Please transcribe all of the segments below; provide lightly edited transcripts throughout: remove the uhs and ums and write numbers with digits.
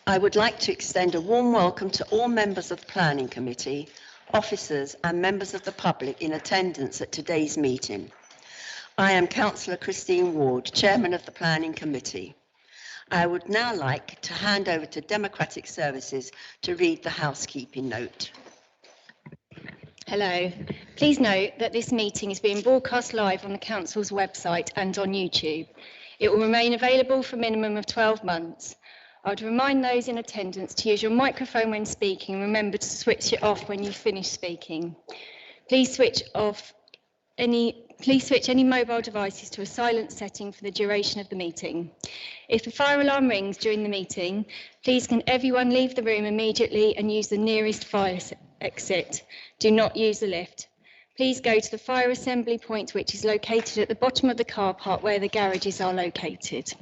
I would like to extend a warm welcome to all members of the Planning Committee, officers and members of the public in attendance at today's meeting. I am Councillor Christine Ward, Chairman of the Planning Committee. I would now like to hand over to Democratic Services to read the housekeeping note. Hello. Please note that this meeting is being broadcast live on the Council's website and on YouTube. It will remain available for a minimum of 12 months. I would remind those in attendance to use your microphone when speaking and remember to switch it off when you finish speaking. Please switch any mobile devices to a silent setting for the duration of the meeting. If the fire alarm rings during the meeting, please can everyone leave the room immediately and use the nearest fire exit. Do not use the lift. Please go to the fire assembly point, which is located at the bottom of the car park where the garages are located.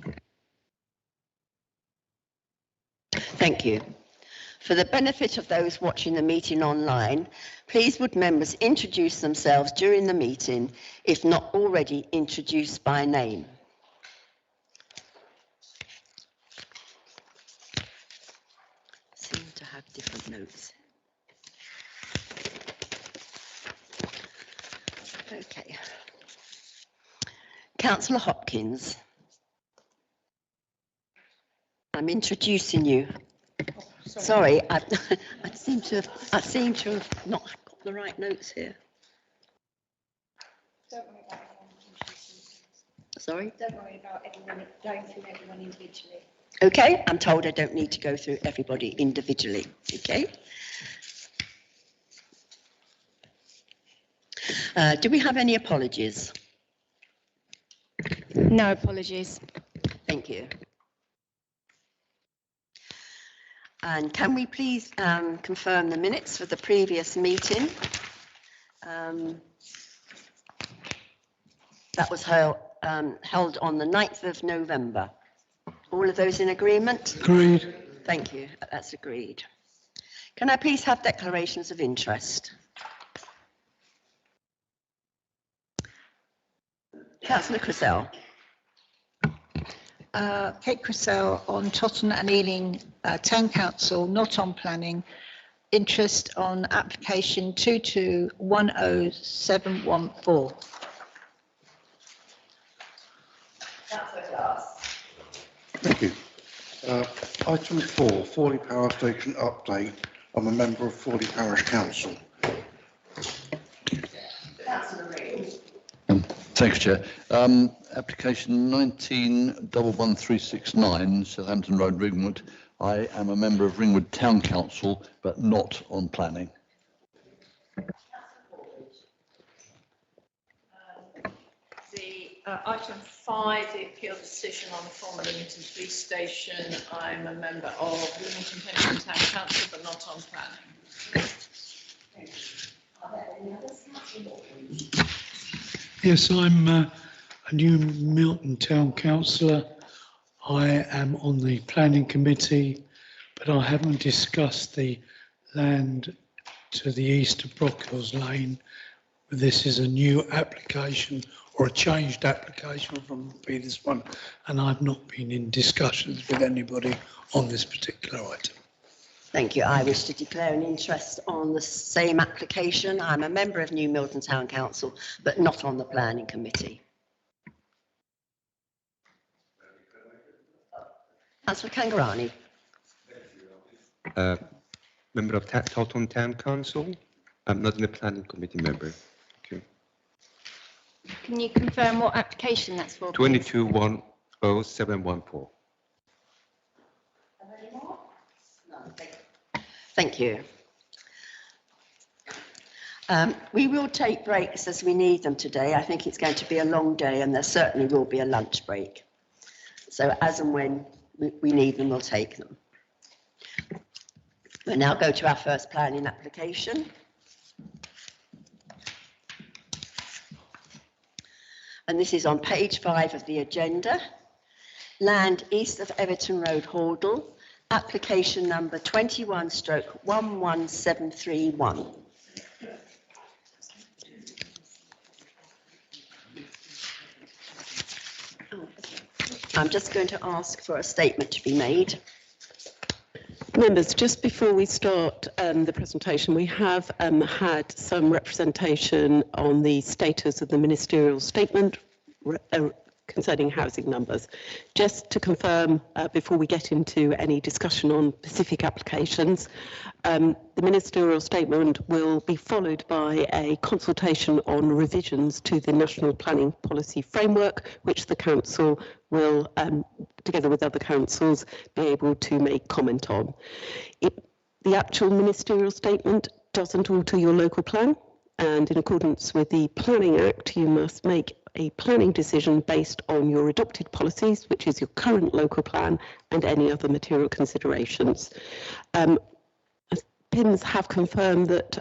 Thank you. For the benefit of those watching the meeting online, please would members introduce themselves during the meeting if not already introduced by name. Seem to have different notes. Okay. Councillor Hopkins. I'm introducing you. Sorry, I seem to have not got the right notes here. Don't worry about everyone. Sorry? Don't worry about everyone going through everyone individually. Okay, I'm told I don't need to go through everybody individually. Okay. Do we have any apologies? No apologies. Thank you. And can we please confirm the minutes for the previous meeting? That was held on the 9th of November. All of those in agreement? Agreed. Thank you. That's agreed. Can I please have declarations of interest? Councillor Cressell. Kate Cressell on Totton and Ealing Town Council, not on planning. Interest on application 2210714. Thank you. Item 4, Fawley Power Station update. I'm a member of Fawley Parish Council. Thanks, Chair. Application 19-11369, Southampton Road, Ringwood. I am a member of Ringwood Town Council, but not on planning. Item 5, the appeal decision on the former Leamington Police Station. I'm a member of Leamington Pension Town Council, but not on planning. Yes, I'm a new Milton Town Councillor. I am on the planning committee, but I haven't discussed the land to the east of Brockhills Lane. This is a new application or a changed application from the previous one, and I've not been in discussions with anybody on this particular item. Thank you. I wish to declare an interest on the same application. I'm a member of New Milton Town Council, but not on the planning committee. Councillor Kangarani. Member of Totton Town Council. I'm not in the planning committee member. Thank you. Can you confirm what application that's for? 22-10714. Thank you. We will take breaks as we need them today. I think it's going to be a long day and there certainly will be a lunch break. So as and when we need them, we'll take them. We'll now go to our first planning application. And this is on page 5 of the agenda. Land east of Everton Road, Hordle. Application number 21/11731. I'm just going to ask for a statement to be made. Members, just before we start the presentation, we have had some representation on the status of the ministerial statement concerning housing numbers. Just to confirm, before we get into any discussion on specific applications, the ministerial statement will be followed by a consultation on revisions to the National Planning Policy Framework, which the Council will, together with other councils, be able to make comment on. The actual ministerial statement doesn't alter your local plan, and in accordance with the Planning Act, you must make a planning decision based on your adopted policies, which is your current local plan, and any other material considerations. PIMS have confirmed that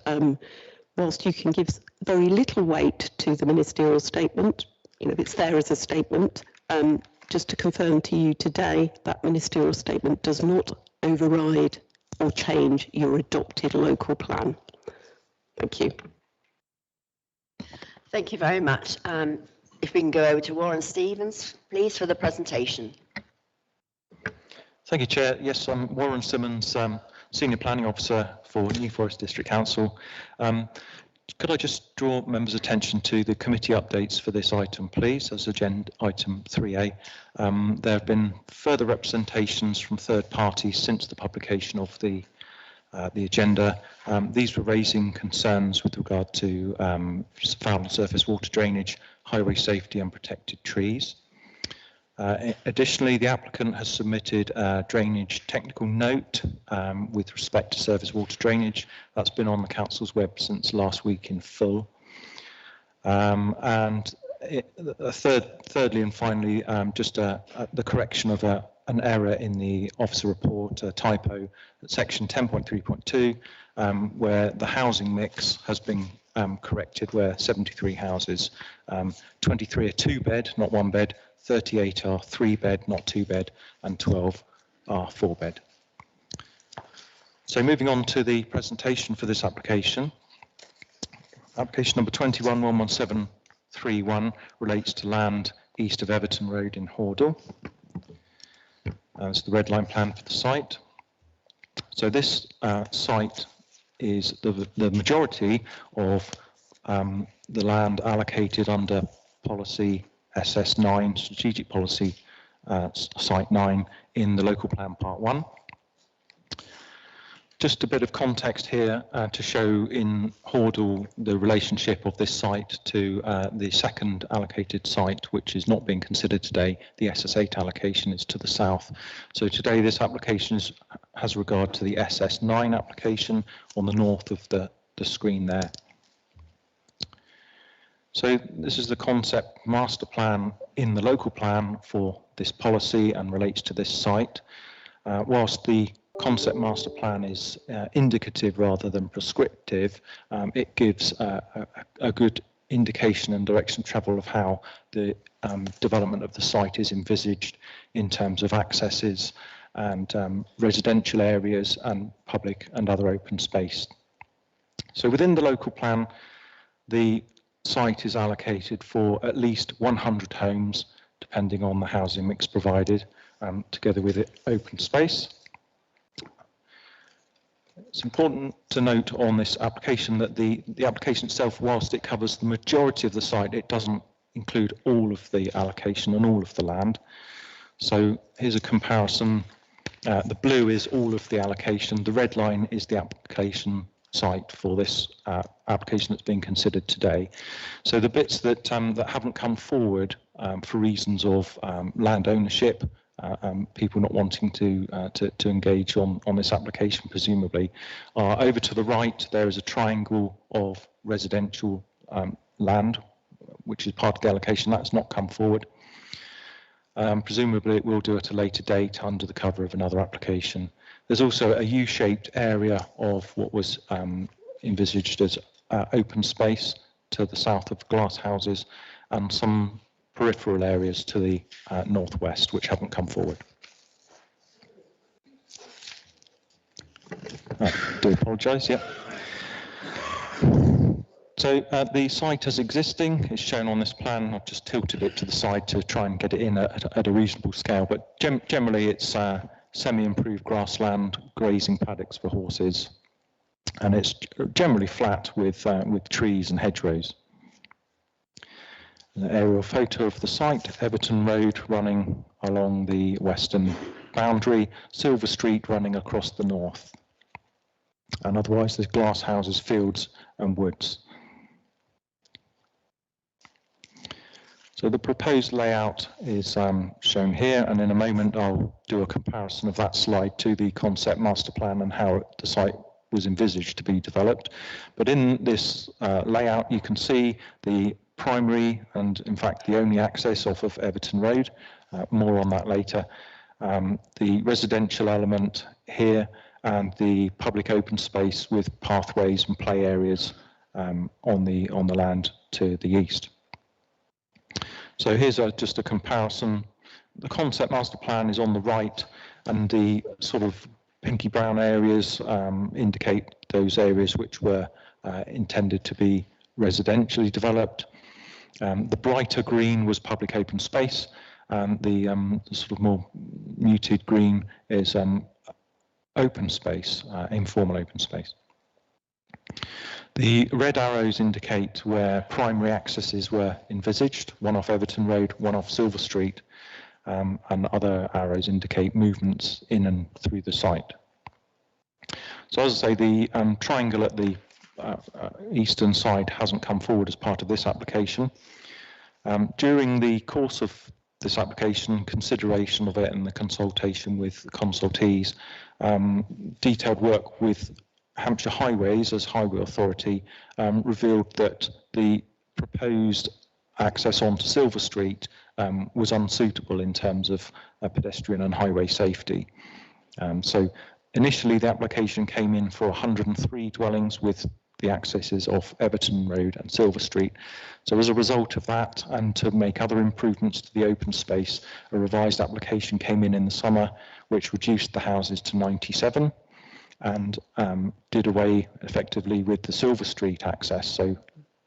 whilst you can give very little weight to the ministerial statement, it's there as a statement, just to confirm to you today, that ministerial statement does not override or change your adopted local plan. Thank you. Thank you very much. If we can go over to Warren Stevens, please, for the presentation. Thank you, Chair. Yes, I'm Warren Simmons, Senior Planning Officer for New Forest District Council. Could I just draw members' attention to the committee updates for this item, please, as agenda item 3A. There have been further representations from third parties since the publication of the agenda. These were raising concerns with regard to foul and surface water drainage, highway safety and protected trees. Additionally, the applicant has submitted a drainage technical note with respect to surface water drainage. That's been on the Council's web since last week in full. Thirdly and finally, just the correction of an error in the officer report, a typo at section 10.3.2, where the housing mix has been corrected, where 73 houses, 23 are 2-bed, not 1-bed, 38 are 3-bed, not 2-bed, and 12 are 4-bed. So moving on to the presentation for this application. Application number 21-11731 relates to land east of Everton Road in Hordle. That's the red line plan for the site. So this site is the majority of the land allocated under policy SS9, strategic policy site 9 in the local plan part 1. Just a bit of context here to show in Hordle the relationship of this site to the second allocated site, which is not being considered today. The SS8 allocation is to the south. So today this application has regard to the SS9 application on the north of the screen there. So this is the concept master plan in the local plan for this policy and relates to this site. Whilst the concept master plan is indicative rather than prescriptive, it gives a good indication and direction of travel of how the development of the site is envisaged in terms of accesses and residential areas and public and other open space. So within the local plan, the site is allocated for at least 100 homes, depending on the housing mix provided, together with open space. It's important to note on this application that the application itself, whilst it covers the majority of the site, it doesn't include all of the allocation and all of the land. So here's a comparison. The blue is all of the allocation. The red line is the application site for this application that's being considered today. So the bits that that haven't come forward for reasons of land ownership, people not wanting to engage on this application, presumably, are over to the right. There is a triangle of residential land, which is part of the allocation. That's not come forward. Presumably it will do at a later date under the cover of another application. There's also a U-shaped area of what was envisaged as open space to the south of glass houses and some peripheral areas to the northwest, which haven't come forward. I do apologise, yeah. So the site as existing is shown on this plan. I've just tilted it to the side to try and get it in at a reasonable scale, but generally it's semi-improved grassland, grazing paddocks for horses, and it's generally flat with trees and hedgerows. An aerial photo of the site, Everton Road running along the western boundary, Silver Street running across the north. And otherwise there's glass houses, fields and woods. So the proposed layout is shown here, and in a moment I'll do a comparison of that slide to the concept master plan and how the site was envisaged to be developed. But in this layout you can see the primary and in fact the only access off of Everton Road, more on that later, the residential element here and the public open space with pathways and play areas on the land to the east. So here's just a comparison. The concept master plan is on the right, and the sort of pinky brown areas indicate those areas which were intended to be residentially developed. The brighter green was public open space, and the sort of more muted green is open space, informal open space. The red arrows indicate where primary accesses were envisaged, one off Everton Road, one off Silver Street, and other arrows indicate movements in and through the site. So as I say, the triangle at the eastern side hasn't come forward as part of this application. During the course of this application, consideration of it and the consultation with the consultees, detailed work with Hampshire Highways as Highway Authority revealed that the proposed access onto Silver Street was unsuitable in terms of pedestrian and highway safety. So initially the application came in for 103 dwellings with the accesses off Everton Road and Silver Street. So as a result of that, and to make other improvements to the open space, a revised application came in the summer, which reduced the houses to 97 and did away effectively with the Silver Street access, so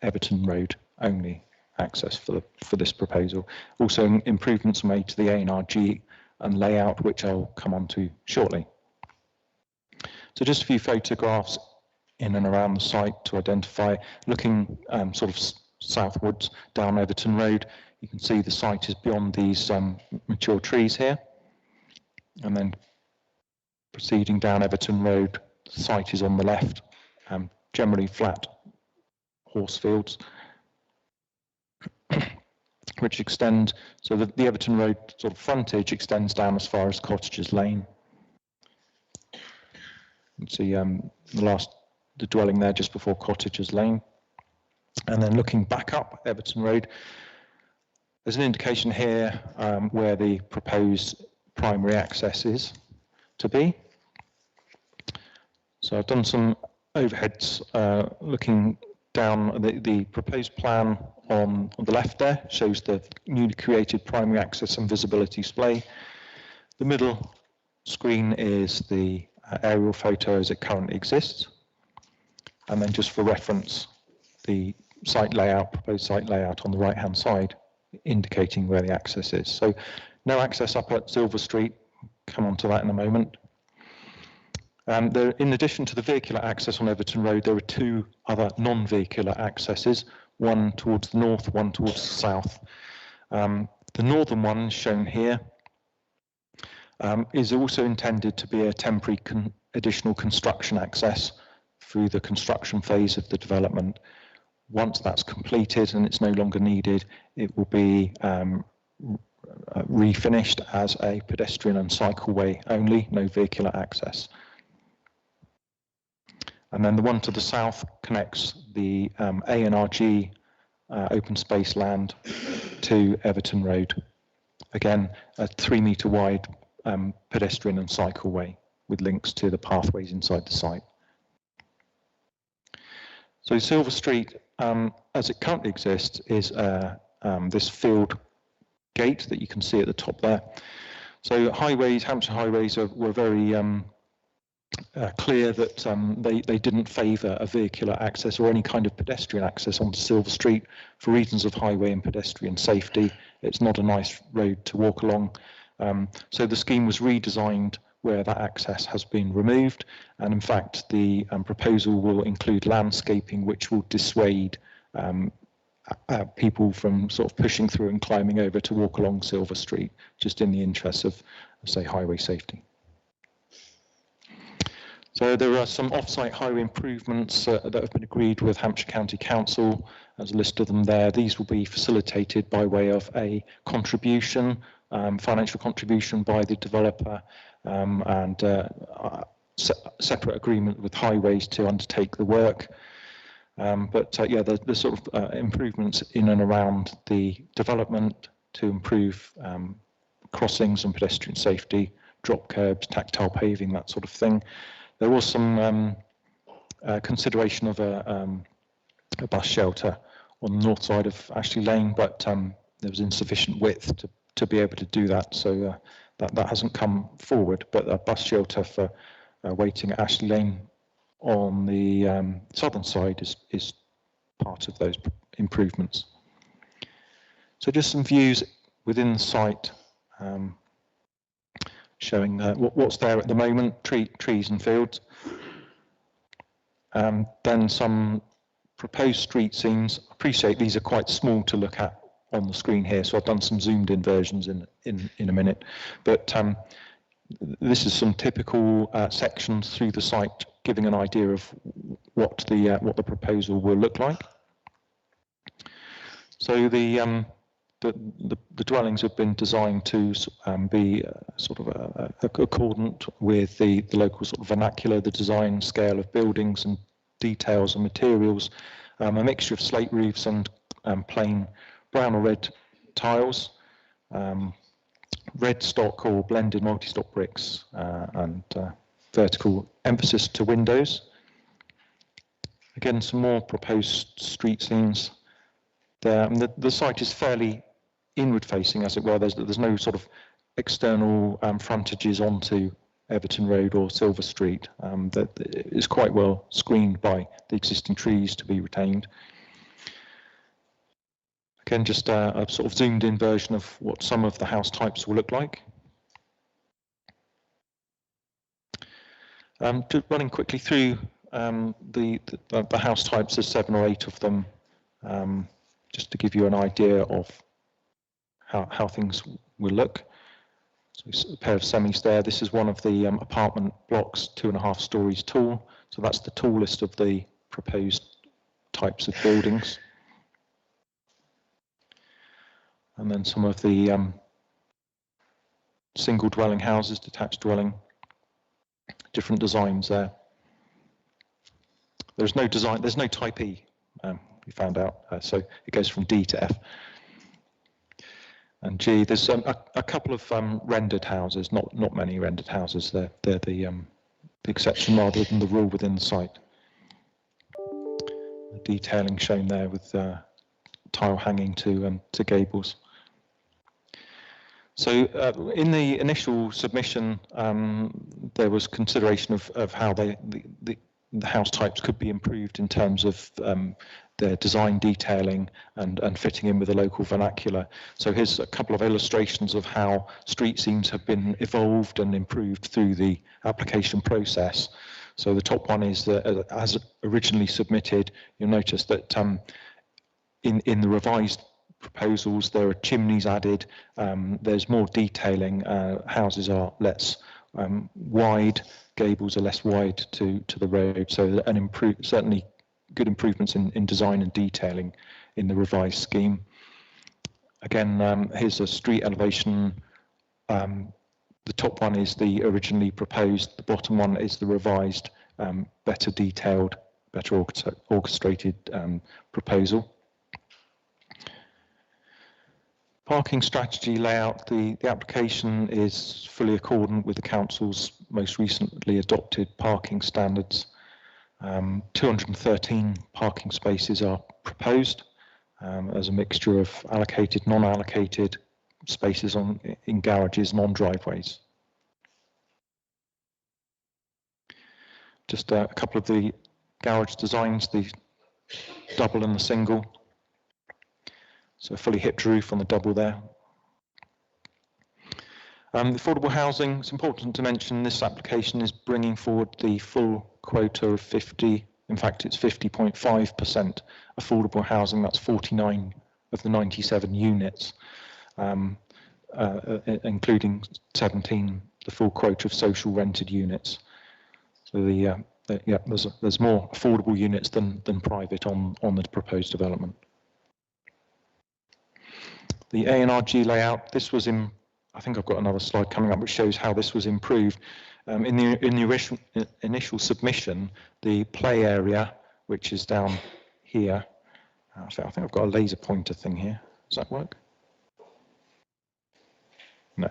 Everton Road only access for this proposal. Also, improvements were made to the A&RG and layout, which I'll come on to shortly. So just a few photographs in and around the site to identify, looking sort of southwards down Everton Road, you can see the site is beyond these mature trees here. And then proceeding down Everton Road, the site is on the left, generally flat horse fields, which extend, so the Everton Road sort of frontage extends down as far as Cottages Lane. You can see the dwelling there just before Cottages Lane. And then looking back up Everton Road, there's an indication here where the proposed primary access is to be. So I've done some overheads looking down the proposed plan on the left there, shows the newly created primary access and visibility display. The middle screen is the aerial photo as it currently exists. And then just for reference, the site layout, proposed site layout on the right-hand side, indicating where the access is. So no access up at Silver Street, come on to that in a moment. In addition to the vehicular access on Everton Road, there are two other non-vehicular accesses, one towards the north, one towards the south. The northern one, shown here, is also intended to be a temporary additional construction access through the construction phase of the development. Once that's completed and it's no longer needed, it will be refinished as a pedestrian and cycleway only, no vehicular access. And then the one to the south connects the A&RG open space land to Everton Road. Again, a 3-metre wide pedestrian and cycleway with links to the pathways inside the site. So Silver Street, as it currently exists, is this field gate that you can see at the top there. So highways, Hampshire Highways were very clear that they didn't favour a vehicular access or any kind of pedestrian access onto Silver Street for reasons of highway and pedestrian safety. It's not a nice road to walk along. So the scheme was redesigned where that access has been removed. And in fact, the proposal will include landscaping, which will dissuade people from sort of pushing through and climbing over to walk along Silver Street, just in the interest of, say, highway safety. So there are some off-site highway improvements that have been agreed with Hampshire County Council. There's a list of them there. These will be facilitated by way of a contribution, financial contribution by the developer, and separate agreement with Highways to undertake the work. Yeah, the sort of improvements in and around the development to improve crossings and pedestrian safety, drop curbs, tactile paving, that sort of thing. There was some consideration of a bus shelter on the north side of Ashley Lane, but there was insufficient width to be able to do that, so that hasn't come forward. But a bus shelter for waiting at Ashley Lane on the southern side is part of those improvements. So just some views within the site, showing what's there at the moment, trees and fields. Then some proposed street scenes. I appreciate these are quite small to look at on the screen here, so I've done some zoomed in versions in a minute. But this is some typical sections through the site, giving an idea of what the proposal will look like. So the dwellings have been designed to be sort of accordant with the local sort of vernacular, the design scale of buildings and details and materials, a mixture of slate roofs and plain brown or red tiles, red stock or blended multi-stock bricks, and vertical emphasis to windows. Again, some more proposed street scenes. The site is fairly inward facing, as it were. There's no sort of external frontages onto Everton Road or Silver Street. That is quite well screened by the existing trees to be retained. Again, just a sort of zoomed in version of what some of the house types will look like. Just running quickly through the house types, there's 7 or 8 of them, just to give you an idea of how things will look. So a pair of semis there. This is one of the apartment blocks, 2.5 stories tall. So that's the tallest of the proposed types of buildings. And then some of the single dwelling houses, detached dwelling, different designs there. There's no design, there's no type E, we found out, so it goes from D to F. And G, there's a couple of rendered houses, not many rendered houses. They're the exception rather than the rule within the site. The detailing shown there with tile hanging to gables. So in the initial submission, there was consideration of how the house types could be improved in terms of their design detailing and fitting in with the local vernacular. So here's a couple of illustrations of how street scenes have been evolved and improved through the application process. So the top one is that as originally submitted, you'll notice that in the revised proposals there are chimneys added, there's more detailing, houses are less wide, gables are less wide to the road, so certainly good improvements in design and detailing in the revised scheme. Again, here's a street elevation. The top one is the originally proposed, the bottom one is the revised, better detailed, better orchestrated proposal. Parking strategy layout, the application is fully accordant with the council's most recently adopted parking standards. 213 parking spaces are proposed as a mixture of allocated, non-allocated spaces in garages and on driveways. Just a couple of the garage designs, the double and the single. So a fully hipped roof on the double there. Affordable housing, it's important to mention this application is bringing forward the full quota of 50, in fact it's 50.5% affordable housing, that's 49 of the 97 units, including 17, the full quota of social rented units. So there's more affordable units than private on the proposed development. The A&RG layout, this was in, I think I've got another slide coming up which shows how this was improved. In the initial submission, the play area, which is down here, I think I've got a laser pointer thing here. Does that work? No.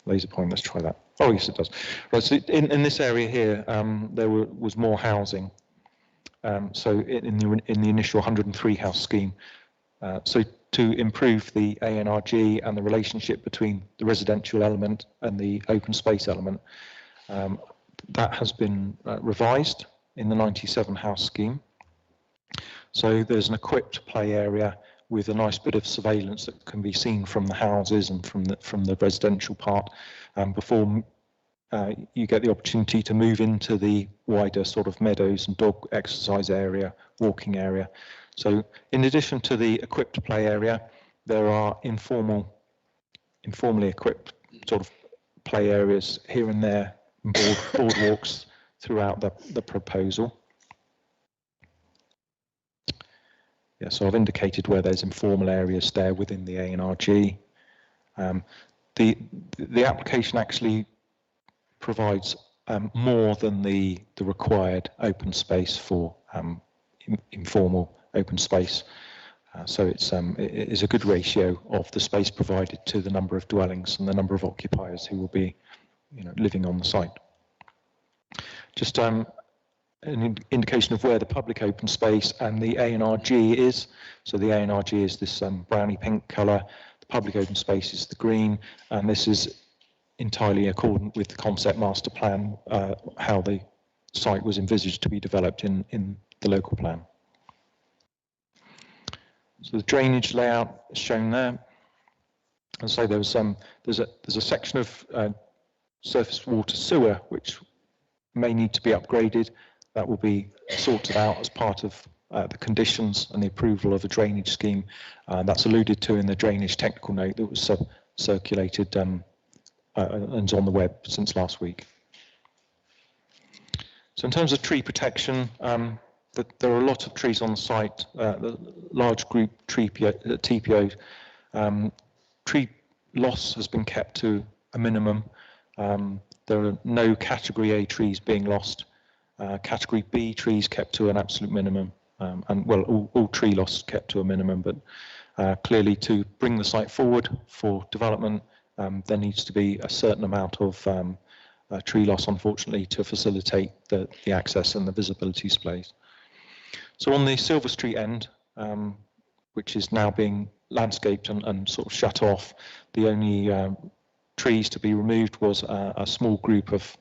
Laser point, let's try that. Oh, yes, it does. Right, so in this area here, there was more housing. So in the initial 103 house scheme, so to improve the A&RG and the relationship between the residential element and the open space element, that has been revised in the 97 house scheme. So there's an equipped play area with a nice bit of surveillance that can be seen from the houses and from the residential part before you get the opportunity to move into the wider sort of meadows and dog exercise area, walking area. So in addition to the equipped play area, there are informally equipped sort of play areas here and there, and boardwalks throughout the proposal. Yeah, so I've indicated where there's informal areas there within the A&RG. The application actually provides more than the required open space for informal open space. So it is a good ratio of the space provided to the number of dwellings and the number of occupiers who will be, living on the site. Just an indication of where the public open space and the A&RG is. So the A&RG is this browny pink colour, the public open space is the green, and this is entirely accordant with the concept master plan, how the site was envisaged to be developed in the local plan. So the drainage layout is shown there. And so there's a section of surface water sewer which may need to be upgraded. That will be sorted out as part of the conditions and the approval of a drainage scheme. That's alluded to in the drainage technical note that was circulated and is on the web since last week. So in terms of tree protection, there are a lot of trees on the site, the large group TPO. Tree loss has been kept to a minimum. There are no category A trees being lost. Category B trees kept to an absolute minimum, and well, all tree loss kept to a minimum, but clearly to bring the site forward for development, there needs to be a certain amount of tree loss, unfortunately, to facilitate the access and the visibility displays. So on the Silver Street end, which is now being landscaped and sort of shut off, the only trees to be removed was a small group of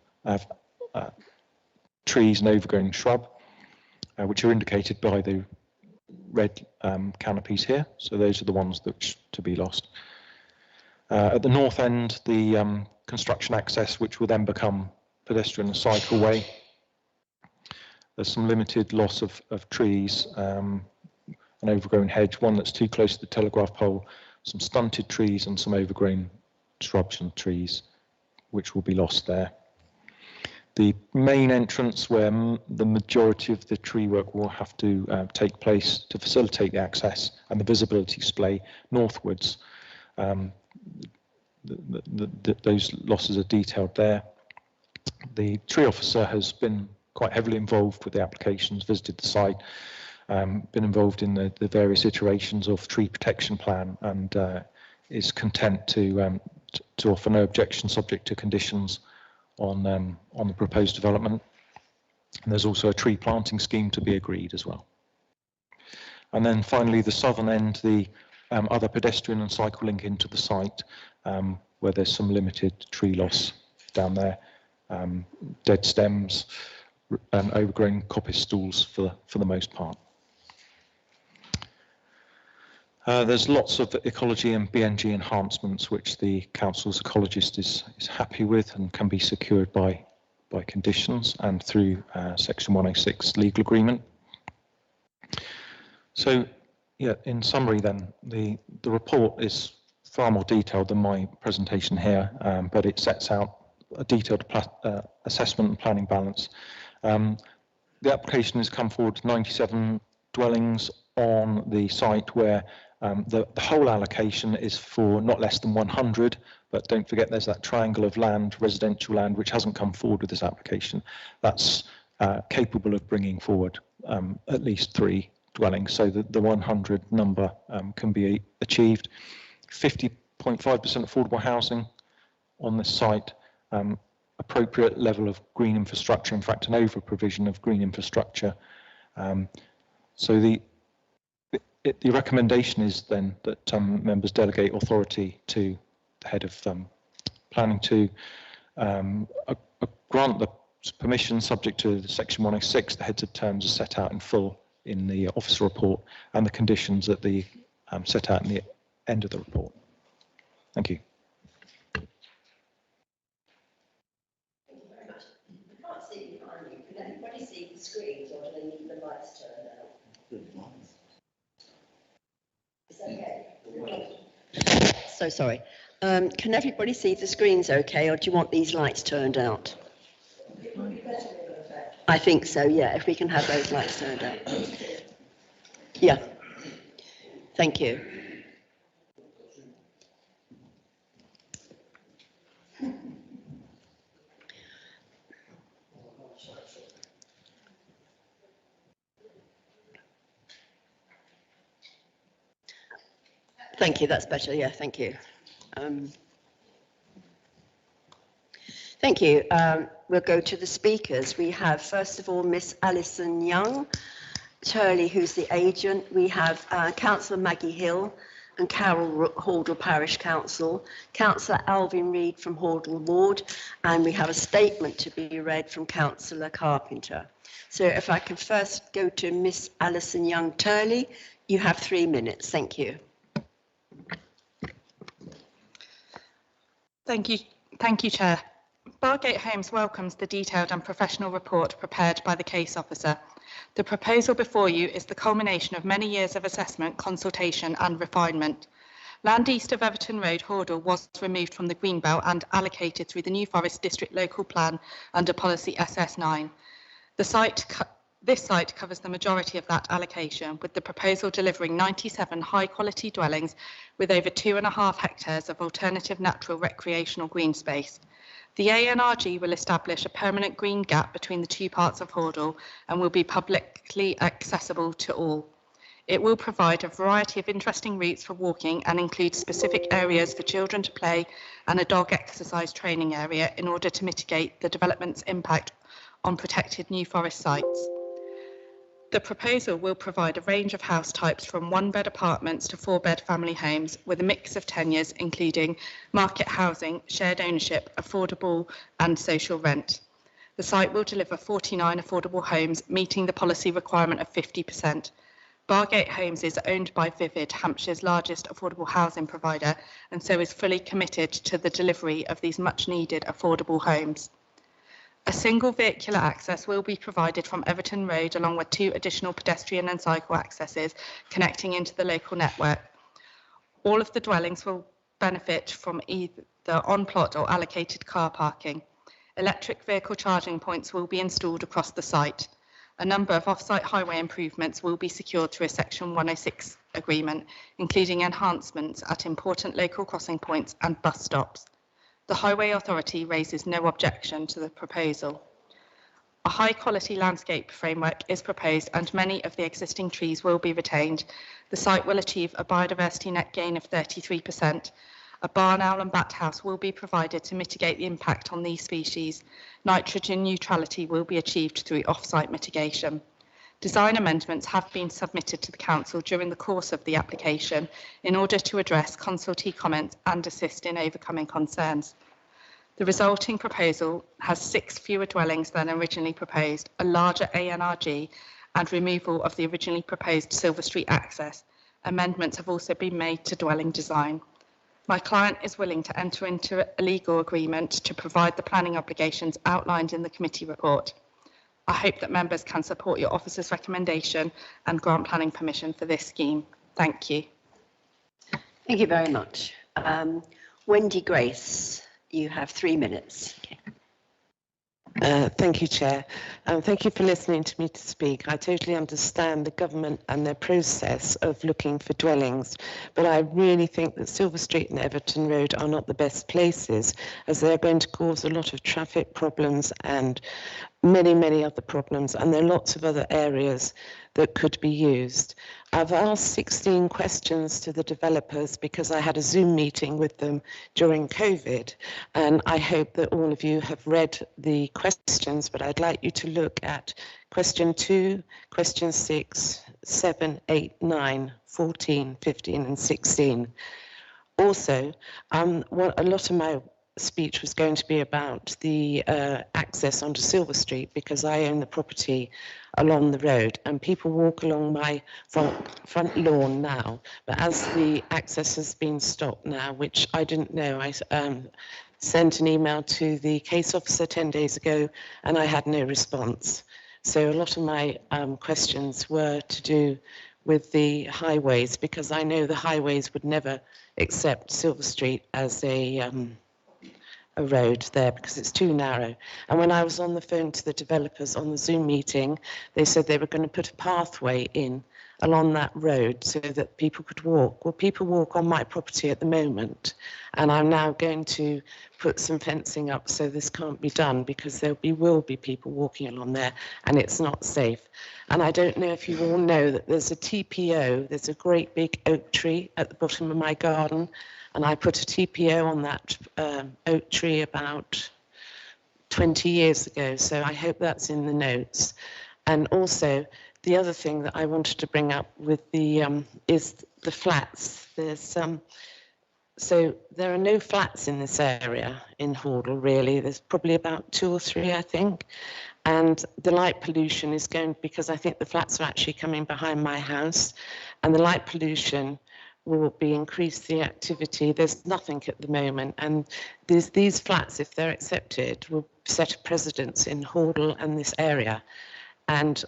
trees and overgrown shrub, which are indicated by the red canopies here. So those are the ones that to be lost. At the north end, the construction access, which will then become pedestrian and cycleway. There's some limited loss of trees, an overgrown hedge, one that's too close to the telegraph pole, some stunted trees and some overgrown shrubs and trees, which will be lost there. The main entrance, where the majority of the tree work will have to take place to facilitate the access and the visibility display northwards, those losses are detailed there. The tree officer has been quite heavily involved with the applications, visited the site, been involved in the various iterations of tree protection plan, and is content to offer no objection subject to conditions on the proposed development. And there's also a tree planting scheme to be agreed as well. And then finally, the southern end, the other pedestrian and cycle link into the site, where there's some limited tree loss down there, dead stems and overgrown coppice stools for the most part. There's lots of ecology and BNG enhancements which the council's ecologist is happy with and can be secured by conditions and through section 106 legal agreement. So yeah, in summary then, the report is far more detailed than my presentation here, but it sets out a detailed assessment and planning balance. The application has come forward to 97 dwellings on the site where the whole allocation is for not less than 100, but don't forget there's that triangle of land, residential land, which hasn't come forward with this application. That's capable of bringing forward at least 3 dwellings, so that the 100 number can be achieved. 50.5% affordable housing on this site, appropriate level of green infrastructure, in fact an over provision of green infrastructure. So the recommendation is then that members delegate authority to the head of planning to grant the permission subject to the section 106. The heads of terms are set out in full in the officer report, and the conditions that the set out in the end of the report. Thank you. Thank you very much. I can't see behind you. Can everybody see the screens, or do they need the lights turned out? Is that okay? So sorry. Can everybody see the screens okay, or do you want these lights turned out? I think so, yeah, if we can have those lights turned out. Yeah. Thank you. Thank you, that's better, yeah, thank you. Thank you. We'll go to the speakers. We have, first of all, Miss Alison Young Turley, who's the agent. We have Councillor Maggie Hill and Carol Hordle Parish Council, Councillor Alvin Reid from Hordle Ward, and we have a statement to be read from Councillor Carpenter. So if I can first go to Miss Alison Young Turley, you have 3 minutes. Thank you. Thank you, Chair. Bargate Homes welcomes the detailed and professional report prepared by the case officer. The proposal before you is the culmination of many years of assessment, consultation and refinement. Land east of Everton Road, Hordle, was removed from the Greenbelt and allocated through the New Forest District Local Plan under Policy SS9. This site covers the majority of that allocation, with the proposal delivering 97 high-quality dwellings with over 2.5 hectares of alternative natural recreational green space. The ANRG will establish a permanent green gap between the 2 parts of Hordle and will be publicly accessible to all. It will provide a variety of interesting routes for walking and include specific areas for children to play and a dog exercise training area in order to mitigate the development's impact on protected New Forest sites. The proposal will provide a range of house types from 1-bed apartments to 4-bed family homes with a mix of tenures including market housing, shared ownership, affordable and social rent. The site will deliver 49 affordable homes, meeting the policy requirement of 50%. Bargate Homes is owned by Vivid, Hampshire's largest affordable housing provider, and so is fully committed to the delivery of these much needed affordable homes. A single vehicular access will be provided from Everton Road along with 2 additional pedestrian and cycle accesses connecting into the local network. All of the dwellings will benefit from either on-plot or allocated car parking. Electric vehicle charging points will be installed across the site. A number of off-site highway improvements will be secured through a Section 106 agreement, including enhancements at important local crossing points and bus stops. The Highway Authority raises no objection to the proposal. A high-quality landscape framework is proposed and many of the existing trees will be retained. The site will achieve a biodiversity net gain of 33%. A barn owl and bat house will be provided to mitigate the impact on these species. Nitrogen neutrality will be achieved through off-site mitigation. Design amendments have been submitted to the Council during the course of the application in order to address consultee comments and assist in overcoming concerns. The resulting proposal has 6 fewer dwellings than originally proposed, a larger ANRG and removal of the originally proposed Silver Street access, Amendments have also been made to dwelling design. My client is willing to enter into a legal agreement to provide the planning obligations outlined in the committee report. I hope that members can support your officer's recommendation and grant planning permission for this scheme. Thank you. Thank you very much. Wendy Grace, you have 3 minutes. Thank you, Chair. Thank you for listening to me to speak. I totally understand the government and their process of looking for dwellings, but I really think that Silver Street and Everton Road are not the best places, as they're going to cause a lot of traffic problems and many other problems, and there are lots of other areas that could be used. I've asked 16 questions to the developers because I had a Zoom meeting with them during COVID, and I hope that all of you have read the questions, but I'd like you to look at question 2, question 6, 7, 8, 9, 14, 15 and 16. Also, what a lot of my speech was going to be about the access onto Silver Street, because I own the property along the road and people walk along my front lawn now, but as the access has been stopped now, which I didn't know, I sent an email to the case officer 10 days ago and I had no response. So a lot of my questions were to do with the highways, because I know the highways would never accept Silver Street as a road there because it's too narrow. And when I was on the phone to the developers on the Zoom meeting, they said they were going to put a pathway in along that road so that people could walk. Well, people walk on my property at the moment, and I'm now going to put some fencing up so this can't be done, because there will be people walking along there and it's not safe. And I don't know if you all know that there's a TPO, there's a great big oak tree at the bottom of my garden, and I put a TPO on that oak tree about 20 years ago, so I hope that's in the notes. And also, the other thing that I wanted to bring up with the is the flats. So there are no flats in this area in Hordle, really. There's probably about 2 or 3, I think. And the light pollution is going, because I think the flats are actually coming behind my house, and the light pollution will be increased the activity. There's nothing at the moment, and these flats, if they're accepted, will set a precedence in Hordle and this area. And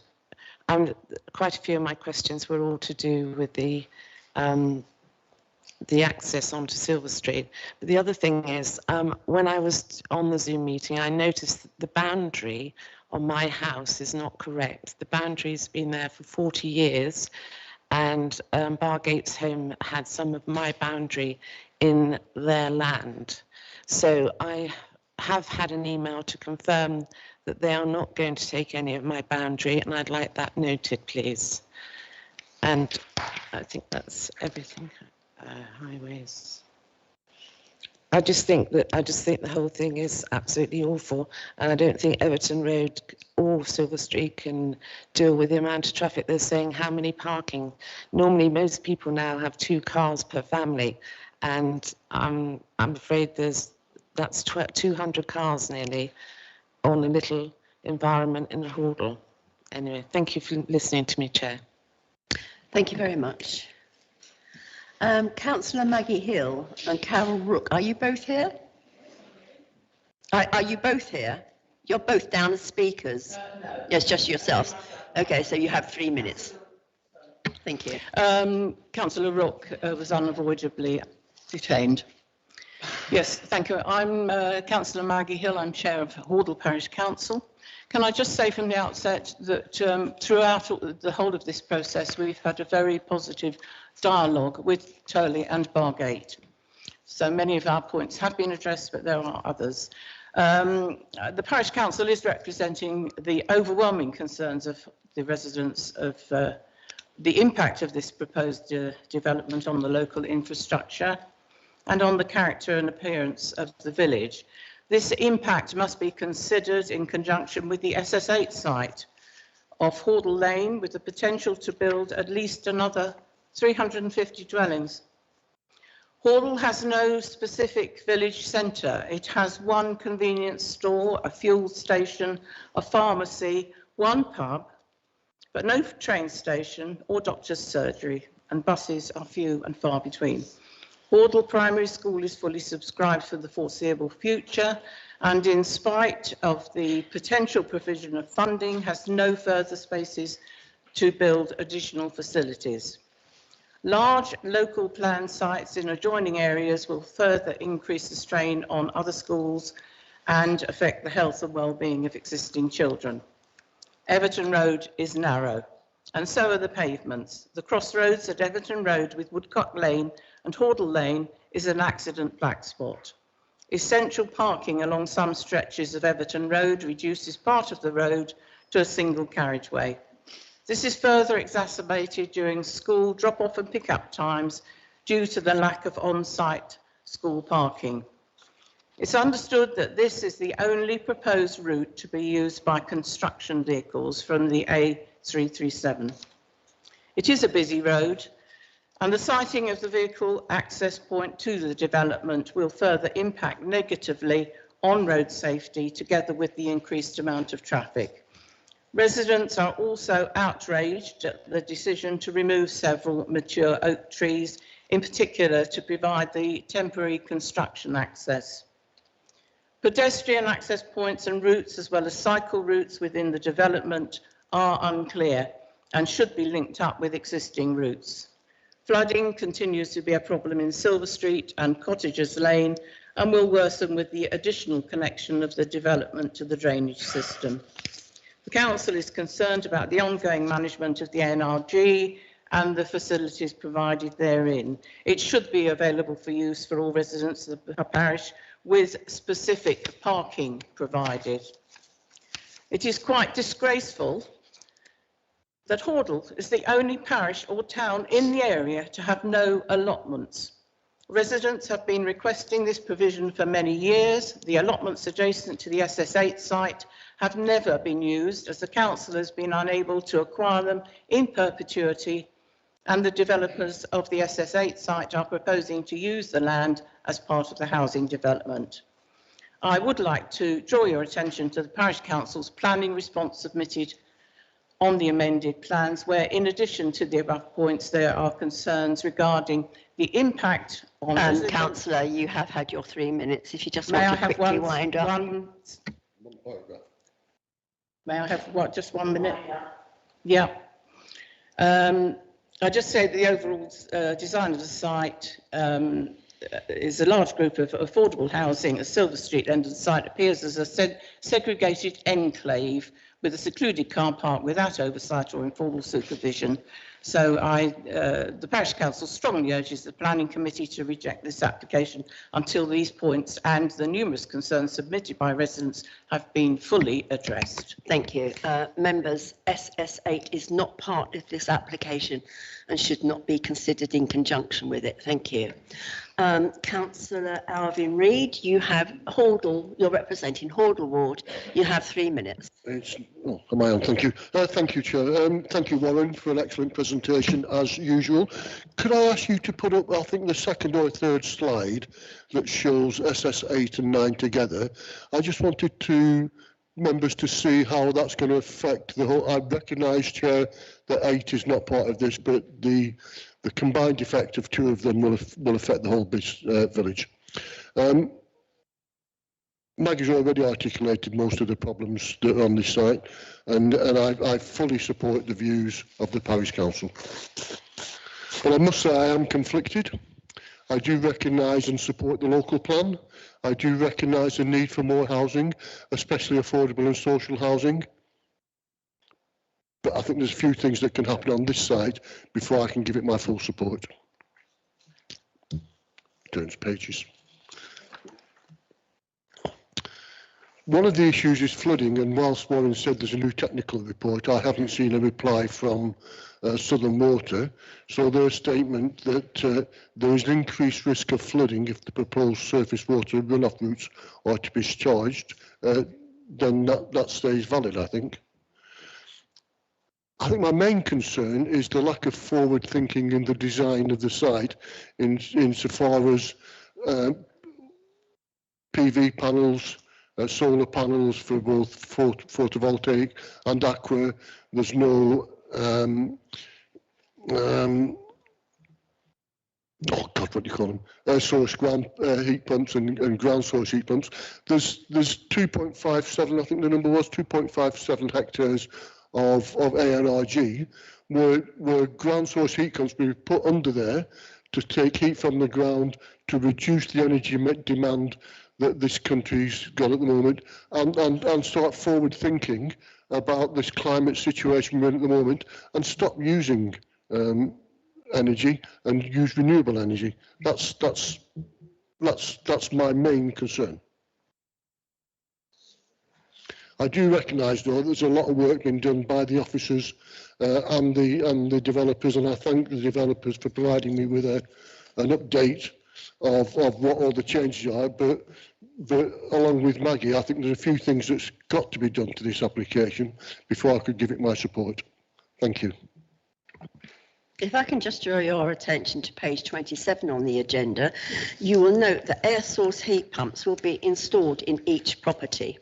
quite a few of my questions were all to do with the access onto Silver Street. But the other thing is, when I was on the Zoom meeting, I noticed that the boundary on my house is not correct. The boundary's been there for 40 years, and Bargates Home had some of my boundary in their land. So I have had an email to confirm that they are not going to take any of my boundary, and I'd like that noted, please. And I think that's everything. Highways. I just think the whole thing is absolutely awful, and I don't think Everton Road or Silver Street can deal with the amount of traffic. They're saying how many parking. Normally, most people now have 2 cars per family, and I'm afraid that's 200 cars nearly on a little environment in a Hordle. Anyway, thank you for listening to me, Chair. Thank you very much. Councillor Maggie Hill and Carol Rook, are you both here? Are you both here? You're both down as speakers? No. Yes, just yourselves. Okay, so you have 3 minutes. Thank you. Councillor Rook was unavoidably detained. Yes, thank you. I'm Councillor Maggie Hill. I'm Chair of Hordle Parish Council. Can I just say from the outset that throughout the whole of this process, we've had a very positive dialogue with Turley and Bargate. So many of our points have been addressed, but there are others. The Parish Council is representing the overwhelming concerns of the residents of the impact of this proposed development on the local infrastructure and on the character and appearance of the village. This impact must be considered in conjunction with the SS8 site of Hordle Lane, with the potential to build at least another 350 dwellings. Hordle has no specific village centre. It has one convenience store, a fuel station, a pharmacy, one pub, but no train station or doctor's surgery. and buses are few and far between. Hordle Primary School is fully subscribed for the foreseeable future, and in spite of the potential provision of funding, has no further spaces to build additional facilities. Large local plan sites in adjoining areas will further increase the strain on other schools and affect the health and well-being of existing children. Everton Road is narrow, and so are the pavements. The crossroads at Everton Road with Woodcock Lane and Hordle Lane is an accident black spot. Essential parking along some stretches of Everton Road reduces part of the road to a single carriageway. This is further exacerbated during school drop-off and pick-up times due to the lack of on-site school parking. It's understood that this is the only proposed route to be used by construction vehicles from the A337. It is a busy road, and the siting of the vehicle access point to the development will further impact negatively on road safety, together with the increased amount of traffic. Residents are also outraged at the decision to remove several mature oak trees, in particular to provide the temporary construction access. Pedestrian access points and routes, as well as cycle routes within the development, are unclear and should be linked up with existing routes. Flooding continues to be a problem in Silver Street and Cottagers Lane, and will worsen with the additional connection of the development to the drainage system. The Council is concerned about the ongoing management of the NRG and the facilities provided therein. It should be available for use for all residents of the parish, with specific parking provided. It is quite disgraceful that Hordle is the only parish or town in the area to have no allotments. Residents have been requesting this provision for many years. The allotments adjacent to the SS8 site have never been used, as the council has been unable to acquire them in perpetuity, and the developers of the SS8 site are proposing to use the land as part of the housing development. I would like to draw your attention to the Parish Council's planning response submitted on the amended plans, where in addition to the above points, there are concerns regarding the impact on... Councillor, you have had your 3 minutes. If you just want to quickly wind up. May I have just 1 minute? Yeah. I just say that the overall design of the site is a large group of affordable housing at Silver Street end of the site appears as a segregated enclave with a secluded car park without oversight or informal supervision. So the Parish Council strongly urges the Planning Committee to reject this application until these points and the numerous concerns submitted by residents have been fully addressed. Thank you. Members, SS8 is not part of this application and should not be considered in conjunction with it. Thank you. Councillor Alvin Reid, you have Hordle, you're representing Hordle Ward. You have 3 minutes. Am I on? Thank you. Thank you, Chair. Thank you, Warren, for an excellent presentation, as usual. Could I ask you to put up, I think, the second or third slide that shows SS8 and 9 together? I just wanted members to see how that's going to affect the whole. I recognise, Chair, that 8 is not part of this, but the combined effect of 2 of them will affect the whole village. Maggie's already articulated most of the problems that are on this site, and I fully support the views of the Parish Council. But I must say I am conflicted. I do recognise and support the local plan. I do recognise the need for more housing, especially affordable and social housing. But I think there's a few things that can happen on this side before I can give it my full support. Turn to pages. One of the issues is flooding, and whilst Warren said there's a new technical report, I haven't seen a reply from Southern Water. So their statement that there is an increased risk of flooding if the proposed surface water runoff routes are to be discharged, then that stays valid, I think. I think my main concern is the lack of forward thinking in the design of the site insofar as PV panels, solar panels for both photovoltaic and aqua. There's no oh God, what do you call them? Air source ground heat pumps and ground source heat pumps. There's 2.57, I think the number was 2.57 hectares of ANRG, where ground source heat pumps be put under there to take heat from the ground to reduce the energy demand that this country's got at the moment, and start forward thinking about this climate situation we're in at the moment, and stop using energy and use renewable energy. That's my main concern. I do recognise, though, there's a lot of work being done by the officers and the developers, and I thank the developers for providing me with an update of what all the changes are. But along with Maggie, I think there's a few things that's got to be done to this application before I could give it my support. Thank you. If I can just draw your attention to page 27 on the agenda, you will note that air source heat pumps will be installed in each property.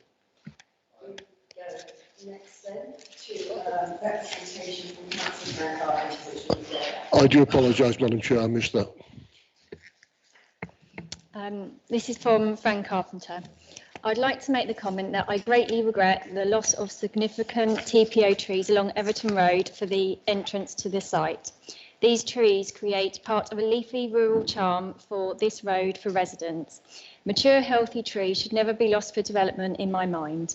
Next then to representation from Councillor Carpenter, which will be there. I do apologise, Madam Chair, I missed that. This is from Frank Carpenter. I'd like to make the comment that I greatly regret the loss of significant TPO trees along Everton Road for the entrance to the site. These trees create part of a leafy rural charm for this road for residents. Mature, healthy trees should never be lost for development in my mind.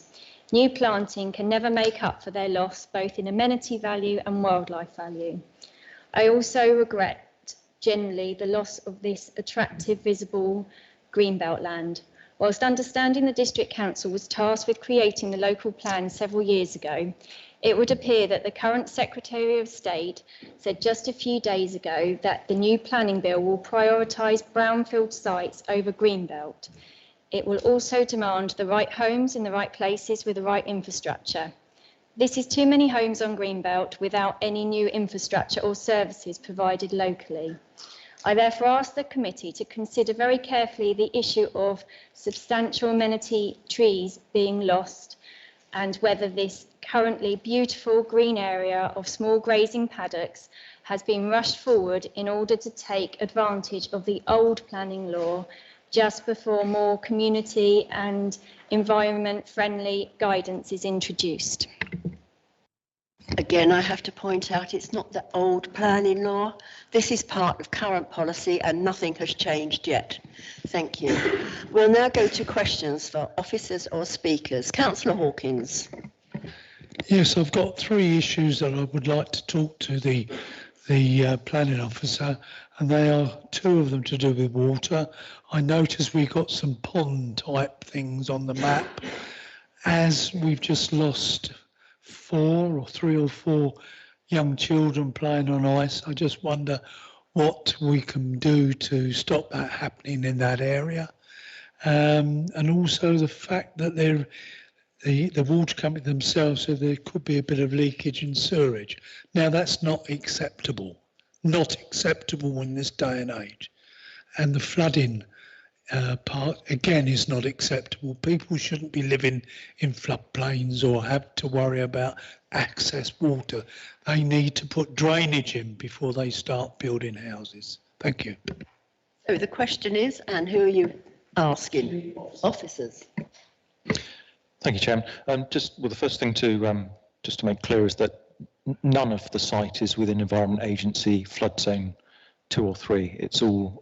New planting can never make up for their loss, both in amenity value and wildlife value. I also regret generally the loss of this attractive, visible greenbelt land. Whilst understanding the District Council was tasked with creating the local plan several years ago, it would appear that the current Secretary of State said just a few days ago that the new planning bill will prioritise brownfield sites over greenbelt. It will also demand the right homes in the right places with the right infrastructure. This is too many homes on greenbelt without any new infrastructure or services provided locally. I therefore ask the committee to consider very carefully the issue of substantial amenity trees being lost and whether this currently beautiful green area of small grazing paddocks has been rushed forward in order to take advantage of the old planning law just before more community and environment-friendly guidance is introduced. Again, I have to point out it's not the old planning law. This is part of current policy and nothing has changed yet. Thank you. We'll now go to questions for officers or speakers. Councillor Hawkins. Yes, I've got three issues that I would like to talk to the planning officer, and they are two of them to do with water. I notice we've got some pond type things on the map. As we've just lost 3 or 4 young children playing on ice, I just wonder what we can do to stop that happening in that area. And also the fact that the water company themselves said there could be a bit of leakage in sewerage. Now that's not acceptable in this day and age. And the flooding part again is not acceptable. People shouldn't be living in floodplains or have to worry about access water. They need to put drainage in before they start building houses. Thank you. So the question is, and who are you asking? Officers. Thank you, Chairman. The first thing to just to make clear is that none of the site is within Environment Agency flood zone 2 or 3. It's all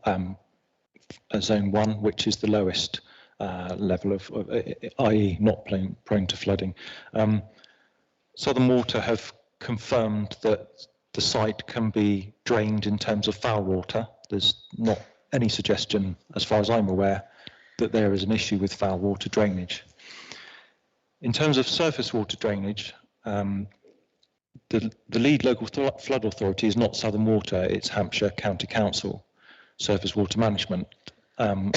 zone 1, which is the lowest level of i.e. not prone to flooding. Southern Water have confirmed that the site can be drained in terms of foul water. There's not any suggestion, as far as I'm aware, that there is an issue with foul water drainage. In terms of surface water drainage, the lead local flood authority is not Southern Water, it's Hampshire County Council Surface Water Management, and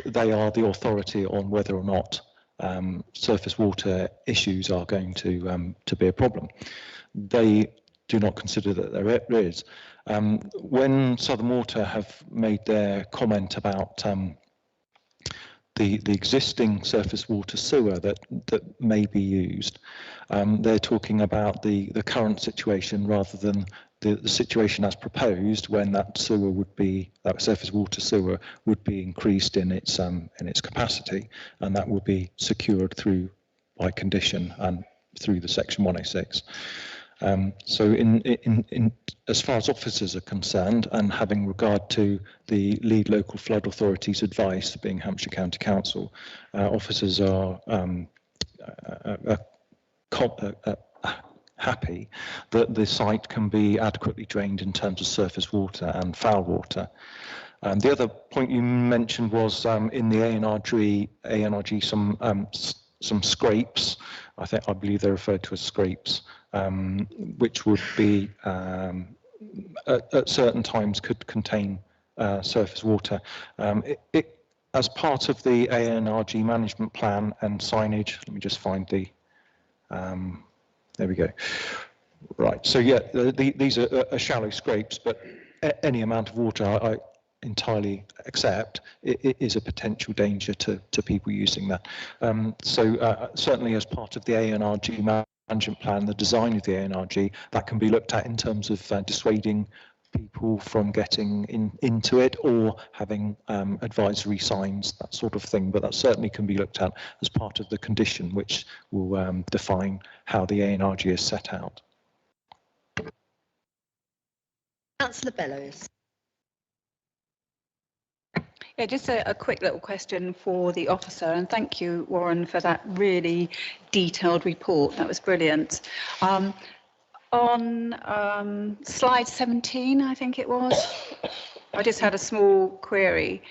they are the authority on whether or not surface water issues are going to be a problem. They do not consider that there is. When Southern Water have made their comment about the existing surface water sewer that may be used, they're talking about the current situation rather than the situation as proposed, when that sewer would be, that surface water sewer would be increased in its capacity, and that will be secured through by condition and through the section 106. So in as far as officers are concerned, and having regard to the lead local flood authority's advice, being Hampshire County Council, officers are happy that the site can be adequately drained in terms of surface water and foul water. The other point you mentioned was in the ANRG some scrapes. I believe they're referred to as scrapes, which would be at certain times could contain surface water. As part of the ANRG management plan and signage, let me just find the, there we go. Right, so yeah, these are shallow scrapes, but any amount of water I entirely accept it is a potential danger to people using that. So certainly as part of the ANRG management plan, the design of the ANRG, that can be looked at in terms of dissuading people from getting into it or having advisory signs, that sort of thing. But that certainly can be looked at as part of the condition, which will define how the ANRG is set out. Councillor Bellows. Yeah, just a quick little question for the officer, and thank you, Warren, for that really detailed report. That was brilliant. On slide 17, I think it was, I just had a small query.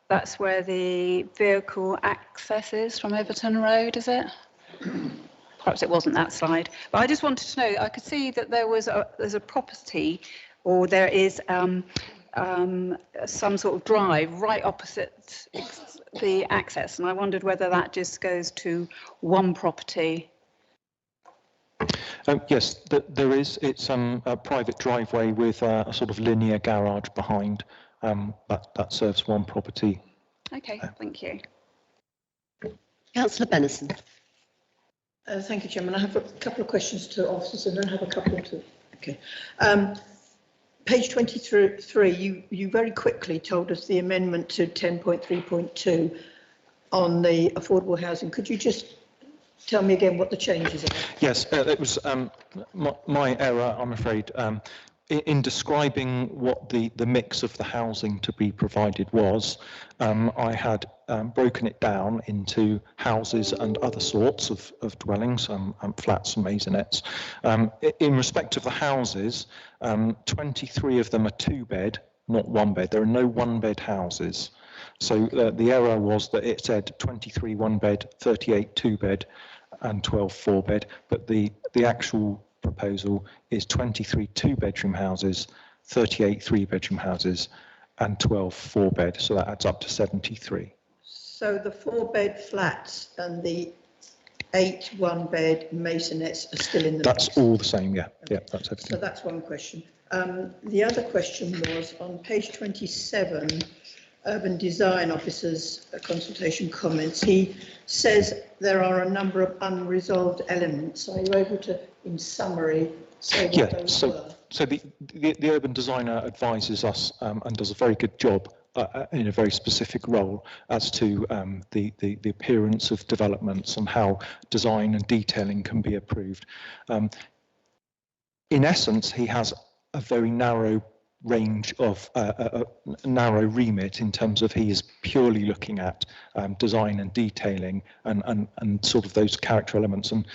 That's where the vehicle access is from Everton Road, is it? Perhaps it wasn't that slide, but I just wanted to know, I could see that there's a property, or there is some sort of drive right opposite the access, and I wondered whether that just goes to one property. Yes, there is. It's a private driveway with a sort of linear garage behind. That serves one property. Okay, thank you. Councillor Bennison. Thank you, Chairman. I have a couple of questions to officers and then have a couple to... Okay. Page 23, you very quickly told us the amendment to 10.3.2 on the affordable housing. Could you just tell me again what the changes are? Yes, it was my error, I'm afraid. In describing what the mix of the housing to be provided was, I had broken it down into houses and other sorts of dwellings, flats and maisonettes. In respect of the houses, 23 of them are 2-bed, not 1-bed. There are no 1-bed houses. So the error was that it said 23 1-bed, 38 2-bed and 12 4-bed, but the actual proposal is 23 2-bedroom houses, 38 3-bedroom houses and 12 4-bed, so that adds up to 73. So the 4-bed flats and the 8 1-bed maisonettes are still in the That's mix? all the same, yeah. Okay. Yeah, that's everything. So that's one question. The other question was on page 27, Urban Design Officer's consultation comments. He says there are a number of unresolved elements. Are you able to, in summary, say what those were? So the urban designer advises us and does a very good job in a very specific role as to the appearance of developments and how design and detailing can be approved. In essence, he has a very narrow range of a narrow remit in terms of he is purely looking at design and detailing and sort of those character elements. And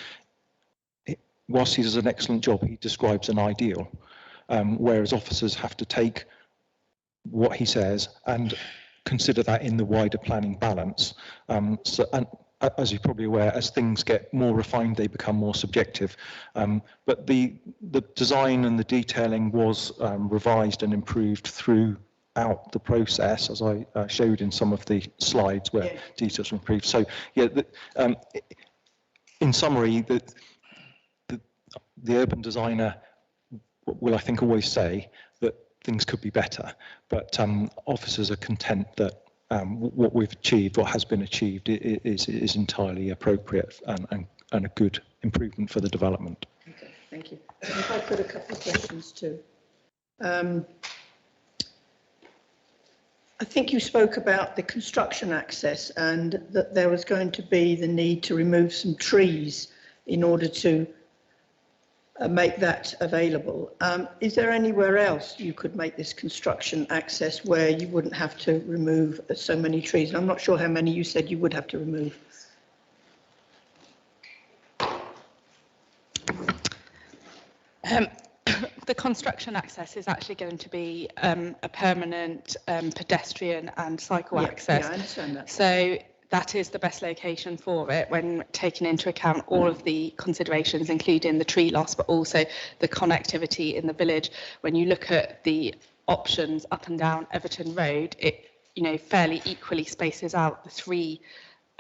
whilst he does an excellent job, he describes an ideal, whereas officers have to take what he says and consider that in the wider planning balance. And as you're probably aware, as things get more refined, they become more subjective. But the design and the detailing was revised and improved throughout the process, as I showed in some of the slides where details were improved. So, yeah, in summary, the urban designer will, I think, always say that things could be better, but officers are content that what we've achieved, what has been achieved, is entirely appropriate and a good improvement for the development. Okay, thank you. If I could, a couple of questions to I think you spoke about the construction access and that there was going to be the need to remove some trees in order to make that available. Is there anywhere else you could make this construction access where you wouldn't have to remove so many trees? And I'm not sure how many you said you would have to remove. The construction access is actually going to be a permanent pedestrian and cycle access. Yeah, I understand that. So that is the best location for it when taking into account all of the considerations, including the tree loss, but also the connectivity in the village. When you look at the options up and down Everton Road, it fairly equally spaces out the three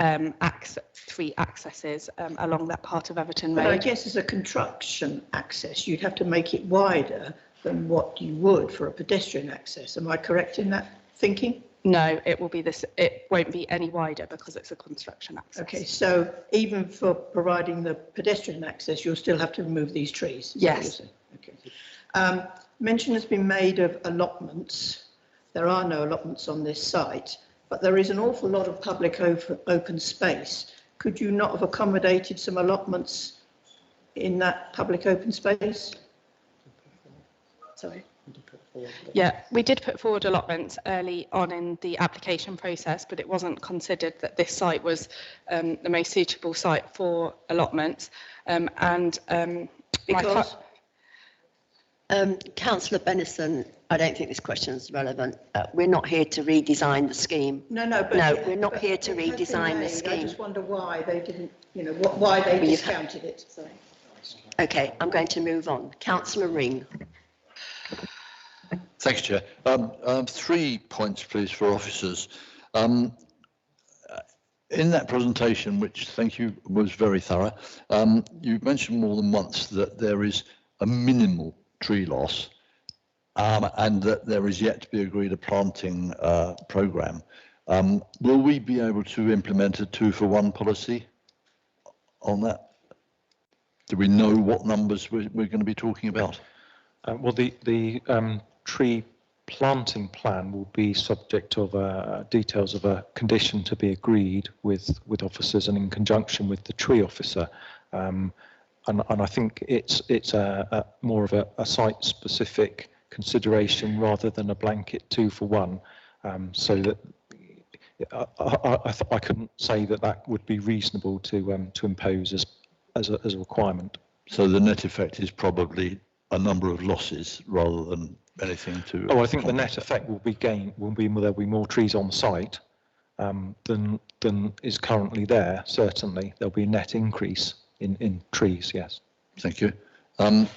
accesses along that part of Everton Road. But I guess as a construction access, you'd have to make it wider than what you would for a pedestrian access. Am I correct in that thinking? No, it will be this. It won't be any wider because it's a construction access. Okay, so even for providing the pedestrian access, you'll still have to remove these trees? Yes. Okay. Mention has been made of allotments. There are no allotments on this site, but there is an awful lot of public open space. Could you not have accommodated some allotments in that public open space? Sorry. Yeah, we did put forward allotments early on in the application process, but it wasn't considered that this site was the most suitable site for allotments. Because? Councillor Bennison, I don't think this question is relevant. We're not here to redesign the scheme. No, but we're not here to it has been redesign the made. scheme. I just wonder why they didn't, why they discounted it. Sorry. Okay, I'm going to move on. Councillor Ring. Thanks, Chair. 3 points, please, for officers. In that presentation, which, thank you, was very thorough, you mentioned more than once that there is a minimal tree loss and that there is yet to be agreed a planting programme. Will we be able to implement a 2-for-1 policy on that? Do we know what numbers we're going to be talking about? Well, the tree planting plan will be subject of details of a condition to be agreed with officers and in conjunction with the tree officer. And I think it's a more of a site-specific consideration rather than a blanket 2-for-1. So that I couldn't say that would be reasonable to impose as a requirement. So the net effect is probably a number of losses rather than anything to. Oh, I think the net effect will be there'll be more trees on site than is currently there. Certainly, there'll be a net increase in trees. Yes. Thank you. In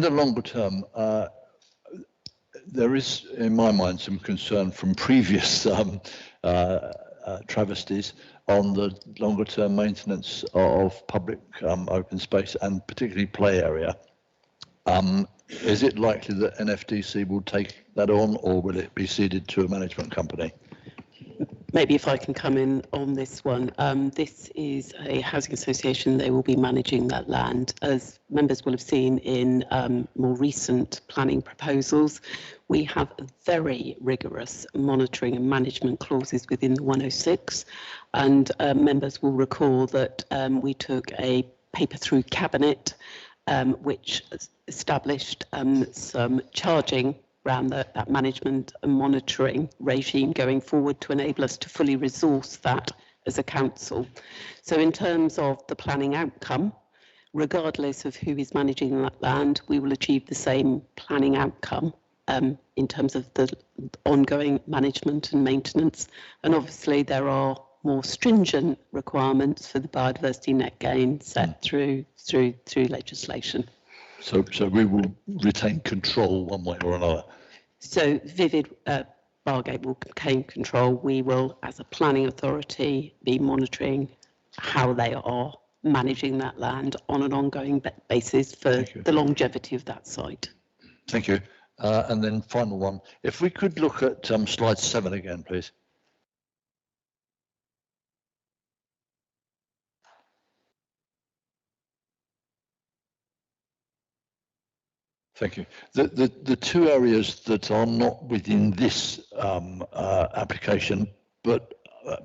the longer term, there is, in my mind, some concern from previous travesties on the longer term maintenance of public open space and particularly play area. Is it likely that NFDC will take that on, or will it be ceded to a management company? Maybe if I can come in on this one. This is a housing association. They will be managing that land. As members will have seen in more recent planning proposals, we have very rigorous monitoring and management clauses within the 106. And members will recall that we took a paper through Cabinet which established some charging around that management and monitoring regime going forward to enable us to fully resource that as a council. So in terms of the planning outcome, regardless of who is managing that land, we will achieve the same planning outcome in terms of the ongoing management and maintenance. And obviously there are more stringent requirements for the biodiversity net gain set through legislation. So we will retain control one way or another. So Vivid Bargate will retain control. We will, as a planning authority, be monitoring how they are managing that land on an ongoing basis for the longevity of that site. Thank you. And then final one, if we could look at slide 7 again, please. Thank you. The two areas that are not within this application, but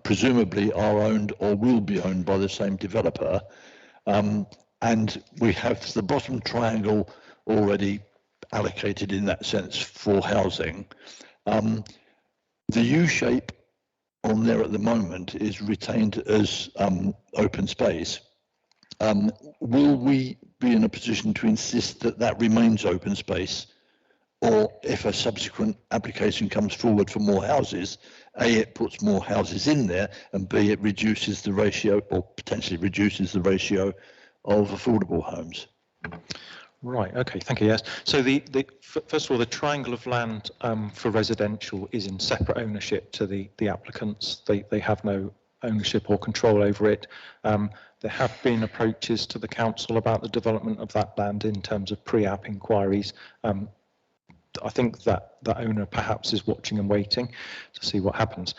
presumably are owned or will be owned by the same developer, and we have the bottom triangle already allocated in that sense for housing. The U shape on there at the moment is retained as open space. Will we be in a position to insist that that remains open space, or if a subsequent application comes forward for more houses, A, it puts more houses in there, and B, it reduces the ratio, or potentially reduces the ratio of affordable homes? Right, okay, thank you, yes. So first of all, the triangle of land for residential is in separate ownership to the applicants. They have no ownership or control over it. There have been approaches to the council about the development of that land in terms of pre-app inquiries. I think that owner perhaps is watching and waiting to see what happens.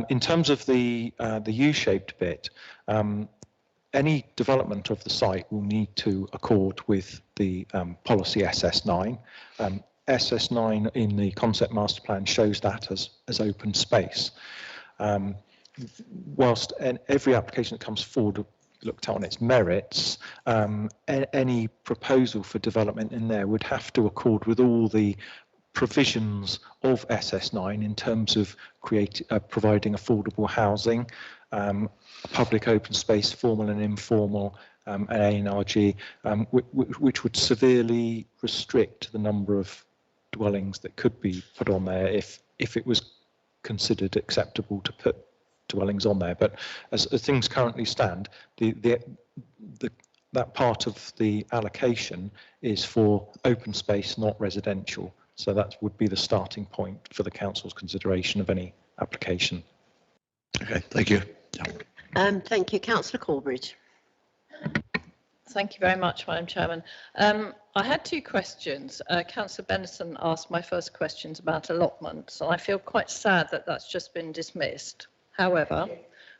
In terms of the U-shaped bit, any development of the site will need to accord with the policy SS9. SS9 in the concept master plan shows that as open space. Whilst every application that comes forward looked at on its merits, any proposal for development in there would have to accord with all the provisions of SS9 in terms of providing affordable housing, public open space, formal and informal, and ANRG, which would severely restrict the number of dwellings that could be put on there if it was considered acceptable to put dwellings on there. But as things currently stand, that part of the allocation is for open space, not residential. So that would be the starting point for the council's consideration of any application. Okay, thank you. Thank you, Councillor Corbridge. Thank you very much, Madam Chairman. I had two questions. Councillor Benison asked my first questions about allotments, and I feel quite sad that that's just been dismissed. However,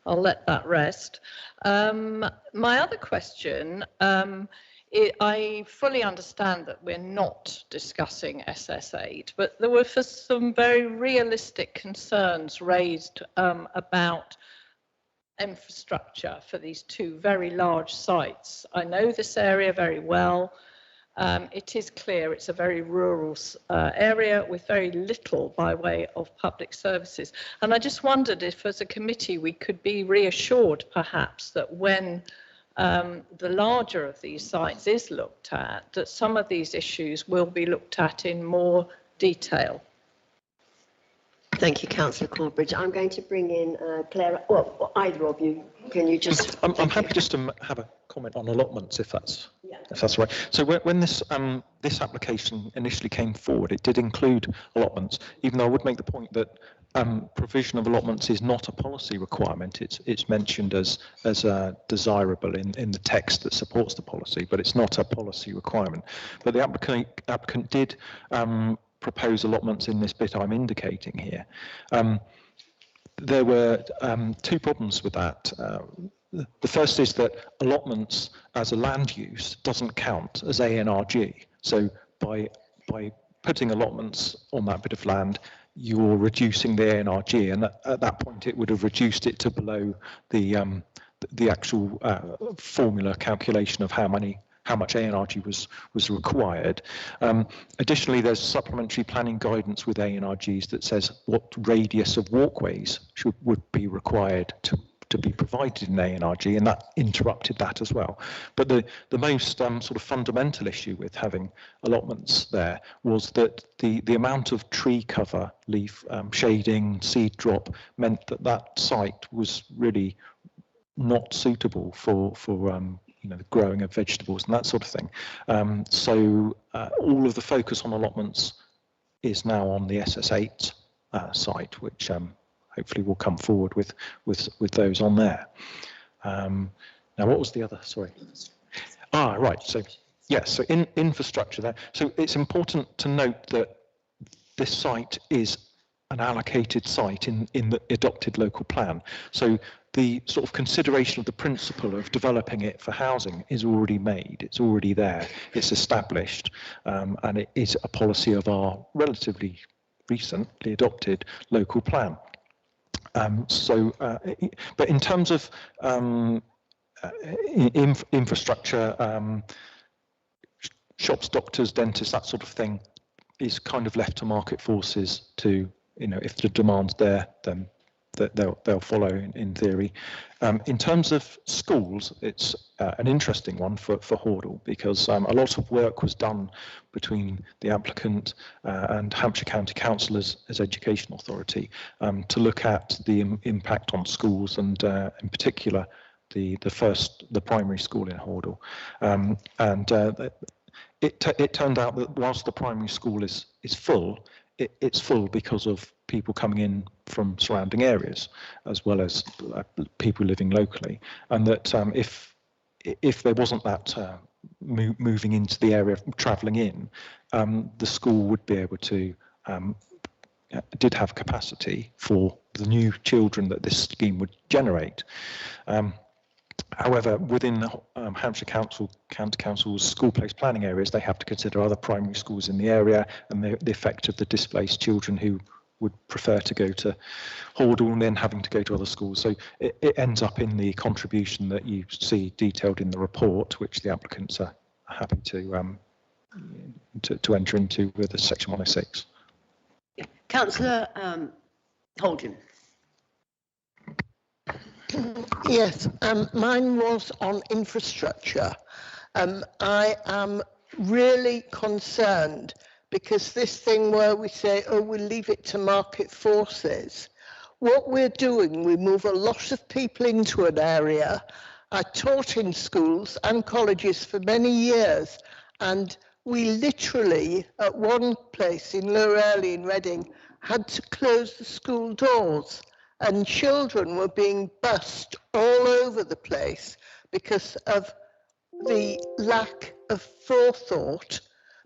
I'll let that rest. My other question, I fully understand that we're not discussing SS8, but there were some very realistic concerns raised about infrastructure for these two very large sites. I know this area very well. It is clear it's a very rural area with very little by way of public services. And I just wondered if as a committee we could be reassured perhaps that when the larger of these sites is looked at, that some of these issues will be looked at in more detail. Thank you, Councillor Corbridge. I'm going to bring in Claire. Well, either of you, can you just? I'm happy just to have a comment on allotments, if that's right. So when this application initially came forward, it did include allotments, even though I would make the point that provision of allotments is not a policy requirement. It's mentioned as desirable in the text that supports the policy, but it's not a policy requirement. But the applicant did propose allotments in this bit I'm indicating here. There were two problems with that. The first is that allotments as a land use doesn't count as ANRG. So by putting allotments on that bit of land, you're reducing the ANRG, and at that point it would have reduced it to below the actual formula calculation of how much ANRG was required. Additionally, there's supplementary planning guidance with ANRGs that says what radius of walkways would be required to be provided in ANRG, and that interrupted that as well. But the most sort of fundamental issue with having allotments there was that the amount of tree cover, leaf shading, seed drop meant that site was really not suitable for the growing of vegetables and that sort of thing. So all of the focus on allotments is now on the SS8 site, which hopefully will come forward with those on there. Now, what was the other? Sorry. Right. So yes. So in infrastructure there. So it's important to note that this site is an allocated site in the adopted local plan. So the sort of consideration of the principle of developing it for housing is already made. It's already there. It's established, and it is a policy of our relatively recently adopted local plan. But in terms of infrastructure, shops, doctors, dentists, that sort of thing is kind of left to market forces to, if the demand's there, then they'll follow in theory. In terms of schools, it's an interesting one for Hordle, because a lot of work was done between the applicant and Hampshire County Council as education authority to look at the impact on schools, and in particular the primary school in Hordle. It turned out that whilst the primary school is full, it's full because of people coming in from surrounding areas, as well as people living locally, and that if there wasn't that moving into the area, travelling in, the school would be able to did have capacity for the new children that this scheme would generate. However, within the Hampshire County Council's school place planning areas, they have to consider other primary schools in the area and the effect of the displaced children who would prefer to go to Hordle and then having to go to other schools. So it ends up in the contribution that you see detailed in the report, which the applicants are happy to enter into with the Section 106. Councillor Holding. Yes, mine was on infrastructure. I am really concerned because this thing where we say, oh, we'll leave it to market forces. What we're doing, we move a lot of people into an area. I taught in schools and colleges for many years, and we literally, at one place in Lower Early in Reading, had to close the school doors. And children were being bussed all over the place because of the lack of forethought,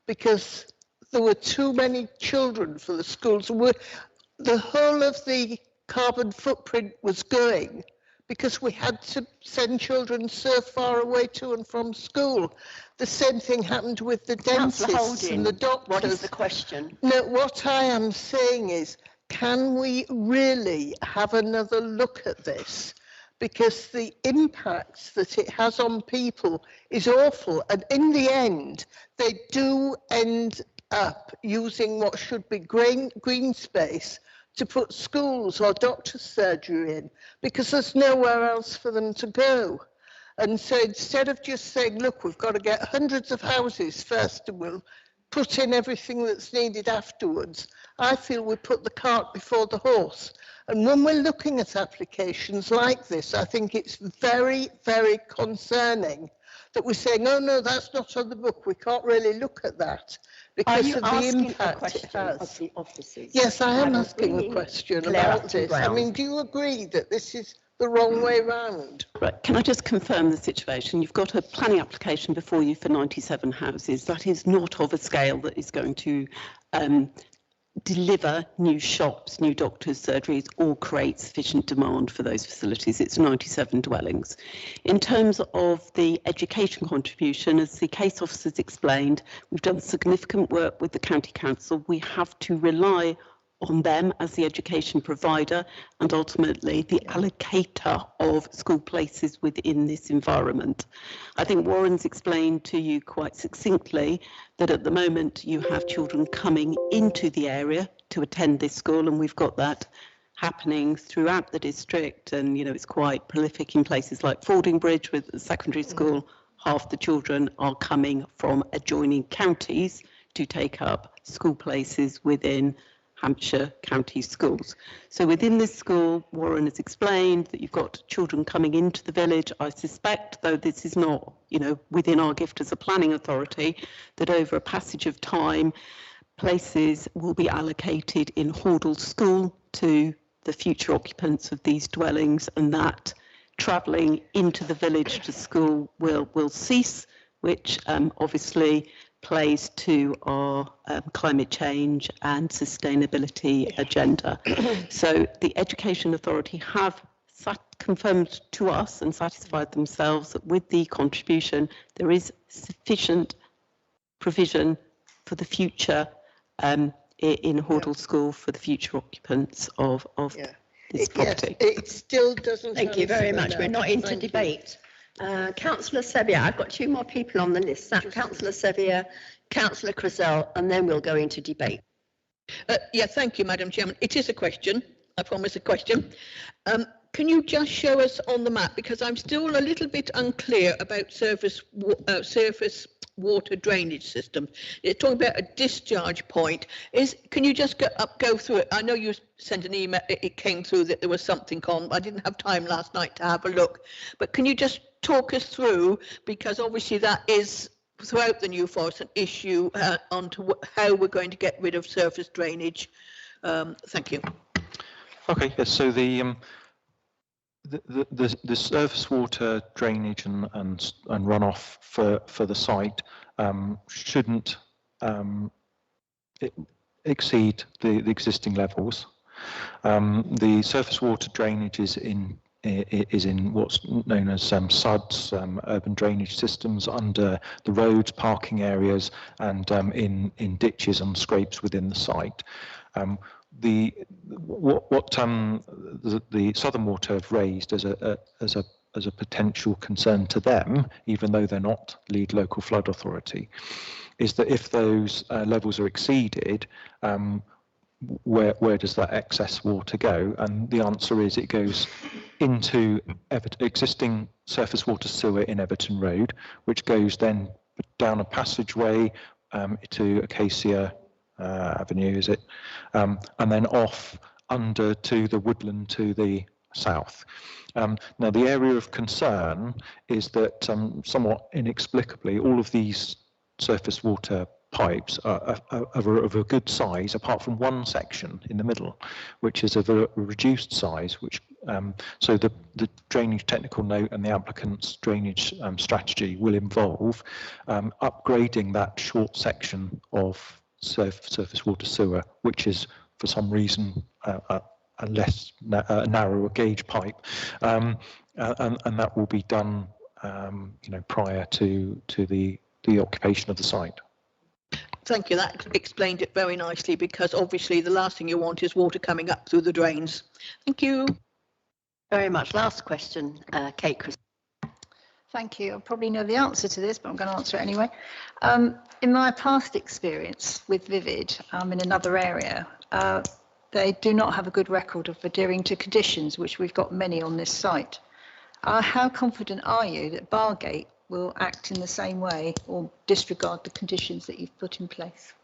because there were too many children for the schools. The whole of the carbon footprint was going because we had to send children so far away to and from school. The same thing happened with the dentists and the doctors. What is the question? No, what I am saying is, can we really have another look at this? Because the impacts that it has on people is awful. And in the end, they do end up using what should be green space to put schools or doctor's surgery in, because there's nowhere else for them to go. And so instead of just saying, look, we've got to get hundreds of houses first and we'll put in everything that's needed afterwards, I feel we put the cart before the horse. And when we're looking at applications like this, I think it's very, very concerning that we're saying, oh no, that's not on the book. We can't really look at that because of the impact it has. Of the officers? Yes, I am asking a question about this. I mean, do you agree that this is the wrong way round? Right. Can I just confirm the situation? You've got a planning application before you for 97 houses. That is not of a scale that is going to deliver new shops, new doctors, surgeries, or create sufficient demand for those facilities. It's 97 dwellings. In terms of the education contribution, as the case officers explained, we've done significant work with the County Council. We have to rely on them as the education provider and ultimately the allocator of school places within this environment. I think Warren's explained to you quite succinctly that at the moment you have children coming into the area to attend this school, and we've got that happening throughout the district, and it's quite prolific in places like Fordingbridge with the secondary school. Half the children are coming from adjoining counties to take up school places within Hampshire County schools. So within this school, Warren has explained that you've got children coming into the village. I suspect, though this is not, within our gift as a planning authority, that over a passage of time, places will be allocated in Hordle School to the future occupants of these dwellings, and that travelling into the village to school will cease, which obviously plays to our climate change and sustainability agenda. So the Education Authority have confirmed to us and satisfied themselves that with the contribution there is sufficient provision for the future in Hordle School for the future occupants of this property. Yes, it still doesn't. Thank you very much. We're not into debate. Councillor Sevier, I've got 2 more people on the list. Councillor Sevier, Councillor Crizell, and then we'll go into debate. Yeah, thank you, Madam Chairman. It is a question. I promise a question. Can you just show us on the map, because I'm still a little bit unclear about surface water drainage system. It's talking about a discharge point. Can you just go through it? I know you sent an email, it came through that there was something on. I didn't have time last night to have a look. But can you just talk us through, because obviously that is throughout the New Forest an issue onto how we're going to get rid of surface drainage. Thank you. Okay, yes, so the surface water drainage and runoff for the site shouldn't exceed the existing levels. The surface water drainage is in what's known as SUDS, urban drainage systems, under the roads, parking areas, and in ditches and scrapes within the site. The Southern Water have raised as a potential concern to them, even though they're not lead local flood authority, is that if those levels are exceeded, where does that excess water go? And the answer is it goes into existing surface water sewer in Everton Road, which goes then down a passageway to Acacia Avenue, is it? And then off under to the woodland to the south. Now, the area of concern is that somewhat inexplicably, all of these surface water pipes are of a good size, apart from one section in the middle, which is of a reduced size, which so the drainage technical note and the applicant's drainage strategy will involve upgrading that short section of surface water sewer, which is for some reason a less narrower gauge pipe, and that will be done prior to the occupation of the site. Thank you. That explained it very nicely, because obviously the last thing you want is water coming up through the drains. Thank you. Very much. Last question, Kate. Thank you. I probably know the answer to this, but I'm going to answer it anyway. In my past experience with Vivid in another area, they do not have a good record of adhering to conditions, which we've got many on this site. How confident are you that Bargate will act in the same way or disregard the conditions that you've put in place?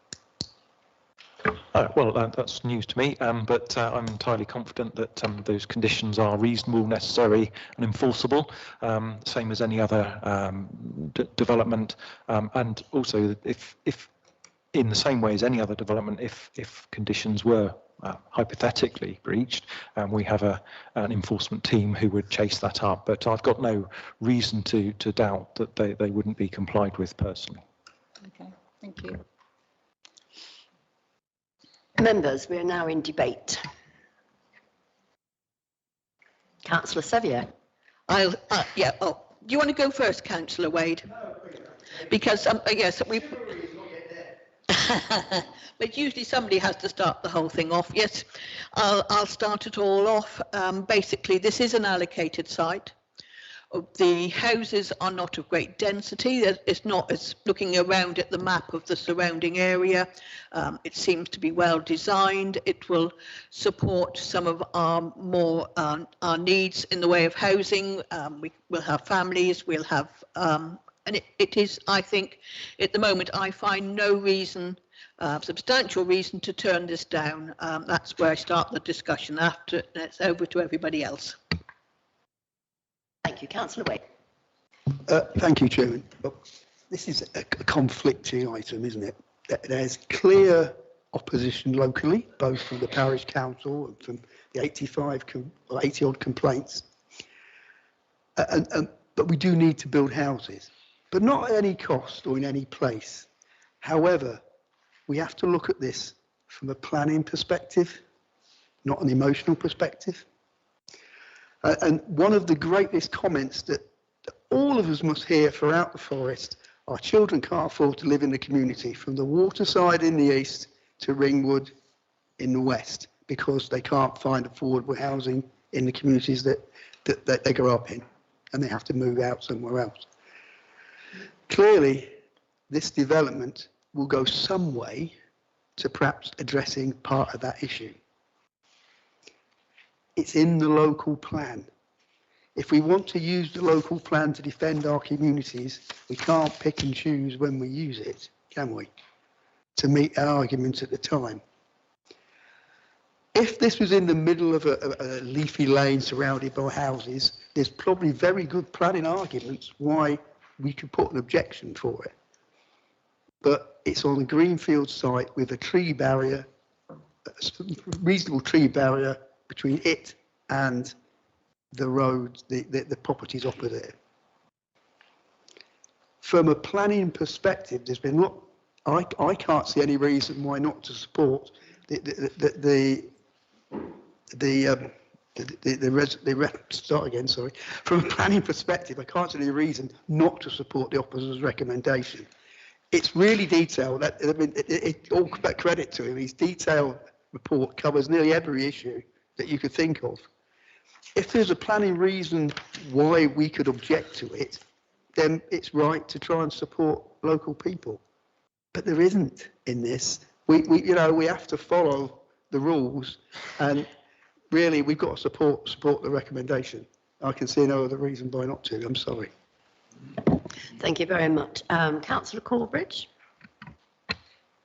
Well, that's news to me, but I'm entirely confident that those conditions are reasonable, necessary and enforceable, same as any other development. And also, if in the same way as any other development, if conditions were hypothetically breached, we have an enforcement team who would chase that up. But I've got no reason to doubt that they wouldn't be complied with personally. Okay, thank you. Members, we are now in debate. Councillor Sevier. Do you want to go first, Councillor Wade? Because yes, we. But usually somebody has to start the whole thing off. Yes, I'll start it all off. Basically, this is an allocated site. The houses are not of great density. It's not as looking around at the map of the surrounding area. It seems to be well designed. It will support some of our more our needs in the way of housing. We will have families. We'll have and it is, I think, at the moment, I find no reason, substantial reason to turn this down. That's where I start the discussion. After it's over to everybody else. Thank you, Councillor Wade. Thank you, Chairman. Well, this is a conflicting item, isn't it? There's clear opposition locally, both from the parish council and from the 80 odd complaints. But we do need to build houses, but not at any cost or in any place. However, we have to look at this from a planning perspective, not an emotional perspective. And one of the greatest comments that all of us must hear throughout the forest, our children can't afford to live in the community, from the waterside in the east to Ringwood in the west, because they can't find affordable housing in the communities that they grow up in, and they have to move out somewhere else. Clearly, this development will go some way to perhaps addressing part of that issue. It's in the local plan. If we want to use the local plan to defend our communities, we can't pick and choose when we use it, can we? To meet our arguments at the time. If this was in the middle of a leafy lane surrounded by houses, there's probably very good planning arguments why we could put an objection for it. But it's on a greenfield site with a tree barrier, a reasonable tree barrier between it and the road, the properties opposite. From a planning perspective, there's been I can't see any reason why not to support From a planning perspective, I can't see any reason not to support the officer's recommendation. It's really detailed. I mean, all credit to him. His detailed report covers nearly every issue that you could think of. If there's a planning reason why we could object to it, then it's right to try and support local people. But there isn't in this. We have to follow the rules, and really we've got to support the recommendation. I can see no other reason why not to. I'm sorry. Thank you very much. Councillor Corbridge.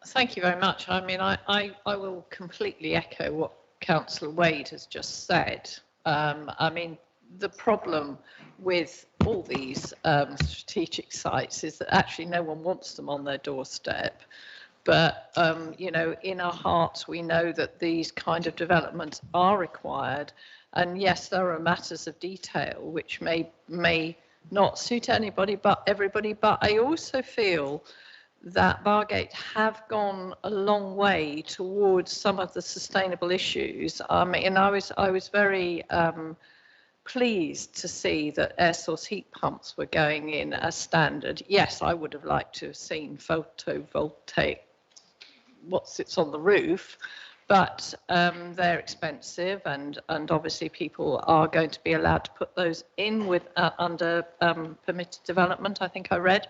Thank you very much. I mean, I will completely echo what Councillor Wade has just said. I mean, the problem with all these strategic sites is that actually no one wants them on their doorstep. But, in our hearts, we know that these kind of developments are required. And yes, there are matters of detail which may not suit anybody but everybody. But I also feel that Bargate have gone a long way towards some of the sustainable issues. And I was very pleased to see that air source heat pumps were going in as standard. Yes, I would have liked to have seen photovoltaic, what sits on the roof, but they're expensive, and obviously people are going to be allowed to put those in with under permitted development, I think I read.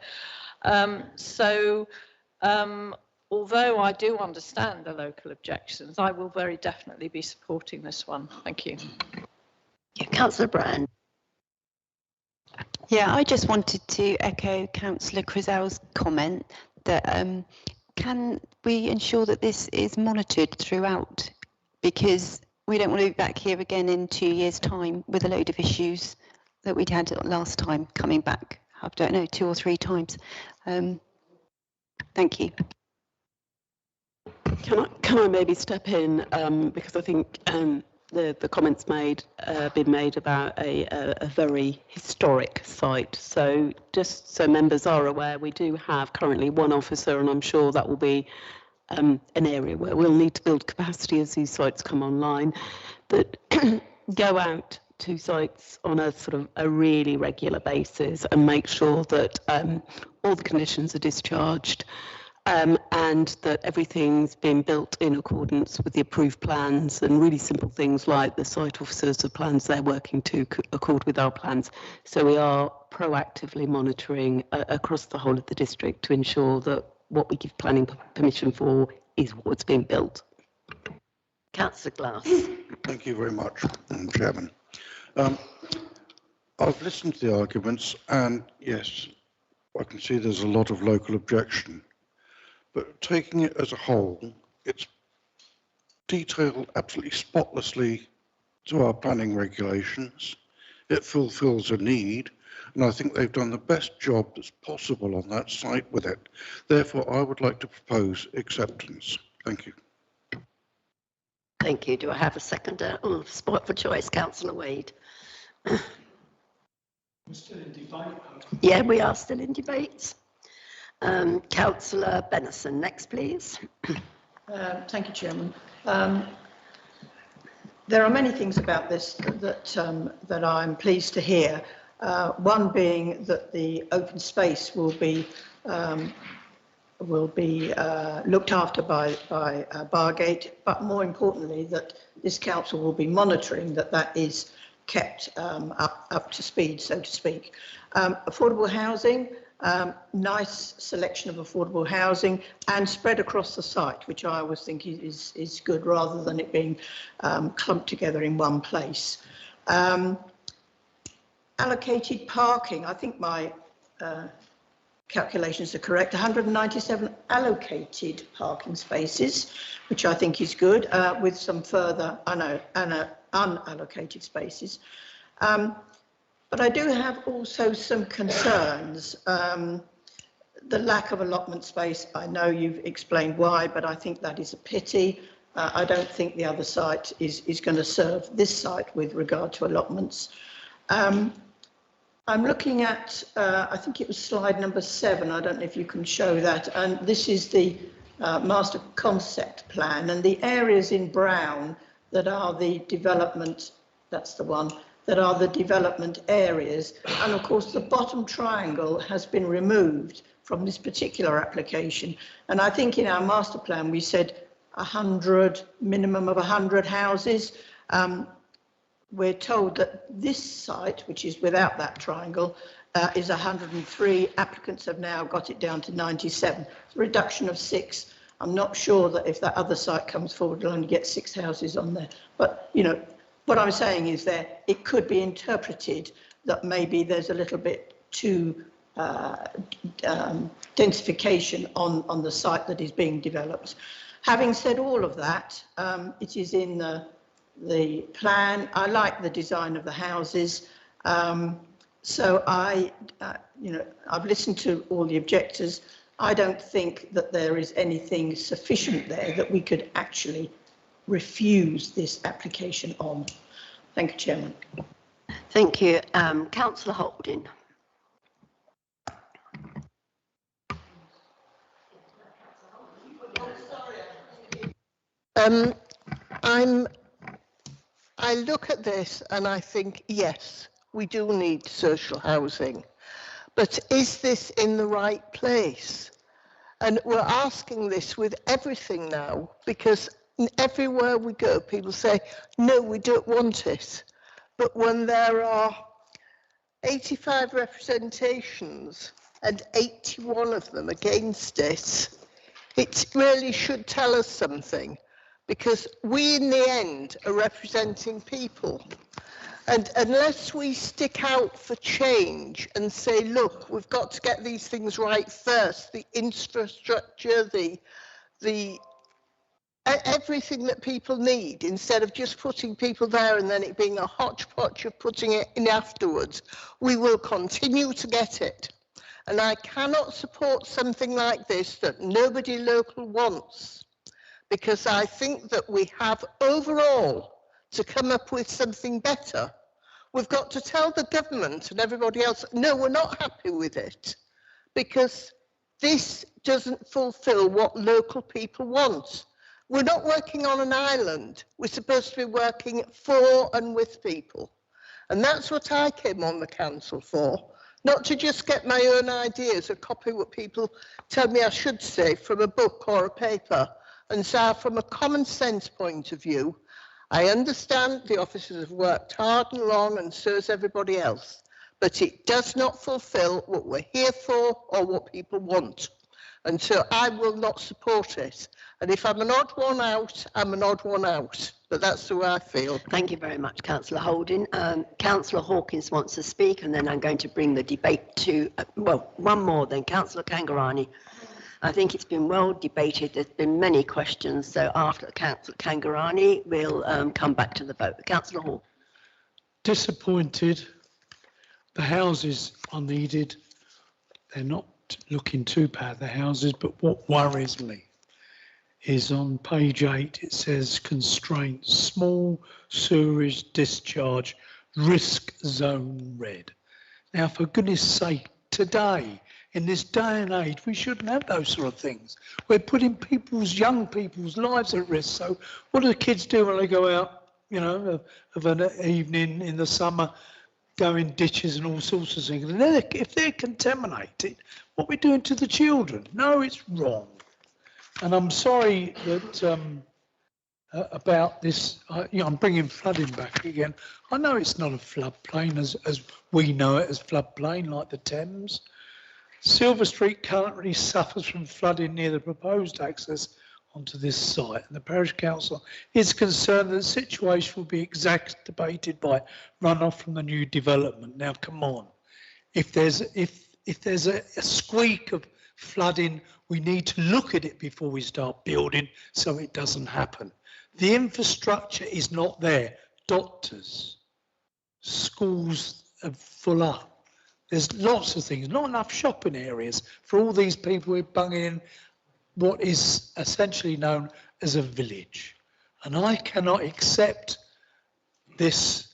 Although I do understand the local objections, I will very definitely be supporting this one. Thank you. Councillor Brand. Yeah, I just wanted to echo Councillor Crizel's comment that can we ensure that this is monitored throughout, because we don't want to be back here again in 2 years' time with a load of issues that we'd had last time coming back, I don't know, 2 or 3 times. Thank you. Can I maybe step in, because I think the comments been made about a very historic site. So just so members are aware, we do have currently 1 officer, and I'm sure that will be an area where we'll need to build capacity as these sites come online, that go out to sites on a sort of a really regular basis and make sure that all the conditions are discharged, and that everything's been built in accordance with the approved plans, and really simple things like the site officers, the plans they're working to accord with our plans. So we are proactively monitoring across the whole of the district to ensure that what we give planning permission for is what's being built. Councillor Glass. Thank you very much, Madam Chairman. I've listened to the arguments, and yes, I can see there's a lot of local objection. But taking it as a whole, it's detailed absolutely spotlessly to our planning regulations. It fulfills a need, and I think they've done the best job that's possible on that site with it. Therefore, I would like to propose acceptance. Thank you. Thank you. Do I have a seconder? Oh, spot for choice, Councillor Wade. We're still in debate. Yeah, we are still in debate. Councillor Benison, next please. Thank you, Chairman. There are many things about this that I'm pleased to hear. One being that the open space will be looked after by Bargate, but more importantly that this council will be monitoring that is kept up to speed, so to speak. Affordable housing, nice selection of affordable housing and spread across the site, which I always think is good rather than it being clumped together in one place. Allocated parking, I think my calculations are correct, 197 allocated parking spaces, which I think is good, with some further unallocated spaces. But I do have also some concerns. The lack of allotment space, I know you've explained why, but I think that is a pity. I don't think the other site is going to serve this site with regard to allotments. I'm looking at, I think it was slide number 7, I don't know if you can show that, and this is the master concept plan, and the areas in brown that are the development, that's the one, that are the development areas, and of course the bottom triangle has been removed from this particular application, and I think in our master plan we said 100, minimum of 100 houses. We're told that this site, which is without that triangle, is 103. Applicants have now got it down to 97. It's a reduction of 6. I'm not sure that if that other site comes forward, we'll only get 6 houses on there. But, you know, what I'm saying is that it could be interpreted that maybe there's a little bit too densification on the site that is being developed. Having said all of that, it is in the plan. I like the design of the houses. So I've listened to all the objectors. I don't think that there is anything sufficient there that we could actually refuse this application on. Thank you, Chairman. Thank you. Councillor Holding. I look at this and I think, yes, we do need social housing, but is this in the right place? And we're asking this with everything now, because everywhere we go, people say, no, we don't want it. But when there are 85 representations and 81 of them against it, it really should tell us something. Because we, in the end, are representing people. And unless we stick out for change and say, look, we've got to get these things right first, the infrastructure, everything that people need, instead of just putting people there and then it being a hodgepodge of putting it in afterwards, we will continue to get it. And I cannot support something like this that nobody local wants, because I think that we have overall to come up with something better. We've got to tell the government and everybody else, no, we're not happy with it, because this doesn't fulfill what local people want. We're not working on an island. We're supposed to be working for and with people. And that's what I came on the council for, not to just get my own ideas or copy what people tell me I should say from a book or a paper. And so from a common sense point of view, I understand the officers have worked hard and long, and so has everybody else, but it does not fulfill what we're here for or what people want. And so I will not support it. And if I'm an odd one out, I'm an odd one out. But that's the way I feel. Thank you very much, Councillor Holding. Councillor Hawkins wants to speak, and then I'm going to bring the debate to, well, one more then. Councillor Kangarani. I think it's been well debated. There's been many questions. So after Councillor Kangarani, we'll come back to the vote. Councillor Hall. Disappointed. The houses are needed. They're not looking too bad, the houses, but what worries me is on page 8, it says constraints, small sewerage discharge, risk zone red. Now, for goodness sake, today in this day and age, we shouldn't have those sort of things. We're putting young people's lives at risk. So what do the kids do when they go out, you know, of an evening in the summer, go in ditches and all sorts of things? And if they're contaminated, what are we doing to the children? No, it's wrong. And I'm sorry that about this, you know, I'm bringing flooding back again. I know it's not a floodplain as we know it as floodplain, like the Thames. Silver Street currently suffers from flooding near the proposed access onto this site, and the parish council is concerned that the situation will be exacerbated by runoff from the new development. Now, come on, if there's a squeak of flooding, we need to look at it before we start building so it doesn't happen. The infrastructure is not there. Doctors, schools are full up. There's lots of things, not enough shopping areas for all these people who are bunging in what is essentially known as a village. And I cannot accept this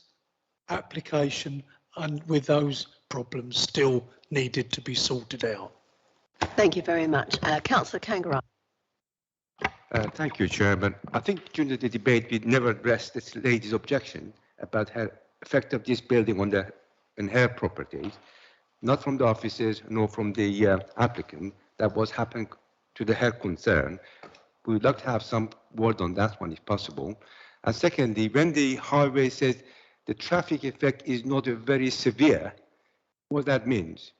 application and with those problems still needed to be sorted out. Thank you very much. Councillor Kangaroo. Thank you, Chairman. I think during the debate we never addressed this lady's objection about her effect of this building on her properties, not from the officers nor from the applicant. That was happening to her concern. We would like to have some word on that one if possible. And secondly, when the highway says the traffic effect is not very severe, what that means?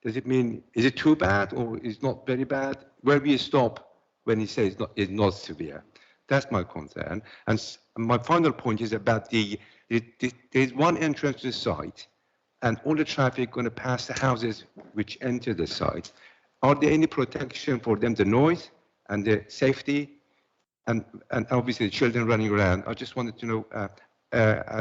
Does it mean, is it too bad or is it not very bad? Where we stop when he says it's not severe? That's my concern. And my final point is about there's one entrance to the site and all the traffic going to pass the houses which enter the site. Are there any protection for them, the noise and the safety and obviously the children running around? I just wanted to know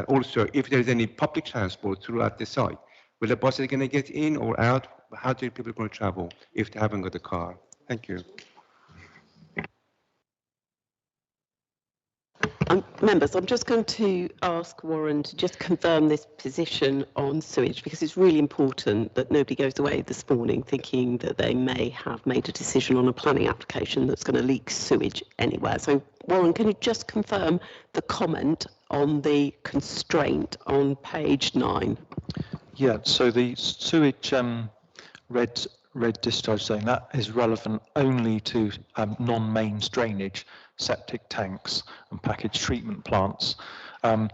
also if there's any public transport throughout the site. Will the buses going to get in or out? How do people going to travel if they haven't got a car? Thank you. Members, I'm just going to ask Warren to just confirm this position on sewage, because it's really important that nobody goes away this morning thinking that they may have made a decision on a planning application that's going to leak sewage anywhere. So, Warren, can you just confirm the comment on the constraint on page 9? Yeah, so the sewage red discharge zone, that is relevant only to non-mains drainage, septic tanks and packaged treatment plants. None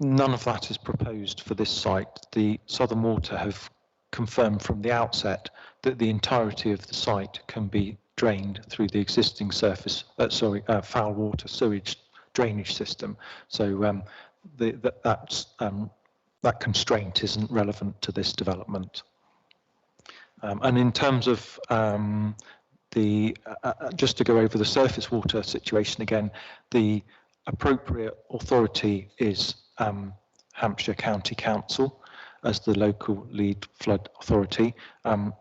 of that is proposed for this site. The Southern Water have confirmed from the outset that the entirety of the site can be drained through the existing foul water sewage drainage system. So that constraint isn't relevant to this development. And in terms of just to go over the surface water situation again, the appropriate authority is Hampshire County Council as the local lead flood authority.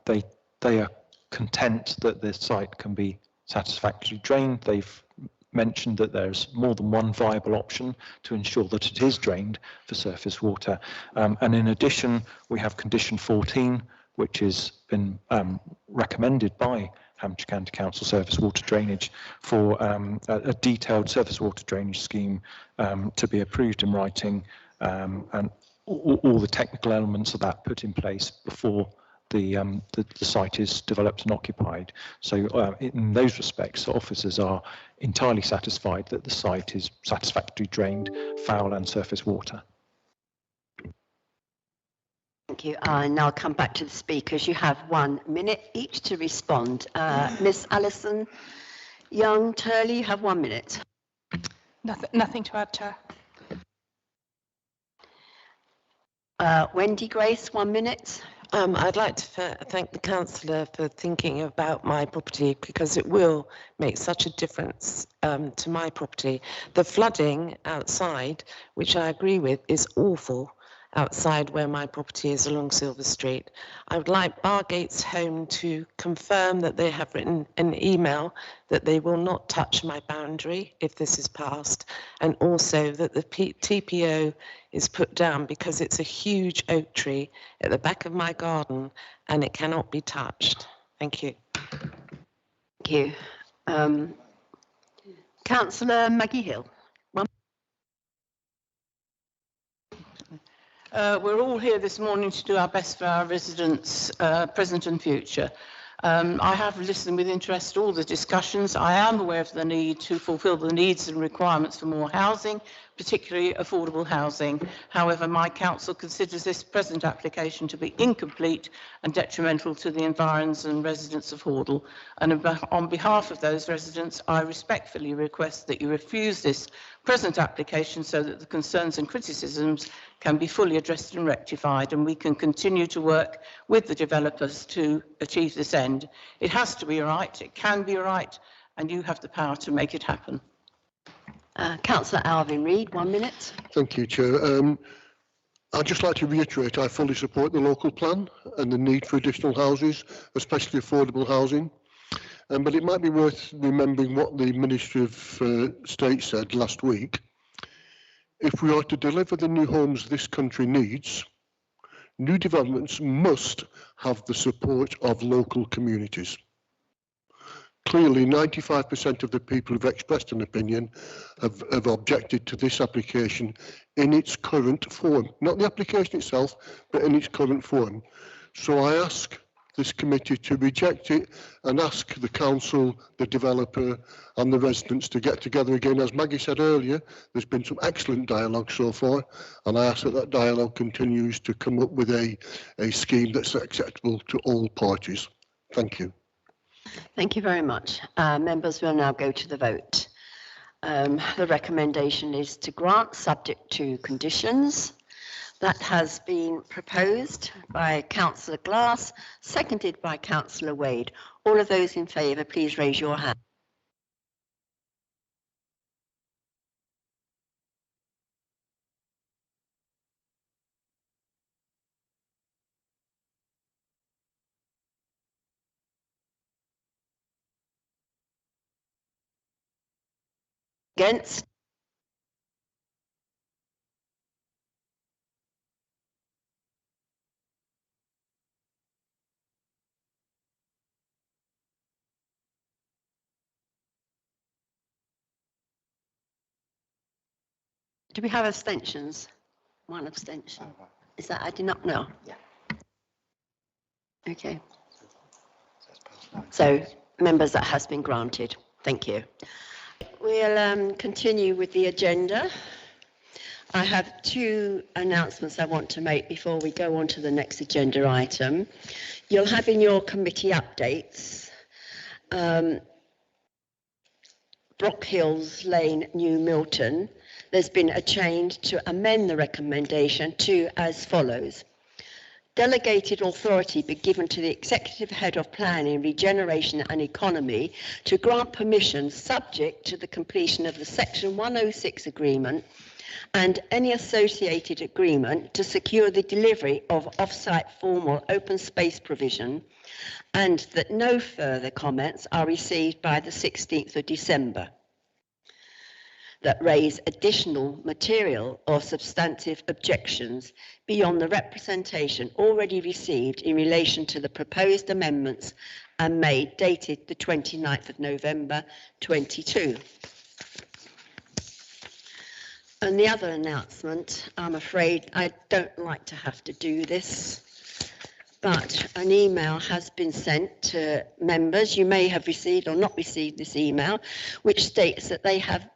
They are content that the site can be satisfactorily drained. They've mentioned that there's more than one viable option to ensure that it is drained for surface water. And in addition, we have condition 14, which has been recommended by Hampshire County Council surface water drainage for a detailed surface water drainage scheme to be approved in writing, and all the technical elements of that put in place before the site is developed and occupied. So in those respects, officers are entirely satisfied that the site is satisfactorily drained, foul and surface water. Thank you. And I'll come back to the speakers. You have 1 minute each to respond. Ms. Alison Young Turley, you have 1 minute. Nothing to add, Chair. Wendy Grace, 1 minute. I'd like to thank the councillor for thinking about my property, because it will make such a difference to my property. The flooding outside, which I agree with, is awful. outside where my property is along Silver Street. I would like Bargates Home to confirm that they have written an email that they will not touch my boundary if this is passed, and also that the TPO is put down because it's a huge oak tree at the back of my garden and it cannot be touched. Thank you. Thank you. Councillor Maggie Hill. We're all here this morning to do our best for our residents, present and future. I have listened with interest to all the discussions. I am aware of the need to fulfil the needs and requirements for more housing, particularly affordable housing. However, my council considers this present application to be incomplete and detrimental to the environs and residents of Hordle. And on behalf of those residents, I respectfully request that you refuse this present application so that the concerns and criticisms can be fully addressed and rectified, and we can continue to work with the developers to achieve this end. It has to be right, it can be right, and you have the power to make it happen. Councillor Alvin Reid, 1 minute. Thank you, Chair. I'd just like to reiterate I fully support the local plan and the need for additional houses, especially affordable housing. But it might be worth remembering what the Ministry of State said last week. If we are to deliver the new homes this country needs, new developments must have the support of local communities. Clearly, 95% of the people who've expressed an opinion have objected to this application in its current form. Not the application itself, but in its current form. So I ask this committee to reject it and ask the council, the developer and the residents to get together again. As Maggie said earlier, there's been some excellent dialogue so far, and I ask that that dialogue continues to come up with a scheme that's acceptable to all parties. Thank you. Thank you very much. Members will now go to the vote. The recommendation is to grant subject to conditions. That has been proposed by Councillor Glass, seconded by Councillor Wade. All of those in favour, please raise your hand. Against? Do we have abstentions? One abstention. Is that, I do not know. Yeah. Okay. So, members, that has been granted. Thank you. We'll continue with the agenda. I have two announcements I want to make before we go on to the next agenda item. You'll have in your committee updates Brock Hills Lane, New Milton. There's been a change to amend the recommendation to as follows. Delegated authority be given to the Executive Head of Planning, Regeneration and Economy to grant permission subject to the completion of the Section 106 agreement and any associated agreement to secure the delivery of off-site formal open space provision, and that no further comments are received by the 16th of December. That raise additional material or substantive objections beyond the representation already received in relation to the proposed amendments and made dated the 29th of November 22. And the other announcement, I'm afraid I don't like to have to do this, but an email has been sent to members. You may have received or not received this email, which states that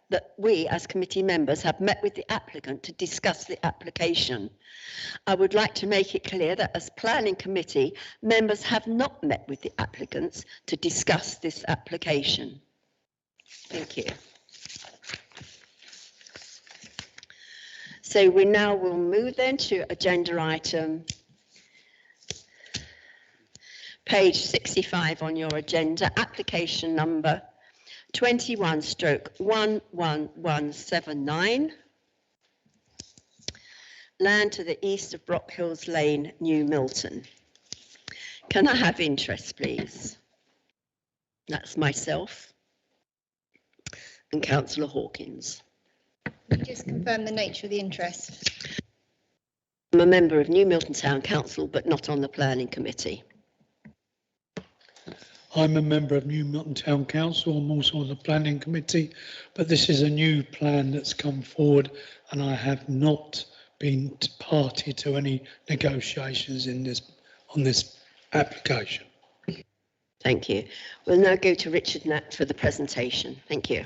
that we as committee members have met with the applicant to discuss the application. I would like to make it clear that as planning committee, members have not met with the applicants to discuss this application. Thank you. So we now will move then to agenda item page 65 on your agenda, application number 21/11179 land to the east of Brock Hills Lane, New Milton. Can I have interest, please? That's myself and Councillor Hawkins. Just confirm the nature of the interest. I'm a member of New Milton Town Council, but not on the planning committee. I'm a member of New Milton Town Council. I'm also on the planning committee, but this is a new plan that's come forward and I have not been party to any negotiations on this application. Thank you. We'll now go to Richard Knapp for the presentation. Thank you.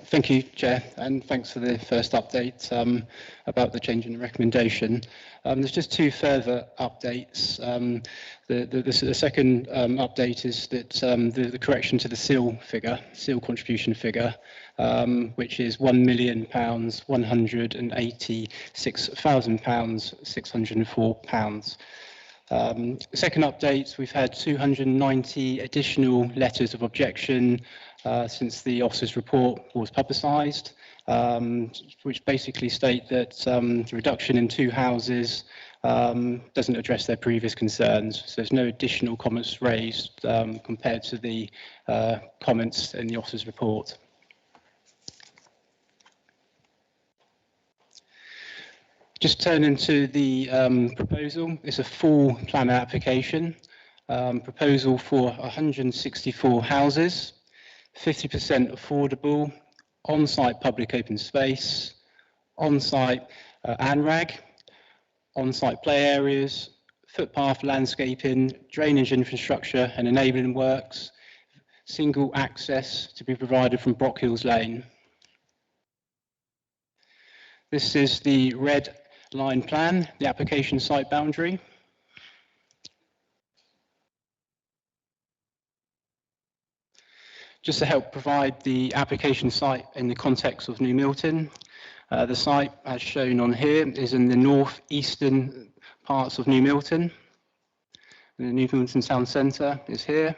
Thank you, Chair, and thanks for the first update about the change in the recommendation. There's just two further updates. The second update is that the correction to the seal contribution figure, which is £1 million, £186,000, £604. Second update, we've had 290 additional letters of objection since the officer's report was publicised, which basically state that the reduction in 2 houses doesn't address their previous concerns. So there's no additional comments raised compared to the comments in the officer's report. Just turning to the proposal, it's a full planner application. Proposal for 164 houses, 50% affordable, on-site public open space, on-site ANRAG, on-site play areas, footpath landscaping, drainage infrastructure and enabling works, single access to be provided from Brock Hills Lane. This is the red line plan, the application site boundary. Just to help provide the application site in the context of New Milton, the site, as shown on here, is in the northeastern parts of New Milton. And the New Milton Town Centre is here.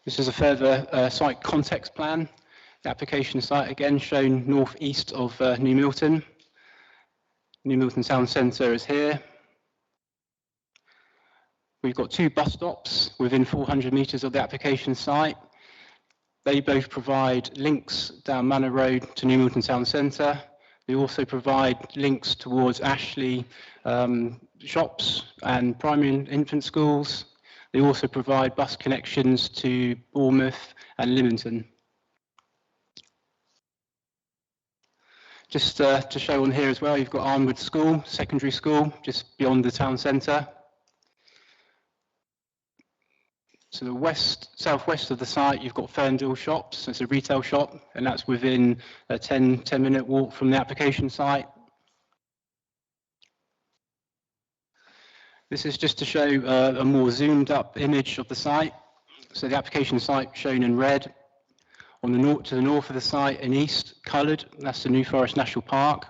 This is a further site context plan. The application site, again, shown northeast of New Milton. New Milton Town Centre is here. We've got 2 bus stops within 400 metres of the application site. They both provide links down Manor Road to New Milton Town Centre. They also provide links towards Ashley shops and primary and infant schools. They also provide bus connections to Bournemouth and Lymington. Just to show on here as well, you've got Arnwood School, secondary school, just beyond the town centre. To the southwest of the site, you've got Ferndale Shops. It's a retail shop, and that's within a 10-minute walk from the application site. This is just to show a more zoomed up image of the site. So the application site shown in red. On the north, to the north of the site in east, coloured, that's the New Forest National Park.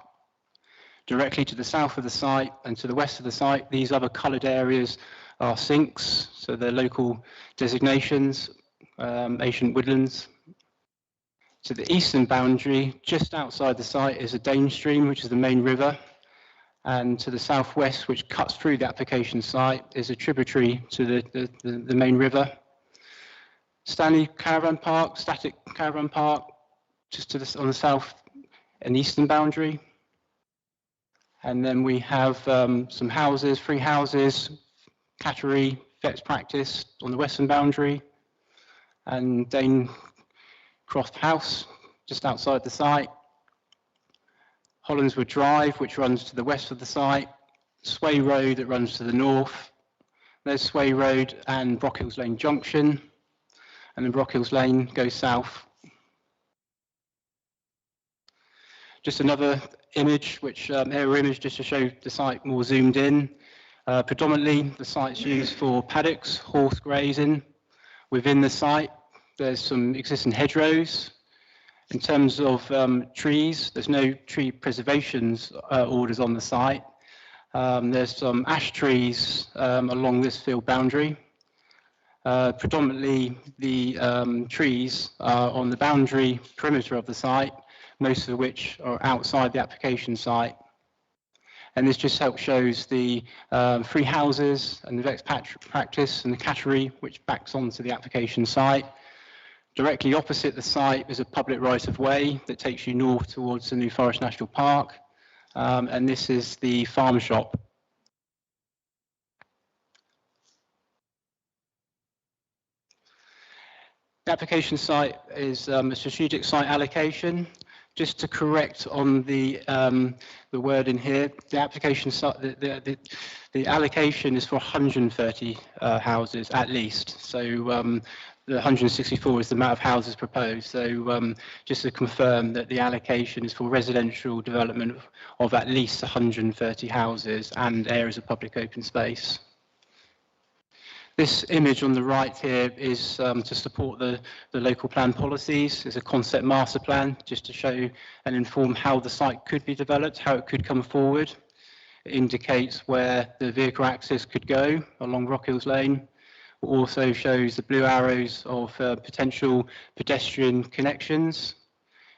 Directly to the south of the site and to the west of the site, these other coloured areas are sinks, so they're local designations, ancient woodlands. To the eastern boundary, just outside the site, is a Dane Stream, which is the main river. And to the southwest, which cuts through the application site, is a tributary to the main river. Stanley Caravan Park, static caravan park, just to on the south and eastern boundary. And then we have some houses, 3 houses, Cattery, Vets Practice on the western boundary, and Dane Croft House, just outside the site. Hollandswood Drive, which runs to the west of the site. Sway Road, that runs to the north. There's Sway Road and Brock Hills Lane Junction. And then Brock Hills Lane goes south. Just another image, which aerial image, just to show the site more zoomed in. Predominantly, the site's used for paddocks, horse grazing. Within the site, there's some existing hedgerows. In terms of trees, there's no tree preservation orders on the site. There's some ash trees along this field boundary. Predominantly the trees are on the boundary perimeter of the site, most of which are outside the application site. And this just shows the 3 houses and the Vex practice and the cattery, which backs onto the application site. Directly opposite the site is a public right-of-way that takes you north towards the New Forest National Park. And this is the farm shop. The application site is a strategic site allocation. Just to correct on the word in here, the application site, the allocation is for 130 houses at least. So the 164 is the amount of houses proposed. So just to confirm that the allocation is for residential development of at least 130 houses and areas of public open space. This image on the right here is to support the local plan policies. It's a concept master plan just to show and inform how the site could be developed, how it could come forward. It indicates where the vehicle access could go along Rockhills Lane. It also shows the blue arrows of potential pedestrian connections.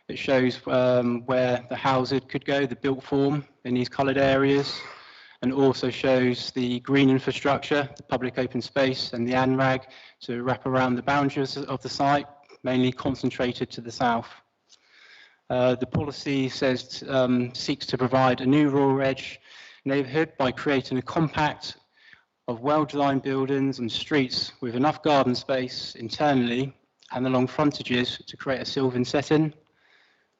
It shows where the housing could go, the built form in these coloured areas. And also shows the green infrastructure, the public open space and the ANRAG to wrap around the boundaries of the site, mainly concentrated to the south. The policy says seeks to provide a new rural edge neighbourhood by creating a compact of well-designed buildings and streets with enough garden space internally and along frontages to create a sylvan setting,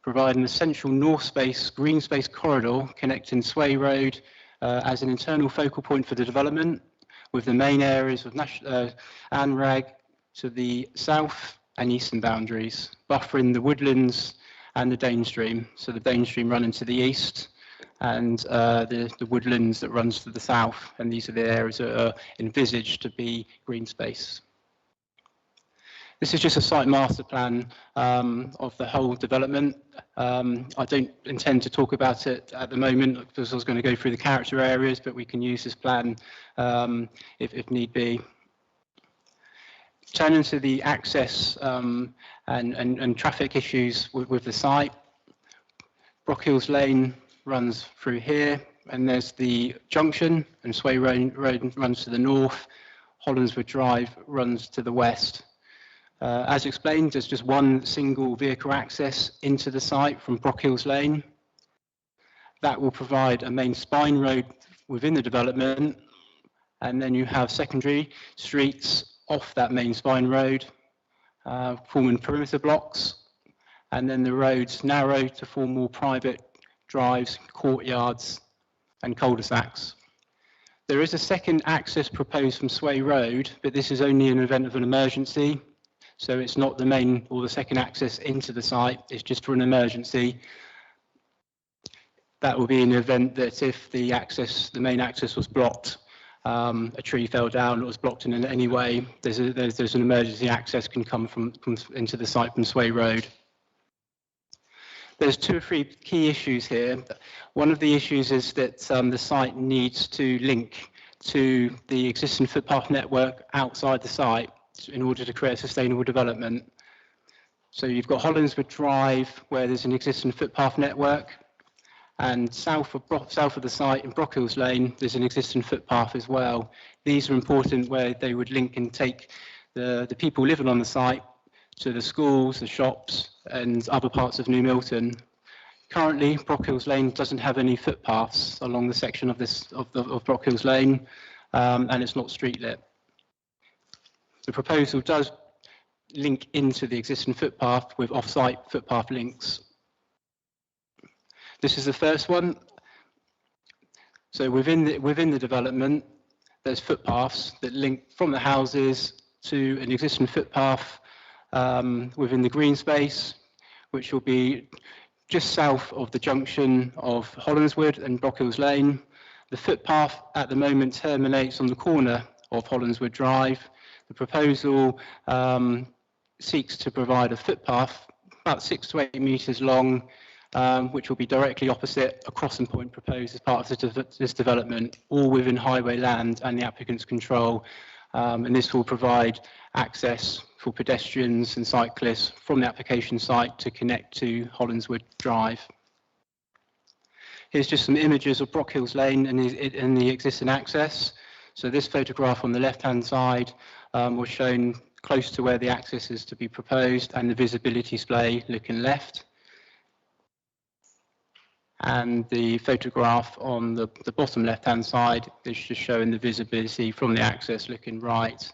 providing a central north space, green space corridor connecting Sway Road as an internal focal point for the development, with the main areas of ANRAG to the south and eastern boundaries, buffering the woodlands and the Dainstream. So the Dainstream running to the east and the woodlands that runs to the south, and these are the areas that are envisaged to be green space. This is just a site master plan of the whole development. I don't intend to talk about it at the moment because I was going to go through the character areas, but we can use this plan if need be. Turning to the access and traffic issues with the site, Brockhills Lane runs through here, and there's the junction, and Sway Road runs to the north. Hollandswood Drive runs to the west. As explained, there's just one single vehicle access into the site from Brockhills Lane. That will provide a main spine road within the development, and then you have secondary streets off that main spine road, forming perimeter blocks, and then the roads narrow to form more private drives, courtyards, and cul-de-sacs. There is a second access proposed from Sway Road, but this is only in event of an emergency. So it's not the main or the second access into the site, it's just for an emergency. That will be an event that if the main access was blocked, a tree fell down or was blocked in any way, there's an emergency access can come from into the site from Sway Road. There's 2 or 3 key issues here. One of the issues is that the site needs to link to the existing footpath network outside the site in order to create a sustainable development. So you've got Hollandswood Drive, where there's an existing footpath network, and south of the site in Brockhills Lane, there's an existing footpath as well. These are important where they would link and take the people living on the site to the schools, the shops, and other parts of New Milton. Currently, Brockhills Lane doesn't have any footpaths along the section of Brockhills Lane, and it's not street lit. The proposal does link into the existing footpath with off-site footpath links. This is the first one. So within the development, there's footpaths that link from the houses to an existing footpath within the green space, which will be just south of the junction of Hollandswood and Brockhills Lane. The footpath at the moment terminates on the corner of Hollandswood Drive. The proposal seeks to provide a footpath about 6 to 8 metres long, which will be directly opposite a crossing point proposed as part of this development, all within highway land and the applicant's control. and this will provide access for pedestrians and cyclists from the application site to connect to Hollandswood Drive. Here's just some images of Brockhills Lane and the existing access. So this photograph on the left-hand side was shown close to where the access is to be proposed, and the visibility display looking left. And the photograph on the bottom left-hand side is just showing the visibility from the access looking right.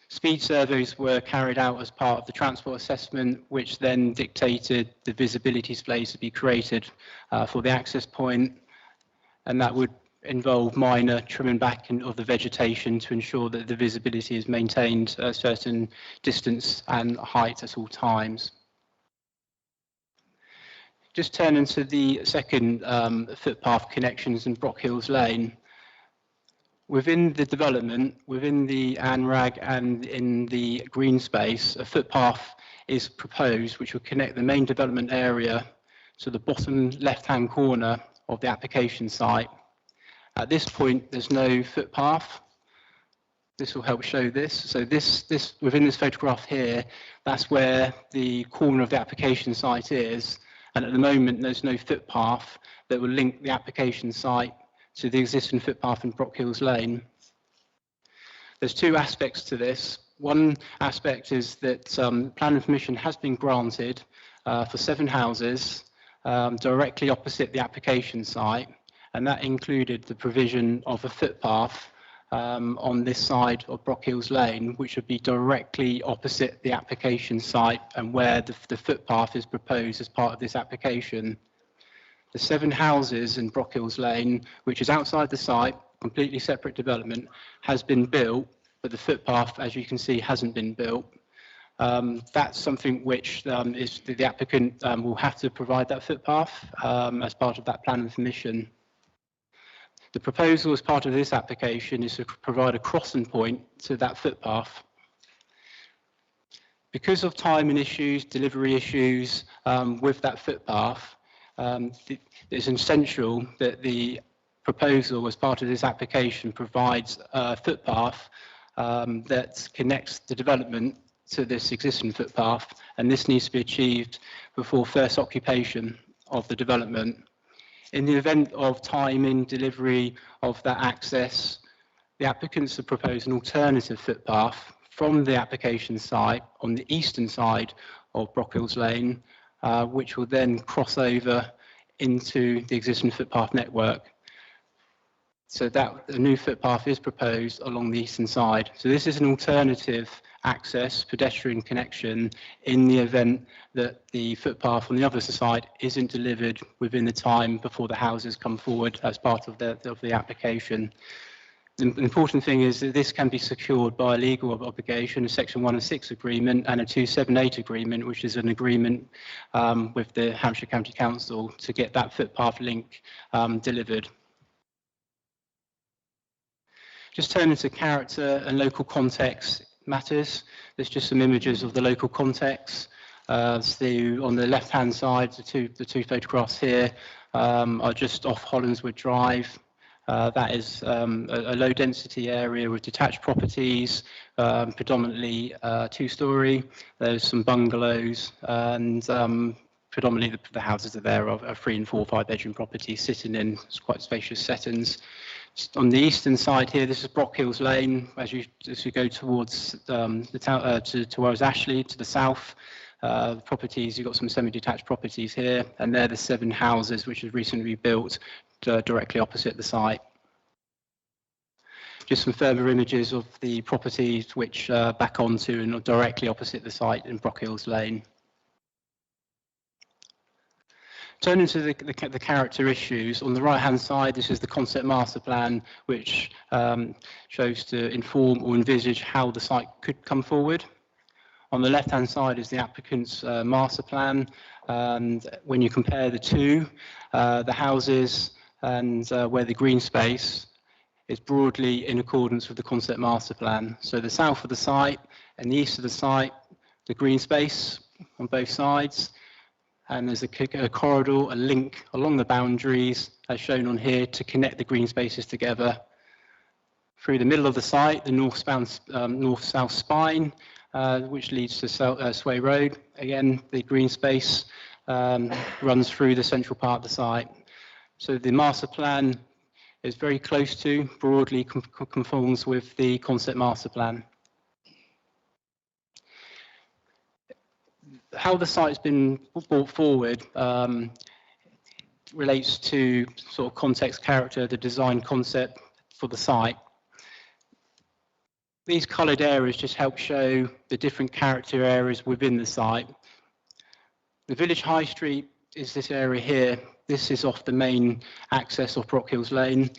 Speed surveys were carried out as part of the transport assessment, which then dictated the visibility displays to be created for the access point, and that would involve minor trimming back of the vegetation to ensure that the visibility is maintained at a certain distance and height at all times. Just turning to the second footpath connections in Brockhills Lane. Within the development, within the ANRAG and in the green space, a footpath is proposed which will connect the main development area to the bottom left-hand corner of the application site. At this point, there's no footpath. This will help show this. So this within this photograph here, that's where the corner of the application site is. And at the moment, there's no footpath that will link the application site to the existing footpath in Brockhills Lane. There's two aspects to this. One aspect is that planning permission has been granted for 7 houses directly opposite the application site, and that included the provision of a footpath on this side of Brockhills Lane, which would be directly opposite the application site and where the footpath is proposed as part of this application. The 7 houses in Brockhills Lane, which is outside the site, completely separate development, has been built, but the footpath, as you can see, hasn't been built. That's something which the applicant will have to provide that footpath as part of that plan and permission. The proposal as part of this application is to provide a crossing point to that footpath. Because of timing issues, delivery issues with that footpath, it's essential that the proposal as part of this application provides a footpath that connects the development to this existing footpath, and this needs to be achieved before first occupation of the development. In the event of timing delivery of that access, the applicants have proposed an alternative footpath from the application site on the eastern side of Brockhills Lane, which will then cross over into the existing footpath network. So that a new footpath is proposed along the eastern side. So this is an alternative access pedestrian connection in the event that the footpath on the other side isn't delivered within the time before the houses come forward as part of the application. The important thing is that this can be secured by a legal obligation, a Section 106 agreement and a 278 agreement, which is an agreement with the Hampshire County Council to get that footpath link delivered. Just turning to character and local context matters. There's just some images of the local context. So on the left-hand side, the two photographs here are just off Hollandswood Drive. That is a low-density area with detached properties, predominantly 2-storey. There's some bungalows, and predominantly the houses are there are 3 and 4, 5-bedroom properties sitting in quite spacious settings. On the eastern side here, this is Brockhills Lane. As you go towards the town, towards Ashley to the south, properties, you've got some semi-detached properties here, and they're the 7 houses which have recently built directly opposite the site. Just some further images of the properties which back onto and directly opposite the site in Brockhills Lane. Turning to the character issues, on the right-hand side, this is the concept master plan, which shows to inform or envisage how the site could come forward. On the left-hand side is the applicant's master plan, and when you compare the two, the houses and where the green space is broadly in accordance with the concept master plan. So the south of the site and the east of the site, the green space on both sides, and there's a corridor, a link along the boundaries, as shown on here, to connect the green spaces together. through the middle of the site, the north-south spine, which leads to Sway Road. Again, the green space runs through the central part of the site. So the master plan is very close to, broadly conforms with the concept master plan. How the site's been brought forward relates to sort of context, character, the design concept for the site. These coloured areas just help show the different character areas within the site. The village high street is this area here. This is off the main access of Brock Hills Lane.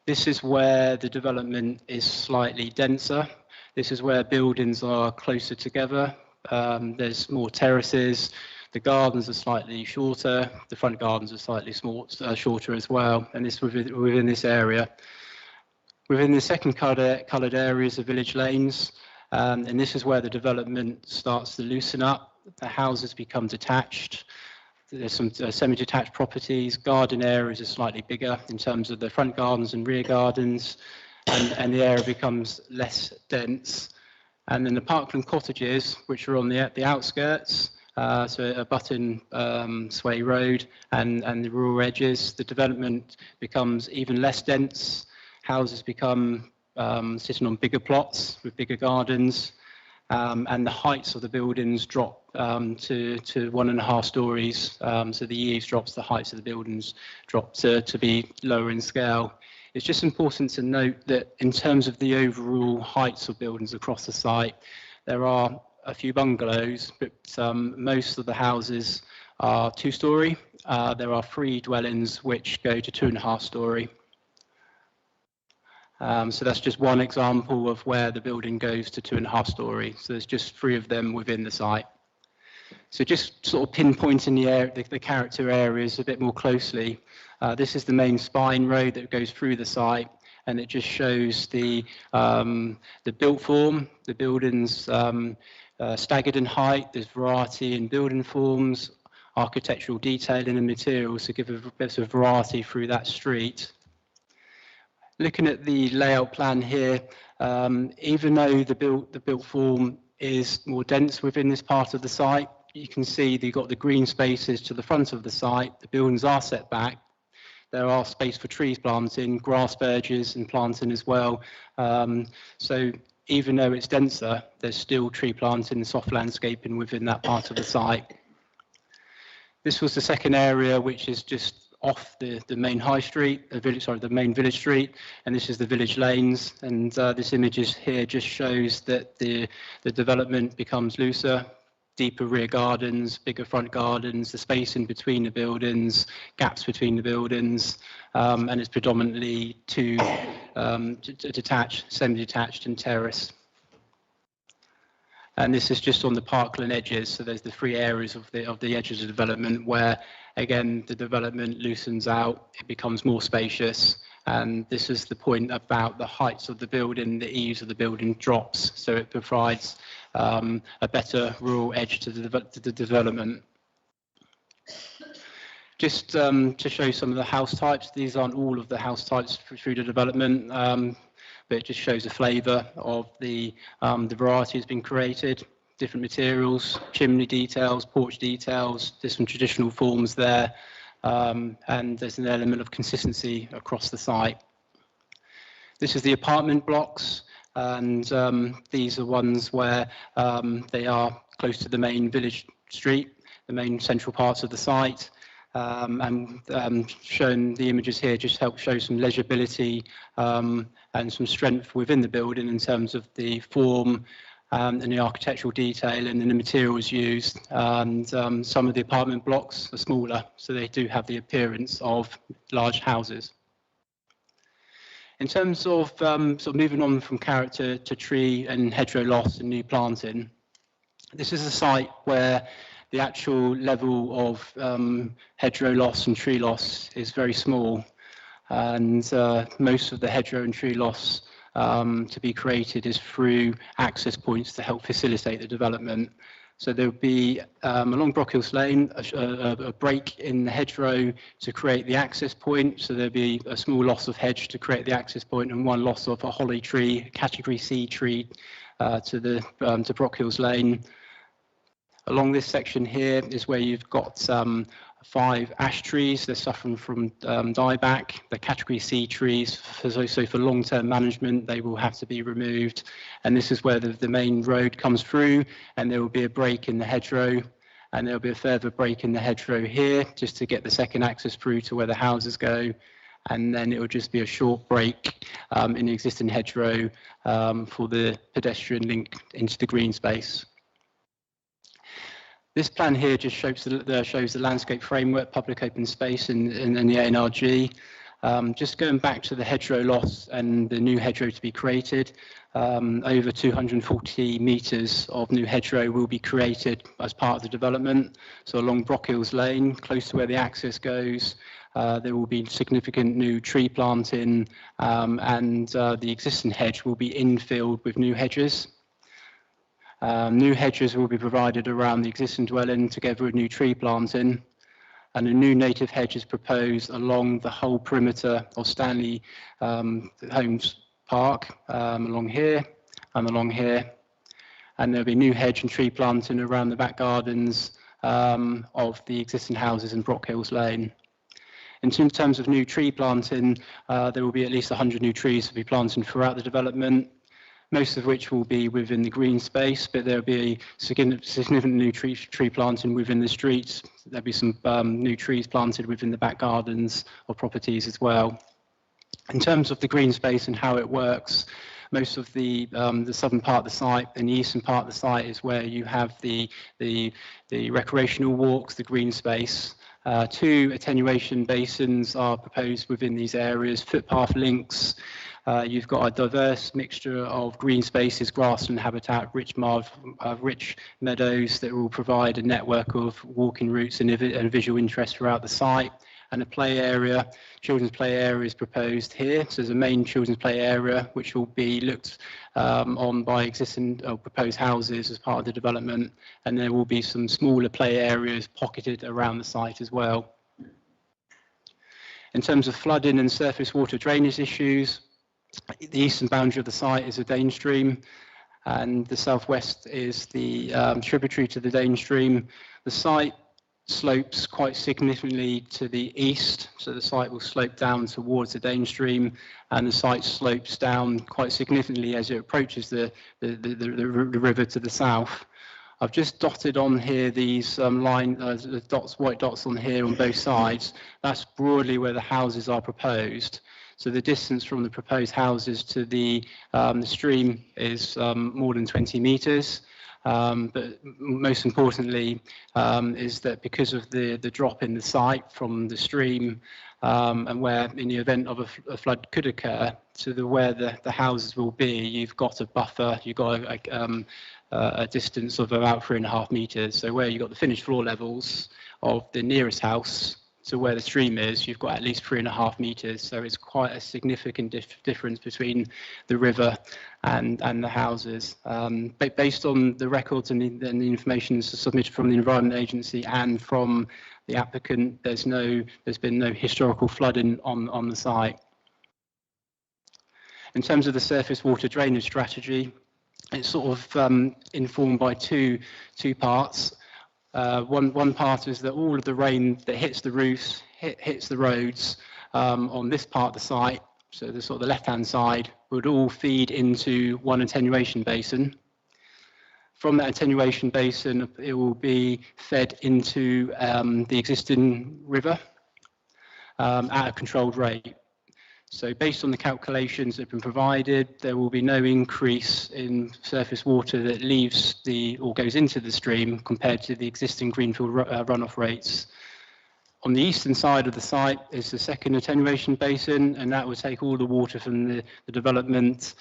This is where the development is slightly denser. This is where buildings are closer together. There's more terraces. The gardens are slightly shorter. The front gardens are slightly shorter as well. And this within this area. Within the second coloured areas are village lanes. And this is where the development starts to loosen up. The houses become detached. There's some semi-detached properties. Garden areas are slightly bigger in terms of the front gardens and rear gardens. And the area becomes less dense. And then the Parkland cottages, which are on the outskirts, so abutting Sway Road and the rural edges, the development becomes even less dense. Houses become sitting on bigger plots with bigger gardens, and the heights of the buildings drop to 1.5 stories. So the eaves drops, the heights of the buildings drop to be lower in scale. It's just important to note that in terms of the overall heights of buildings across the site, there are a few bungalows, but most of the houses are 2-storey. There are 3 dwellings which go to 2.5 storey. So that's just one example of where the building goes to 2.5 storey. So there's just 3 of them within the site. So just sort of pinpointing the character areas a bit more closely. This is the main spine road that goes through the site, and it just shows the built form, the buildings staggered in height. There's variety in building forms, architectural detailing and materials to give a bit of variety through that street. Looking at the layout plan here, even though the built form is more dense within this part of the site, you can see you've got the green spaces to the front of the site. The buildings are set back. There are space for trees planting, grass verges and planting as well. So even though it's denser, there's still tree planting and soft landscaping within that part of the site. This was the second area, which is just off the main high street, the main village street, and this is the village lanes. And this image here just shows that the development becomes looser, deeper rear gardens, bigger front gardens, the space in between the buildings, gaps between the buildings, and it's predominantly detached, semi-detached and terrace. And this is just on the Parkland edges, so there's the 3 areas of the edges of development where, again, the development loosens out, it becomes more spacious, and this is the point about the heights of the building, the eaves of the building drops, so it provides a better rural edge to the development. Just to show some of the house types, these aren't all of the house types through the development, but it just shows a flavour of the variety that's been created, different materials, chimney details, porch details, there's some traditional forms there, and there's an element of consistency across the site. This is the apartment blocks, and these are ones where they are close to the main village street, the main central parts of the site. And showing the images here just help show some legibility and some strength within the building in terms of the form and the architectural detail and the materials used. And some of the apartment blocks are smaller, so they do have the appearance of large houses. In terms of sort of moving on from character to tree and hedgerow loss and new planting, this is a site where the actual level of hedgerow loss and tree loss is very small, and most of the hedgerow and tree loss to be created is through access points to help facilitate the development. So there will be along Brockhills Lane a break in the hedgerow to create the access point. So there'll be a small loss of hedge to create the access point and one loss of a holly tree, category C tree to Brockhills Lane. Along this section here is where you've got 5 ash trees. They're suffering from dieback. They're category C trees, so for long-term management they will have to be removed. And this is where the main road comes through, and there will be a break in the hedgerow, and there'll be a further break in the hedgerow here just to get the second access through to where the houses go. And then it will just be a short break in the existing hedgerow for the pedestrian link into the green space. This plan here just shows the landscape framework, public open space in the ANRG. Just going back to the hedgerow loss and the new hedgerow to be created, over 240 metres of new hedgerow will be created as part of the development. So along Brockhills Lane, close to where the access goes, there will be significant new tree planting, and the existing hedge will be infilled with new hedges. New hedges will be provided around the existing dwelling together with new tree planting, and a new native hedge is proposed along the whole perimeter of Stanley Homes Park, along here and along here. And there'll be new hedge and tree planting around the back gardens of the existing houses in Brockhills Lane. In terms of new tree planting, there will be at least 100 new trees to be planted throughout the development, most of which will be within the green space, but there'll be significant new tree planting within the streets. There'll be some new trees planted within the back gardens of properties as well. In terms of the green space and how it works, most of the southern part of the site and the eastern part of the site is where you have the recreational walks, the green space. 2 attenuation basins are proposed within these areas, footpath links. You've got a diverse mixture of green spaces, grassland habitat, rich meadows that will provide a network of walking routes and visual interest throughout the site. And a play area, children's play area is proposed here. So there's a main children's play area which will be looked on by existing or proposed houses as part of the development. And there will be some smaller play areas pocketed around the site as well. In terms of flooding and surface water drainage issues, the eastern boundary of the site is a Dane stream, and the southwest is the tributary to the Dane stream. The site slopes quite significantly to the east, so the site will slope down towards the Dane stream, and the site slopes down quite significantly as it approaches the river to the south. I've just dotted on here these white dots on here on both sides. That's broadly where the houses are proposed. So the distance from the proposed houses to the stream is more than 20 metres. But most importantly is that because of the drop in the site from the stream and where in the event of a flood could occur to where the houses will be, you've got a buffer, you've got a distance of about 3.5 metres. So where you've got the finished floor levels of the nearest house to where the stream is, you've got at least 3.5 metres. So it's quite a significant difference between the river and the houses. Based on the records and the information submitted from the Environment Agency and from the applicant, there's been no historical flooding on the site. In terms of the surface water drainage strategy, it's sort of informed by two parts. One part is that all of the rain that hits the roofs, hits the roads on this part of the site, so the sort of the left-hand side, would all feed into one attenuation basin. From that attenuation basin, it will be fed into the existing river at a controlled rate. So based on the calculations that have been provided, there will be no increase in surface water that leaves or goes into the stream compared to the existing greenfield runoff rates. On the eastern side of the site is the second attenuation basin, and that will take all the water from the development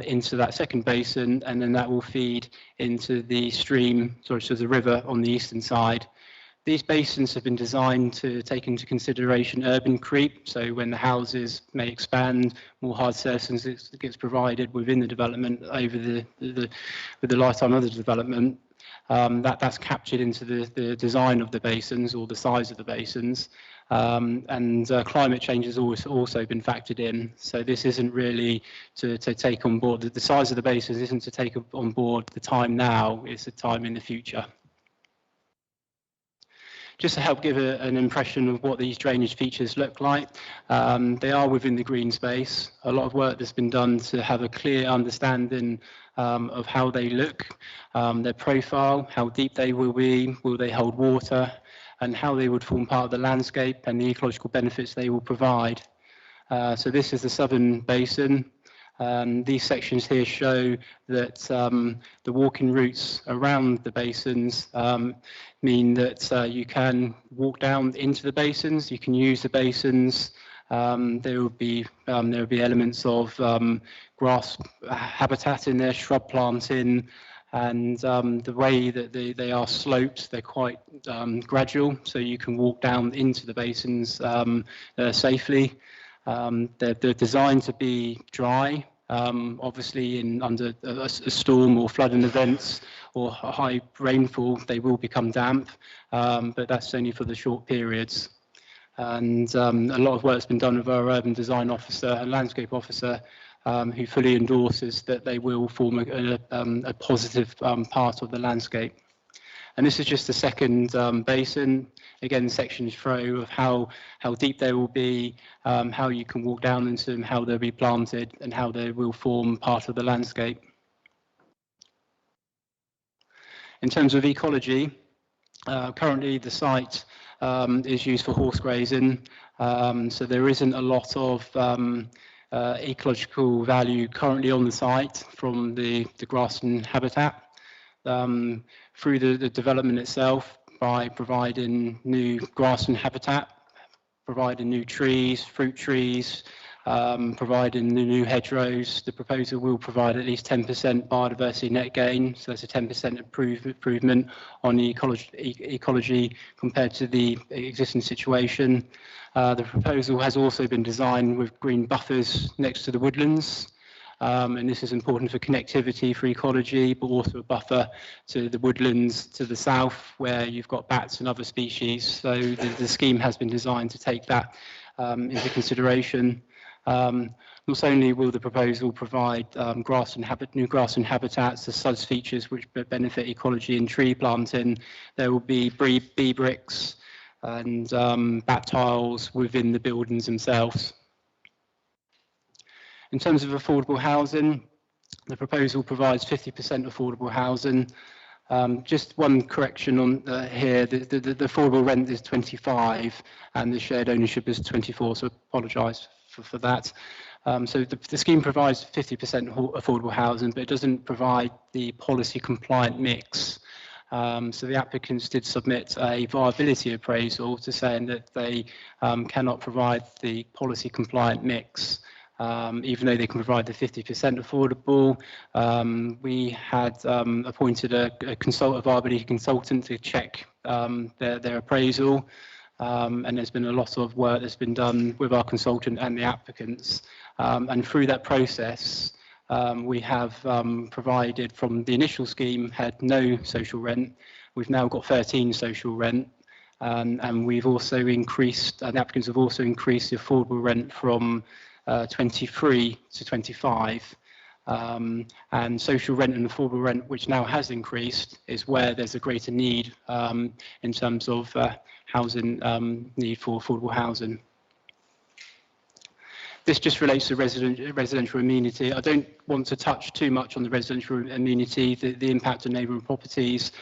into that second basin, and then that will feed into the stream, to the river on the eastern side. These basins have been designed to take into consideration urban creep, so when the houses may expand, more hard surface gets provided within the development over the lifetime of the development. That's captured into the design of the basins or the size of the basins. And climate change has also been factored in. So this isn't really to take on board, the size of the basins isn't to take on board the time now, it's the time in the future. Just to help give an impression of what these drainage features look like, they are within the green space. A lot of work that's been done to have a clear understanding of how they look, their profile, how deep they will they hold water, and how they would form part of the landscape and the ecological benefits they will provide. So this is the southern basin. These sections here show that the walking routes around the basins mean that you can walk down into the basins, you can use the basins. There will be elements of grass habitat in there, shrub planting, and the way that they are sloped, they're quite gradual, so you can walk down into the basins safely. They're designed to be dry. Obviously, under a storm or flooding events or high rainfall, they will become damp, but that's only for the short periods. And a lot of work's been done with our urban design officer and landscape officer, who fully endorses that they will form a positive part of the landscape. And this is just the second basin. Again, sections show of how deep they will be, how you can walk down into them, how they'll be planted, and how they will form part of the landscape. In terms of ecology, currently the site is used for horse grazing, so there isn't a lot of ecological value currently on the site from the grassland habitat. Through the development itself, by providing new grassland habitat, providing new trees, fruit trees, providing the new hedgerows, the proposal will provide at least 10% biodiversity net gain, so that's a 10% improvement on the ecology compared to the existing situation. The proposal has also been designed with green buffers next to the woodlands. And this is important for connectivity, for ecology, but also a buffer to the woodlands to the south, where you've got bats and other species. So the scheme has been designed to take that into consideration. Not only will the proposal provide new grassland habitats, the suds features which benefit ecology and tree planting, there will be bee bricks and bat tiles within the buildings themselves. In terms of affordable housing, the proposal provides 50% affordable housing. Just one correction on here, the affordable rent is 25 and the shared ownership is 24, so I apologise for that. So the scheme provides 50% affordable housing, but it doesn't provide the policy compliant mix. So the applicants did submit a viability appraisal to saying that they cannot provide the policy compliant mix. Even though they can provide the 50% affordable. We had appointed a viability consultant to check their appraisal, and there's been a lot of work that's been done with our consultant and the applicants. And through that process, we have provided from the initial scheme had no social rent. We've now got 13 social rent. And we've also increased, the applicants have also increased the affordable rent from 23 to 25, and social rent and affordable rent, which now has increased, is where there's a greater need in terms of housing need for affordable housing. This just relates to residential amenity. I don't want to touch too much on the residential amenity, the impact on neighbouring properties.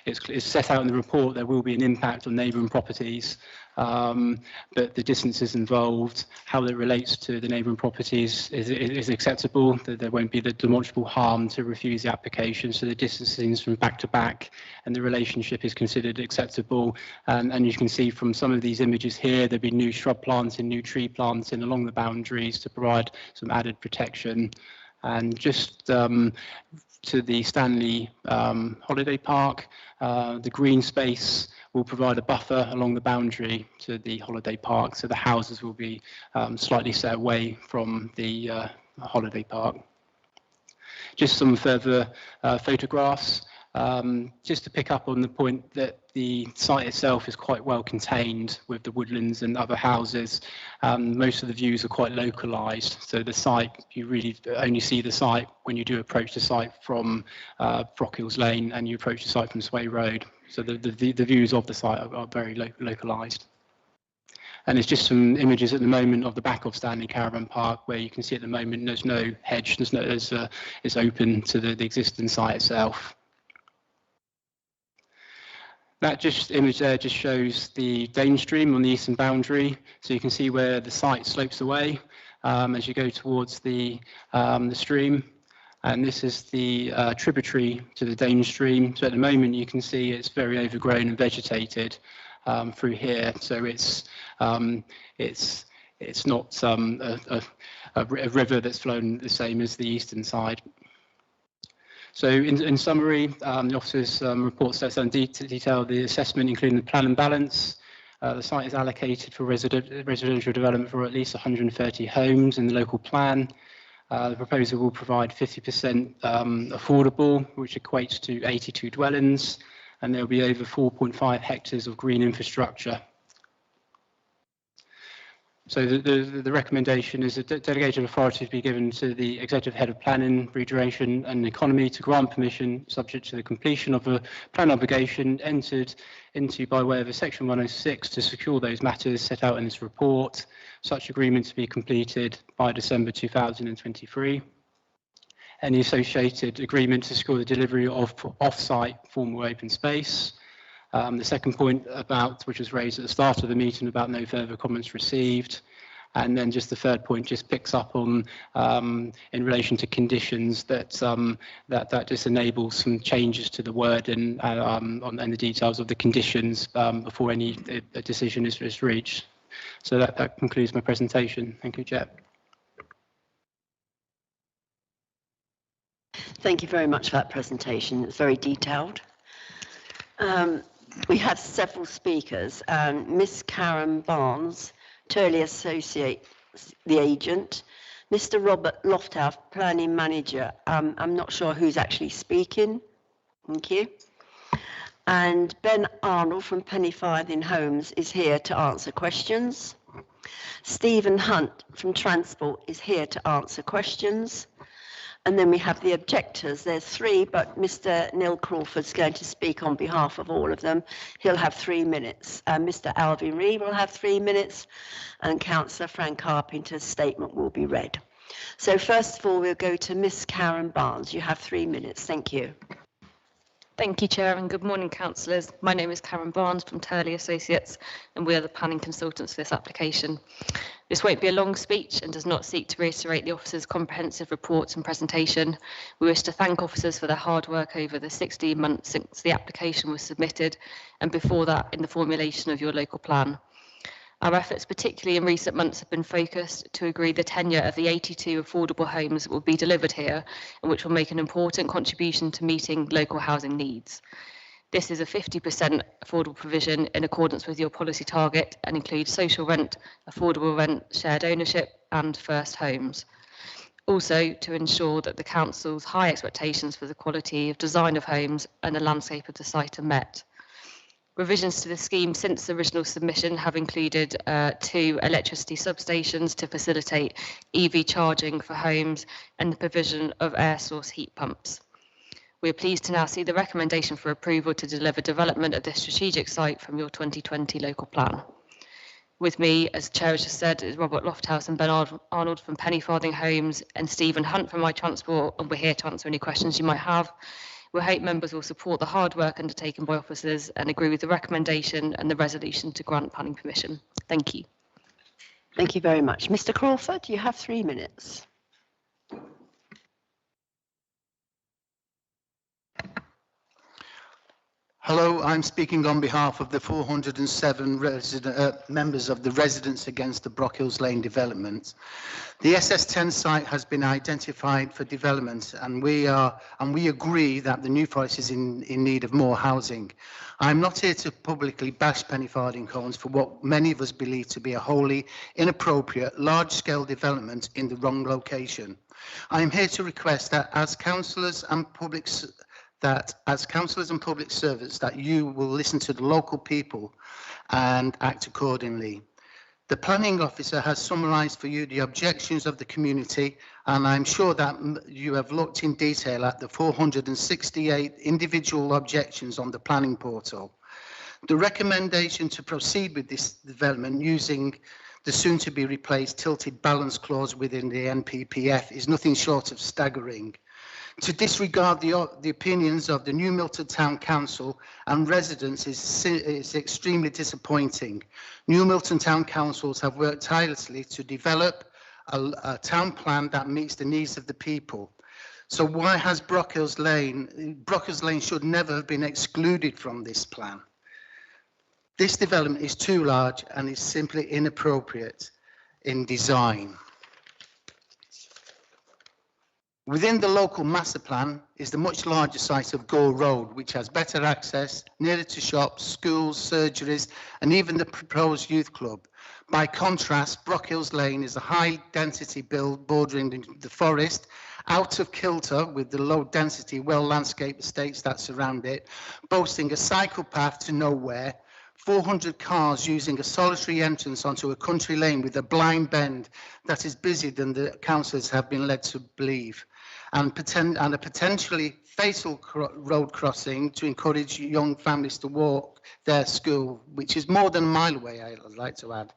It's set out in the report there will be an impact on neighbouring properties, but the distances involved, how it relates to the neighbouring properties is acceptable. There won't be the demonstrable harm to refuse the application, so the distances from back to back and the relationship is considered acceptable. And you can see from some of these images here, there'll be new shrub planting, new tree planting along the boundaries to provide some added protection. And just to the Stanley Holiday Park, the green space will provide a buffer along the boundary to the holiday park, so the houses will be slightly set away from the holiday park. Just some further photographs, just to pick up on the point that the site itself is quite well contained with the woodlands and other houses. Most of the views are quite localised, so the site, you really only see the site when you do approach the site from Brockhills Lane and you approach the site from Sway Road. So the views of the site are very localised. And there's just some images at the moment of the back of Stanley Caravan Park, where you can see at the moment there's no hedge, it's open to the existing site itself. That image there just shows the Dane Stream on the eastern boundary, so you can see where the site slopes away as you go towards the stream. And this is the tributary to the Dane Stream. So at the moment you can see it's very overgrown and vegetated through here. So it's not a river that's flowing the same as the eastern side. So in summary, the officer's report sets out in detail the assessment, including the plan and balance. The site is allocated for residential development for at least 130 homes in the local plan. The proposal will provide 50% affordable, which equates to 82 dwellings, and there will be over 4.5 hectares of green infrastructure. So the recommendation is that delegated authority to be given to the Executive Head of Planning, Regeneration and Economy to grant permission subject to the completion of a plan obligation entered into by way of a Section 106 to secure those matters set out in this report. Such agreement to be completed by December 2023. Any associated agreement to secure the delivery of off-site formal open space. The second point which was raised at the start of the meeting about no further comments received. And then just the third point just picks up on in relation to conditions that just enables some changes to the word and the details of the conditions before any decision is reached. So that concludes my presentation. Thank you, Chair. Thank you very much for that presentation. It's very detailed. We have several speakers. Miss Karen Barnes, Turley Associates, the agent. Mr. Robert Lofthouse, planning manager. I'm not sure who's actually speaking. Thank you. And Ben Arnold from Penny Farthing Homes is here to answer questions. Stephen Hunt from Transport is here to answer questions. And then we have the objectors. There's three, but Mr. Neil Crawford's going to speak on behalf of all of them. He'll have 3 minutes. Mr. Alvin Reid will have 3 minutes, and Councillor Frank Carpenter's statement will be read. So first of all, we'll go to Miss Karen Barnes. You have 3 minutes. Thank you. Thank you, Chair, and good morning, councillors. My name is Karen Barnes from Turley Associates, and we are the planning consultants for this application. This won't be a long speech and does not seek to reiterate the officers' comprehensive reports and presentation. We wish to thank officers for their hard work over the 16 months since the application was submitted, and before that in the formulation of your local plan. Our efforts, particularly in recent months, have been focused to agree the tenure of the 82 affordable homes that will be delivered here, and which will make an important contribution to meeting local housing needs. This is a 50% affordable provision in accordance with your policy target and includes social rent, affordable rent, shared ownership and first homes. Also to ensure that the council's high expectations for the quality of design of homes and the landscape of the site are met. Revisions to the scheme since the original submission have included 2 electricity substations to facilitate EV charging for homes and the provision of air source heat pumps. We are pleased to now see the recommendation for approval to deliver development of this strategic site from your 2020 local plan. With me, as Chair has just said, is Robert Lofthouse and Ben Arnold from Penny Farthing Homes and Stephen Hunt from My Transport, and we're here to answer any questions you might have. We hope members will support the hard work undertaken by officers and agree with the recommendation and the resolution to grant planning permission. Thank you. Thank you very much. Mr. Crawford, you have 3 minutes. Hello, I'm speaking on behalf of the 407 members of the Residents Against the Brockhills Lane development. The SS10 site has been identified for development, and we agree that the New Forest is in need of more housing. I'm not here to publicly bash Pennyfarding Homes for what many of us believe to be a wholly inappropriate, large-scale development in the wrong location. I am here to request that as councillors and public servants, that you will listen to the local people and act accordingly. The planning officer has summarised for you the objections of the community, and I'm sure that you have looked in detail at the 468 individual objections on the planning portal. The recommendation to proceed with this development using the soon-to-be replaced tilted balance clause within the NPPF is nothing short of staggering. To disregard the opinions of the New Milton Town Council and residents is extremely disappointing. New Milton Town Councils have worked tirelessly to develop a town plan that meets the needs of the people. So why has Brockhills Lane should never have been excluded from this plan. This development is too large and is simply inappropriate in design. Within the local master plan is the much larger site of Gore Road, which has better access, nearer to shops, schools, surgeries, and even the proposed youth club. By contrast, Brockhills Lane is a high-density build bordering the forest, out of kilter with the low-density, well-landscaped estates that surround it, boasting a cycle path to nowhere, 400 cars using a solitary entrance onto a country lane with a blind bend that is busier than the councillors have been led to believe, and a potentially fatal road crossing to encourage young families to walk their school, which is more than a mile away, I'd like to add.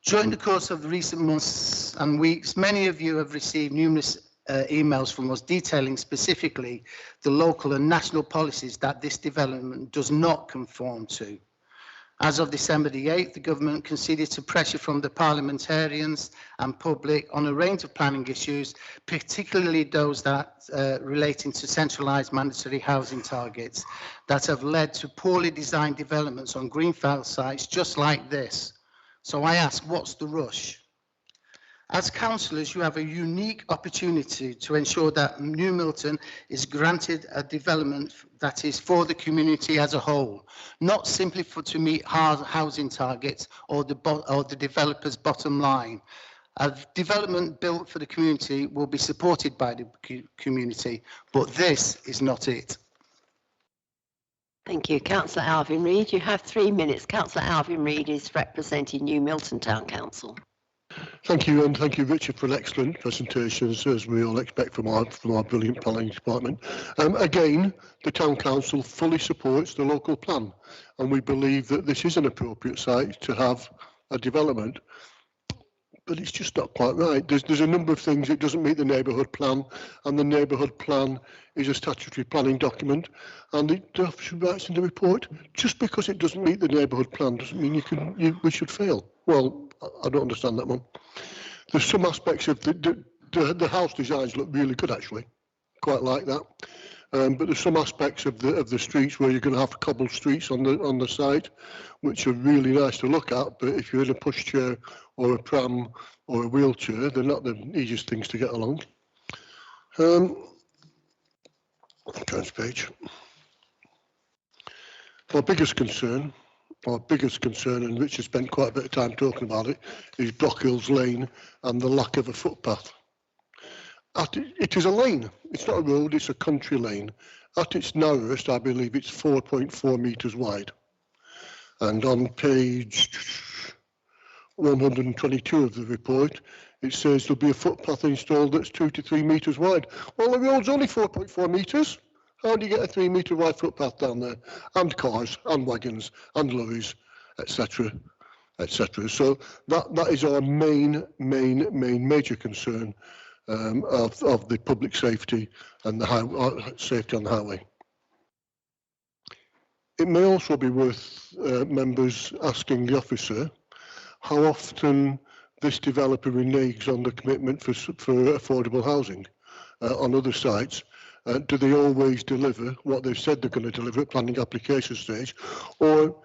During the course of the recent months and weeks, many of you have received numerous emails from us detailing specifically the local and national policies that this development does not conform to. As of December the 8th, the government conceded to pressure from the parliamentarians and public on a range of planning issues, particularly those that relating to centralised mandatory housing targets that have led to poorly designed developments on greenfield sites just like this. So I ask, what's the rush? As councillors, you have a unique opportunity to ensure that New Milton is granted a development that is for the community as a whole, not simply to meet housing targets or the developer's bottom line. A development built for the community will be supported by the community, but this is not it. Thank you. Councillor Alvin Reid, you have 3 minutes. Councillor Alvin Reid is representing New Milton Town Council. Thank you, and thank you, Richard, for an excellent presentation, as we all expect from our brilliant planning department. Again, the Town Council fully supports the local plan, and we believe that this is an appropriate site to have a development. But it's just not quite right. There's a number of things it doesn't meet the neighbourhood plan, and the neighbourhood plan is a statutory planning document, and it writes in the report, just because it doesn't meet the neighbourhood plan doesn't mean we should fail. Well, I don't understand that one. There's some aspects of the house designs look really good, actually. Quite like that. But there's some aspects of the streets where you're going to have cobbled streets on the site, which are really nice to look at. But if you're in a pushchair or a pram or a wheelchair, they're not the easiest things to get along. Turns page. Our biggest concern, and Richard spent quite a bit of time talking about it, is Brockhills Lane and the lack of a footpath. It is a lane. It's not a road, it's a country lane. At its narrowest, I believe it's 4.4 metres wide. And on page 122 of the report, it says there'll be a footpath installed that's 2 to 3 metres wide. Well, the road's only 4.4 metres. How do you get a 3 metre wide footpath down there? And cars, and wagons, and lorries, etc., etc. So that is our major concern of the public safety and the safety on the highway. It may also be worth members asking the officer how often this developer reneges on the commitment for affordable housing on other sites. Do they always deliver what they've said they're going to deliver at planning application stage, or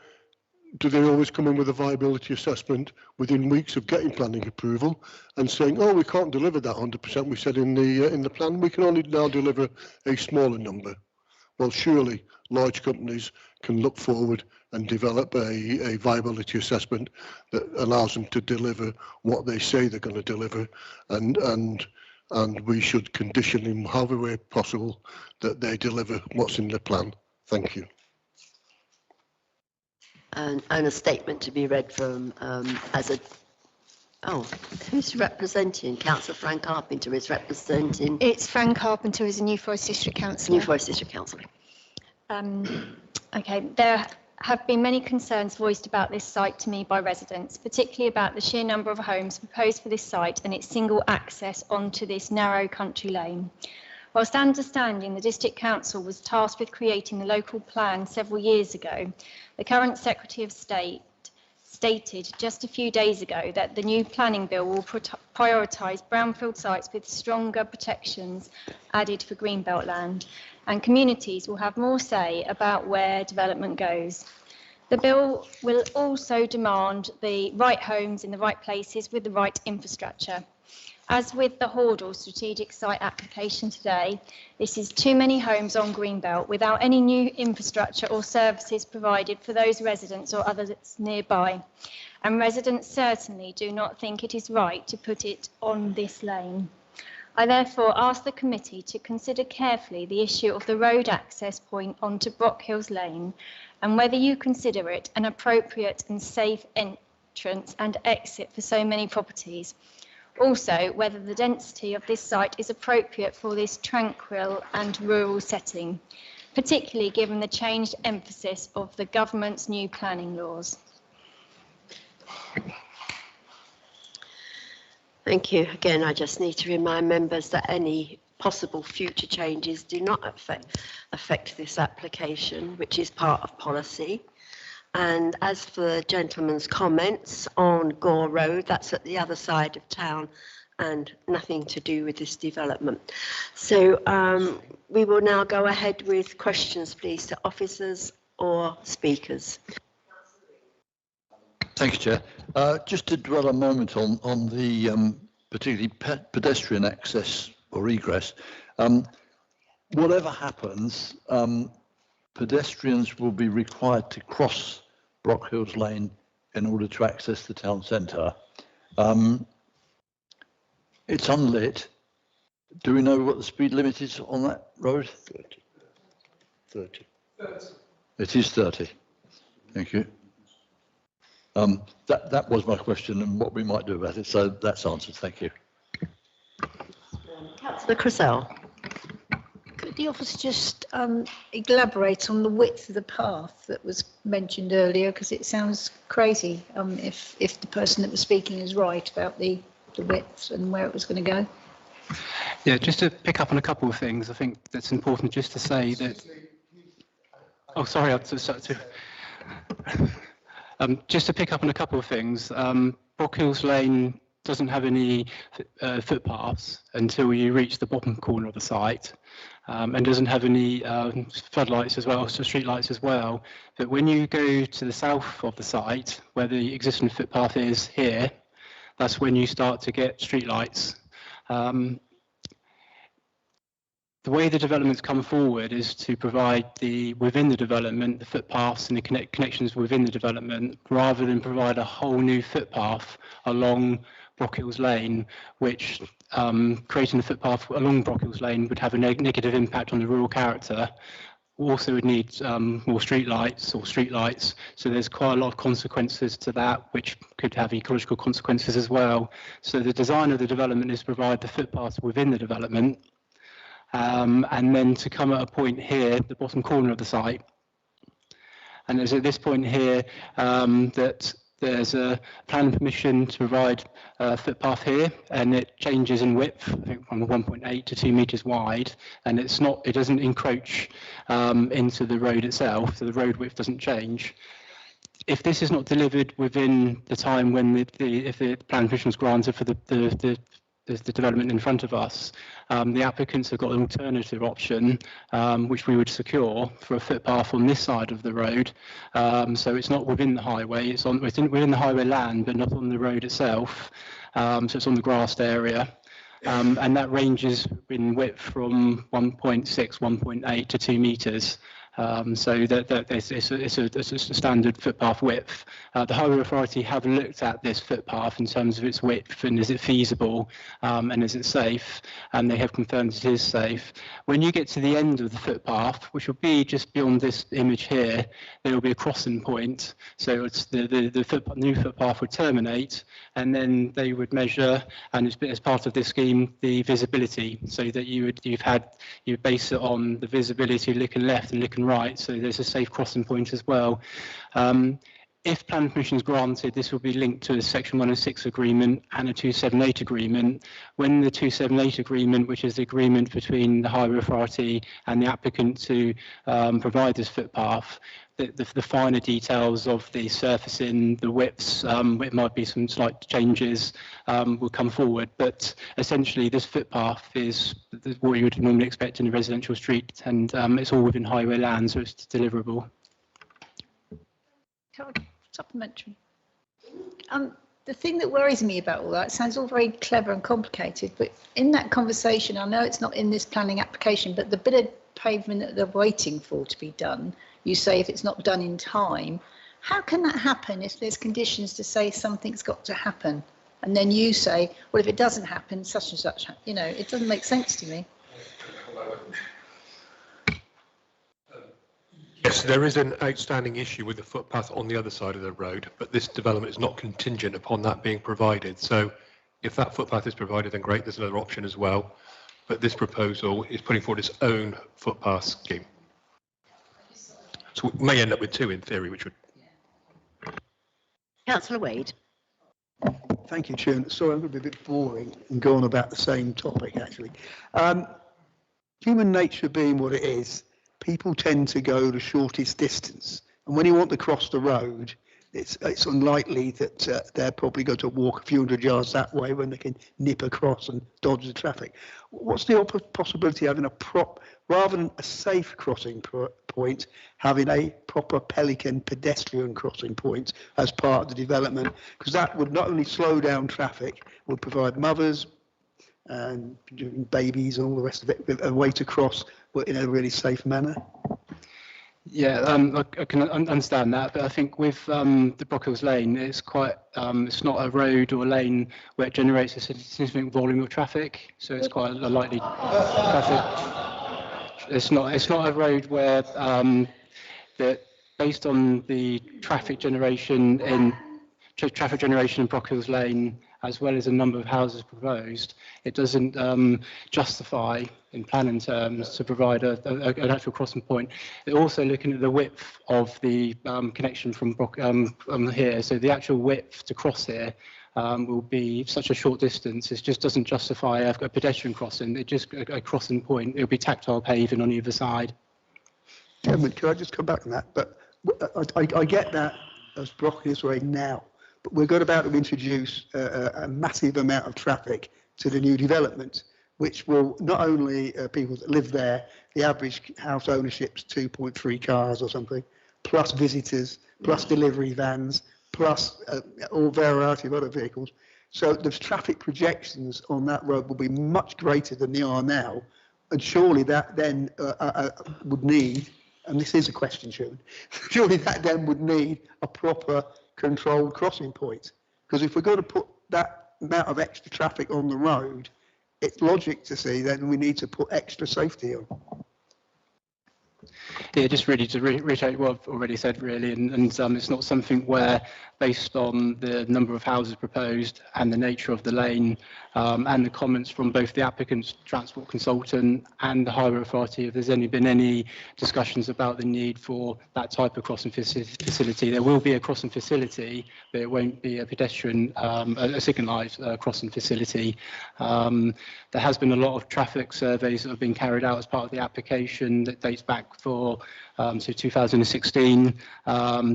do they always come in with a viability assessment within weeks of getting planning approval and saying, oh, we can't deliver that 100% we said in the plan, we can only now deliver a smaller number? Well, surely large companies can look forward and develop a viability assessment that allows them to deliver what they say they're going to deliver, and we should condition in however way possible that they deliver what's in the plan. Thank you. And a statement to be read from who's representing? Councillor Frank Carpenter is representing. It's Frank Carpenter as a New Forest District Councillor. New Forest District Councillor. Okay, there have been many concerns voiced about this site to me by residents, particularly about the sheer number of homes proposed for this site and its single access onto this narrow country lane. Whilst understanding the District Council was tasked with creating the local plan several years ago, the current Secretary of State stated just a few days ago that the new planning bill will prioritise brownfield sites with stronger protections added for greenbelt land, and communities will have more say about where development goes. The bill will also demand the right homes in the right places with the right infrastructure. As with the Hordle strategic site application today, this is too many homes on Greenbelt without any new infrastructure or services provided for those residents or others nearby. And residents certainly do not think it is right to put it on this lane. I therefore ask the committee to consider carefully the issue of the road access point onto Brock Hills Lane and whether you consider it an appropriate and safe entrance and exit for so many properties. Also, whether the density of this site is appropriate for this tranquil and rural setting, particularly given the changed emphasis of the government's new planning laws. Thank you. Again, I just need to remind members that any possible future changes do not affect this application, which is part of policy. And as for the gentleman's comments on Gore Road, that's at the other side of town and nothing to do with this development. So we will now go ahead with questions, please, to officers or speakers. Thank you, Chair. Just to dwell a moment on the particularly pedestrian access or egress. Whatever happens, pedestrians will be required to cross Brock Hills Lane in order to access the town centre. It's unlit. Do we know what the speed limit is on that road? 30. It is 30. Thank you. That was my question and what we might do about it. So that's answered. Thank you. Councillor Cressell. Could the officer just elaborate on the width of the path that was mentioned earlier, because it sounds crazy if the person that was speaking is right about the width and where it was going to go? Yeah, just to pick up on a couple of things, I think that's important just to say that. Oh, sorry, just to pick up on a couple of things. Brock Hills Lane doesn't have any footpaths until you reach the bottom corner of the site, and doesn't have any floodlights as well, so street lights as well. But when you go to the south of the site, where the existing footpath is here, that's when you start to get street lights. The way the developments come forward is to provide within the development, the footpaths and the connections within the development, rather than provide a whole new footpath along Brock Hills Lane, which creating the footpath along Brock Hills Lane would have a negative impact on the rural character. Also would need more street lights or streetlights. So there's quite a lot of consequences to that, which could have ecological consequences as well. So the design of the development is to provide the footpaths within the development, and then to come at a point here, the bottom corner of the site. And there's at this point here that there's a planning permission to provide a footpath here, and it changes in width, I think from 1.8 to 2 metres wide, and it doesn't encroach into the road itself, so the road width doesn't change. If this is not delivered within the time when if the planning permission is granted for the the development in front of us, the applicants have got an alternative option, which we would secure for a footpath on this side of the road. So it's not within the highway, it's within the highway land, but not on the road itself. So it's on the grassed area. And that ranges in width from 1.6, 1.8 to 2 metres. So that it's a standard footpath width. The Highway Authority have looked at this footpath in terms of its width and is it feasible and is it safe, and they have confirmed it is safe. When you get to the end of the footpath, which will be just beyond this image here, there will be a crossing point. So it's the new footpath would terminate, and then they would measure, and as part of this scheme, the visibility, so that you base it on the visibility looking left and looking right, so there's a safe crossing point as well. If planning permission is granted, this will be linked to a Section 106 agreement and a 278 agreement. When the 278 agreement, which is the agreement between the Highway Authority and the applicant to provide this footpath, the finer details of the surfacing, the widths, it might be some slight changes will come forward, but essentially this footpath is what you would normally expect in a residential street, and it's all within highway land, so it's deliverable. Supplementary. The thing that worries me about all that, sounds all very clever and complicated, but in that conversation, I know it's not in this planning application, but the bit of pavement that they're waiting for to be done, you say if it's not done in time, how can that happen if there's conditions to say something's got to happen? And then you say, well, if it doesn't happen, such and such, you know, it doesn't make sense to me. Yes, there is an outstanding issue with the footpath on the other side of the road, but this development is not contingent upon that being provided. So if that footpath is provided, then great, there's another option as well. But this proposal is putting forward its own footpath scheme. So we may end up with two in theory, which would... Councillor Wade. Thank you, Chair. Sorry, I'm going to be a bit boring and go on about the same topic, actually. Human nature being what it is, people tend to go the shortest distance. And when you want to cross the road, it's unlikely that they're probably going to walk a few hundred yards that way when they can nip across and dodge the traffic. What's the possibility of having rather than a safe crossing point, having a proper Pelican pedestrian crossing point as part of the development? Because that would not only slow down traffic, would provide mothers and babies and all the rest of it a way to cross in a really safe manner. Yeah, I can understand that, but I think with the Brock Hills Lane, it's quite, it's not a road or a lane where it generates a significant volume of traffic, so it's quite a likely traffic. It's not a road where that based on the traffic generation in Brock Hills Lane, as well as a number of houses proposed, it doesn't justify in planning terms to provide an actual crossing point. They're also looking at the width of the connection from Brock here, so the actual width to cross here will be such a short distance, it just doesn't justify a pedestrian crossing. It's just a crossing point. It'll be tactile paving on either side. Chairman, can I just come back on that? But I get that as Brock Hills Way now, but we're about to introduce a massive amount of traffic to the new development, which will not only people that live there, the average house ownership's 2.3 cars or something, plus visitors, plus delivery vans, plus all variety of other vehicles. So the traffic projections on that road will be much greater than they are now. And surely that then would need, and this is a question, Chairman, surely that then would need a proper controlled crossing point. Because if we're going to put that amount of extra traffic on the road, it's logic to see then we need to put extra safety on. Yeah, just really to reiterate what I've already said, really, and it's not something where, based on the number of houses proposed and the nature of the lane and the comments from both the applicant's transport consultant and the Highway Authority, if there's been any discussions about the need for that type of crossing facility. There will be a crossing facility, but it won't be a pedestrian, a signalised crossing facility. There has been a lot of traffic surveys that have been carried out as part of the application that dates back for so 2016,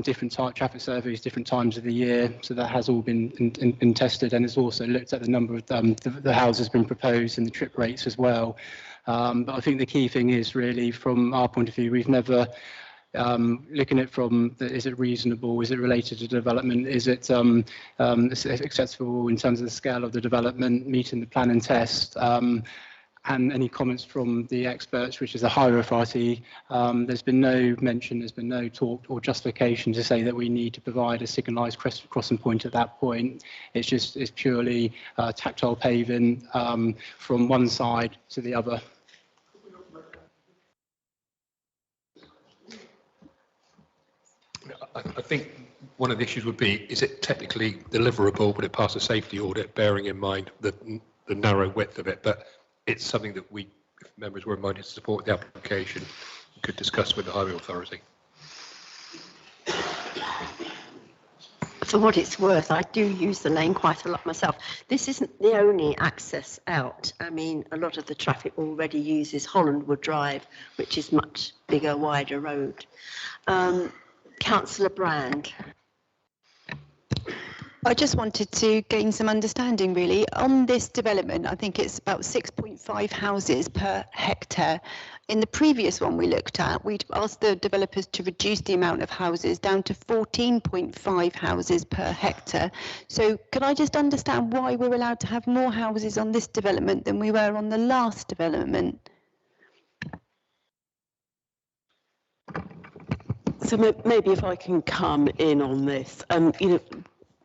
different traffic surveys, different times of the year. So that has all been tested, and it's also looked at the number of the houses being proposed and the trip rates as well. But I think the key thing is really, from our point of view, we've never looking at it from is it reasonable, is it related to development, is it acceptable in terms of the scale of the development, meeting the plan and test, and any comments from the experts, which is a higher authority. There's been no mention, there's been no talk or justification to say that we need to provide a signalised crossing point at that point. It's purely tactile paving from one side to the other. I think one of the issues would be, is it technically deliverable? Would it pass a safety audit, bearing in mind the narrow width of it? But it's something that we, if members were minded to support the application, could discuss with the Highway Authority. For what it's worth, I do use the lane quite a lot myself. This isn't the only access out. I mean, a lot of the traffic already uses Hollandwood Drive, which is much bigger, wider road. Councillor Brand. I just wanted to gain some understanding, really. On this development, I think it's about 6.5 houses per hectare. In the previous one we looked at, we'd asked the developers to reduce the amount of houses down to 14.5 houses per hectare. So can I just understand why we're allowed to have more houses on this development than we were on the last development? So maybe if I can come in on this,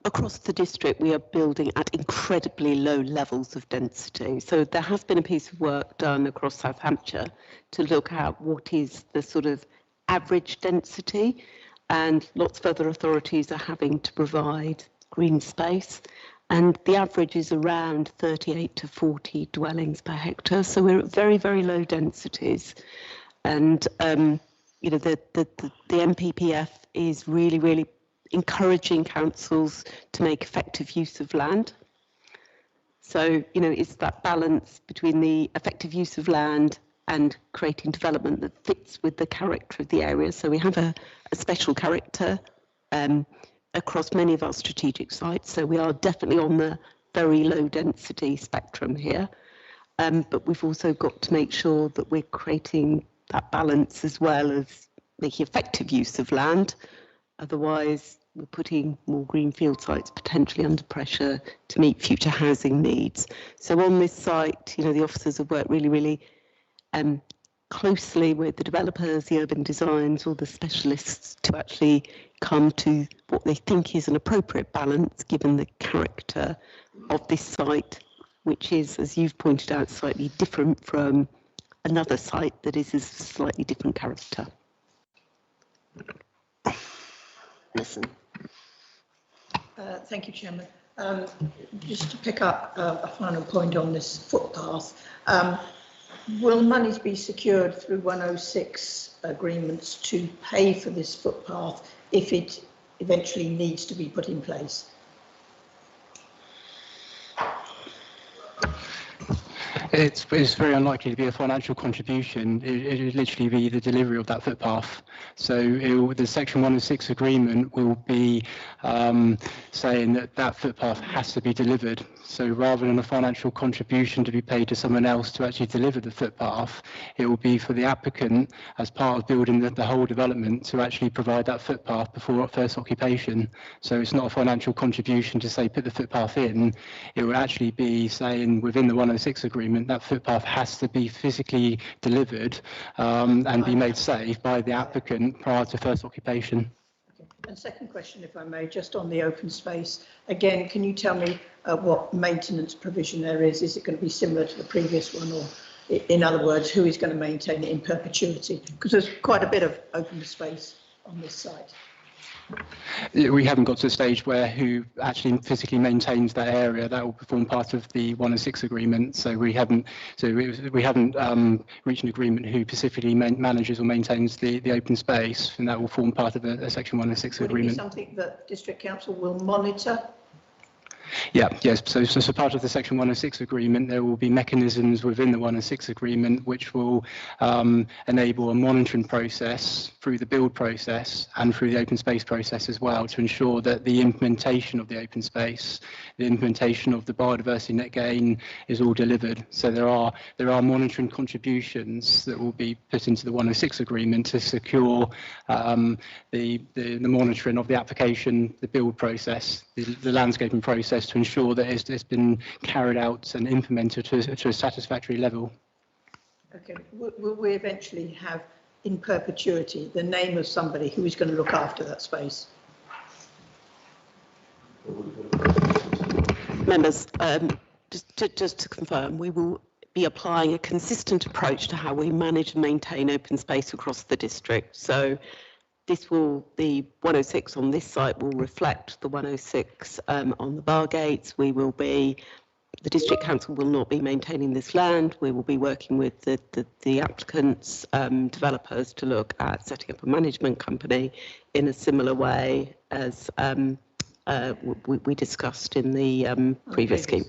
across the district we are building at incredibly low levels of density. So there has been a piece of work done across South Hampshire to look at what is the sort of average density, and lots of other authorities are having to provide green space, and the average is around 38 to 40 dwellings per hectare. So we're at very, very low densities, and the NPPF is really encouraging councils to make effective use of land. So, it's that balance between the effective use of land and creating development that fits with the character of the area. So we have a special character across many of our strategic sites. So we are definitely on the very low density spectrum here. But we've also got to make sure that we're creating that balance as well as making effective use of land. Otherwise, we're putting more greenfield sites potentially under pressure to meet future housing needs. So on this site, the officers have worked really closely with the developers, the urban designs, all the specialists to actually come to what they think is an appropriate balance given the character of this site, which is, as you've pointed out, slightly different from another site that is a slightly different character. Listen. Thank you, Chairman. Just to pick up a final point on this footpath, will monies be secured through 106 agreements to pay for this footpath if it eventually needs to be put in place? It's very unlikely to be a financial contribution. It would literally be the delivery of that footpath. So the Section 106 agreement will be saying that footpath has to be delivered. So rather than a financial contribution to be paid to someone else to actually deliver the footpath, it will be for the applicant, as part of building the whole development, to actually provide that footpath before first occupation. So it's not a financial contribution to say put the footpath in. It will actually be saying within the 106 agreement that footpath has to be physically delivered and be made safe by the applicant prior to first occupation. And second question, if I may, just on the open space. Again, can you tell me what maintenance provision there is? Is it going to be similar to the previous one, or in other words, who is going to maintain it in perpetuity? Because there's quite a bit of open space on this site. We haven't got to the stage where who actually physically maintains that area. That will form part of the 106 agreement. So we haven't reached an agreement who specifically manages or maintains the open space, and that will form part of a Section 106 agreement. Would it be something that District Council will monitor? Yeah, yes. So part of the Section 106 agreement, there will be mechanisms within the 106 agreement which will enable a monitoring process through the build process and through the open space process as well to ensure that the implementation of the open space, the implementation of the biodiversity net gain is all delivered. So there are monitoring contributions that will be put into the 106 agreement to secure the monitoring of the application, the build process, the landscaping process to ensure that it's been carried out and implemented to a satisfactory level. Okay, will we eventually have in perpetuity the name of somebody who is going to look after that space? Members, just to confirm, we will be applying a consistent approach to how we manage and maintain open space across the district. So the 106 on this site will reflect the 106 on the Bargates. The District Council will not be maintaining this land. We will be working with the applicants, developers, to look at setting up a management company in a similar way as we discussed in the previous scheme.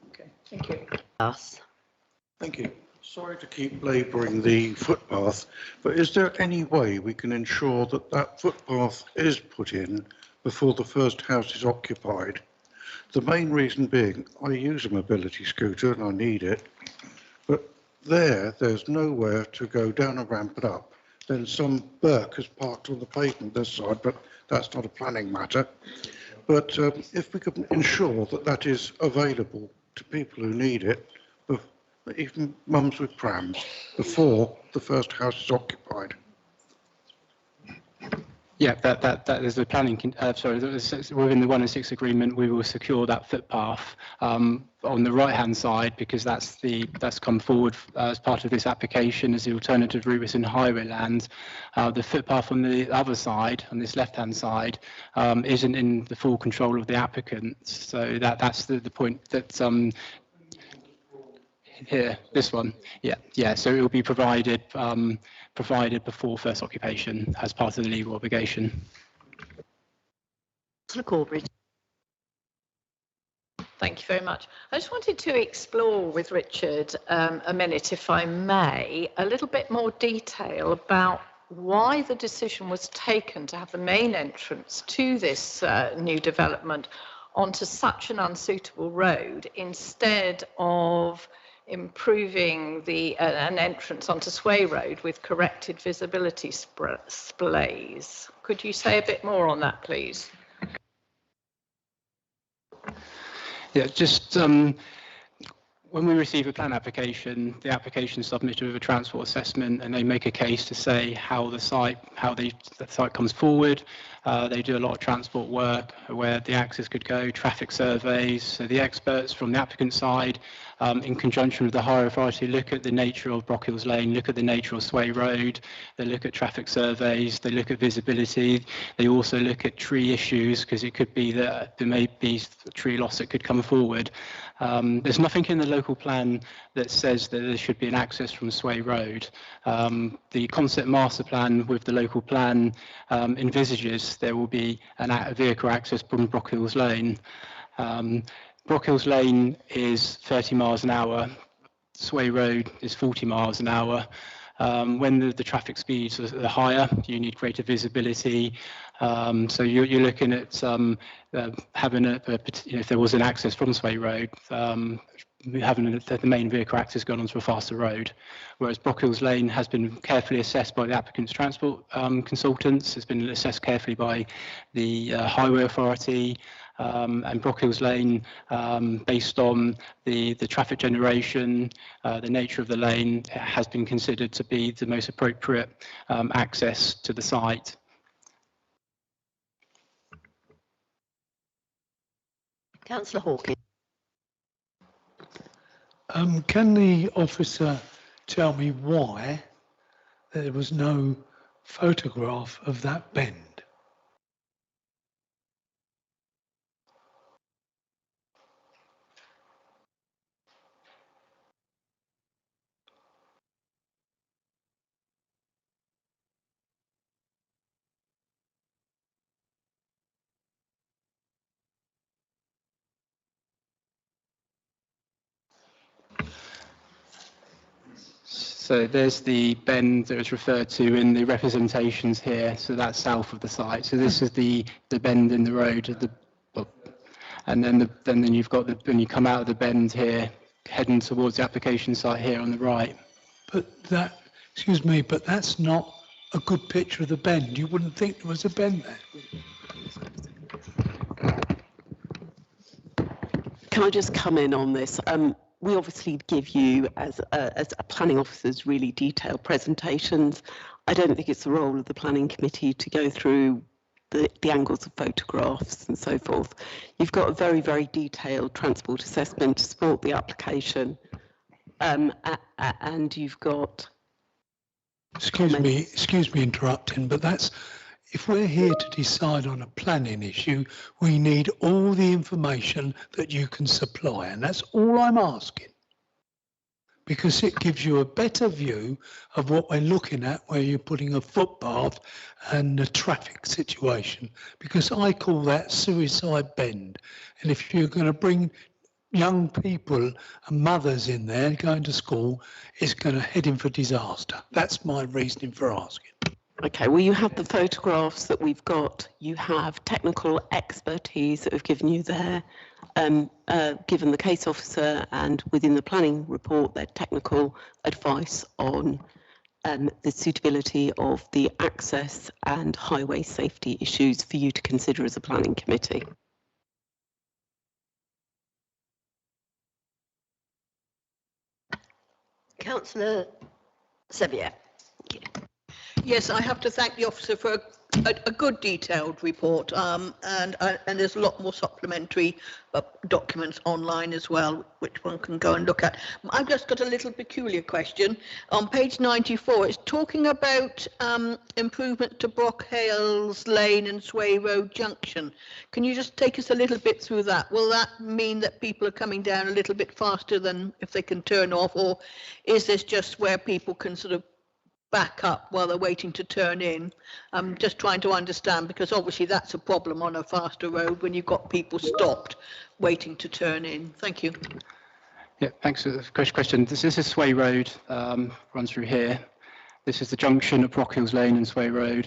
Okay, thank you. Thank you. Sorry to keep labouring the footpath, but is there any way we can ensure that that footpath is put in before the first house is occupied? The main reason being, I use a mobility scooter and I need it, but there's nowhere to go down a ramp and up. Then some Burke has parked on the pavement this side, but that's not a planning matter. But if we could ensure that that is available to people who need it, even mums with prams, before the first house is occupied. Yeah, that is the planning. Within the 106 agreement, we will secure that footpath on the right-hand side because that's come forward as part of this application as the alternative route is in highway land. The footpath on the other side, on this left-hand side, isn't in the full control of the applicant. So that's the point that. Here, this one, yeah. So it will be provided before first occupation as part of the legal obligation. Corbridge. Thank you very much. I just wanted to explore with Richard a minute, if I may, a little bit more detail about why the decision was taken to have the main entrance to this new development onto such an unsuitable road instead of improving an entrance onto Sway Road with corrected visibility splays. Could you say a bit more on that, please? Yeah, just when we receive a plan application, the application is submitted with a transport assessment, and they make a case to say how the site comes forward. They do a lot of transport work, where the access could go, traffic surveys. So the experts from the applicant side, in conjunction with the higher authority, look at the nature of Brockhills Lane, look at the nature of Sway Road. They look at traffic surveys. They look at visibility. They also look at tree issues because it could be that there may be tree loss that could come forward. There's nothing in the local plan that says that there should be an access from Sway Road. The concept master plan with the local plan envisages there will be a vehicle access from Brockhills Lane. Brockhills Lane is 30 miles an hour. Sway Road is 40 miles an hour. When the traffic speeds are higher, you need greater visibility. So you're looking at having if there was an access from Sway Road, having the main vehicle access gone onto a faster road. Whereas Brockhills Lane has been carefully assessed by the applicant's transport consultants, has been assessed carefully by the Highway Authority, and Brockhills Lane, based on the traffic generation, the nature of the lane, has been considered to be the most appropriate access to the site. Councillor Hawkins. Can the officer tell me why there was no photograph of that bend? So there's the bend that was referred to in the representations here. So that's south of the site. So this is the bend in the road at the, and then you've got when you come out of the bend here, heading towards the application site here on the right. But that, excuse me, but that's not a good picture of the bend. You wouldn't think there was a bend there. Can I just come in on this? We obviously give you, as planning officers, really detailed presentations. I don't think it's the role of the planning committee to go through the angles of photographs and so forth. You've got a very, very detailed transport assessment to support the application, and you've got... Excuse me interrupting, but that's, if we're here to decide on a planning issue, we need all the information that you can supply, and that's all I'm asking. Because it gives you a better view of what we're looking at, where you're putting a footpath and the traffic situation. Because I call that suicide bend. And if you're going to bring young people and mothers in there going to school, it's going to head in for disaster. That's my reasoning for asking. Okay, well, you have the photographs that we've got. You have technical expertise that we've given you there, given the case officer, and within the planning report, their technical advice on the suitability of the access and highway safety issues for you to consider as a planning committee. Councillor Sevier. Yes, I have to thank the officer for a good detailed report, and there's a lot more supplementary documents online as well, which one can go and look at. I've just got a little peculiar question. On page 94, it's talking about improvement to Brockhales Lane and Sway Road Junction. Can you just take us a little bit through that? Will that mean that people are coming down a little bit faster than if they can turn off, or is this just where people can sort of back up while they're waiting to turn in? I'm just trying to understand, because obviously that's a problem on a faster road when you've got people stopped waiting to turn in. Thank you. Yeah, thanks for the question. This is Sway Road, runs through here. This is the junction of Brockhales Lane and Sway Road,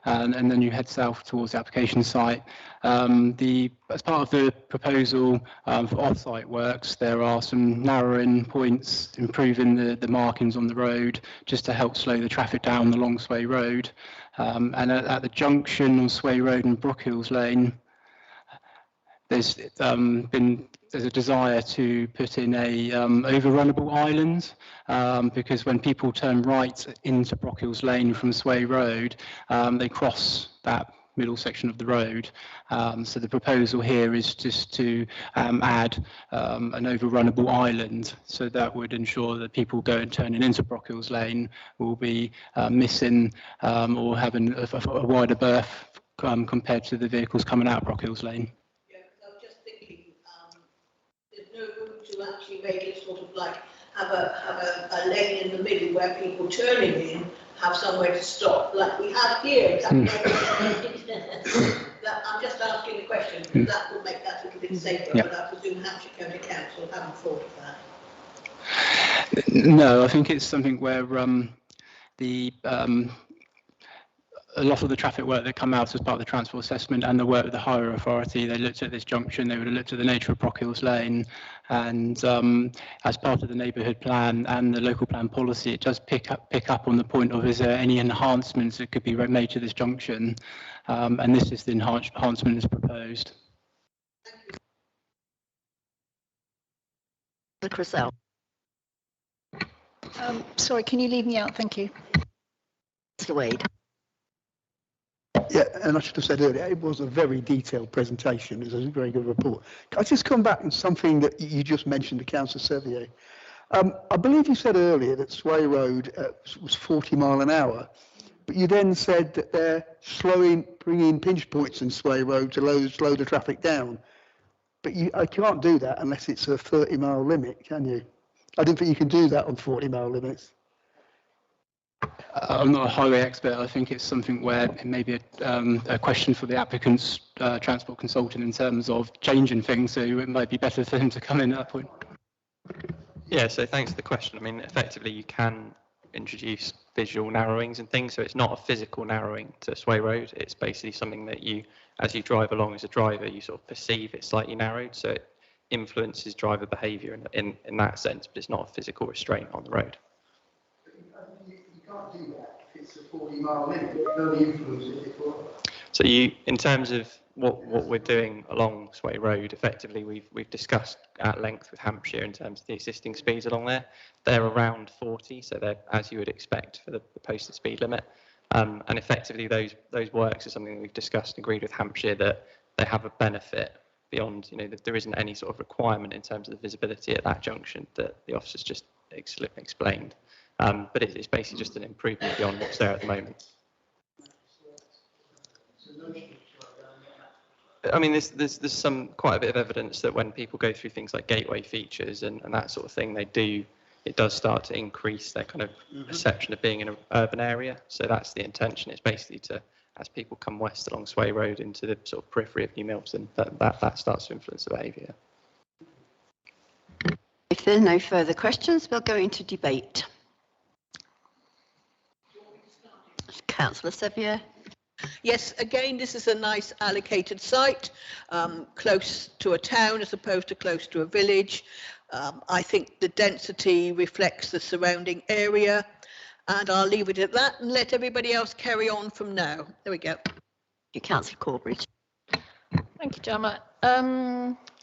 and then you head south towards the application site. As part of the proposal for off-site works, there are some narrowing points, improving the markings on the road, just to help slow the traffic down along Sway Road. And at the junction on Sway Road and Brockhales Lane, there's a desire to put in a overrunnable island, because when people turn right into Brockhales Lane from Sway Road, they cross that middle section of the road. So the proposal here is just to add an overrunnable island, so that would ensure that people turning into Brockhales Lane will be missing or having a wider berth compared to the vehicles coming out of Brockhales Lane. To actually make it sort of like have a lane in the middle where people turning in have somewhere to stop, like we have here. I'm just asking the question. That would make that a little bit safer, but I presume Hampshire County Council haven't thought of that. No, I think it's something where a lot of the traffic work that come out as part of the transport assessment and the work with the higher authority, they looked at this junction, they would have looked at the nature of Brockhales Lane, and as part of the neighbourhood plan and the local plan policy, it does pick up on the point of, is there any enhancements that could be made to this junction, and this is the enhancement that's proposed. The Cressell. Sorry, can you leave me out? Thank you. Mr. Wade. Yeah, and I should have said earlier, it was a very detailed presentation. It was a very good report. Can I just come back on something that you just mentioned to Councillor Sevier? I believe you said earlier that Sway Road was 40 mile an hour, but you then said that they're bringing pinch points in Sway Road to slow the traffic down. But I can't do that unless it's a 30 mile limit, can you? I don't think you can do that on 40 mile limits. I'm not a highway expert. I think it's something where it may be a question for the applicant's transport consultant in terms of changing things, so it might be better for him to come in at that point. Yeah, so thanks for the question. I mean, effectively, you can introduce visual narrowings and things. So it's not a physical narrowing to Sway Road. It's basically something that you, as you drive along as a driver, you sort of perceive it slightly narrowed. So it influences driver behaviour in that sense, but it's not a physical restraint on the road. You can't do that if it's a 40-mile limit. It only influences it. So you, in terms of what we're doing along Sway Road, effectively we've discussed at length with Hampshire in terms of the existing speeds along there. They're around 40, so they're as you would expect for the posted speed limit. And effectively those works are something that we've discussed and agreed with Hampshire that they have a benefit beyond, you know, that there isn't any sort of requirement in terms of the visibility at that junction that the officers just explained. But it's basically just an improvement beyond what's there at the moment. I mean, there's quite a bit of evidence that when people go through things like gateway features and that sort of thing, it does start to increase their kind of perception of being in an urban area. So that's the intention. It's basically to, as people come west along Sway Road into the sort of periphery of New Milton, that starts to influence the behaviour. If there are no further questions, we'll go into debate. Councillor Sevier. Yes, again, this is a nice allocated site, close to a town as opposed to close to a village. I think the density reflects the surrounding area, and I'll leave it at that and let everybody else carry on from now. There we go. Councillor Corbridge. Thank you, Gemma.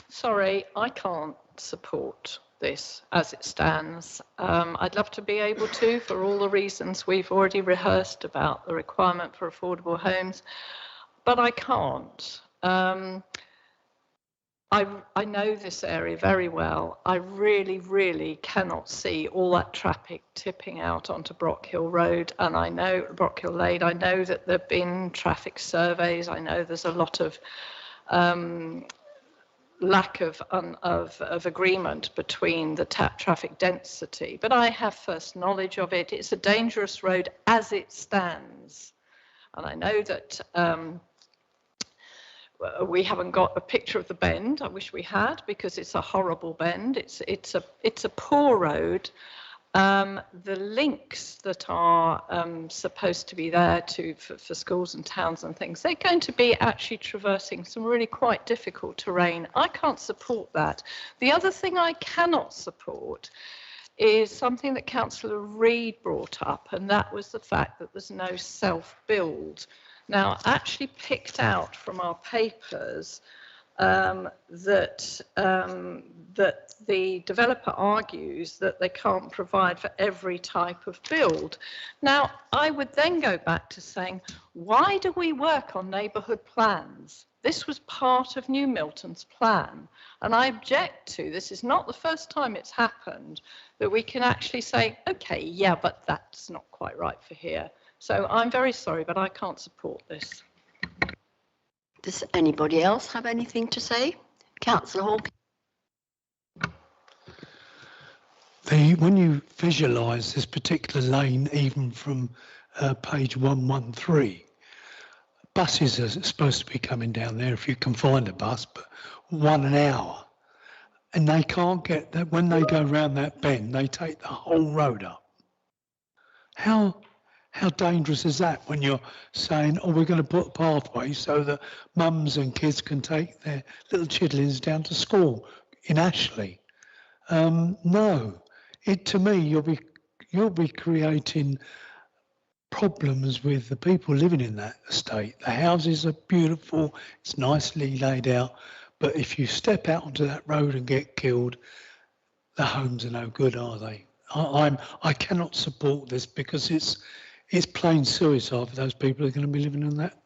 Sorry, I can't support this as it stands. I'd love to be able to, for all the reasons we've already rehearsed about the requirement for affordable homes, but I can't. I know this area very well. I really cannot see all that traffic tipping out onto Brockhill Road, and I know Brockhill Lane. I know that there have been traffic surveys. I know there's a lot of lack of agreement between the traffic density, but I have first knowledge of it. It's a dangerous road as it stands, and I know that we haven't got a picture of the bend. I wish we had, because it's a horrible bend. It's a poor road. The links that are supposed to be there for schools and towns and things, they're going to be actually traversing some really quite difficult terrain. I can't support that. The other thing I cannot support is something that Councillor Reid brought up, and that was the fact that there's no self-build. Now, I actually picked out from our papers that the developer argues that they can't provide for every type of build. Now, I would then go back to saying, why do we work on neighbourhood plans? This was part of New Milton's plan, and I object to, this is not the first time it's happened, that we can actually say, okay, yeah, but that's not quite right for here. So I'm very sorry, but I can't support this. Does anybody else have anything to say? Councillor Hawkins. When you visualise this particular lane, even from page 113, buses are supposed to be coming down there if you can find a bus, but 1 an hour. And they can't get that. When they go round that bend, they take the whole road up. How dangerous is that when you're saying, oh, we're going to put a pathway so that mums and kids can take their little chidlings down to school in Ashley? No, to me, you'll be creating problems with the people living in that estate. The houses are beautiful, it's nicely laid out, but if you step out onto that road and get killed, the homes are no good, are they? I cannot support this because it's plain suicide for those people who are going to be living on that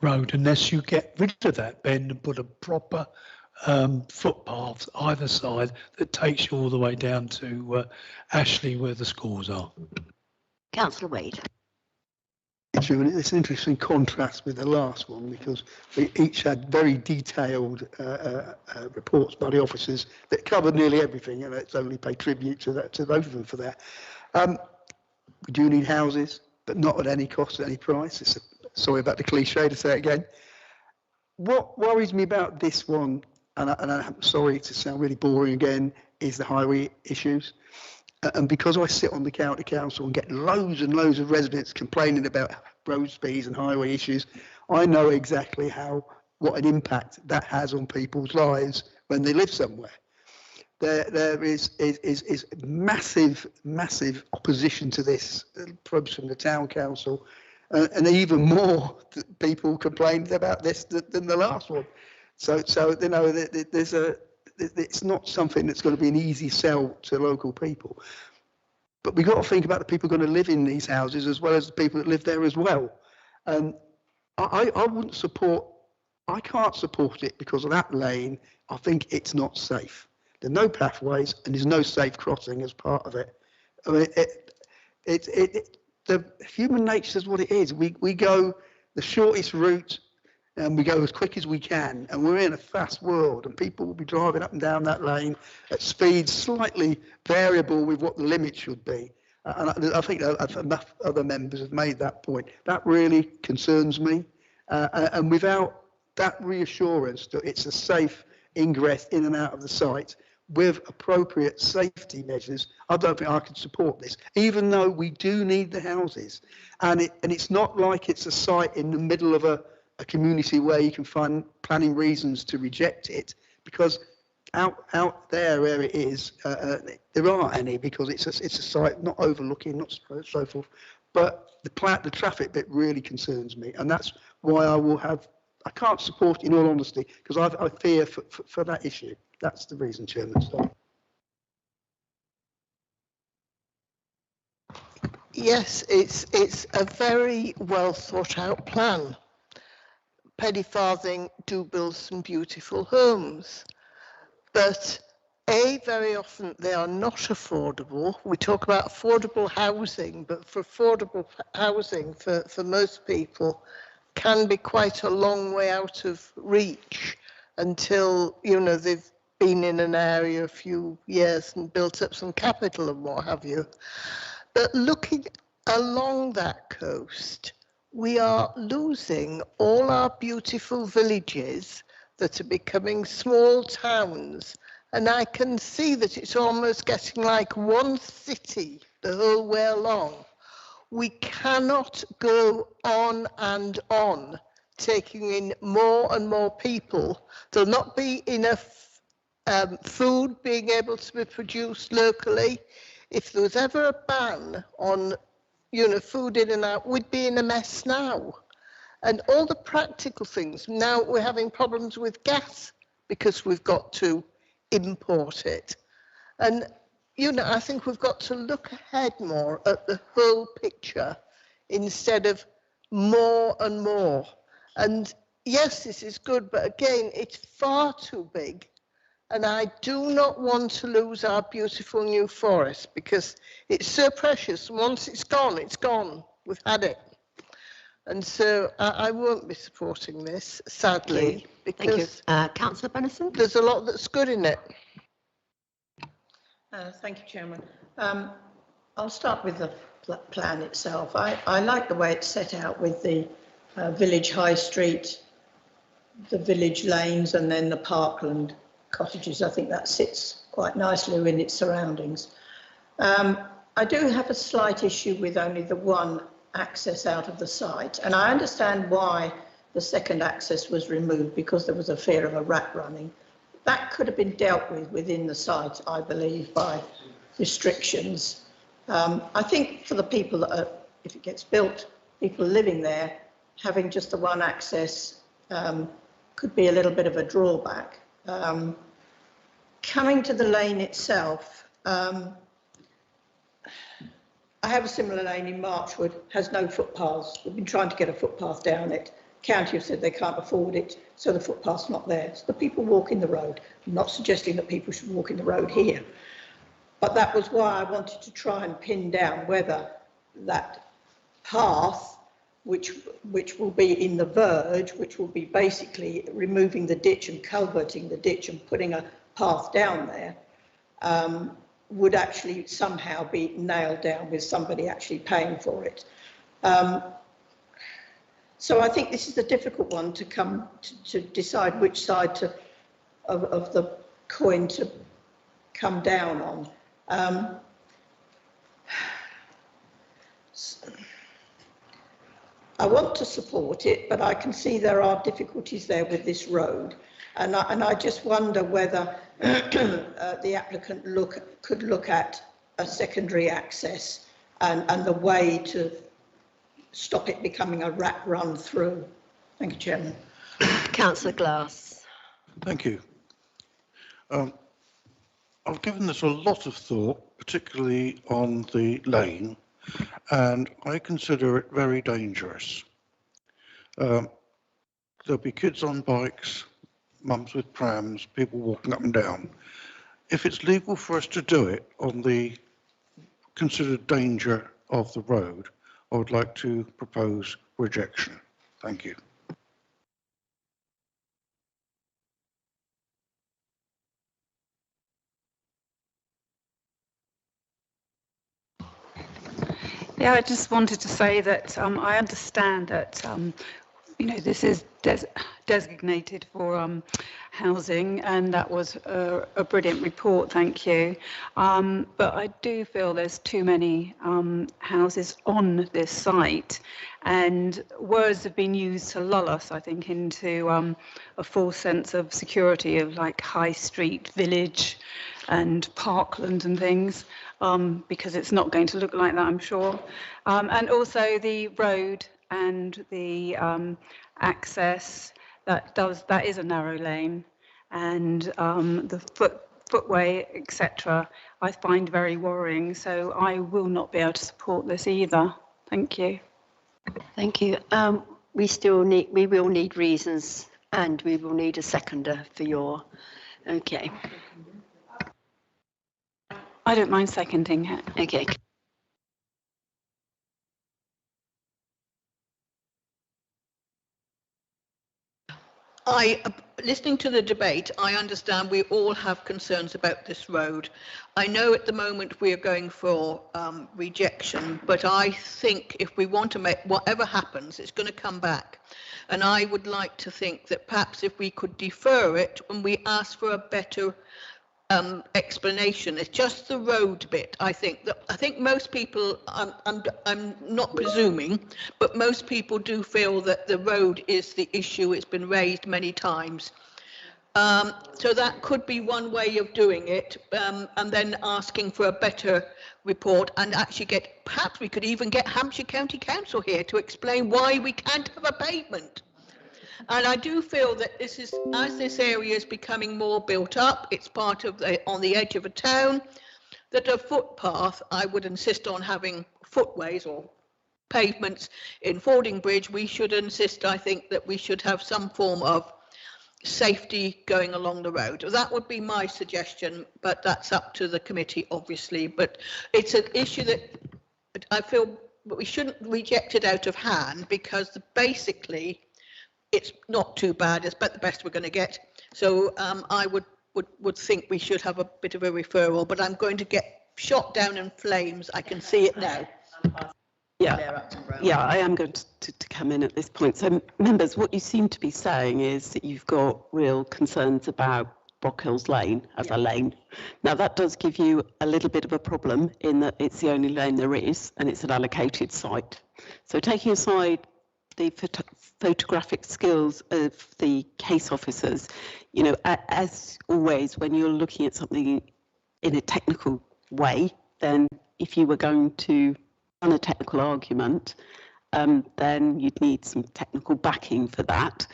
road unless you get rid of that bend and put a proper footpath either side that takes you all the way down to Ashley where the schools are. Councillor Wade. It's an interesting contrast with the last one because they each had very detailed reports by the officers that covered nearly everything, and let's only pay tribute to both of them for that. We do need houses, but not at any cost, at any price. Sorry about the cliche to say it again. What worries me about this one, and I'm sorry to sound really boring again, is the highway issues. And because I sit on the county council and get loads and loads of residents complaining about road speeds and highway issues, I know exactly what an impact that has on people's lives when they live somewhere. There is massive opposition to this from the town council, and even more people complained about this than the last one. So you know, it's not something that's going to be an easy sell to local people. But we've got to think about the people going to live in these houses as well as the people that live there as well. I wouldn't support, I can't support it because of that lane. I think it's not safe. There are no pathways and there's no safe crossing as part of it. I mean, the human nature is what it is. We go the shortest route and we go as quick as we can, and we're in a fast world, and people will be driving up and down that lane at speeds slightly variable with what the limit should be. And I think enough other members have made that point. That really concerns me. And without that reassurance that it's a safe ingress in and out of the site with appropriate safety measures, I don't think I can support this, even though we do need the houses. And it's not like it's a site in the middle of a community where you can find planning reasons to reject it, because out there where it is, there aren't any, because it's a site not overlooking, not so forth. But the traffic bit really concerns me, and that's why I can't support it, in all honesty, because I fear for that issue. That's the reason, Chairman. So. Yes, it's a very well thought out plan. Penny Farthing do build some beautiful homes, but very often they are not affordable. We talk about affordable housing, but for affordable housing for most people can be quite a long way out of reach until, you know, they've been in an area a few years and built up some capital and what have you. But looking along that coast, we are losing all our beautiful villages that are becoming small towns. And I can see that it's almost getting like one city the whole way along. We cannot go on and on taking in more and more people. There'll not be enough food being able to be produced locally. If there was ever a ban on, you know, food in and out, we'd be in a mess now. And all the practical things, now we're having problems with gas because we've got to import it. And, you know, I think we've got to look ahead more at the whole picture instead of more and more. And yes, this is good, but again, it's far too big. And I do not want to lose our beautiful New Forest because it's so precious. Once it's gone. We've had it. And so I won't be supporting this, sadly, because Councillor Bennison? There's a lot that's good in it. Thank you, Chairman. I'll start with the plan itself. I like the way it's set out with the village high street, the village lanes, and then the parkland cottages. I think that sits quite nicely within its surroundings. I do have a slight issue with only the one access out of the site, and I understand why the second access was removed, because there was a fear of a rat running. That could have been dealt with within the site, I believe, by restrictions. I think for the people that are, if it gets built, people living there, having just the one access could be a little bit of a drawback. Coming to the lane itself, I have a similar lane in Marchwood, has no footpaths. We've been trying to get a footpath down it. County have said they can't afford it, so the footpath's not there. So the people walk in the road. I'm not suggesting that people should walk in the road here, but that was why I wanted to try and pin down whether that path, which will be in the verge, which will be basically removing the ditch and culverting the ditch and putting a path down there, would actually somehow be nailed down with somebody actually paying for it. So I think this is a difficult one to come to decide which side of the coin to come down on. I want to support it, but I can see there are difficulties there with this road. And I just wonder whether the applicant could look at a secondary access and the way to stop it becoming a rat run through. Thank you, Chairman. Councillor Glass. Thank you. I've given this a lot of thought, particularly on the lane, and I consider it very dangerous. There'll be kids on bikes, mums with prams, people walking up and down. If it's legal for us to do it on the considered danger of the road, I would like to propose rejection. Thank you. Yeah, I just wanted to say that I understand that this is designated for housing, and that was a brilliant report, thank you. But I do feel there's too many houses on this site, and words have been used to lull us, I think, into a false sense of security of like high street, village and parkland and things. Because it's not going to look like that, I'm sure. And also the road and the access, that is a narrow lane, and the footway, etc., I find very worrying. So I will not be able to support this either. Thank you. Thank you. We will need reasons, and we will need a seconder for your. Okay. I don't mind seconding it. Okay. Listening to the debate, I understand we all have concerns about this road. I know at the moment we are going for rejection, but I think if we want to make whatever happens, it's going to come back. And I would like to think that perhaps if we could defer it when we ask for a better explanation. It's just the road bit. I think most people, I'm not presuming, but most people do feel that the road is the issue. It's been raised many times. So that could be one way of doing it, and then asking for a better report, and actually perhaps we could even get Hampshire County Council here to explain why we can't have a pavement. And I do feel that this is, as this area is becoming more built up, it's part of on the edge of a town, that a footpath, I would insist on having footways or pavements in Fordingbridge. We should insist, I think, that we should have some form of safety going along the road. That would be my suggestion, but that's up to the committee, obviously. But it's an issue that I feel we shouldn't reject it out of hand, because basically it's not too bad. It's about the best we're going to get. So I would think we should have a bit of a referral, but I'm going to get shot down in flames. I can see it now. Yeah, I am going to come in at this point. So, members, what you seem to be saying is that you've got real concerns about Brockhills Lane as a lane. Now, that does give you a little bit of a problem in that it's the only lane there is, and it's an allocated site. So, taking aside the photographic skills of the case officers, as always, when you're looking at something in a technical way, then if you were going to run a technical argument, then you'd need some technical backing for that.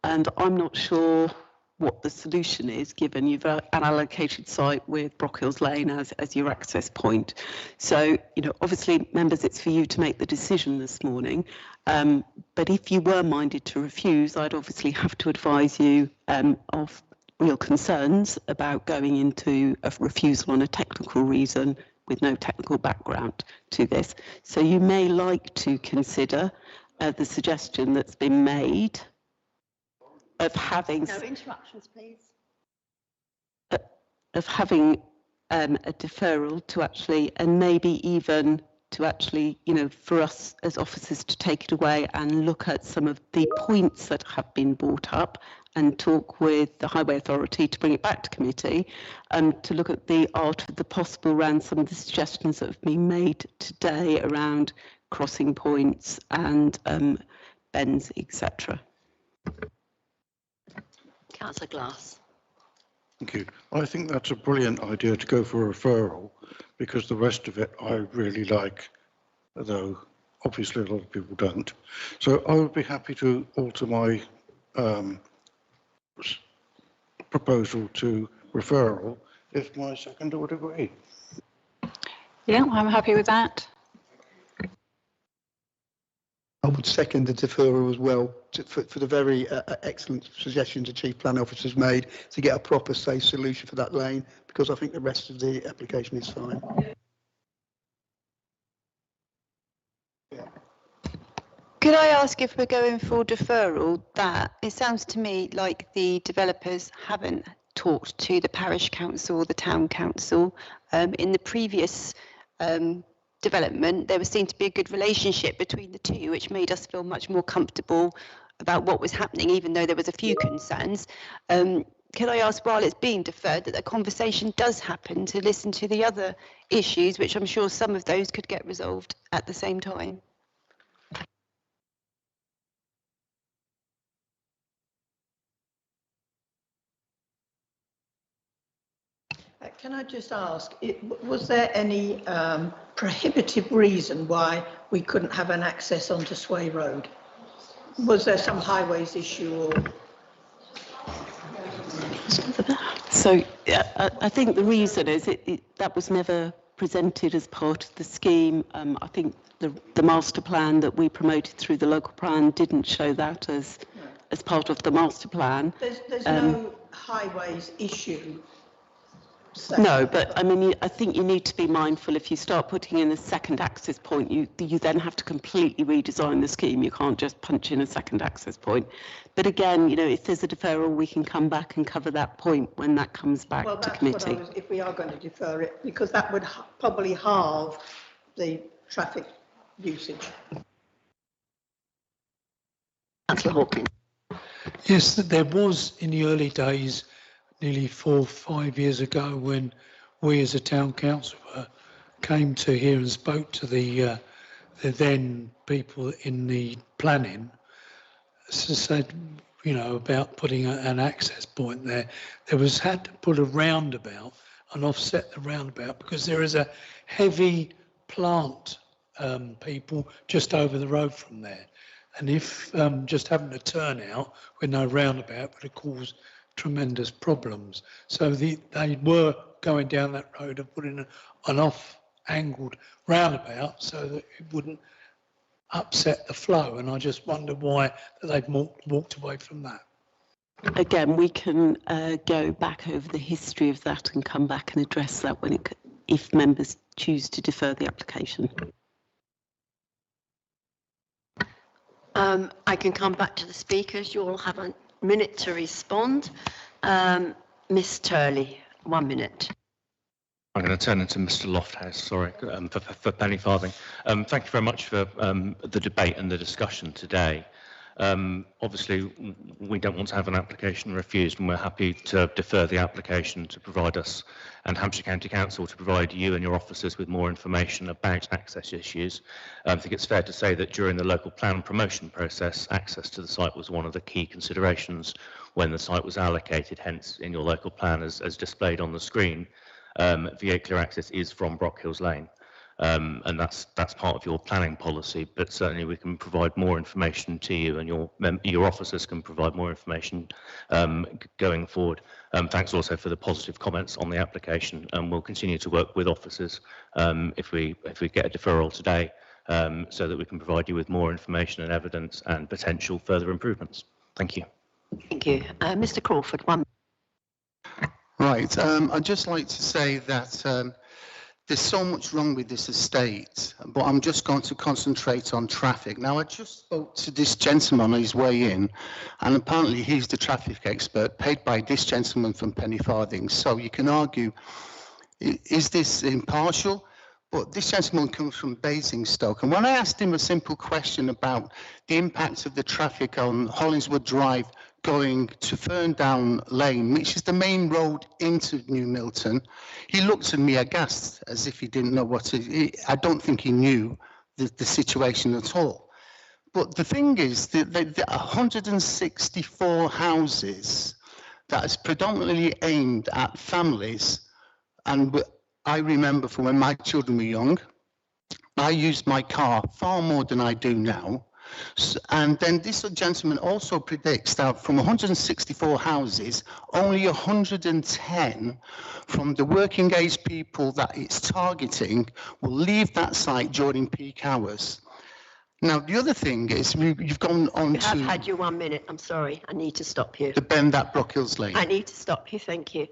And I'm not sure what the solution is, given you've an allocated site with Brockhills Lane as your access point. So, obviously, members, it's for you to make the decision this morning. But if you were minded to refuse, I'd obviously have to advise you of real concerns about going into a refusal on a technical reason with no technical background to this. So you may like to consider the suggestion that's been made of having... No interruptions, please. Of having a deferral to actually, and maybe even to actually, for us as officers to take it away and look at some of the points that have been brought up and talk with the Highway Authority to bring it back to committee, to look at the art of the possible around some of the suggestions that have been made today around crossing points and bends, etc. Councillor Glass. Thank you. I think that's a brilliant idea to go for a referral, because the rest of it I really like, though obviously a lot of people don't. So I would be happy to alter my proposal to referral if my seconder would agree. Yeah, I'm happy with that. I would second the deferral as well for the very excellent suggestions the Chief Planning Officer's made to get a proper safe solution for that lane, because I think the rest of the application is fine. Could I ask, if we're going for deferral, that it sounds to me like the developers haven't talked to the parish council or the town council. In the previous development, there seemed to be a good relationship between the two, which made us feel much more comfortable about what was happening, even though there was a few concerns. Can I ask, while it's being deferred, that the conversation does happen to listen to the other issues, which I'm sure some of those could get resolved at the same time? Can I just ask, was there any prohibitive reason why we couldn't have an access onto Sway Road? Was there some highways issue or? So I think the reason is that was never presented as part of the scheme. I think the master plan that we promoted through the local plan didn't show that as part of the master plan. There's no highways issue. No, but I mean, I think you need to be mindful. If you start putting in a second access point, you then have to completely redesign the scheme. You can't just punch in a second access point. But again, you know, if there's a deferral, we can come back and cover that point when that comes back to committee. Well, if we are going to defer it, because that would probably halve the traffic usage. Councillor Hawkins. Yes, there was in the early days, nearly 4 or 5 years ago, when we as a town council came to here and spoke to the then people in the planning, said, you know, about putting an access point there. There was had to put a roundabout and offset the roundabout because there is a heavy plant people just over the road from there. And if just having a turnout with no roundabout would have caused tremendous problems. So they were going down that road and putting an off-angled roundabout so that it wouldn't upset the flow. And I just wonder why they've walked away from that. Again, we can go back over the history of that and come back and address that if members choose to defer the application. I can come back to the speakers. You all have a minute to respond. Ms. Turley, 1 minute. I'm going to turn into Mr. Lofthouse, sorry, for Penny Farthing. Thank you very much for the debate and the discussion today. Obviously, we don't want to have an application refused, and we're happy to defer the application to provide us and Hampshire County Council to provide you and your officers with more information about access issues. I think it's fair to say that during the local plan promotion process, access to the site was one of the key considerations when the site was allocated, hence in your local plan as displayed on the screen. Vehicular access is from Brockhills Lane. And that's part of your planning policy, but certainly we can provide more information to you, and your officers can provide more information going forward. Thanks also for the positive comments on the application, and we'll continue to work with officers if we get a deferral today, so that we can provide you with more information and evidence and potential further improvements. Thank you. Thank you. Mr. Crawford, 1 minute. Right. I'd just like to say that there's so much wrong with this estate, but I'm just going to concentrate on traffic. Now, I just spoke to this gentleman on his way in, and apparently he's the traffic expert paid by this gentleman from Penny Farthing. So you can argue, is this impartial? But this gentleman comes from Basingstoke, and when I asked him a simple question about the impact of the traffic on Hollingswood Drive going to Ferndown Lane, which is the main road into New Milton, he looked at me aghast as if he didn't know what it is. I don't think he knew the situation at all. But the thing is, the 164 houses that is predominantly aimed at families, and I remember from when my children were young, I used my car far more than I do now. And then this gentleman also predicts that from 164 houses, only 110 from the working age people that it's targeting will leave that site during peak hours. Now, the other thing is you've gone on to... I've had you 1 minute. I'm sorry. I need to stop you. The bend at Brock Hills Lane. I need to stop you. Thank you.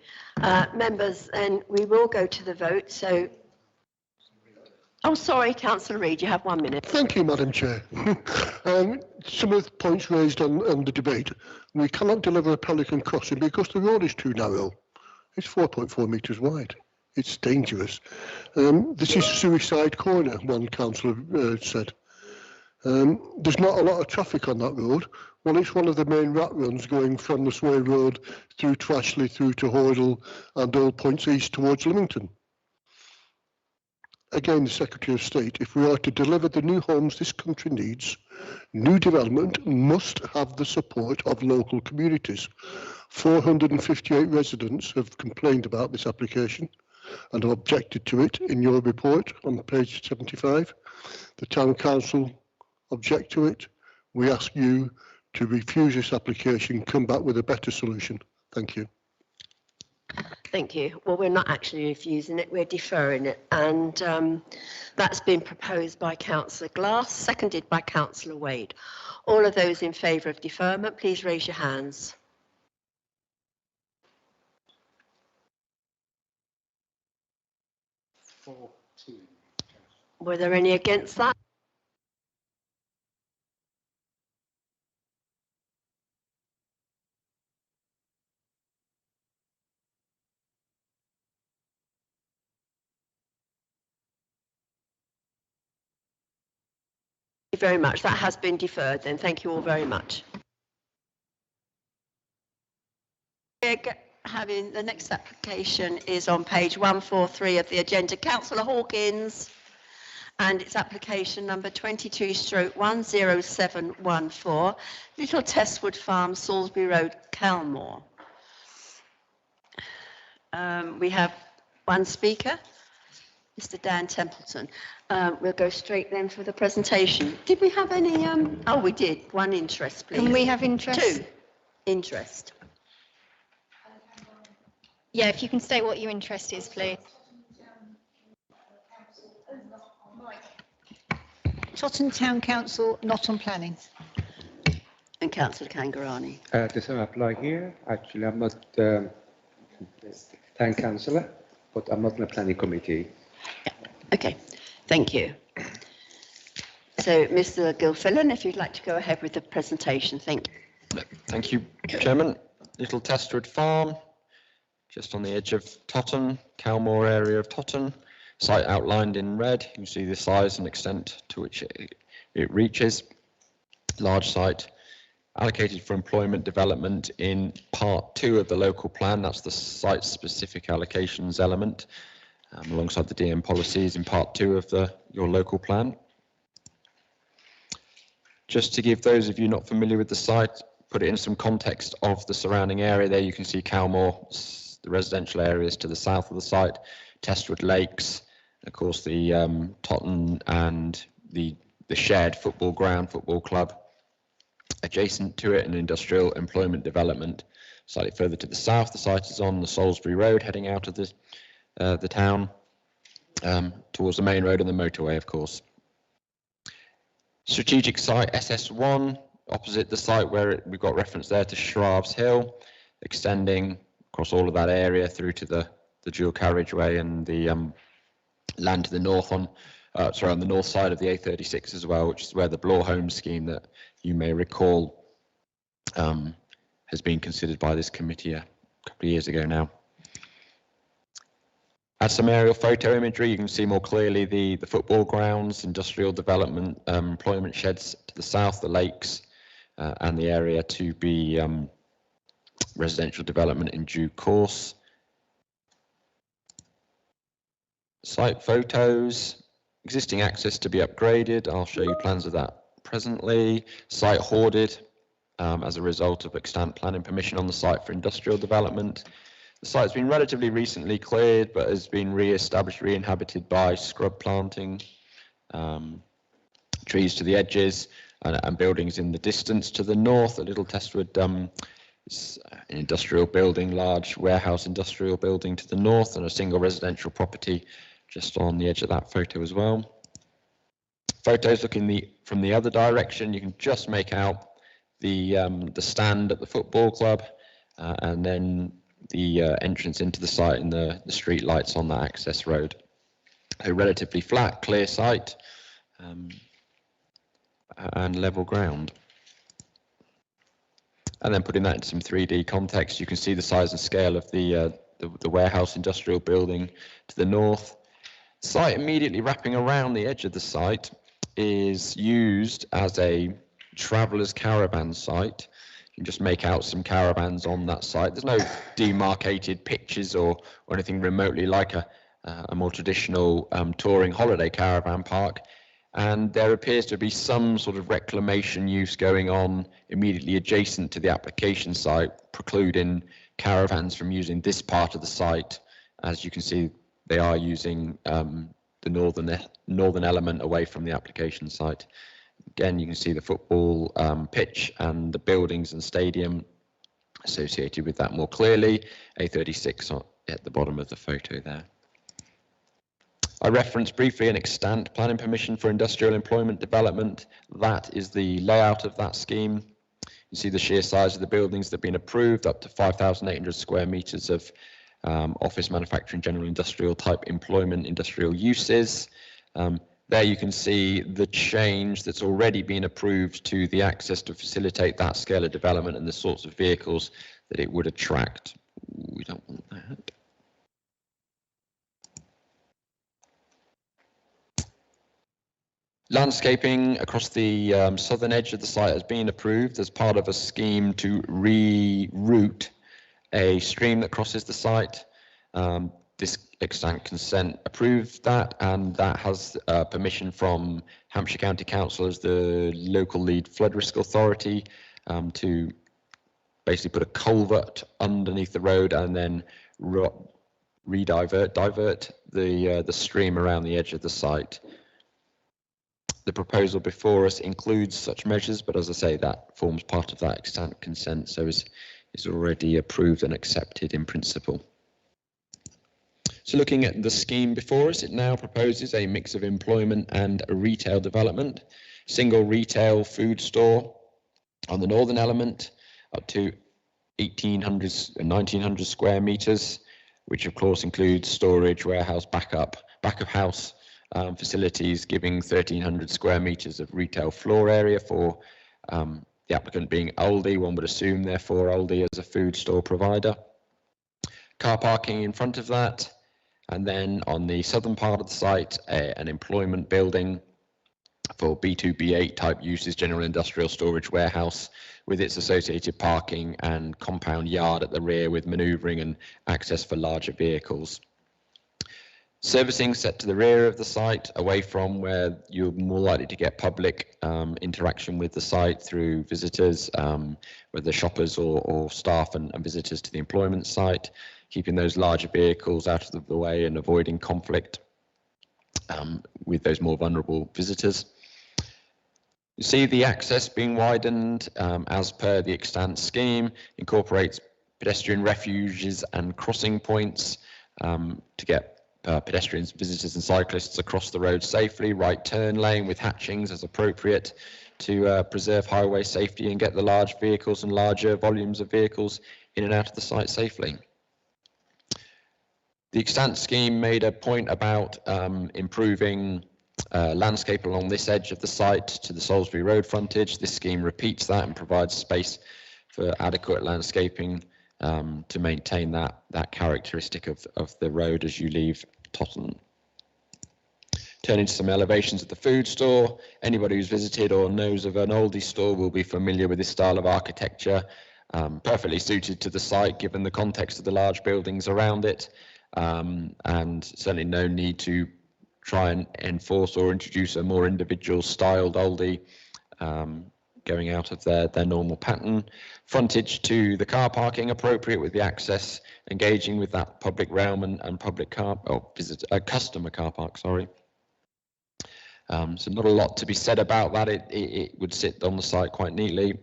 Members, and we will go to the vote. So... Oh, sorry, Councillor Reid, you have 1 minute. Thank you, Madam Chair. Some of the points raised on the debate. We cannot deliver a Pelican crossing because the road is too narrow. It's 4.4 metres wide. It's dangerous. This is Suicide Corner, one councillor said. There's not a lot of traffic on that road. Well, it's one of the main rat runs going from the Sway Road through Trashley, through to Hoydle and all points east towards Lymington. Again, the Secretary of State, if we are to deliver the new homes this country needs, new development must have the support of local communities. 458 residents have complained about this application and have objected to it in your report on page 75. The Town Council object to it. We ask you to refuse this application, come back with a better solution. Thank you. Thank you. Well, we're not actually refusing it, we're deferring it. And that's been proposed by Councillor Glass, seconded by Councillor Wade. All of those in favour of deferment, please raise your hands. Were there any against that? Thank you very much. That has been deferred then. Thank you all very much. Having the next application is on page 143 of the agenda. Councillor Hawkins, and it's application number 22/10714, Little Testwood Farm, Salisbury Road, Calmore. We have one speaker, Mr. Dan Templeton. We'll go straight then for the presentation. Did we have any? Oh, we did. One interest, please. Can we have interest? Two. Interest. Yeah, if you can state what your interest is, please. Totton Town Council, not on planning. And Councillor Kangarani. Doesn't apply here. Actually, I'm not town councillor, but I'm not in the planning committee. Yeah. Okay, thank you. So, Mr. Gilfillan, if you'd like to go ahead with the presentation, thank you. Thank you, Chairman. Little Testwood Farm, just on the edge of Totton, Calmore area of Totton. Site outlined in red. You can see the size and extent to which it reaches. Large site, allocated for employment development in part 2 of the local plan. That's the site-specific allocations element, alongside the DM policies in part 2 of your local plan. Just to give those of you not familiar with the site, put it in some context of the surrounding area there, you can see Calmore, the residential areas to the south of the site, Testwood Lakes, of course the Totton and the shared football ground, football club. Adjacent to it, an industrial employment development. Slightly further to the south, the site is on the Salisbury Road, heading out of the town towards the main road and the motorway, of course. Strategic site SS1, opposite the site where we've got reference there to Shravs Hill, extending across all of that area through to the dual carriageway and the land to the north on the north side of the A36 as well, which is where the Bloor Home scheme that you may recall has been considered by this committee a couple of years ago now. Add some aerial photo imagery, you can see more clearly the football grounds, industrial development, employment sheds to the south, the lakes, and the area to be residential development in due course. Site photos, Existing access to be upgraded. I'll show you plans of that presently. Site hoarded as a result of extant planning permission on the site for industrial development. The site has been relatively recently cleared, but has been re-established, re-inhabited by scrub planting, trees to the edges, and buildings in the distance. To the north, a little Testwood is an industrial building, large warehouse industrial building to the north, and a single residential property just on the edge of that photo as well. Photos looking from the other direction, you can just make out the stand at the football club, and then the entrance into the site and the street lights on that access road. A relatively flat, clear site, and level ground. And then putting that into some 3D context, you can see the size and scale of the warehouse industrial building to the north. The site immediately wrapping around the edge of the site is used as a traveller's caravan site. You can just make out some caravans on that site. There's no demarcated pitches or anything remotely like a more traditional touring holiday caravan park. And there appears to be some sort of reclamation use going on immediately adjacent to the application site, precluding caravans from using this part of the site. As you can see, they are using the northern element away from the application site. Again, you can see the football pitch and the buildings and stadium associated with that more clearly. A36 at the bottom of the photo there. I referenced briefly an extant planning permission for industrial employment development. That is the layout of that scheme. You see the sheer size of the buildings that have been approved, up to 5,800 square meters of office, manufacturing, general industrial type employment, industrial uses. There you can see the change that's already been approved to the access to facilitate that scale of development and the sorts of vehicles that it would attract. We don't want that. Landscaping across the southern edge of the site has been approved as part of a scheme to reroute a stream that crosses the site. This extant consent approved that, and that has permission from Hampshire County Council as the local lead flood risk authority to basically put a culvert underneath the road and then divert the stream around the edge of the site. The proposal before us includes such measures, but as I say, that forms part of that extant consent, so is already approved and accepted in principle. So looking at the scheme before us, it now proposes a mix of employment and a retail development. Single retail food store on the northern element, up to 1,800 and 1,900 square meters, which of course includes storage, warehouse, back of house facilities, giving 1,300 square meters of retail floor area for the applicant being Aldi. One would assume, therefore, Aldi as a food store provider. Car parking in front of that, and then on the southern part of the site, an employment building for B2, B8 type uses, general industrial storage warehouse, with its associated parking and compound yard at the rear with manoeuvring and access for larger vehicles. Servicing set to the rear of the site, away from where you're more likely to get public interaction with the site through visitors, whether shoppers or staff and visitors to the employment site, keeping those larger vehicles out of the way and avoiding conflict with those more vulnerable visitors. You see the access being widened as per the extant scheme, incorporates pedestrian refuges and crossing points to get pedestrians, visitors and cyclists across the road safely, right turn lane with hatchings as appropriate to preserve highway safety and get the large vehicles and larger volumes of vehicles in and out of the site safely. The extant scheme made a point about improving landscape along this edge of the site to the Salisbury Road frontage. This scheme repeats that and provides space for adequate landscaping to maintain that characteristic of the road as you leave Tottenham. Turning to some elevations of the food store. Anybody who's visited or knows of an Aldi store will be familiar with this style of architecture, perfectly suited to the site given the context of the large buildings around it, and certainly no need to try and enforce or introduce a more individual styled Aldi, going out of their normal pattern. Frontage to the car parking appropriate with the access, engaging with that public realm and public car, or customer car park, sorry. So not a lot to be said about that. It would sit on the site quite neatly,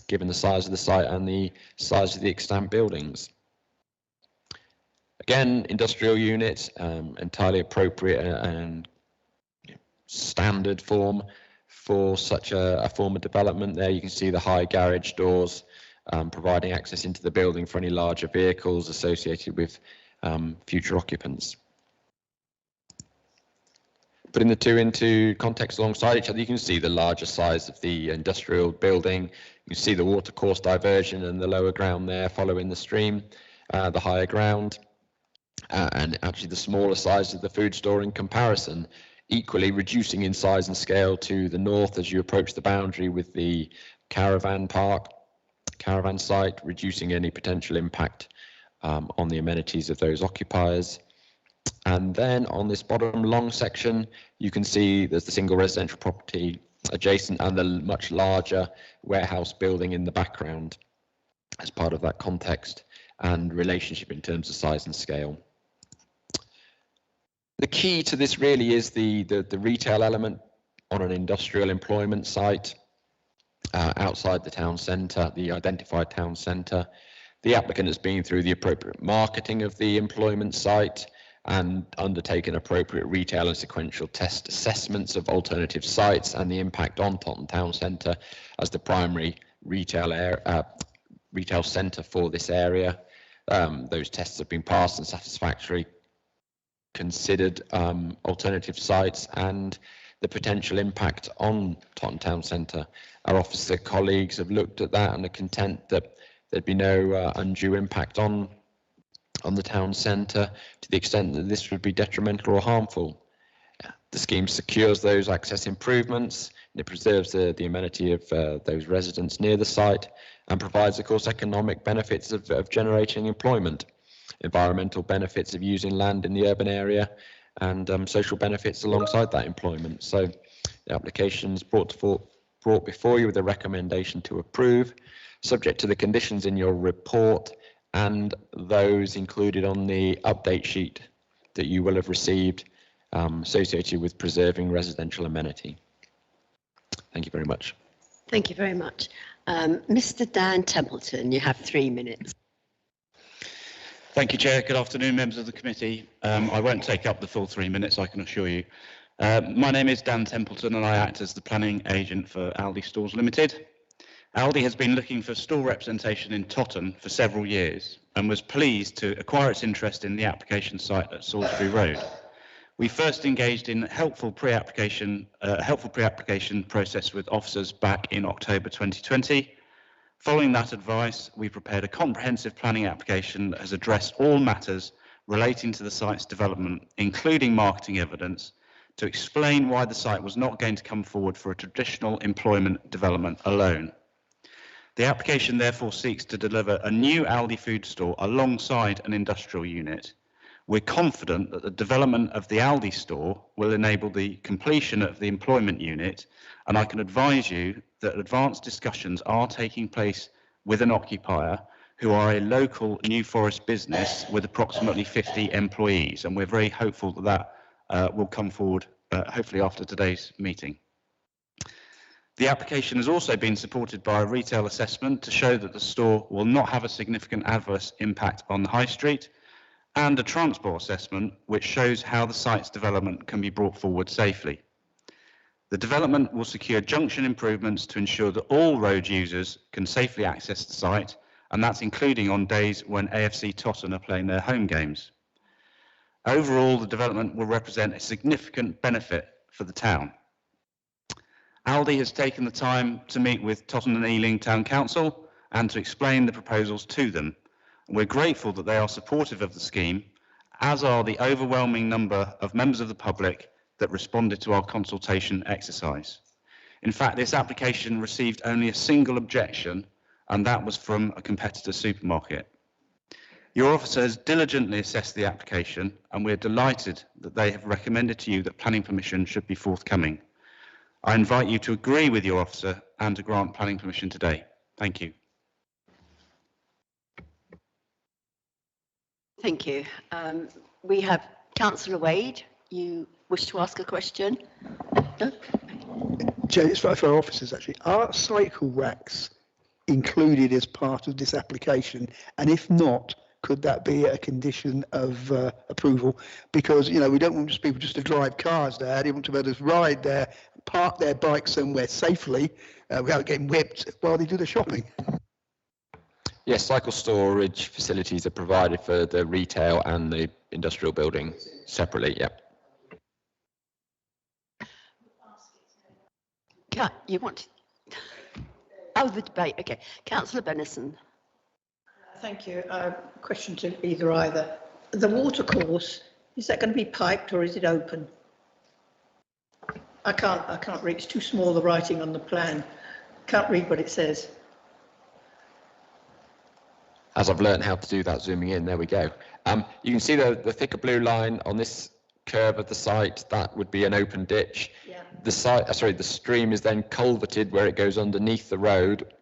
given the size of the site and the size of the extant buildings. Again, industrial units, entirely appropriate and standard form for such a form of development. There you can see the high garage doors, providing access into the building for any larger vehicles associated with future occupants. Putting the two into context alongside each other, you can see the larger size of the industrial building. You can see the watercourse diversion and the lower ground there following the stream, the higher ground, and actually the smaller size of the food store in comparison, equally reducing in size and scale to the north as you approach the boundary with the caravan site, reducing any potential impact on the amenities of those occupiers. And then on this bottom long section, you can see there's the single residential property adjacent and the much larger warehouse building in the background as part of that context and relationship in terms of size and scale. The key to this really is the retail element on an industrial employment site outside the town centre, the identified town centre. The applicant has been through the appropriate marketing of the employment site and undertaken appropriate retail and sequential test assessments of alternative sites and the impact on Totton Town Centre as the primary retail centre for this area. Those tests have been passed and satisfactory. Considered alternative sites and the potential impact on Totton Town Centre. Our officer colleagues have looked at that and are content that there'd be no undue impact on the town centre to the extent that this would be detrimental or harmful. The scheme secures those access improvements, and it preserves the amenity of those residents near the site and provides, of course, economic benefits of generating employment, environmental benefits of using land in the urban area, and social benefits alongside that employment. So the application is brought before you with a recommendation to approve, subject to the conditions in your report and those included on the update sheet that you will have received associated with preserving residential amenity. Thank you very much. Thank you very much. Mr. Dan Templeton, you have 3 minutes. Thank you, Chair. Good afternoon, members of the committee. I won't take up the full 3 minutes, I can assure you. My name is Dan Templeton and I act as the planning agent for Aldi Stores Limited. Aldi has been looking for store representation in Totton for several years and was pleased to acquire its interest in the application site at Salisbury Road. We first engaged in helpful pre-application process with officers back in October 2020. Following that advice, we prepared a comprehensive planning application that has addressed all matters relating to the site's development, including marketing evidence, to explain why the site was not going to come forward for a traditional employment development alone. The application therefore seeks to deliver a new Aldi food store alongside an industrial unit. We're confident that the development of the Aldi store will enable the completion of the employment unit, and I can advise you that advanced discussions are taking place with an occupier who are a local New Forest business with approximately 50 employees, and we're very hopeful that that will come forward hopefully after today's meeting. The application has also been supported by a retail assessment to show that the store will not have a significant adverse impact on the high street, and a transport assessment which shows how the site's development can be brought forward safely. The development will secure junction improvements to ensure that all road users can safely access the site, and that's including on days when AFC Totton are playing their home games. Overall, the development will represent a significant benefit for the town. Aldi has taken the time to meet with Totton and Ealing Town Council and to explain the proposals to them. We're grateful that they are supportive of the scheme, as are the overwhelming number of members of the public that responded to our consultation exercise. In fact, this application received only a single objection, and that was from a competitor supermarket. Your officer has diligently assessed the application, and we're delighted that they have recommended to you that planning permission should be forthcoming. I invite you to agree with your officer and to grant planning permission today. Thank you. Thank you. We have Councillor Wade. You wish to ask a question? No? Chair, it's for our officers actually. Are cycle racks included as part of this application? And if not, could that be a condition of approval? Because, you know, we don't want just people just to drive cars there. They want to be able to ride there, park their bikes somewhere safely without getting whipped while they do the shopping. Yes, cycle storage facilities are provided for the retail and the industrial building separately, yep. You want to... Oh, the debate, okay. Councillor Bennison. Thank you. Question to either. The watercourse, is that going to be piped or is it open? I can't read, it's too small, the writing on the plan. Can't read what it says. As I've learned how to do that zooming in, there we go. You can see the thicker blue line on this curve of the site. That would be an open ditch. Yeah. The stream is then culverted where it goes underneath the road,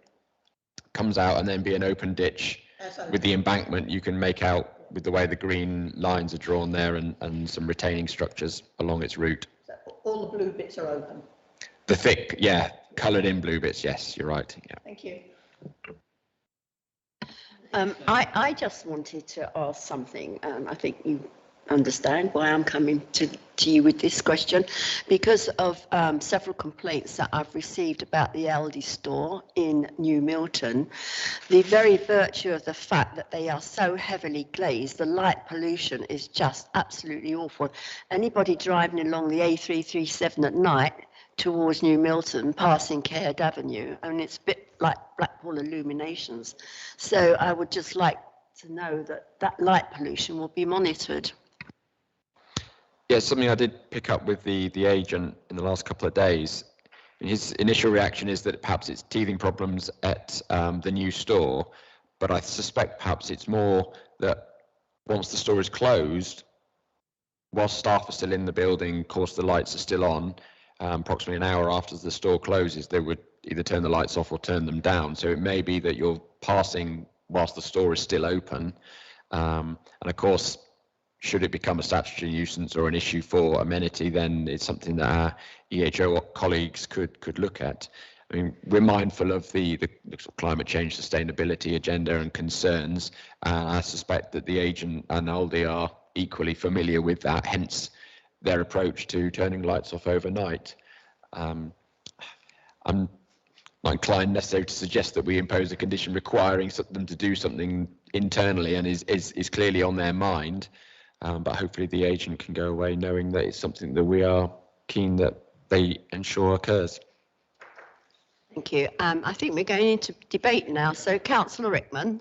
comes out, and then be an open ditch. With the embankment, you can make out with the way the green lines are drawn there and some retaining structures along its route. So all the blue bits are open? The thick, yeah, coloured in blue bits, yes, you're right. Yeah. Thank you. I just wanted to ask something. I think you understand why I'm coming to you with this question, because of several complaints that I've received about the Aldi store in New Milton. The very virtue of the fact that they are so heavily glazed, the light pollution is just absolutely awful. Anybody driving along the A337 at night towards New Milton, passing Caird Avenue, and it's a bit like Blackpool Illuminations. So I would just like to know that light pollution will be monitored. Yeah, something I did pick up with the agent in the last couple of days. And his initial reaction is that perhaps it's teething problems at the new store, but I suspect perhaps it's more that once the store is closed, while staff are still in the building, of course the lights are still on, approximately an hour after the store closes, they would either turn the lights off or turn them down. So it may be that you're passing whilst the store is still open. And of course, should it become a statutory nuisance or an issue for amenity, then it's something that our EHO colleagues could look at. I mean, we're mindful of the sort of climate change sustainability agenda and concerns. I suspect that the agent and Aldi are equally familiar with that, hence their approach to turning lights off overnight. I'm not inclined necessarily to suggest that we impose a condition requiring them to do something internally and is clearly on their mind. But hopefully the agent can go away knowing that it's something that we are keen that they ensure occurs. Thank you. I think we're going into debate now. So, Councillor Rickman.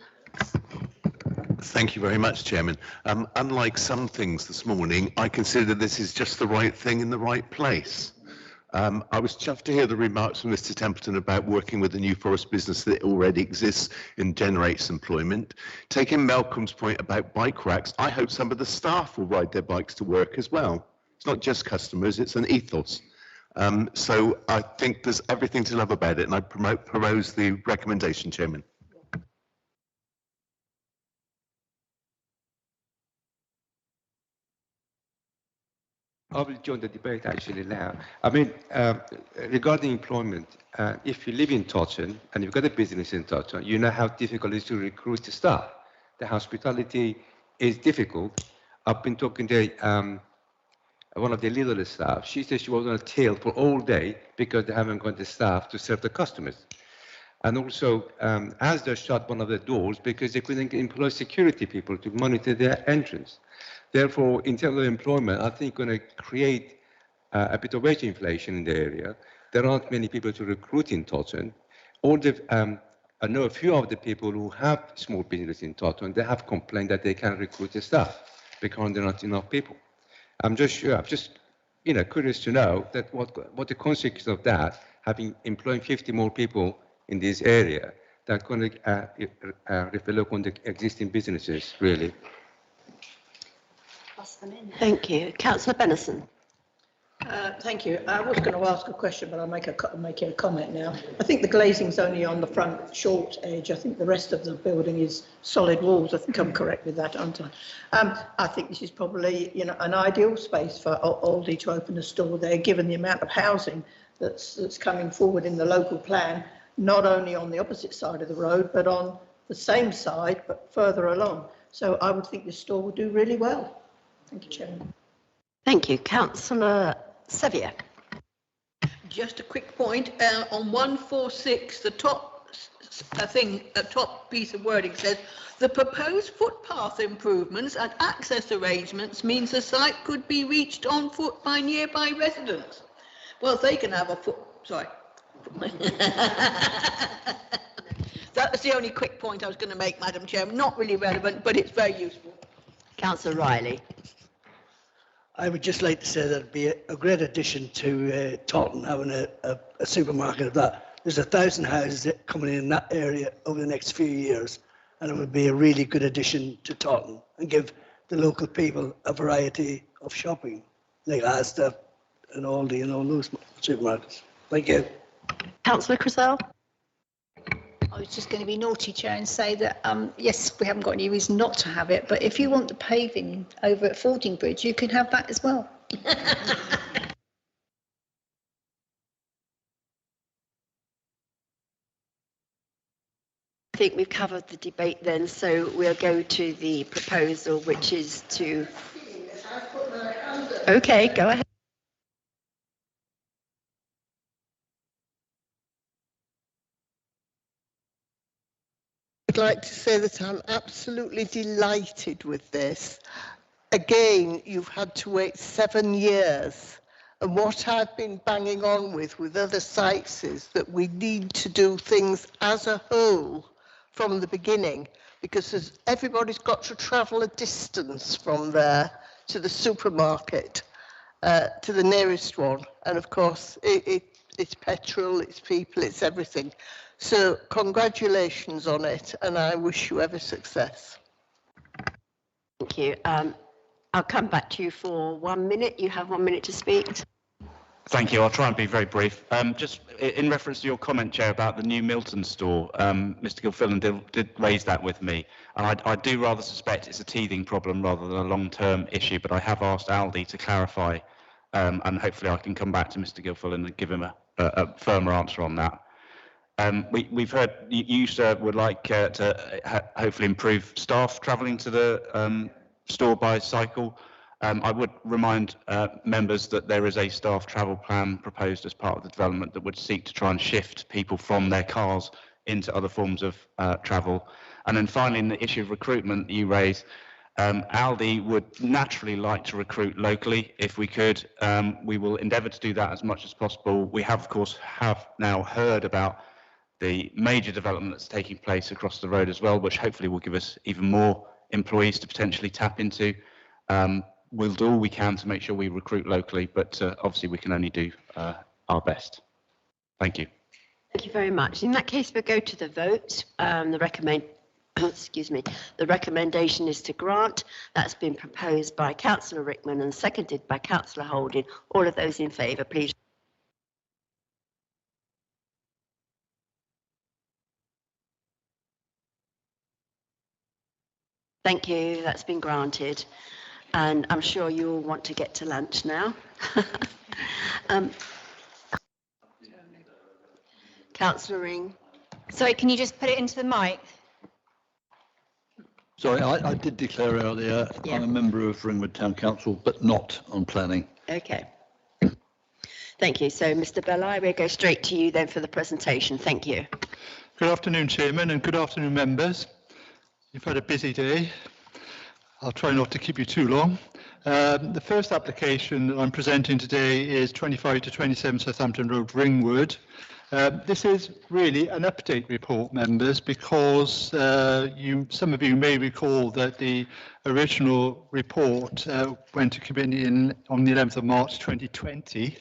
Thank you very much, Chairman. Unlike some things this morning, I consider this is just the right thing in the right place. I was chuffed to hear the remarks from Mr. Templeton about working with the New Forest business that already exists and generates employment. Taking Malcolm's point about bike racks, I hope some of the staff will ride their bikes to work as well. It's not just customers, it's an ethos. So I think there's everything to love about it, and I propose the recommendation, Chairman. I will join the debate actually now. I mean, regarding employment, if you live in Totton and you've got a business in Totton, you know how difficult it is to recruit the staff. The hospitality is difficult. I've been talking to one of the leaderless staff. She said she was on a tail for all day because they haven't got the staff to serve the customers. And also, Asda shut one of the doors because they couldn't employ security people to monitor their entrance. Therefore, in terms of employment, I think going to create a bit of wage inflation in the area. There aren't many people to recruit in Totton. I know a few of the people who have small business in Totton, they have complained that they can't recruit the staff because there are not enough people. I'm just curious to know that what the consequence of that, having employing 50 more people in this area, that are going to reflect on the existing businesses, really. Thank you. Councillor Benison. Thank you. I was going to ask a question, but I'll make a comment now. I think the glazing's only on the front short edge. I think the rest of the building is solid walls. I think I'm correct with that, aren't I? I think this is probably, you know, an ideal space for Aldi to open a store there, given the amount of housing that's coming forward in the local plan, not only on the opposite side of the road, but on the same side, but further along. So I would think this store would do really well. Thank you, Chairman. Thank you. Councillor Sevier. Just a quick point on 146, the top top piece of wording says the proposed footpath improvements and access arrangements means the site could be reached on foot by nearby residents. Well, they can have a foot. Sorry. That was the only quick point I was going to make, Madam Chairman. Not really relevant, but it's very useful. Councillor Riley. I would just like to say that it'd be a great addition to Taunton having a supermarket of that. There's 1,000 houses coming in that area over the next few years, and it would be a really good addition to Taunton and give the local people a variety of shopping, like Asda and Aldi and all those supermarkets. Thank you. Councillor Crisell. I was just going to be naughty, Chair, and say that, yes, we haven't got any reason not to have it, but if you want the paving over at Fording Bridge, you can have that as well. I think we've covered the debate then, so we'll go to the proposal, which is to... Okay, go ahead. I'd like to say that I'm absolutely delighted with this. Again, you've had to wait 7 years. And what I've been banging on with other sites is that we need to do things as a whole from the beginning, because everybody's got to travel a distance from there to the supermarket, to the nearest one. And of course, it's petrol, it's people, it's everything. So congratulations on it, and I wish you every success. Thank you. I'll come back to you for 1 minute. You have 1 minute to speak. Thank you. I'll try and be very brief. Just in reference to your comment, Chair, about the new Milton store, Mr. Gilfillan did raise that with me. And I do rather suspect it's a teething problem rather than a long-term issue, but I have asked Aldi to clarify, and hopefully I can come back to Mr. Gilfillan and give him a firmer answer on that. We've heard you, sir, would like to hopefully improve staff travelling to the store by cycle. I would remind members that there is a staff travel plan proposed as part of the development that would seek to try and shift people from their cars into other forms of travel. And then finally, in the issue of recruitment you raise, Aldi would naturally like to recruit locally if we could. We will endeavour to do that as much as possible. We have, of course, now heard about the major development that's taking place across the road as well, which hopefully will give us even more employees to potentially tap into. We'll do all we can to make sure we recruit locally, but obviously we can only do our best. Thank you. Thank you very much. In that case, we'll go to the vote. The recommendation is to grant. That's been proposed by Councillor Rickman and seconded by Councillor Holding. All of those in favour, please. Thank you. That's been granted. And I'm sure you all want to get to lunch now. Councillor Ring. Sorry, can you just put it into the mic? Sorry, I did declare earlier, I'm a member of Ringwood Town Council, but not on planning. Okay. Thank you. So, Mr. Belli, we'll go straight to you then for the presentation. Thank you. Good afternoon, Chairman, and good afternoon, members. You've had a busy day. I'll try not to keep you too long. The first application that I'm presenting today is 25 to 27 Southampton Road, Ringwood. This is really an update report, members, because some of you may recall that the original report went to committee on the 11th of March 2020,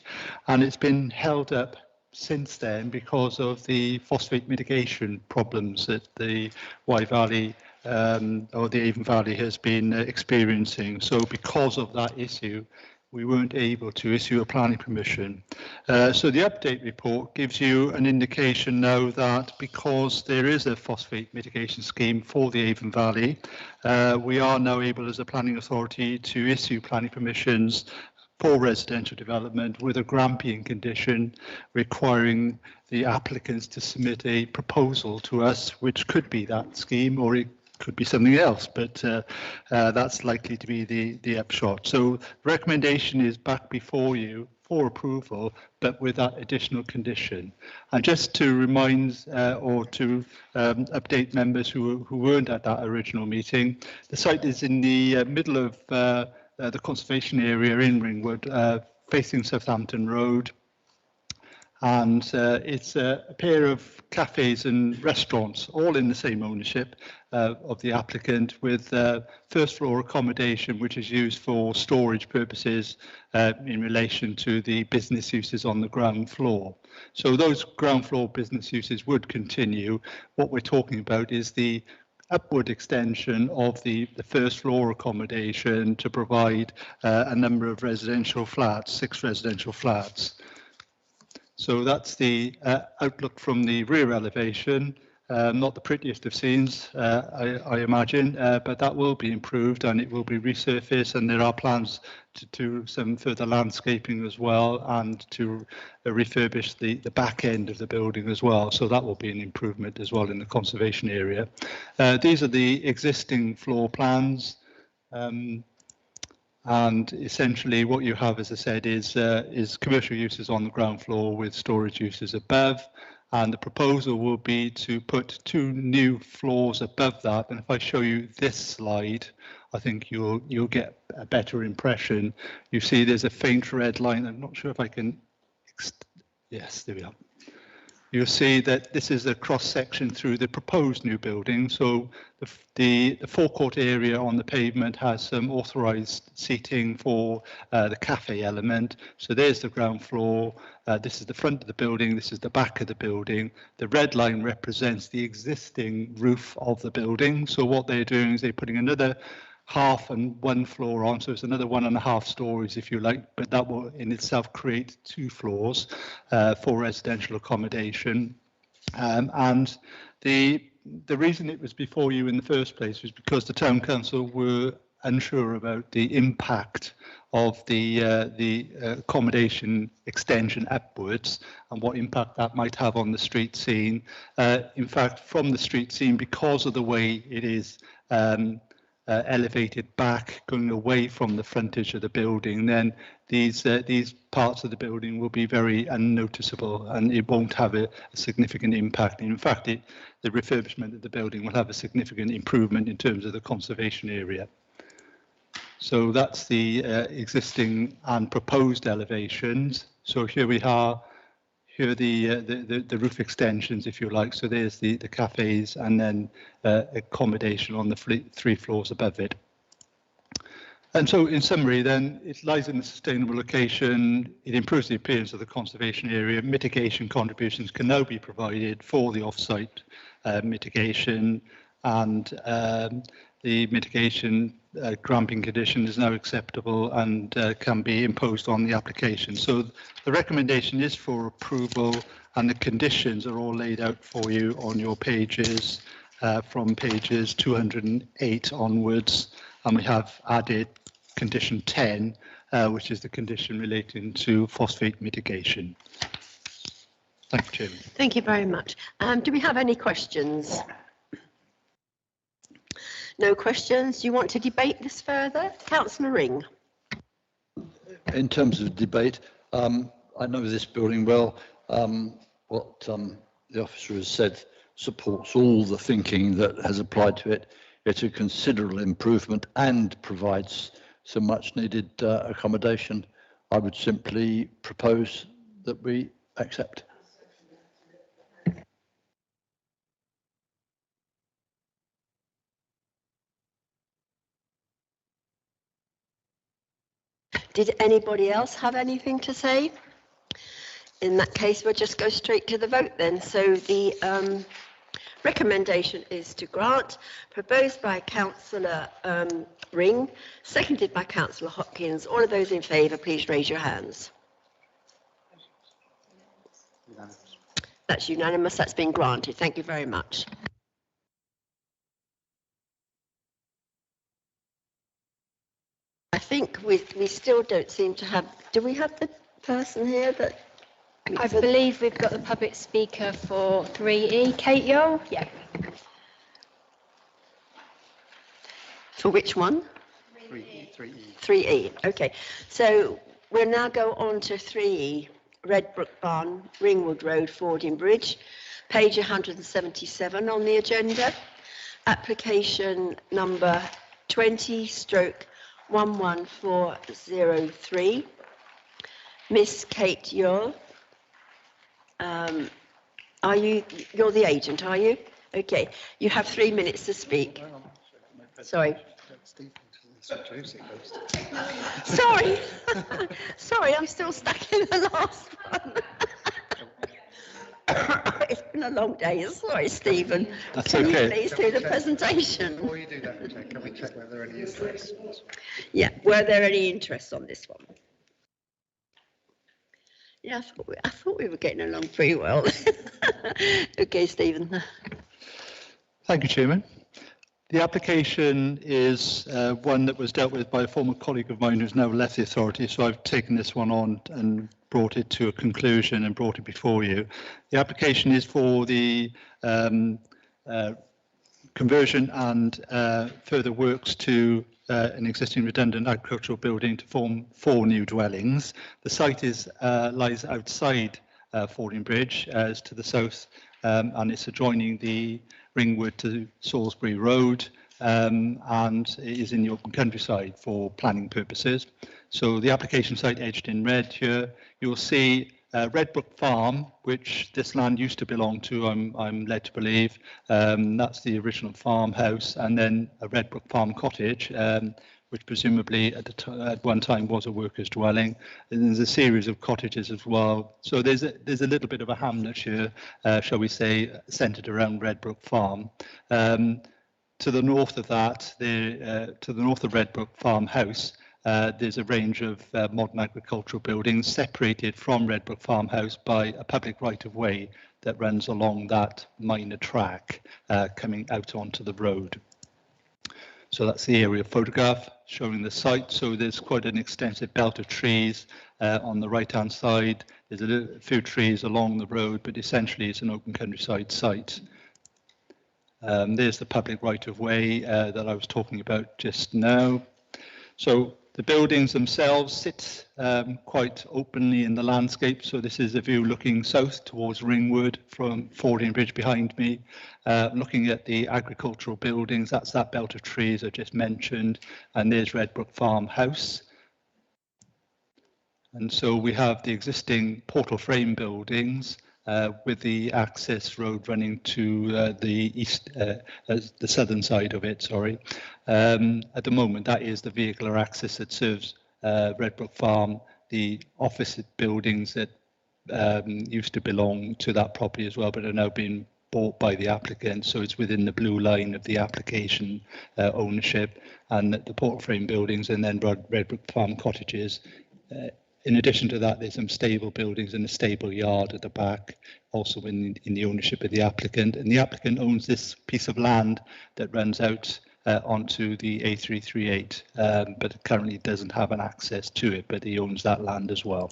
and it's been held up since then because of the phosphate mitigation problems that the Wye Valley or the Avon Valley has been experiencing. So because of that issue, we weren't able to issue a planning permission. So the update report gives you an indication now that because there is a phosphate mitigation scheme for the Avon Valley, we are now able as a planning authority to issue planning permissions for residential development with a Grampian condition requiring the applicants to submit a proposal to us, which could be that scheme or it could be something else, but that's likely to be the upshot. So the recommendation is back before you for approval, but with that additional condition. And just to remind or to update members who weren't at that original meeting, the site is in the middle of the conservation area in Ringwood, facing Southampton Road. And it's a pair of cafes and restaurants, all in the same ownership of the applicant, with first floor accommodation, which is used for storage purposes in relation to the business uses on the ground floor. So those ground floor business uses would continue. What we're talking about is the upward extension of the first floor accommodation to provide a number of residential flats, 6 residential flats. So that's the outlook from the rear elevation. Not the prettiest of scenes, I imagine, but that will be improved and it will be resurfaced, and there are plans to do some further landscaping as well and to refurbish the back end of the building as well. So that will be an improvement as well in the conservation area. These are the existing floor plans. And essentially what you have, as I said, is commercial uses on the ground floor with storage uses above. And the proposal will be to put 2 new floors above that. And if I show you this slide, I think you'll get a better impression. You see there's a faint red line. I'm not sure if I can. Yes, there we are. You'll see that this is a cross section through the proposed new building. So the forecourt area on the pavement has some authorised seating for the cafe element. So there's the ground floor. This is the front of the building. This is the back of the building. The red line represents the existing roof of the building. So what they're doing is they're putting another half and 1 floor on, so it's another 1.5 stories if you like, but that will in itself create 2 floors for residential accommodation. And the reason it was before you in the first place was because the town council were unsure about the impact of the accommodation extension upwards and what impact that might have on the street scene. In fact, from the street scene, because of the way it is elevated back, going away from the frontage of the building, then these parts of the building will be very unnoticeable and it won't have a significant impact. In fact, the refurbishment of the building will have a significant improvement in terms of the conservation area. So that's the existing and proposed elevations. So here we are. Here are the roof extensions, if you like. So there's the cafes and then accommodation on the 3 floors above it. And so in summary, then, it lies in a sustainable location. It improves the appearance of the conservation area. Mitigation contributions can now be provided for the off-site mitigation, and the mitigation Grampian condition is now acceptable and can be imposed on the application. So the recommendation is for approval, and the conditions are all laid out for you on your pages from pages 208 onwards, and we have added condition 10, which is the condition relating to phosphate mitigation. Thank you, Chairman. Thank you very much. Do we have any questions? No questions. Do you want to debate this further? Councillor Ring. In terms of debate, I know this building well. What the officer has said supports all the thinking that has applied to it. It's a considerable improvement and provides some much needed accommodation. I would simply propose that we accept. Did anybody else have anything to say? In that case, we'll just go straight to the vote then. So the recommendation is to grant, proposed by Councillor Ring, seconded by Councillor Hopkins. All of those in favour, please raise your hands. That's unanimous. That's been granted. Thank you very much. I think we still don't seem to have, do we have the person here that? I believe we've got the public speaker for 3E, Kate Yole. Yeah. For which one? 3E. Okay. So we'll now go on to 3E, Redbrook Barn, Ringwood Road, Fording Bridge, page 177 on the agenda. Application number 20/11403. Miss Kate Yole. You're the agent, are you? Okay, you have 3 minutes to speak. Sorry. Sorry. Sorry, I'm still stuck in the last one. It's been a long day. Sorry, Stephen. That's Can okay. you please do the presentation? Before you do that, can we check whether there are any interests? Yeah, were there any interests on this one? Yeah, I thought we were getting along pretty well. Okay, Stephen. Thank you, Chairman. The application is one that was dealt with by a former colleague of mine who's now left the authority, so I've taken this one on and brought it to a conclusion and brought it before you. The application is for the conversion and further works to an existing redundant agricultural building to form 4 new dwellings. The site lies outside Fording Bridge, as to the south, and it's adjoining the Ringwood to Salisbury Road, and it is in the open countryside for planning purposes. So the application site edged in red here, you'll see Redbrook Farm, which this land used to belong to, I'm led to believe. That's the original farmhouse, and then a Redbrook Farm cottage, which presumably at one time was a worker's dwelling. And there's a series of cottages as well. So there's a little bit of a hamlet here, shall we say, centred around Redbrook Farm. To the north of that, to the north of Redbrook Farmhouse, there's a range of modern agricultural buildings separated from Redbrook Farmhouse by a public right-of-way that runs along that minor track coming out onto the road. So that's the aerial photograph showing the site. So there's quite an extensive belt of trees on the right-hand side. There's a few trees along the road, but essentially it's an open countryside site. There's the public right-of-way that I was talking about just now. So the buildings themselves sit quite openly in the landscape. So this is a view looking south towards Ringwood from Fording Bridge behind me. Looking at the agricultural buildings, that's that belt of trees I just mentioned. And there's Redbrook Farmhouse. And so we have the existing portal frame buildings with the access road running to the east, the southern side of it, sorry. At the moment, that is the vehicular access that serves Redbrook Farm. The office buildings that used to belong to that property as well, but are now being bought by the applicant, so it's within the blue line of the application ownership, and the portal frame buildings and then Redbrook Farm cottages. In addition to that, there's some stable buildings and a stable yard at the back, also in the ownership of the applicant. And the applicant owns this piece of land that runs out onto the A338, but currently doesn't have an access to it, but he owns that land as well.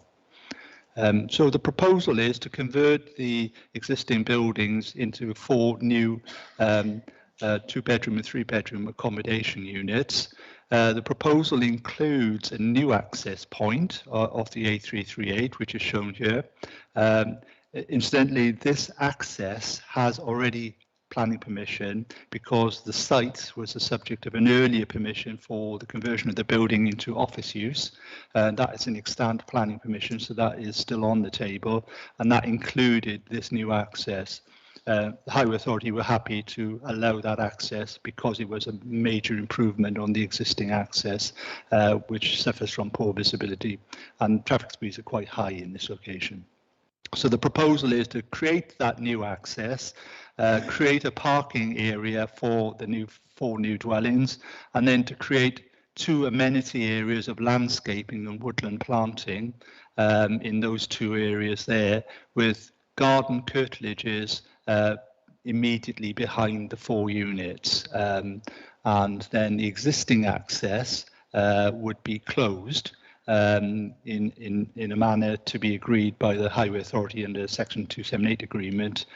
So the proposal is to convert the existing buildings into 4 new 2-bedroom and 3-bedroom accommodation units. The proposal includes a new access point of the A338, which is shown here. Incidentally, this access has already planning permission because the site was the subject of an earlier permission for the conversion of the building into office use. That is an extant planning permission, so that is still on the table, and that included this new access. The Highway Authority were happy to allow that access because it was a major improvement on the existing access, which suffers from poor visibility, and traffic speeds are quite high in this location. So the proposal is to create that new access, create a parking area for the four new dwellings, and then to create 2 amenity areas of landscaping and woodland planting in those 2 areas there, with garden curtilages immediately behind the 4 units. And then the existing access would be closed in a manner to be agreed by the Highway Authority under Section 278 agreement,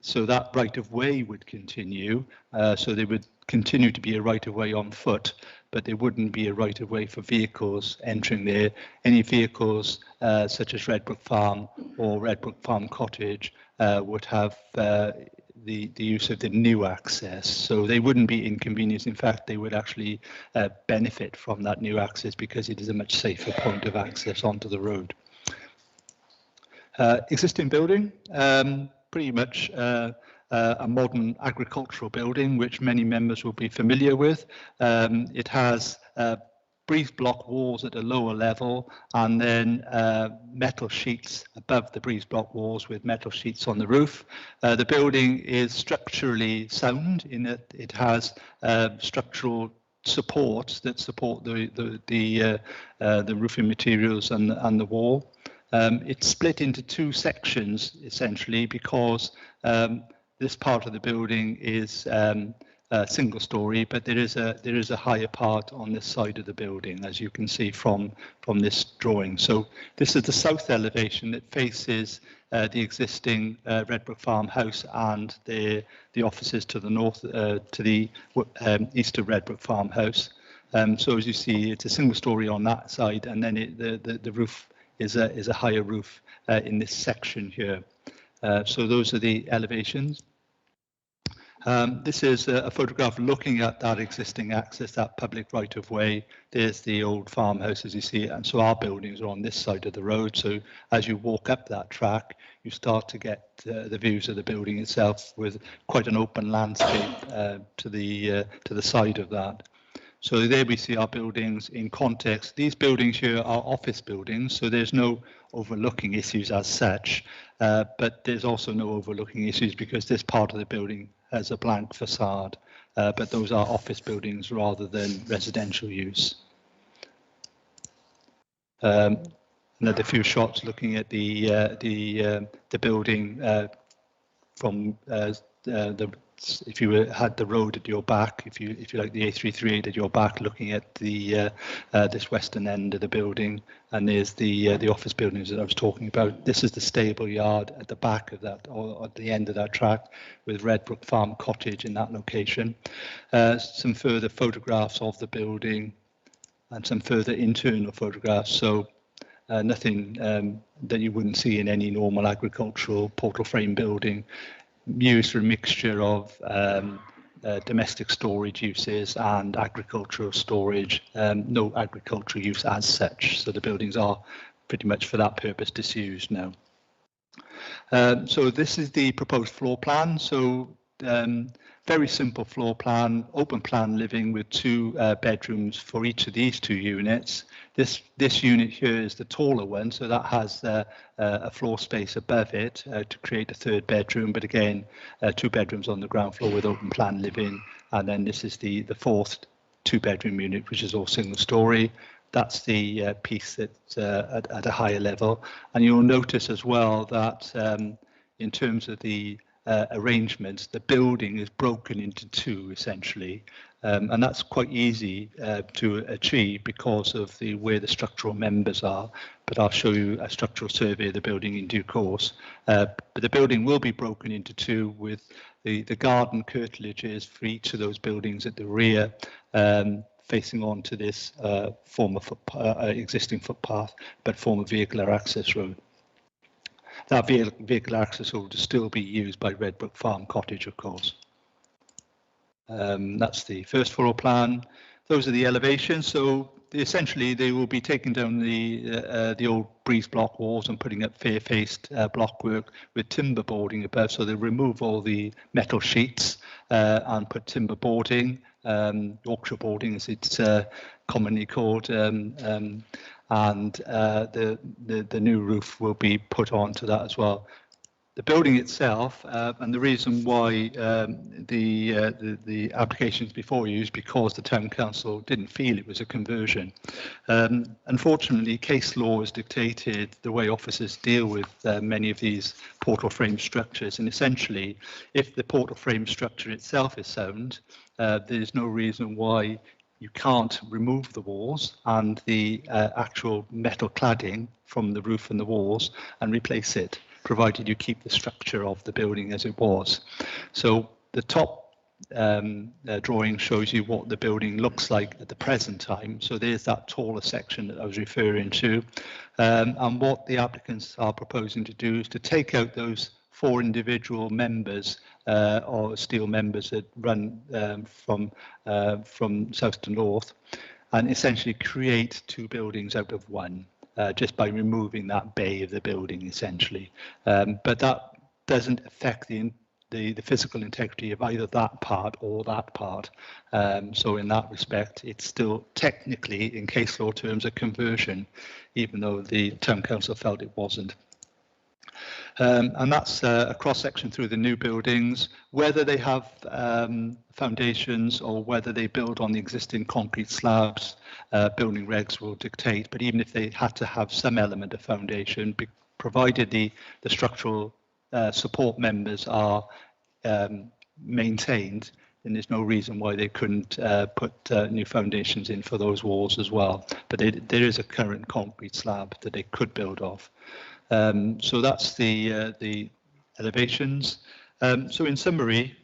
so that right of way would continue. So there would continue to be a right of way on foot, but there wouldn't be a right of way for vehicles entering there. Any vehicles such as Redbrook Farm or Redbrook Farm Cottage would have the use of the new access, so they wouldn't be inconvenienced. In fact, they would actually benefit from that new access because it is a much safer point of access onto the road. Existing building, pretty much a modern agricultural building, which many members will be familiar with. It has breeze block walls at a lower level, and then metal sheets above the breeze block walls with metal sheets on the roof. The building is structurally sound in that it has structural supports that support the roofing materials and the wall. It's split into 2 sections essentially because this part of the building is single story, but there is a higher part on this side of the building, as you can see from this drawing. So this is the south elevation that faces the existing Redbrook Farm house and the offices to the north, to the east of Redbrook Farm house. So as you see, it's a single story on that side, and then the roof is a higher roof in this section here. So those are the elevations. This is a photograph looking at that existing access, that public right-of-way. There's the old farmhouse, as you see, and so our buildings are on this side of the road. So as you walk up that track, you start to get the views of the building itself with quite an open landscape to the side of that. So there we see our buildings in context. These buildings here are office buildings, so there's no overlooking issues as such, but there's also no overlooking issues because this part of the building has a blank facade, but those are office buildings rather than residential use. Another few shots looking at the building from if you had the road at your back, if you like the A338 at your back, looking at the this western end of the building, and there's the office buildings that I was talking about. This is the stable yard at the back of that, or at the end of that track, with Redbrook Farm Cottage in that location. Some further photographs of the building, and some further internal photographs. So nothing that you wouldn't see in any normal agricultural portal frame building. Used for a mixture of domestic storage uses and agricultural storage, no agricultural use as such. So the buildings are pretty much for that purpose disused now. So this is the proposed floor plan. So very simple floor plan, open plan living with 2 bedrooms for each of these 2 units. This unit here is the taller one, so that has a floor space above it to create a 3rd bedroom, but again 2 bedrooms on the ground floor with open plan living, and then this is the 4th 2-bedroom unit, which is all single story. That's the piece that's at a higher level, and you'll notice as well that in terms of the arrangements, the building is broken into 2 essentially, and that's quite easy to achieve because of where the structural members are. But I'll show you a structural survey of the building in due course. But the building will be broken into 2 with the garden curtilages for each of those buildings at the rear, facing on to this former existing footpath, but former vehicular access road. That vehicle access will still be used by Redbrook Farm Cottage, of course. That's the first floor plan. Those are the elevations. So essentially, they will be taking down the old breeze block walls and putting up fair-faced blockwork with timber boarding above. So they remove all the metal sheets and put timber boarding, Yorkshire boarding as it's commonly called. and the new roof will be put onto that as well. The building itself, and the reason why the applications before you is because the Town Council didn't feel it was a conversion. Unfortunately, case law has dictated the way officers deal with many of these portal frame structures, and essentially, if the portal frame structure itself is sound, there's no reason why you can't remove the walls and the actual metal cladding from the roof and the walls and replace it, provided you keep the structure of the building as it was. So the top drawing shows you what the building looks like at the present time. So there's that taller section that I was referring to. And what the applicants are proposing to do is to take out those 4 individual members or steel members that run from south to north, and essentially create 2 buildings out of one. Just by removing that bay of the building, essentially. But that doesn't affect the physical integrity of either that part or that part. So in that respect, it's still technically, in case law terms, a conversion, even though the Town Council felt it wasn't. And that's a cross-section through the new buildings, whether they have foundations or whether they build on the existing concrete slabs. Building regs will dictate, but even if they had to have some element of foundation, provided the structural support members are maintained, then there's no reason why they couldn't put new foundations in for those walls as well. But there is a current concrete slab that they could build off. So that's the elevations. So in summary,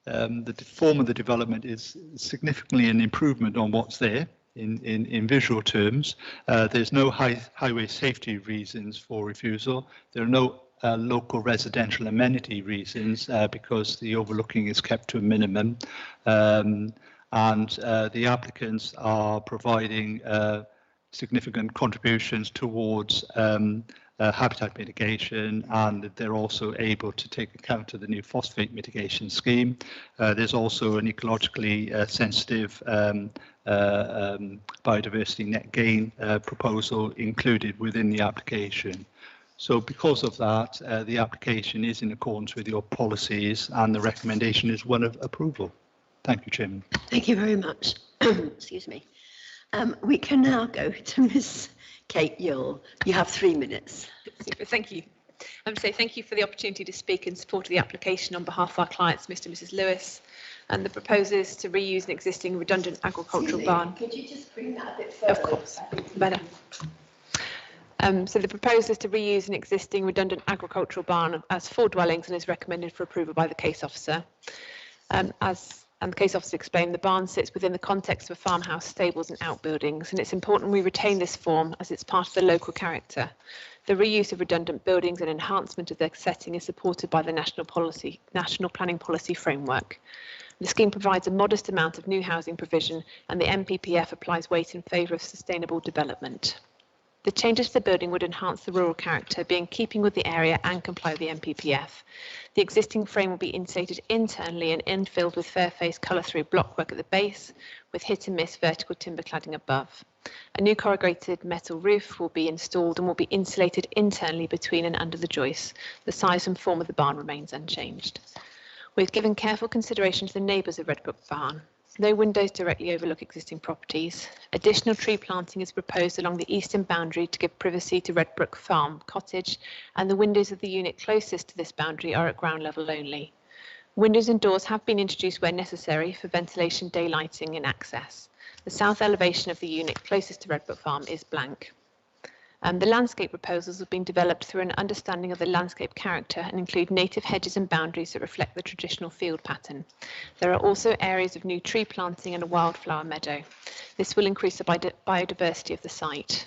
the form of the development is significantly an improvement on what's there in visual terms. There's no highway safety reasons for refusal. There are no local residential amenity reasons because the overlooking is kept to a minimum. And the applicants are providing significant contributions towards habitat mitigation, and they're also able to take account of the new phosphate mitigation scheme. There's also an ecologically sensitive biodiversity net gain proposal included within the application. So because of that, the application is in accordance with your policies, and the recommendation is one of approval. Thank you, Chairman. Thank you very much. Excuse me. We can now go to Ms. Kate Yule. You have 3 minutes. Super, thank you. So thank you for the opportunity to speak in support of the application on behalf of our clients, Mr. and Mrs. Lewis, and the proposers to reuse an existing redundant agricultural barn. Could you just bring that a bit further? Of course, better. So the proposal is to reuse an existing redundant agricultural barn as 4 dwellings and is recommended for approval by the case officer. And the case officer explained, the barn sits within the context of a farmhouse, stables and outbuildings, and it's important we retain this form as it's part of the local character. The reuse of redundant buildings and enhancement of their setting is supported by the National Planning Policy Framework. The scheme provides a modest amount of new housing provision, and the NPPF applies weight in favour of sustainable development. The changes to the building would enhance the rural character, be in keeping with the area and comply with the NPPF. The existing frame will be insulated internally and infilled with fair-faced colour-through blockwork at the base, with hit-and-miss vertical timber cladding above. A new corrugated metal roof will be installed and will be insulated internally between and under the joists. The size and form of the barn remains unchanged. We've given careful consideration to the neighbours of Redbrook Barn. No windows directly overlook existing properties. Additional tree planting is proposed along the eastern boundary to give privacy to Redbrook Farm cottage, and the windows of the unit closest to this boundary are at ground level only. Windows and doors have been introduced where necessary for ventilation, daylighting and access. The south elevation of the unit closest to Redbrook Farm is blank. The landscape proposals have been developed through an understanding of the landscape character and include native hedges and boundaries that reflect the traditional field pattern. There are also areas of new tree planting and a wildflower meadow. This will increase the biodiversity of the site.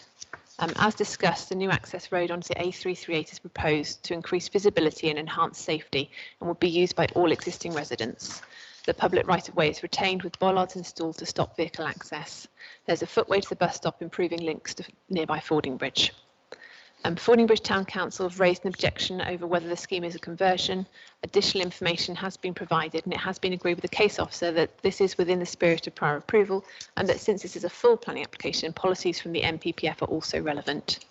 As discussed, the new access road onto the A338 is proposed to increase visibility and enhance safety and will be used by all existing residents. The public right-of-way is retained with bollards installed to stop vehicle access. There's a footway to the bus stop, improving links to nearby Fording Bridge. Fordingbridge Town Council have raised an objection over whether the scheme is a conversion. Additional information has been provided and it has been agreed with the case officer that this is within the spirit of prior approval and that since this is a full planning application, policies from the NPPF are also relevant.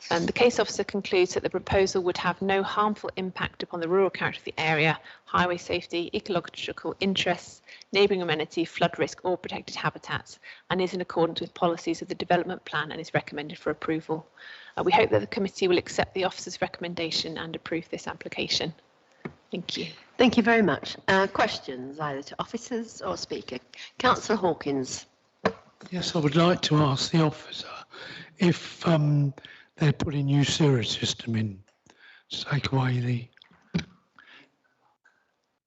The case officer concludes that the proposal would have no harmful impact upon the rural character of the area, highway safety, ecological interests, neighbouring amenity, flood risk or protected habitats and is in accordance with policies of the development plan and is recommended for approval. We hope that the committee will accept the officer's recommendation and approve this application. Thank you. Thank you very much. Questions either to officers or speaker? Councillor Hawkins. Yes, I would like to ask the officer if they're putting new sewer system in to take away the...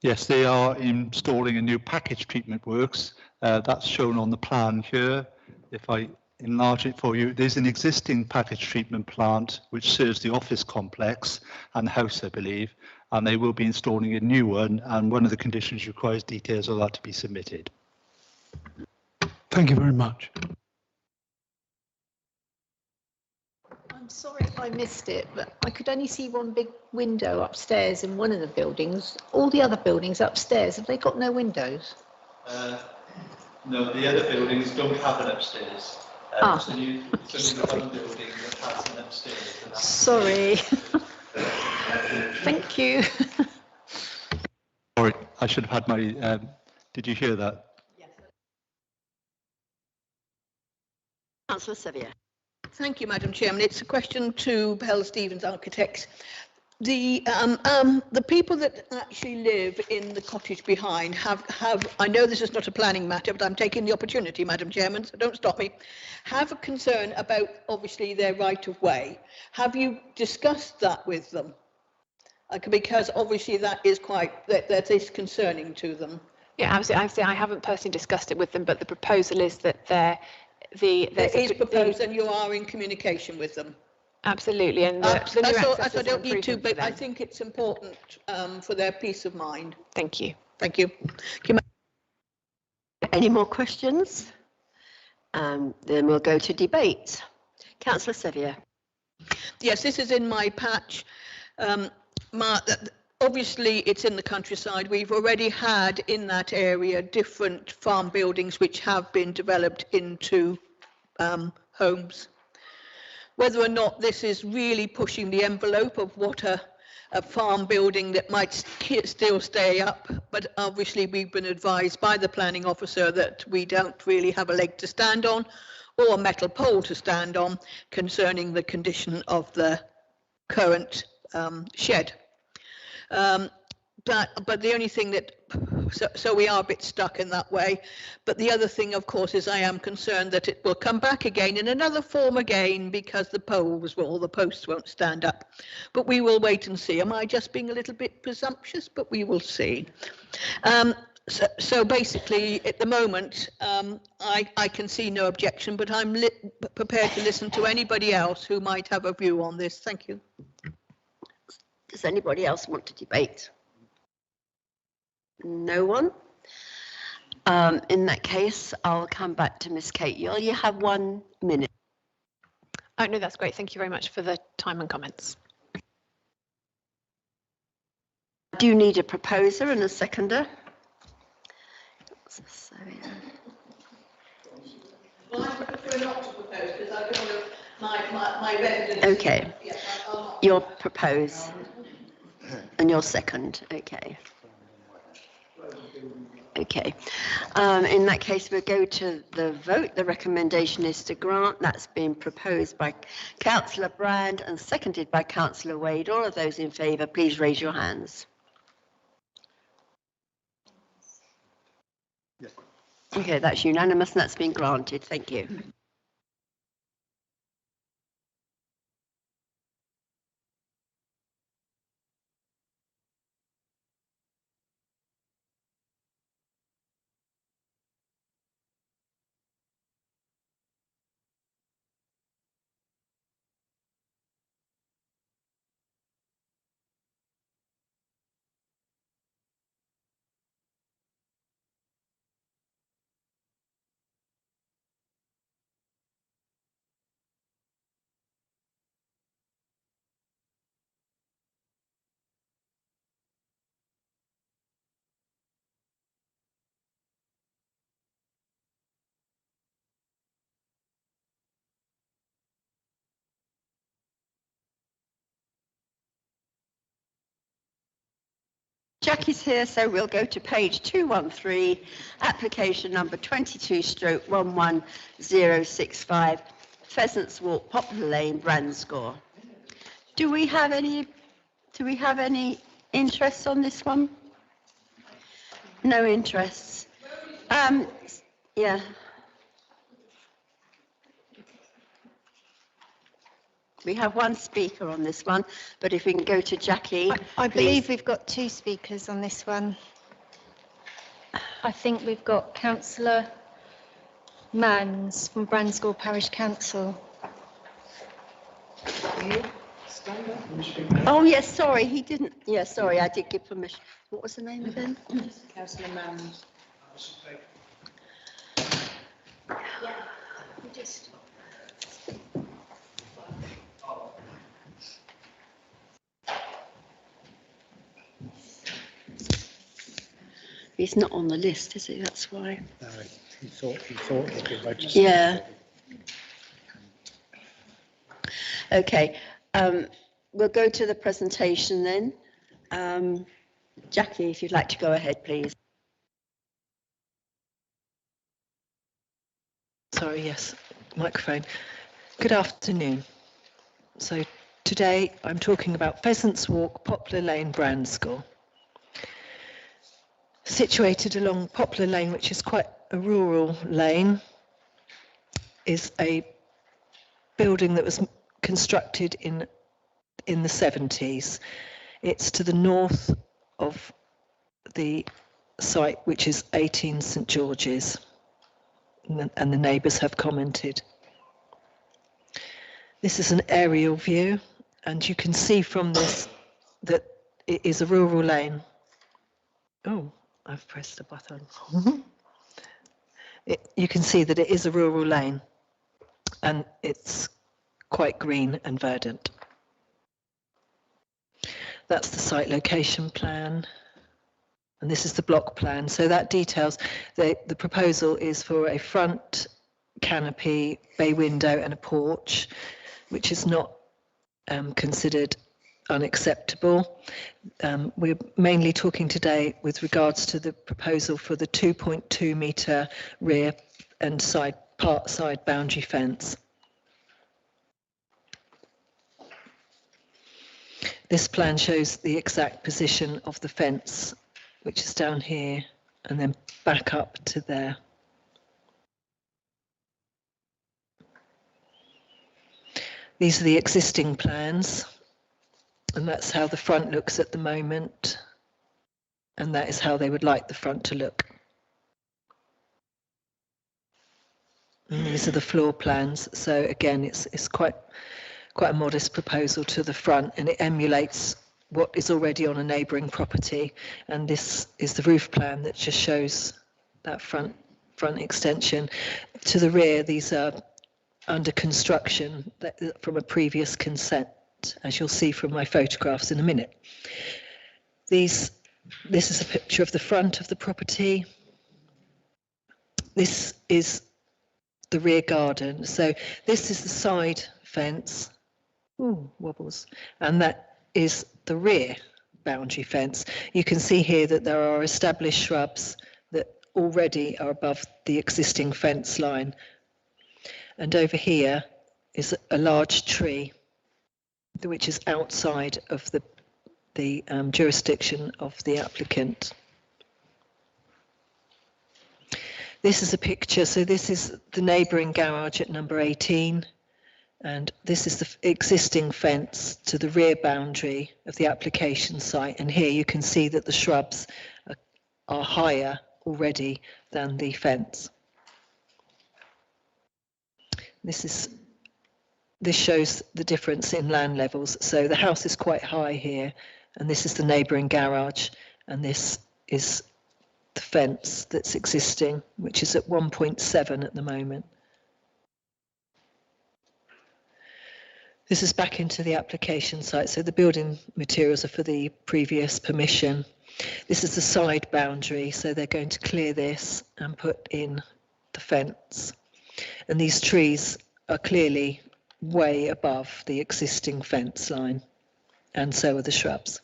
Yes, they are installing a new package treatment works. That's shown on the plan here. If I enlarge it for you, there's an existing package treatment plant which serves the office complex and the house, I believe, and they will be installing a new one, and one of the conditions requires details of that to be submitted. Thank you very much. I'm sorry if I missed it, but I could only see one big window upstairs in one of the buildings. All the other buildings upstairs, have they got no windows? No, the other buildings don't have an upstairs. It's only one building that has an upstairs. Sorry. Thank you. Sorry, I should have had my... did you hear that? Yes. Councillor Sevier. Thank you, Madam Chairman. It's a question to Bell Stevens Architects. The people that actually live in the cottage behind have, I know this is not a planning matter, but I'm taking the opportunity, Madam Chairman, so don't stop me, have a concern about, obviously, their right of way. Have you discussed that with them? Because obviously that is that is concerning to them. Yeah, absolutely. I haven't personally discussed it with them, but the proposal is that it is proposed and you are in communication with them. Absolutely, and I don't need to, but I think it's important for their peace of mind. Thank you. Thank you. Any more questions? Then we'll go to debate. Councillor Sevier. Yes, this is in my patch. Obviously, it's in the countryside. We've already had in that area different farm buildings which have been developed into homes. Whether or not this is really pushing the envelope of what a farm building that might still stay up, but obviously we've been advised by the planning officer that we don't really have a leg to stand on or a metal pole to stand on concerning the condition of the current shed. But the only thing that, so we are a bit stuck in that way. But the other thing, of course, is I am concerned that it will come back again in another form again because the poles or the posts won't stand up. But we will wait and see. Am I just being a little bit presumptuous? But we will see. So basically, at the moment, I can see no objection, but I'm prepared to listen to anybody else who might have a view on this. Thank you. Does anybody else want to debate? No one? In that case, I'll come back to Miss Kate. You only have 1 minute. Oh, no, that's great. Thank you very much for the time and comments. I do need a proposer and a seconder. Well, I prefer not to propose because I feel that my residents... Okay. You'll propose and you'll second. Okay. Okay. In that case, we'll go to the vote. The recommendation is to grant. That's been proposed by Councillor Brand and seconded by Councillor Wade. All of those in favour, please raise your hands. Okay, that's unanimous and that's been granted. Thank you. Jackie's here, so we'll go to page 213, application number 22/11065, Pheasants Walk, Poplar Lane, Branscore. Do we have any interest on this one? No interests. Yeah. We have one speaker on this one, but if we can go to Jackie. I please. believe we've got two speakers on this one. I think we've got Councillor Manns from Branscore Parish Council. Oh, yes, sorry, he didn't. Yeah, sorry, I did give permission. What was the name again? Councillor Manns. He's not on the list, is he? That's why. No, he thought he'd been registered. Yeah. Okay, we'll go to the presentation then. Jackie, if you'd like to go ahead, please. Sorry, yes, microphone. Good afternoon. So today I'm talking about Pheasants Walk, Poplar Lane, Branscore. Situated along Poplar Lane, which is quite a rural lane, is a building that was constructed in the 70s. It's to the north of the site, which is 18 St George's, and the neighbours have commented. This is an aerial view, and you can see from this that it is a rural lane. Oh, I've pressed a button. You can see that it is a rural lane, and it's quite green and verdant. That's the site location plan, and this is the block plan. So that details the proposal is for a front canopy, bay window and a porch, which is not considered unacceptable. We're mainly talking today with regards to the proposal for the 2.2 metre rear and side boundary fence. This plan shows the exact position of the fence, which is down here, and then back up to there. These are the existing plans, and that's how the front looks at the moment, and that is how they would like the front to look. And these are the floor plans. So again, it's quite a modest proposal to the front, and it emulates what is already on a neighbouring property. And this is the roof plan that just shows that front extension. To the rear, these are under construction from a previous consent, as you'll see from my photographs in a minute. This is a picture of the front of the property. This is the rear garden. So this is the side fence. Ooh, wobbles. And that is the rear boundary fence. You can see here that there are established shrubs that already are above the existing fence line. And over here is a large tree, which is outside of the jurisdiction of the applicant. This is a picture. So this is the neighbouring garage at number 18. And this is the existing fence to the rear boundary of the application site. And here you can see that the shrubs are higher already than the fence. This shows the difference in land levels. So the house is quite high here, and this is the neighbouring garage, and this is the fence that's existing, which is at 1.7 at the moment. This is back into the application site, so the building materials are for the previous permission. This is the side boundary, so they're going to clear this and put in the fence. And these trees are clearly way above the existing fence line, and so are the shrubs.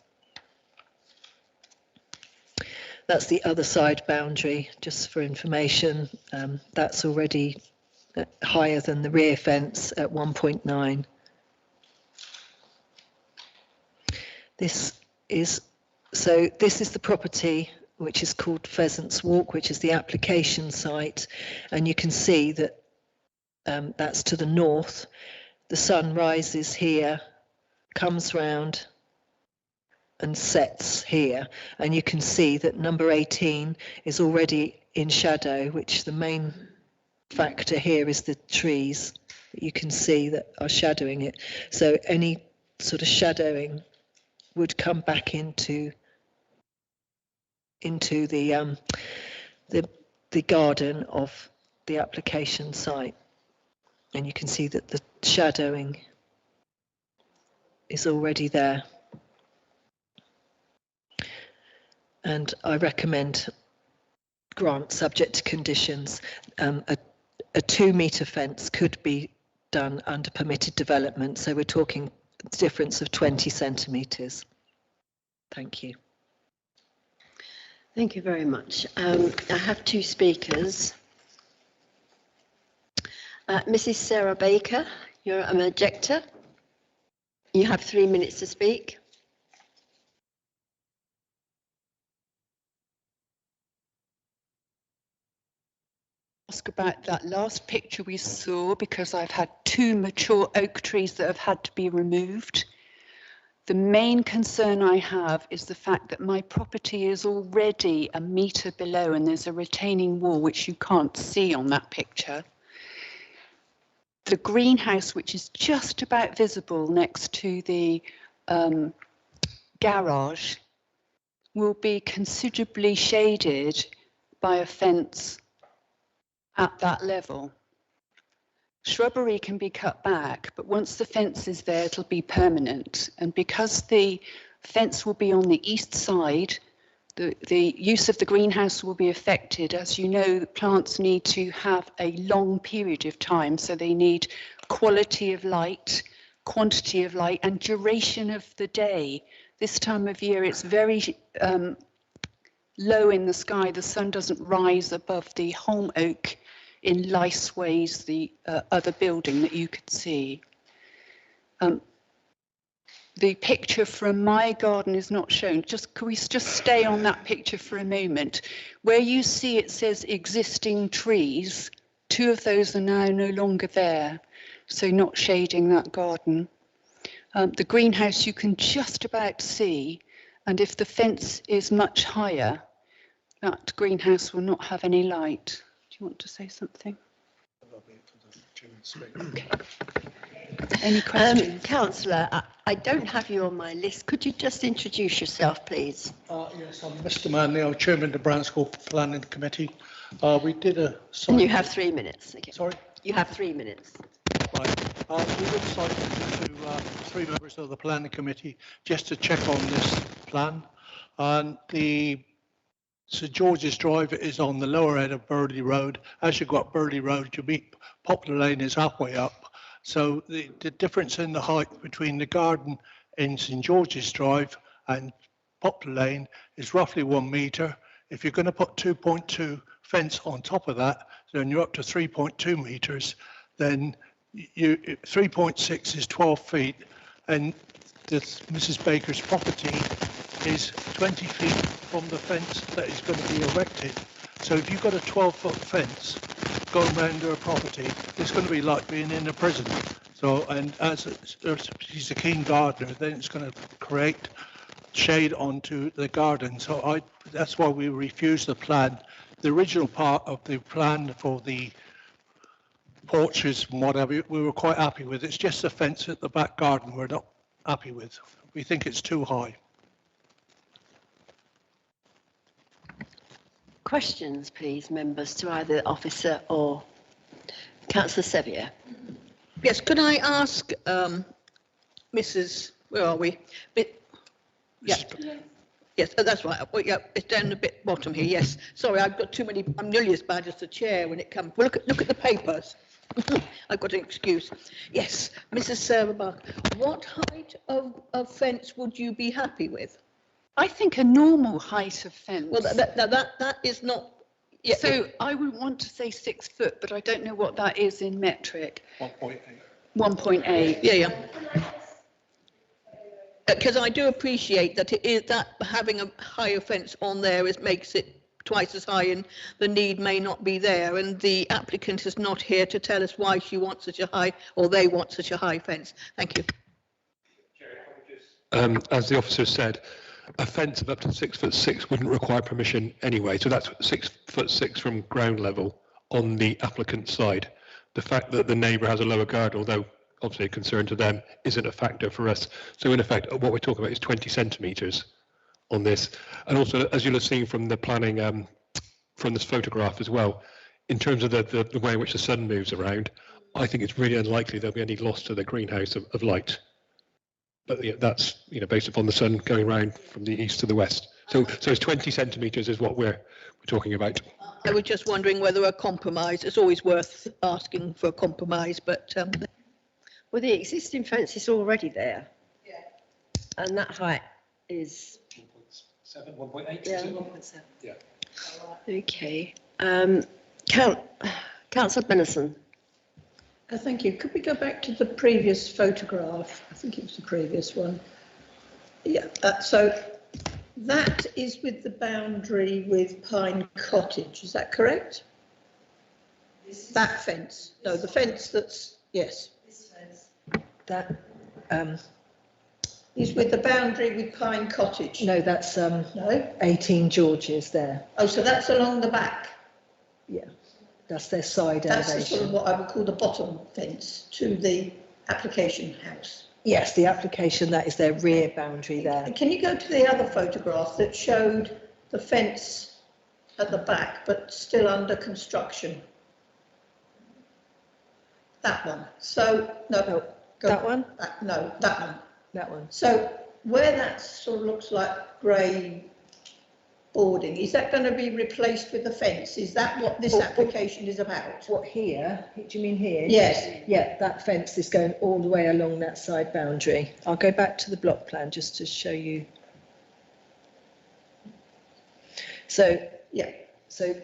That's the other side boundary, just for information. That's already higher than the rear fence at 1.9. This is the property which is called Pheasants Walk, which is the application site, and you can see that that's to the north. The sun rises here, comes round and sets here, and you can see that number 18 is already in shadow, which the main factor here is the trees that you can see that are shadowing it. So any sort of shadowing would come back into the garden of the application site, and you can see that the shadowing is already there. And I recommend grant subject to conditions. A 2-metre fence could be done under permitted development, so we're talking a difference of 20 centimetres. Thank you. Thank you very much. I have 2 speakers. Mrs. Sarah Baker, you're an objector. You have 3 minutes to speak. Ask about that last picture we saw, because I've had 2 mature oak trees that have had to be removed. The main concern I have is the fact that my property is already a metre below, and there's a retaining wall which you can't see on that picture. The greenhouse, which is just about visible next to the garage, will be considerably shaded by a fence at that level. Shrubbery can be cut back, but once the fence is there, it'll be permanent. And because the fence will be on the east side, the use of the greenhouse will be affected. As you know, the plants need to have a long period of time, so they need quality of light, quantity of light, and duration of the day. This time of year, it's very low in the sky. The sun doesn't rise above the holm oak in Liceways, the other building that you could see. The picture from my garden is not shown. Could we just stay on that picture for a moment? Where you see it says existing trees, 2 of those are now no longer there, so not shading that garden. The greenhouse you can just about see, and if the fence is much higher, that greenhouse will not have any light. Do you want to say something? Okay. Any questions? Councillor, I don't have you on my list. Could you just introduce yourself, please? Yes, I'm Mr. Manley. I'm Chairman of the Branscourt Planning Committee. We did a... And you have 3 minutes. Okay. Sorry? You have 3 minutes. Right. We did cite to 3 members of the Planning Committee just to check on this plan. And the St George's Drive is on the lower end of Burley Road. As you go up Burley Road, you meet Poplar Lane is halfway up. So the difference in the height between the garden in St George's Drive and Poplar Lane is roughly 1 metre. If you're going to put 2.2 fence on top of that, then you're up to 3.2 metres. Then 3.6 is 12 feet, and Mrs Baker's property is 20 feet from the fence that is going to be erected. So if you've got a 12-foot fence going around her property, it's going to be like being in a prison. So, and as she's a keen gardener, then it's going to create shade onto the garden. So that's why we refused the plan. The original part of the plan for the porches and whatever, we were quite happy with. It's just the fence at the back garden we're not happy with. We think it's too high. Questions, please, members, to either the officer or Councillor Sevier. Yes, could I ask Mrs. Where are we? Yeah. Yes, that's right. Well, yeah, it's down the bit bottom here. Yes. Sorry, I've got too many. I'm nearly as bad as the chair when it comes. Well, look at the papers. I've got an excuse. Yes, Mrs. Sarah Barker. What height of fence would you be happy with? I think a normal height of fence. Well, that is not. Yeah, so I would want to say 6 foot, but I don't know what that is in metric. 1.8. 1.8. Yeah. Because I do appreciate that it is that having a higher fence on there makes it twice as high, and the need may not be there. And the applicant is not here to tell us why she wants such a high, or they want such a high fence. Thank you. As the officer said, a fence of up to 6'6" wouldn't require permission anyway. So that's 6'6" from ground level on the applicant's side. The fact that the neighbour has a lower garden, although obviously a concern to them, isn't a factor for us. So in effect, what we're talking about is 20 centimetres on this. And also, as you'll have seen from the planning, from this photograph as well, in terms of the way in which the sun moves around, I think it's really unlikely there'll be any loss to the greenhouse of light. But yeah, that's based upon the sun going around from the east to the west. So it's 20 centimetres is what we're talking about. I was just wondering whether a compromise. It's always worth asking for a compromise, but. Well, the existing fence is already there. Yeah. And that height is 1.7, 1.8. Yeah, 1.7. Yeah. Okay. Councillor Benison. Thank you. Could we go back to the previous photograph? I think it was the previous one. Yeah. So that is with the boundary with Pine Cottage. Is that correct? That fence. No, the fence that's yes. This fence. That is with the boundary with Pine Cottage. No, that's no. 18 Georges there. Oh, so that's along the back. Yeah. That's their side That's elevation. sort of what I would call the bottom fence to the application house. Yes, the application, that is their rear boundary there. And can you go to the other photograph that showed the fence at the back, but still under construction? That one. So, no. That one? No, that one. That one. So, where that sort of looks like grey boarding, is that going to be replaced with a fence? Is that what this application is about? What, here? Do you mean here? Yes. Yeah, that fence is going all the way along that side boundary. I'll go back to the block plan just to show you. So, yeah, so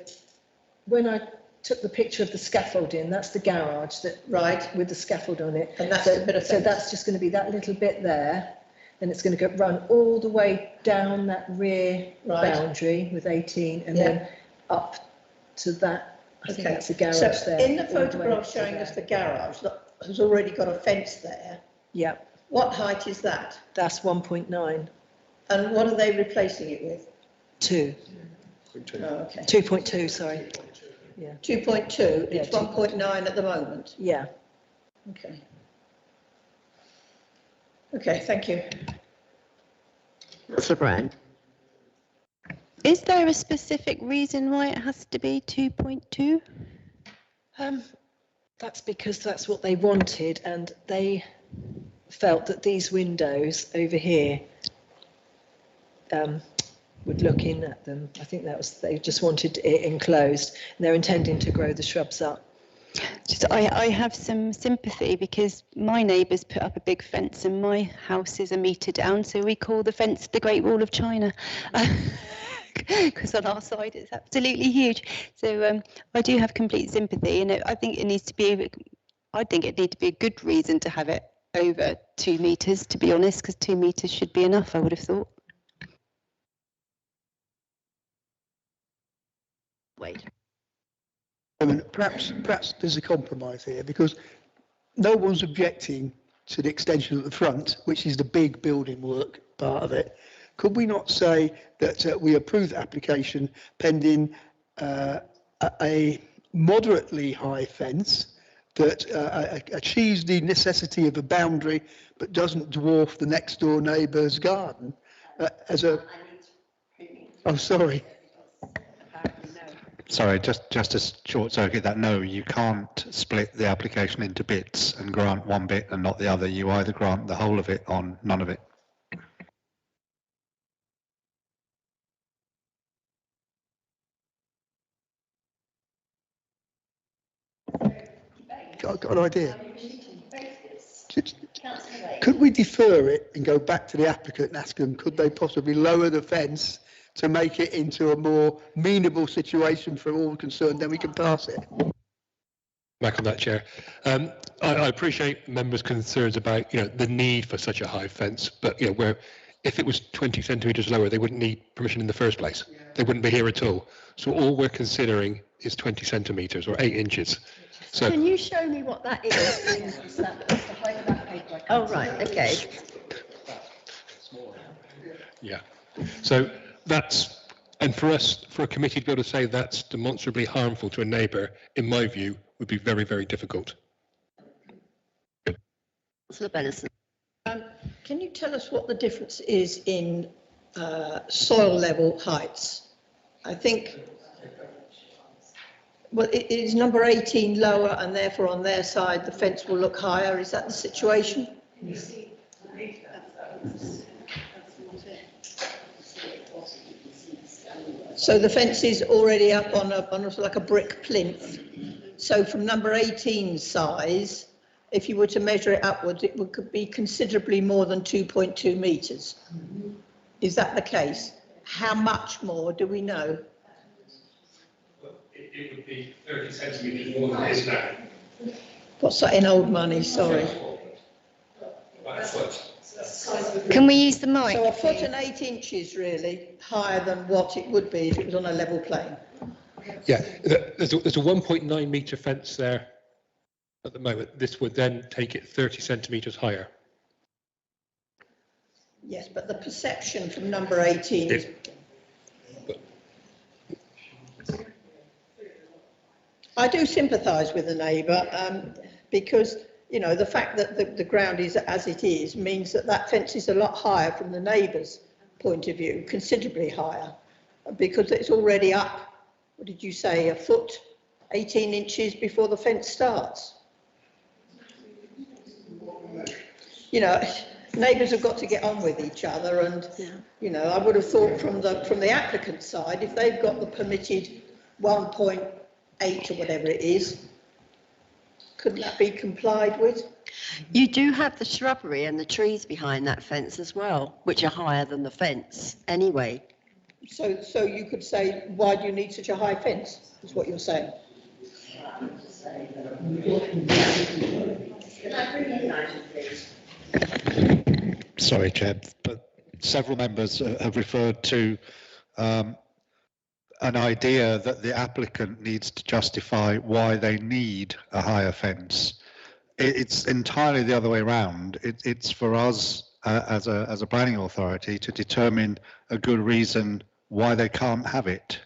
when I took the picture of the scaffolding, that's the garage that with the scaffold on it. And that's a bit of fence. So that's just going to be that little bit there. And it's going to run all the way down that rear boundary with 18 and then up to that. I think that's the garage there. In the photograph showing us the garage that has already got a fence there. Yeah. What height is that? That's 1.9. And what are they replacing it with? 2. Oh, okay. 2.2, sorry. Yeah. 2.2. It's 1.9 at the moment. Yeah. Okay. Okay, thank you. Councillor Brown. Is there a specific reason why it has to be 2.2? That's because that's what they wanted, and they felt that these windows over here would look in at them. I think that was, they just wanted it enclosed, and they're intending to grow the shrubs up. I have some sympathy because my neighbours put up a big fence and my house is a metre down, so we call the fence the Great Wall of China because on our side it's absolutely huge. So I do have complete sympathy, and I think it needs to be. I think it needs to be a good reason to have it over 2 metres, to be honest, because 2 metres should be enough, I would have thought. Wait. I mean, perhaps there's a compromise here, because no one's objecting to the extension at the front, which is the big building work part of it. Could we not say that we approve the application pending a moderately high fence that achieves the necessity of a boundary but doesn't dwarf the next door neighbour's garden as a... Oh, sorry. Sorry, just to short circuit that, no, you can't split the application into bits and grant one bit and not the other. You either grant the whole of it or none of it. Got an idea. Could we defer it and go back to the applicant and ask them, could they possibly lower the fence to make it into a more amenable situation for all concerned, then we can pass it? Back on that, Chair. I appreciate members' concerns about, the need for such a high fence, but, where if it was 20 centimetres lower, they wouldn't need permission in the first place. They wouldn't be here at all. So all we're considering is 20 centimetres or 8 inches. So Can you show me what that is? Oh, right, okay. yeah. So that's, and for us, for a committee to be able to say that's demonstrably harmful to a neighbour, in my view, would be very, very difficult. Can you tell us what the difference is in soil level heights? I think, well, it is number 18 lower, and therefore on their side the fence will look higher. Is that the situation? So the fence is already up on like a brick plinth. So from number 18 size, if you were to measure it upwards, it could be considerably more than 2.2 metres. Is that the case? How much more do we know? It would be 30 centimetres more than it is now. What's that in old money? Sorry. Can we use the mic? So a foot and 8 inches really higher than what it would be if it was on a level plane. Yeah, there's a 1.9 metre fence there at the moment. This would then take it 30 centimetres higher. Yes, but the perception from number 18 is... I do sympathise with the neighbour because, the fact that the ground is as it is means that fence is a lot higher from the neighbour's point of view, considerably higher, because it's already up, what did you say, a foot, 18 inches before the fence starts. Neighbours have got to get on with each other, and, I would have thought from the applicant's side, if they've got the permitted 1.8 or whatever it is, couldn't that be complied with? You do have the shrubbery and the trees behind that fence as well, which are higher than the fence anyway. So you could say, why do you need such a high fence, is what you're saying? Sorry, Chair, but several members have referred to an idea that the applicant needs to justify why they need a higher fence. It's entirely the other way around. It's for us as a planning authority to determine a good reason why they can't have it.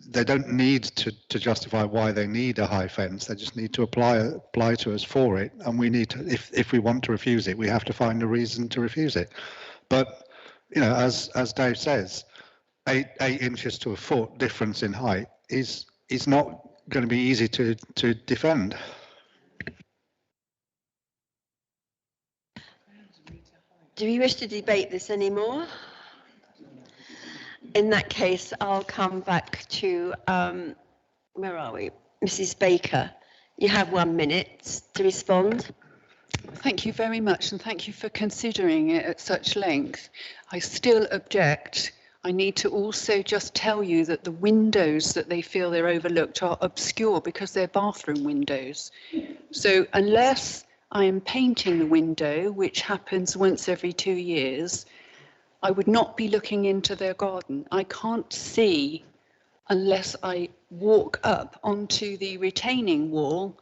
They don't need to justify why they need a high fence. They just need to apply to us for it, and we need to, if we want to refuse it, we have to find a reason to refuse it. But as Dave says, 8 inches to a foot difference in height is not going to be easy to defend. Do we wish to debate this anymore? In that case, I'll come back to, where are we? Mrs. Baker, you have 1 minute to respond. Thank you very much, and thank you for considering it at such length. I still object. I need to also just tell you that the windows that they feel they're overlooked are obscure because they're bathroom windows. So unless I am painting the window, which happens once every 2 years, I would not be looking into their garden. I can't see unless I walk up onto the retaining wall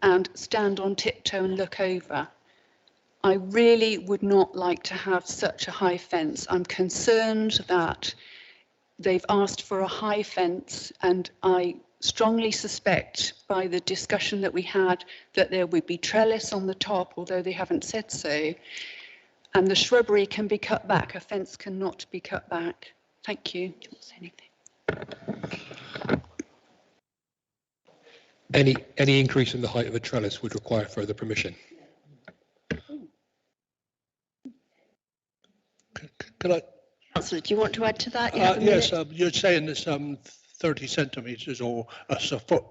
and stand on tiptoe and look over. I really would not like to have such a high fence. I'm concerned that they've asked for a high fence, and I strongly suspect by the discussion that we had that there would be trellis on the top, although they haven't said so, and the shrubbery can be cut back. A fence cannot be cut back. Thank you. Do you want to say anything? Any increase in the height of a trellis would require further permission. Can I? Councillor, do you want to add to that? Yes, you're saying it's 30 centimetres or a foot.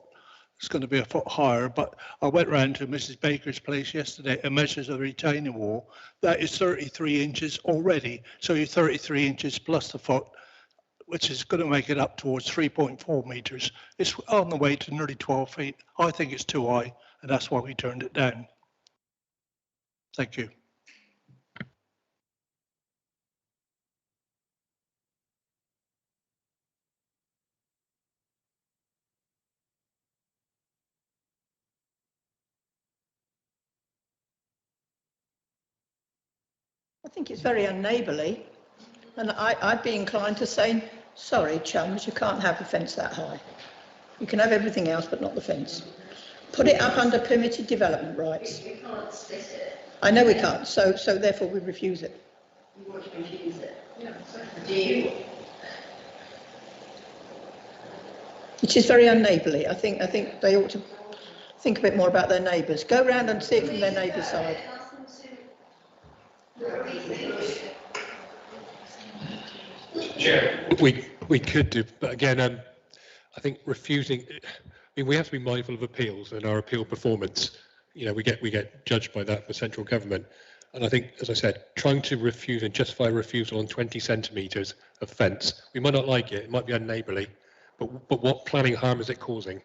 it's going to be a foot higher, but I went round to Mrs. Baker's place yesterday and measured the retaining wall. That is 33 inches already. So you're 33 inches plus the foot, which is going to make it up towards 3.4 metres. It's on the way to nearly 12 feet. I think it's too high, and that's why we turned it down. Thank you. I think it's very unneighbourly, and I'd be inclined to say, sorry, chums, you can't have a fence that high. You can have everything else, but not the fence. Put it up under permitted development rights. We can't split it. I know we can't, so therefore we refuse it. You want to refuse it? Do you? Which is very unneighbourly. I think they ought to think a bit more about their neighbours. Go round and see it from their neighbour's side. Chair, we could do, but again, I think refusing. I mean, we have to be mindful of appeals and our appeal performance. You know, we get judged by that for central government, and I think, as I said, trying to refuse and justify refusal on 20 centimetres of fence, we might not like it. It might be unneighbourly, but what planning harm is it causing?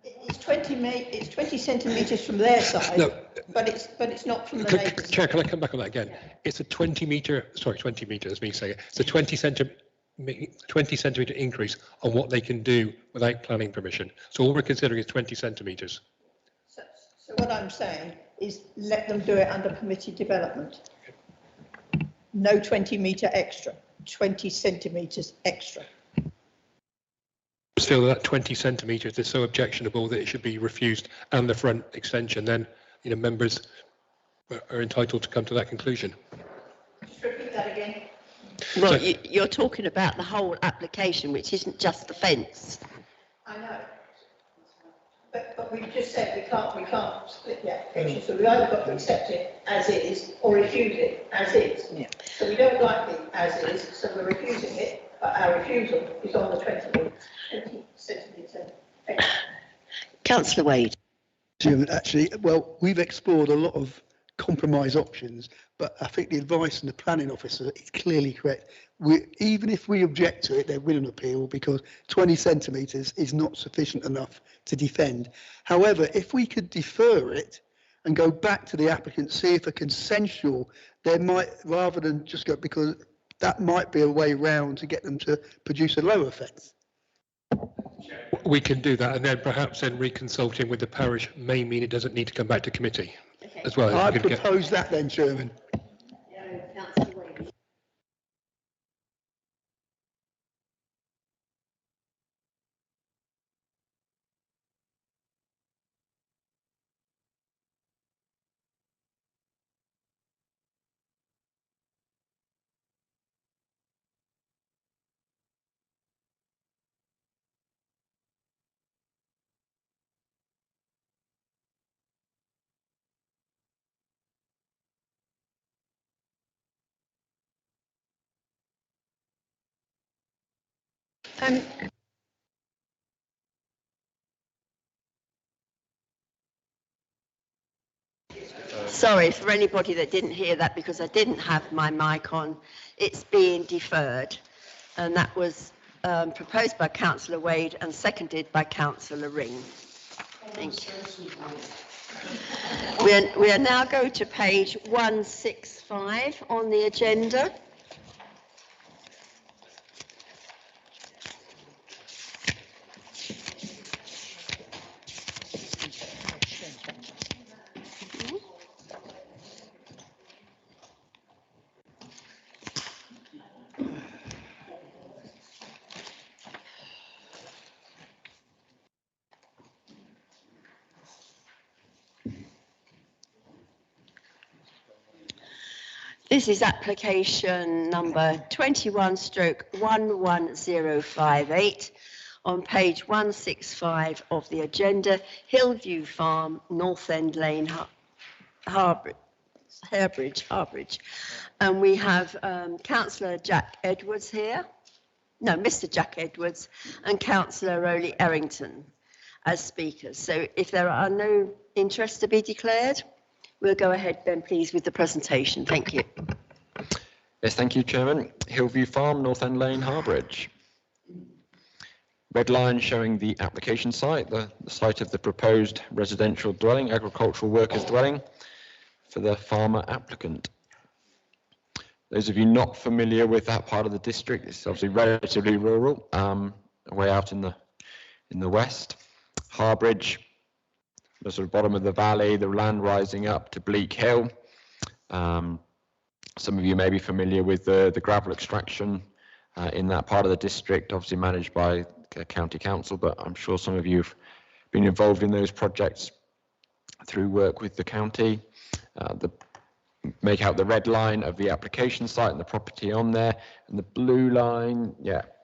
It's 20 centimetres from their side, no, but it's not from the neighbours. Chair, can I come back on that again? It's a 20 metre, sorry, 20 metres, me saying it. It's a 20 centimetre increase on what they can do without planning permission. So all we're considering is 20 centimetres. So what I'm saying is let them do it under permitted development. No 20 metre extra, 20 centimetres extra. Still, that 20 centimetres is so objectionable that it should be refused, and the front extension, then, you know, members are entitled to come to that conclusion. Just repeat that again. Well, you're talking about the whole application, which isn't just the fence. I know. But we've just said we can't split the application, so we've either got to accept it as is or refuse it as is. Yeah. So we don't like it as is, so we're refusing it, but our refusal is on the 20 centimetre. Councillor Wade. Actually, well, we've explored a lot of compromise options, but I think the advice from the planning officer is clearly correct. Even if we object to it, they will an appeal because 20 centimetres is not sufficient enough to defend. However, if we could defer it and go back to the applicant, see if a consensual, there might, rather than just go, because that might be a way round to get them to produce a lower fence. We can do that, and then perhaps reconsulting with the parish may mean it doesn't need to come back to committee as well. I propose that then, Chairman. Sorry for anybody that didn't hear that because I didn't have my mic on. It's being deferred, and that was proposed by Councillor Wade and seconded by Councillor Ring. Thank you. We are now going to page 165 on the agenda. This is application number 21/11058 on page 165 of the agenda, Hillview Farm, North End Lane, Hairbridge. And we have Councillor Jack Edwards here. No, Mr. Jack Edwards and Councillor Rowley Errington. as speakers. So if there are no interests to be declared, we'll go ahead then, please, with the presentation. Thank you. Yes, thank you, Chairman. Hillview Farm, North End Lane, Harbridge. Red line showing the application site, the site of the proposed residential dwelling, agricultural workers dwelling for the farmer applicant. Those of you not familiar with that part of the district, it's obviously relatively rural, way out in the west. Harbridge, the sort of bottom of the valley, the land rising up to Bleak Hill. Some of you may be familiar with the gravel extraction in that part of the district, obviously managed by County Council, but I'm sure some of you have been involved in those projects through work with the county. Make out the red line of the application site and the property on there, and the blue line,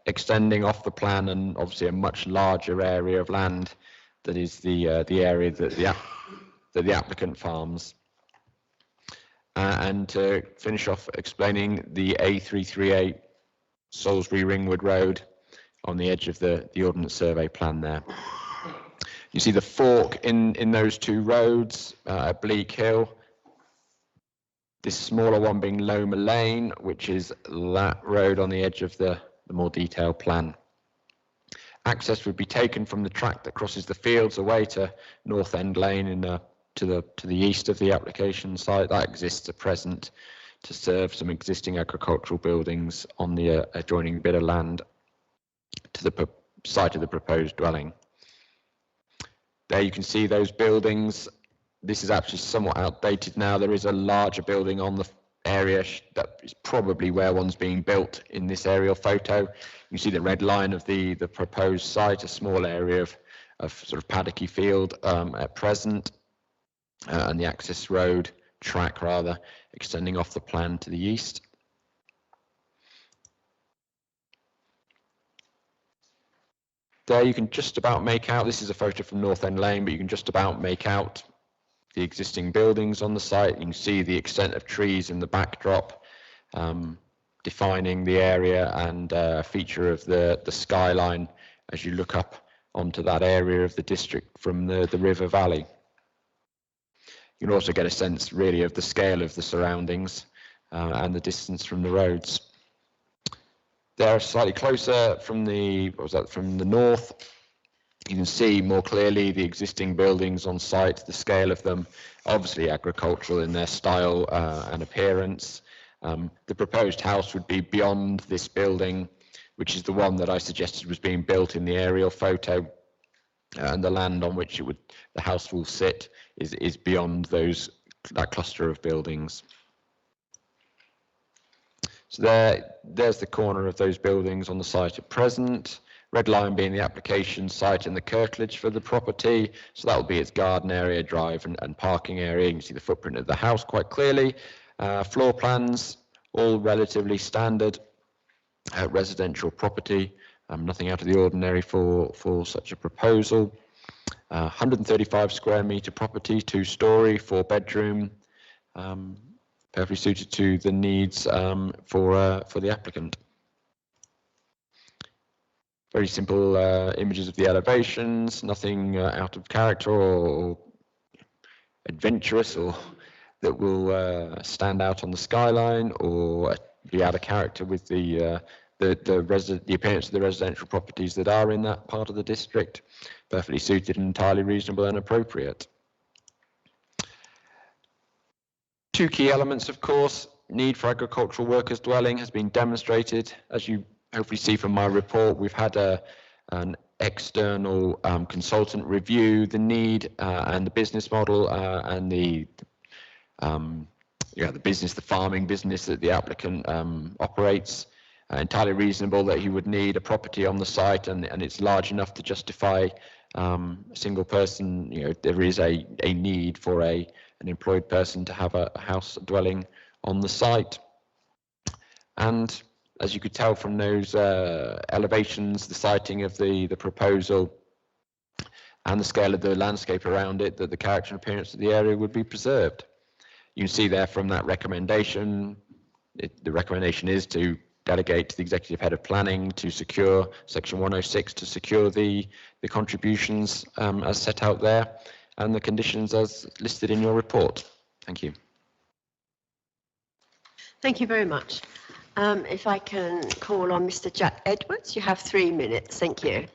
extending off the plan, and obviously a much larger area of land that is the area that the applicant farms. And to finish off explaining the A338 Salisbury Ringwood Road on the edge of the Ordnance Survey plan there. You see the fork in those two roads at Bleak Hill. This smaller one being Loma Lane, which is that road on the edge of the more detailed plan. Access would be taken from the track that crosses the fields away to North End Lane to the east of the application site. That exists at present to serve some existing agricultural buildings on the adjoining bit of land to the site of the proposed dwelling. There you can see those buildings. This is actually somewhat outdated now. There is a larger building on the area that is probably where one's being built in this aerial photo. You see the red line of the proposed site, a small area of sort of paddocky field at present, and the access road track rather extending off the plan to the east. There you can just about make out, this is a photo from North End Lane, but you can just about make out the existing buildings on the site. You can see the extent of trees in the backdrop, defining the area, and a feature of the skyline as you look up onto that area of the district from the river valley. You can also get a sense really of the scale of the surroundings and the distance from the roads. They're slightly closer from the north. You can see more clearly the existing buildings on site, the scale of them, obviously agricultural in their style and appearance. The proposed house would be beyond this building, which is the one that I suggested was being built in the aerial photo, and the land on which the house will sit is beyond that cluster of buildings. So there's the corner of those buildings on the site at present. Red line being the application site and the curtilage for the property. So that will be its garden area, drive and parking area. You can see the footprint of the house quite clearly. Floor plans, all relatively standard residential property. Nothing out of the ordinary for such a proposal. 135 square metre property, 2-storey, 4-bedroom. Perfectly suited to the needs for the applicant. Very simple images of the elevations, nothing out of character or adventurous or that will stand out on the skyline or be out of character with the appearance of the residential properties that are in that part of the district. Perfectly suited and entirely reasonable and appropriate. Two key elements, of course. Need for agricultural workers dwelling has been demonstrated. As you hopefully see from my report, we've had an external consultant review the need and the business model and the farming business that the applicant operates. Entirely reasonable that he would need a property on the site, and it's large enough to justify a single person. There is a need for an employed person to have a house dwelling on the site. And as you could tell from those elevations, the siting of the proposal and the scale of the landscape around it, that the character and appearance of the area would be preserved. You can see there from that recommendation, the recommendation is to delegate to the executive head of planning to secure section 106 to secure the contributions as set out there and the conditions as listed in your report. Thank you. Thank you very much. If I can call on Mr. Jack Edwards, you have 3 minutes. Thank you.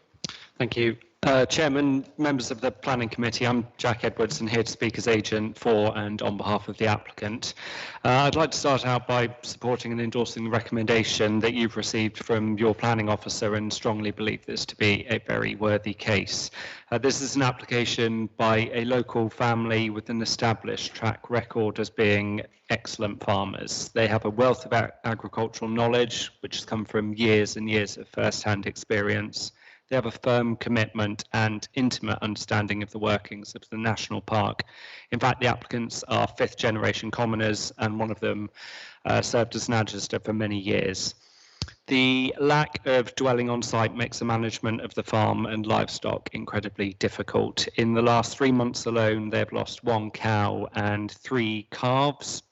Thank you. Chairman, members of the Planning Committee, I'm Jack Edwards and here to speak as agent for and on behalf of the applicant. I'd like to start out by supporting and endorsing the recommendation that you've received from your planning officer and strongly believe this to be a very worthy case. This is an application by a local family with an established track record as being excellent farmers. They have a wealth of agricultural knowledge, which has come from years and years of first-hand experience. They have a firm commitment and intimate understanding of the workings of the national park. In fact, the applicants are fifth-generation commoners, and one of them served as an Adjuster for many years. The lack of dwelling on site makes the management of the farm and livestock incredibly difficult. In the last 3 months alone, they've lost 1 cow and 3 calves.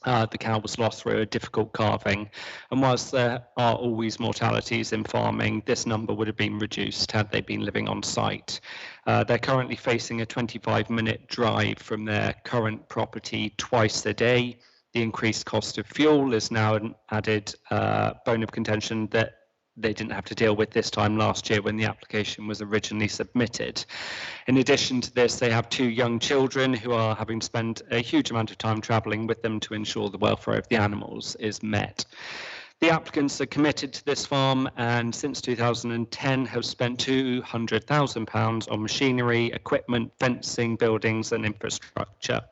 The cow was lost through a difficult calving, and whilst there are always mortalities in farming, this number would have been reduced had they been living on site. They're currently facing a 25-minute drive from their current property twice a day. The increased cost of fuel is now an added bone of contention that they didn't have to deal with this time last year when the application was originally submitted. In addition to this, they have 2 young children who are having to spend a huge amount of time travelling with them to ensure the welfare of the animals is met. The applicants are committed to this farm and since 2010 have spent £200,000 on machinery, equipment, fencing, buildings and infrastructure.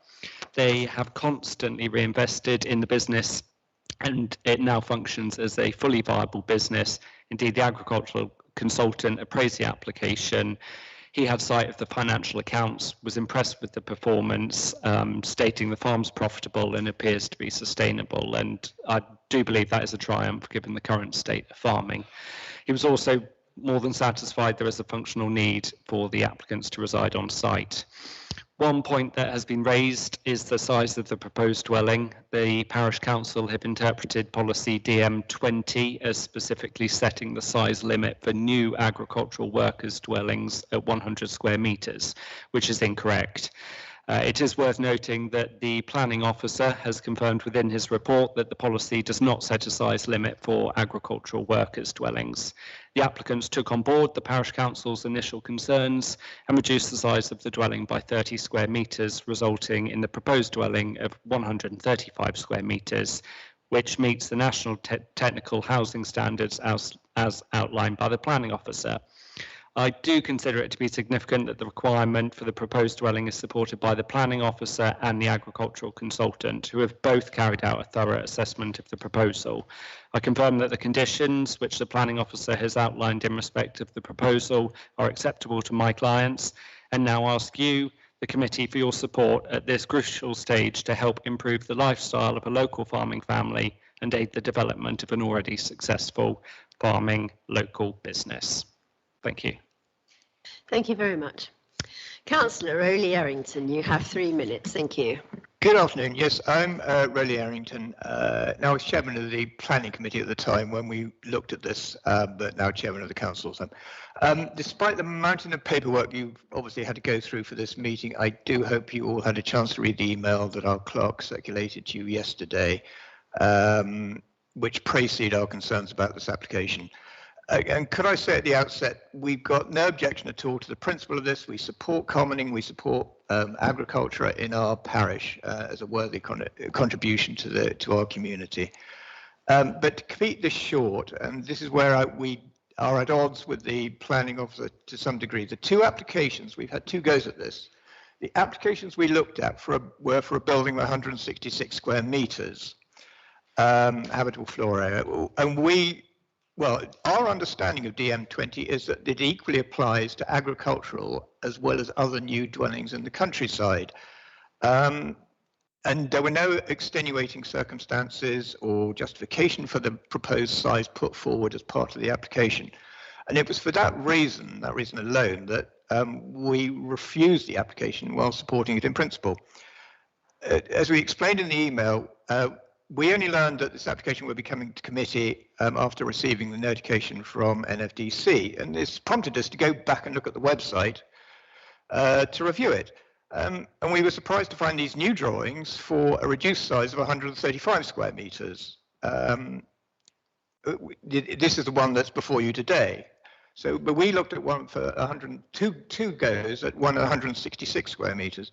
They have constantly reinvested in the business and it now functions as a fully viable business. Indeed, the agricultural consultant appraised the application. He had sight of the financial accounts, was impressed with the performance, stating the farm's profitable and appears to be sustainable. And I do believe that is a triumph given the current state of farming. He was also more than satisfied there is a functional need for the applicants to reside on site. One point that has been raised is the size of the proposed dwelling. The Parish Council have interpreted policy DM20 as specifically setting the size limit for new agricultural workers' dwellings at 100 square metres, which is incorrect. It is worth noting that the planning officer has confirmed within his report that the policy does not set a size limit for agricultural workers' dwellings. The applicants took on board the Parish Council's initial concerns and reduced the size of the dwelling by 30 square metres, resulting in the proposed dwelling of 135 square metres, which meets the National Technical Housing Standards as outlined by the planning officer. I do consider it to be significant that the requirement for the proposed dwelling is supported by the planning officer and the agricultural consultant, who have both carried out a thorough assessment of the proposal. I confirm that the conditions which the planning officer has outlined in respect of the proposal are acceptable to my clients, and now ask you, the committee, for your support at this crucial stage to help improve the lifestyle of a local farming family and aid the development of an already successful farming local business. Thank you. Thank you very much. Councillor Rowley Errington, you have 3 minutes. Thank you. Good afternoon. Yes, I'm Rowley Errington. Now I was chairman of the planning committee at the time when we looked at this, but now chairman of the council. So, despite the mountain of paperwork you've obviously had to go through for this meeting, I do hope you all had a chance to read the email that our clerk circulated to you yesterday, which preceded our concerns about this application. And could I say at the outset, we've got no objection at all to the principle of this. We support commoning, we support agriculture in our parish as a worthy contribution to our community. But to keep this short, and this is where we are at odds with the planning officer to some degree. The 2 applications, we've had 2 goes at this. The applications we looked at were for a building of 166 square metres, habitable floor area, and well, our understanding of DM20 is that it equally applies to agricultural as well as other new dwellings in the countryside. And there were no extenuating circumstances or justification for the proposed size put forward as part of the application. And it was for that reason alone, that we refused the application while supporting it in principle. As we explained in the email, we only learned that this application would be coming to committee after receiving the notification from NFDC, and this prompted us to go back and look at the website to review it. And we were surprised to find these new drawings for a reduced size of 135 square metres. This is the one that's before you today. So, but we looked at one for 102 goes at 166 square metres.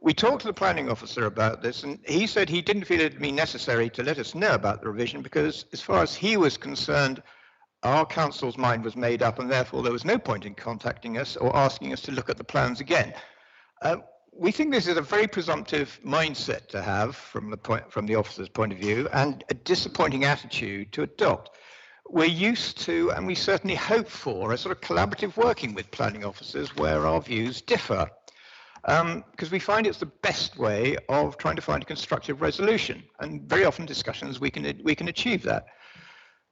We talked to the planning officer about this, and he said he didn't feel it'd be necessary to let us know about the revision because, as far as he was concerned, our council's mind was made up, and therefore there was no point in contacting us or asking us to look at the plans again. We think this is a very presumptive mindset to have from the officer's point of view, and a disappointing attitude to adopt. We're used to, and we certainly hope for, a sort of collaborative working with planning officers where our views differ. Because we find it's the best way of trying to find a constructive resolution, and very often discussions we can achieve that.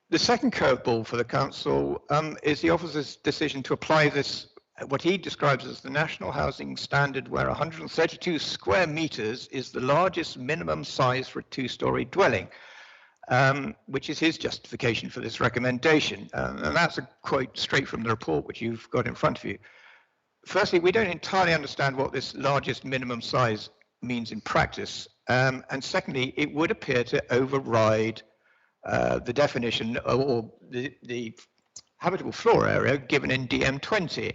The second curveball for the council is the officer's decision to apply this, what he describes as the national housing standard, where 132 square metres is the largest minimum size for a two-storey dwelling, which is his justification for this recommendation. And that's a quote straight from the report which you've got in front of you. Firstly, we don't entirely understand what this largest minimum size means in practice. And secondly, it would appear to override the definition or the habitable floor area given in DM20.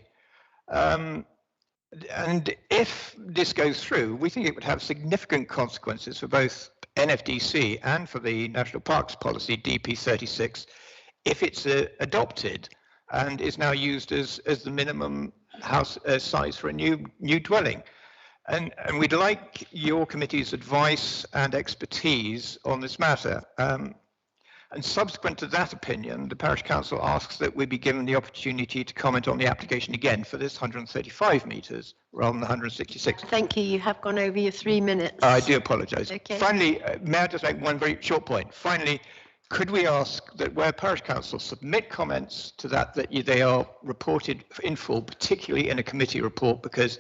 And if this goes through, we think it would have significant consequences for both NFDC and for the National Parks Policy DP36 if it's adopted and is now used as the minimum house size for a new dwelling. And we'd like your committee's advice and expertise on this matter. And subsequent to that opinion, the Parish Council asks that we be given the opportunity to comment on the application again for this 135 metres rather than the 166. Thank you. You have gone over your 3 minutes. I do apologise. Okay. Finally, may I just make one very short point? Finally, could we ask that where Parish Council submit comments to that they are reported in full, particularly in a committee report, because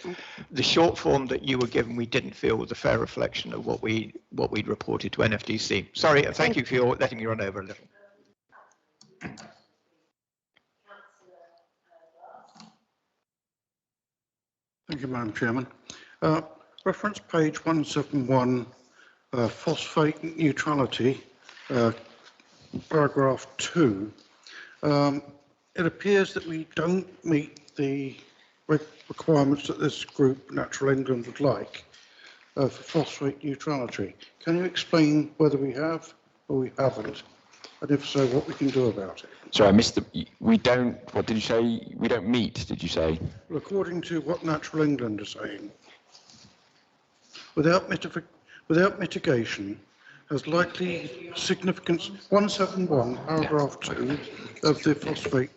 the short form that you were given we didn't feel was a fair reflection of what we'd reported to NFDC. Sorry, and thank you for letting me run over a little. Thank you, Madam Chairman. Reference page 171, phosphate neutrality. Paragraph 2, it appears that we don't meet the requirements that this group, Natural England, would like for phosphate neutrality. Can you explain whether we have or we haven't, and if so, what we can do about it? Sorry, I missed we don't, what did you say? We don't meet, did you say? Well, according to what Natural England are saying, without mitigation, has likely significance 171 paragraph 2 of the phosphate.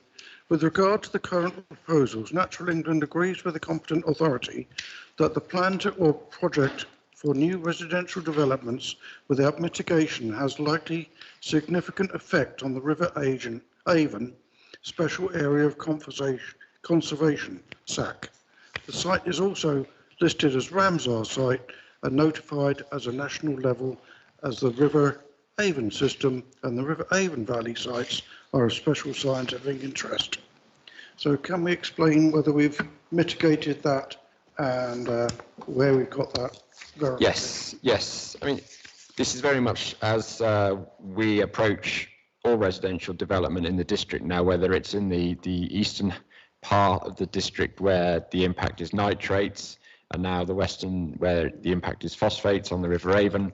With regard to the current proposals, Natural England agrees with the competent authority that the plan or project for new residential developments without mitigation has likely significant effect on the River Avon Special Area of Conservation, SAC. The site is also listed as Ramsar site and notified as a national level as the River Avon system, and the River Avon Valley sites are of special scientific interest. So can we explain whether we've mitigated that and where we've got that verified? Yes. I mean, this is very much as we approach all residential development in the district now, whether it's in the eastern part of the district where the impact is nitrates, and now the western where the impact is phosphates on the River Avon.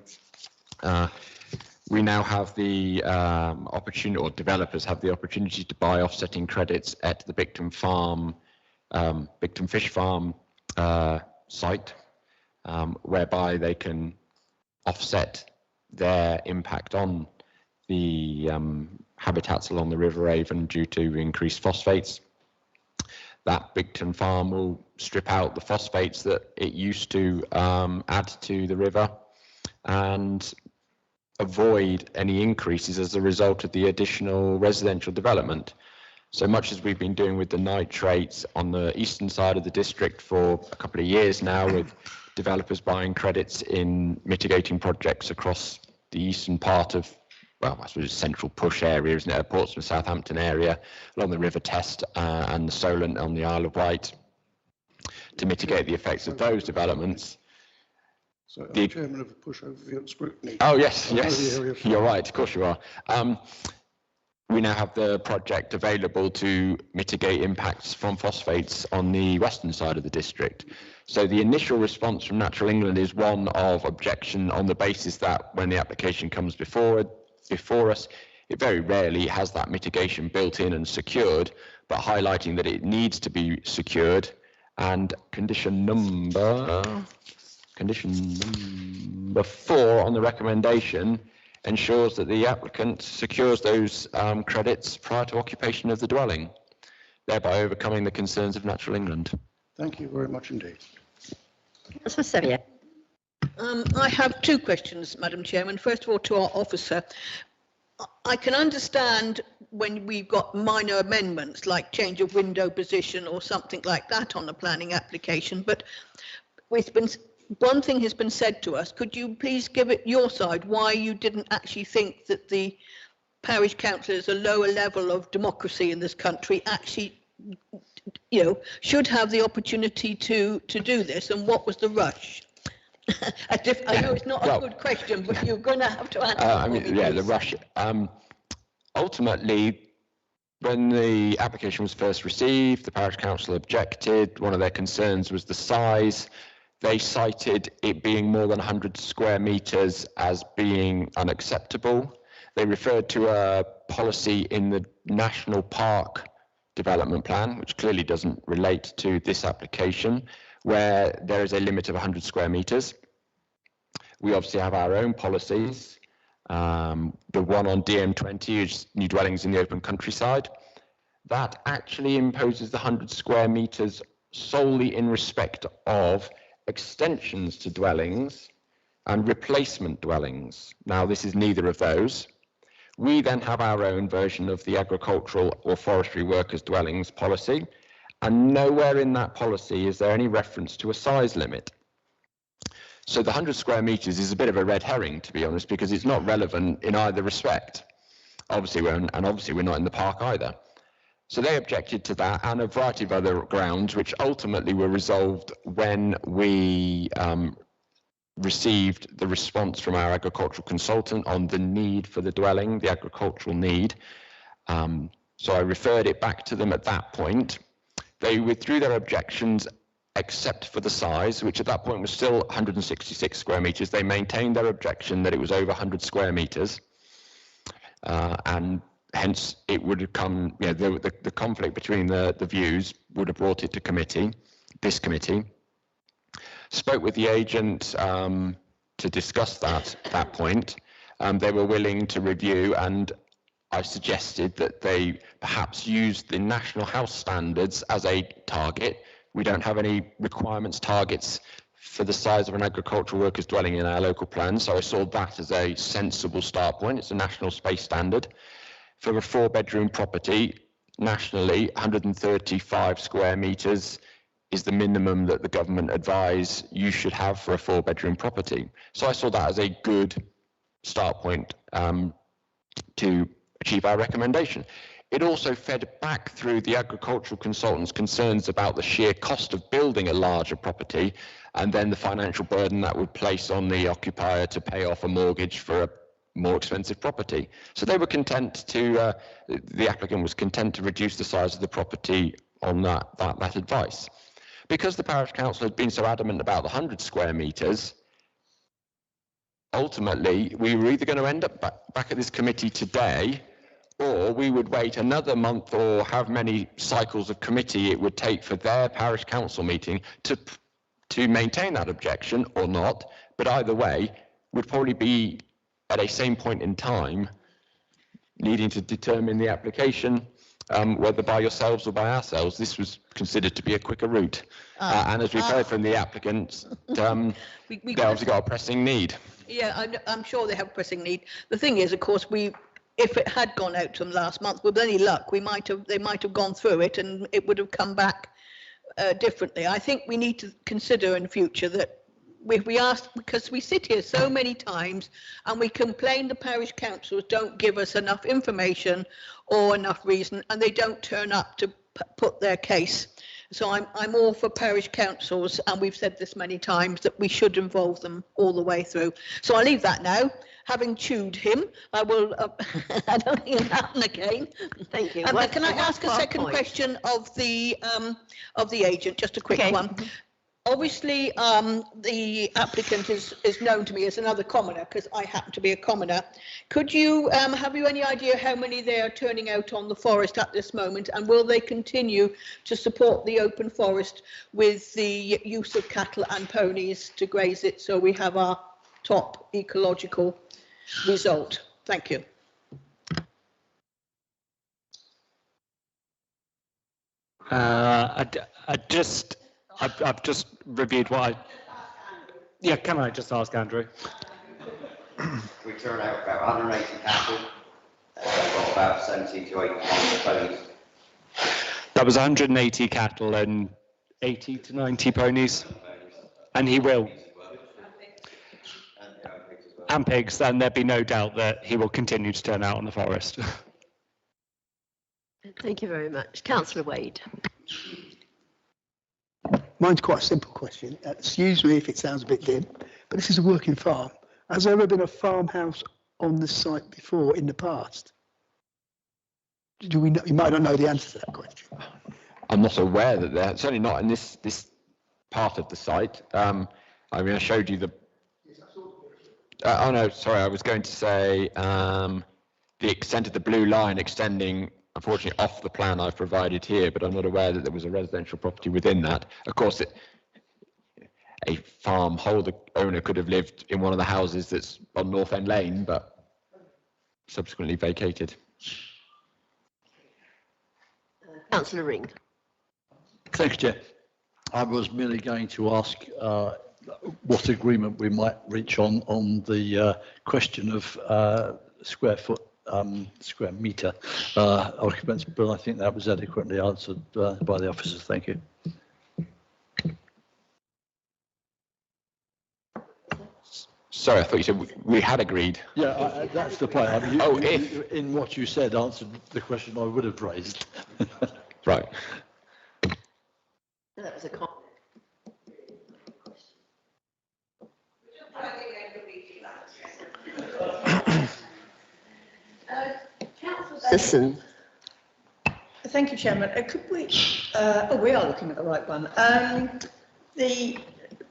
We now have the opportunity, or developers have the opportunity to buy offsetting credits at the Bicton Farm, Bicton Fish Farm site, whereby they can offset their impact on the habitats along the River Avon due to increased phosphates. That Bicton Farm will strip out the phosphates that it used to add to the river and avoid any increases as a result of the additional residential development. So much as we've been doing with the nitrates on the eastern side of the district for a couple of years now, with developers buying credits in mitigating projects across the eastern part of, well, I suppose central Push area, isn't it? Portsmouth, Southampton area, along the River Test and the Solent on the Isle of Wight, to mitigate the effects of those developments. So I'm chairman of the Push Overview and Scrutiny. Oh, yes, you're right, of course you are. We now have the project available to mitigate impacts from phosphates on the western side of the district. So the initial response from Natural England is one of objection on the basis that when the application comes before us, it very rarely has that mitigation built in and secured, but highlighting that it needs to be secured. And condition number 4 on the recommendation ensures that the applicant secures those credits prior to occupation of the dwelling, thereby overcoming the concerns of Natural England. Thank you very much indeed. Councillor Sevier. I have 2 questions, Madam Chairman. First of all, to our officer. I can understand when we've got minor amendments like change of window position or something like that on a planning application, but it's been, one thing has been said to us. Could you please give it your side why you didn't actually think that the parish council is a lower level of democracy in this country actually, you know, should have the opportunity to do this, and what was the rush? As if, I know it's not a good question, but you're going to have to answer. I mean, yeah, the rush. Ultimately, when the application was first received, the parish council objected. One of their concerns was the size. They cited it being more than 100 square metres as being unacceptable. They referred to a policy in the National Park Development Plan, which clearly doesn't relate to this application, where there is a limit of 100 square metres. We obviously have our own policies. The one on DM20 is new dwellings in the open countryside. That actually imposes the 100 square metres solely in respect of extensions to dwellings and replacement dwellings. Now, this is neither of those. We then have our own version of the agricultural or forestry workers' dwellings policy, and nowhere in that policy is there any reference to a size limit. So the 100 square metres is a bit of a red herring, to be honest, because it's not relevant in either respect. Obviously, we're not in the park either. So they objected to that and a variety of other grounds, which ultimately were resolved when we received the response from our agricultural consultant on the need for the dwelling, the agricultural need. So I referred it back to them at that point. They withdrew their objections except for the size, which at that point was still 166 square metres. They maintained their objection that it was over 100 square metres. And hence it would have come, you know, the conflict between the views would have brought it to committee, this committee. Spoke with the agent to discuss that point. They were willing to review, and I suggested that they perhaps use the National House Standards as a target. We don't have any requirements, targets for the size of an agricultural worker's dwelling in our local plan, so I saw that as a sensible start point. It's a national space standard. For a 4-bedroom property, nationally, 135 square metres is the minimum that the government advise you should have for a 4-bedroom property. So I saw that as a good start point to achieve our recommendation. It also fed back through the agricultural consultant's concerns about the sheer cost of building a larger property and then the financial burden that would place on the occupier to pay off a mortgage for a more expensive property. So they were content to, the applicant was content to reduce the size of the property on that advice. Because the parish council had been so adamant about the 100 square metres, ultimately we were either going to end up back at this committee today, or we would wait another month or how many cycles of committee it would take for their parish council meeting to maintain that objection or not. But either way, would probably be at a same point in time needing to determine the application, whether by yourselves or by ourselves. This was considered to be a quicker route. And as we've heard from the applicants, they obviously got a pressing need. Yeah, I'm sure they have a pressing need. The thing is, of course, if it had gone out to them last month, with any luck, they might have gone through it and it would have come back differently. I think we need to consider in future that we ask, because we sit here so many times and we complain the parish councils don't give us enough information or enough reason, and they don't turn up to put their case. So I'm all for parish councils, and we've said this many times that we should involve them all the way through. So I'll leave that now. Having chewed him, I will. I don't think it'll happen again. Thank you. Can I ask a second question of the agent? Just a quick one. Obviously, the applicant is known to me as another commoner because I happen to be a commoner. Could you have you any idea how many they are turning out on the forest at this moment, and will they continue to support the open forest with the use of cattle and ponies to graze it, so we have our top ecological result? Thank you. I've just reviewed what I... Yeah, can I just ask Andrew? We turn out about 180 cattle, got about 70 to 80 ponies. That was 180 cattle and 80 to 90 ponies. And he will. And pigs, and there'd be no doubt that he will continue to turn out on the forest. Thank you very much. Councillor Wade. Mine's quite a simple question. Excuse me if it sounds a bit dim, but this is a working farm. Has there ever been a farmhouse on the site before in the past? Do we know? You might not know the answer to that question. I'm not aware that they're certainly not in this part of the site. I mean, I showed you the. Oh no, sorry. I was going to say the extent of the blue line extending, unfortunately, off the plan I've provided here, but I'm not aware that there was a residential property within that. Of course, a farm holder owner could have lived in one of the houses that's on North End Lane, but subsequently vacated. Councillor Ring. Thanks, Chair. I was merely going to ask what agreement we might reach on the question of square metre occupants, but I think that was adequately answered by the officers. Thank you. Sorry, I thought you said we had agreed. Yeah, that's the point. I mean, if in what you said answered the question I would have raised. Right. That was a comment. Listen. Thank you, Chairman. Could we? We are looking at the right one. The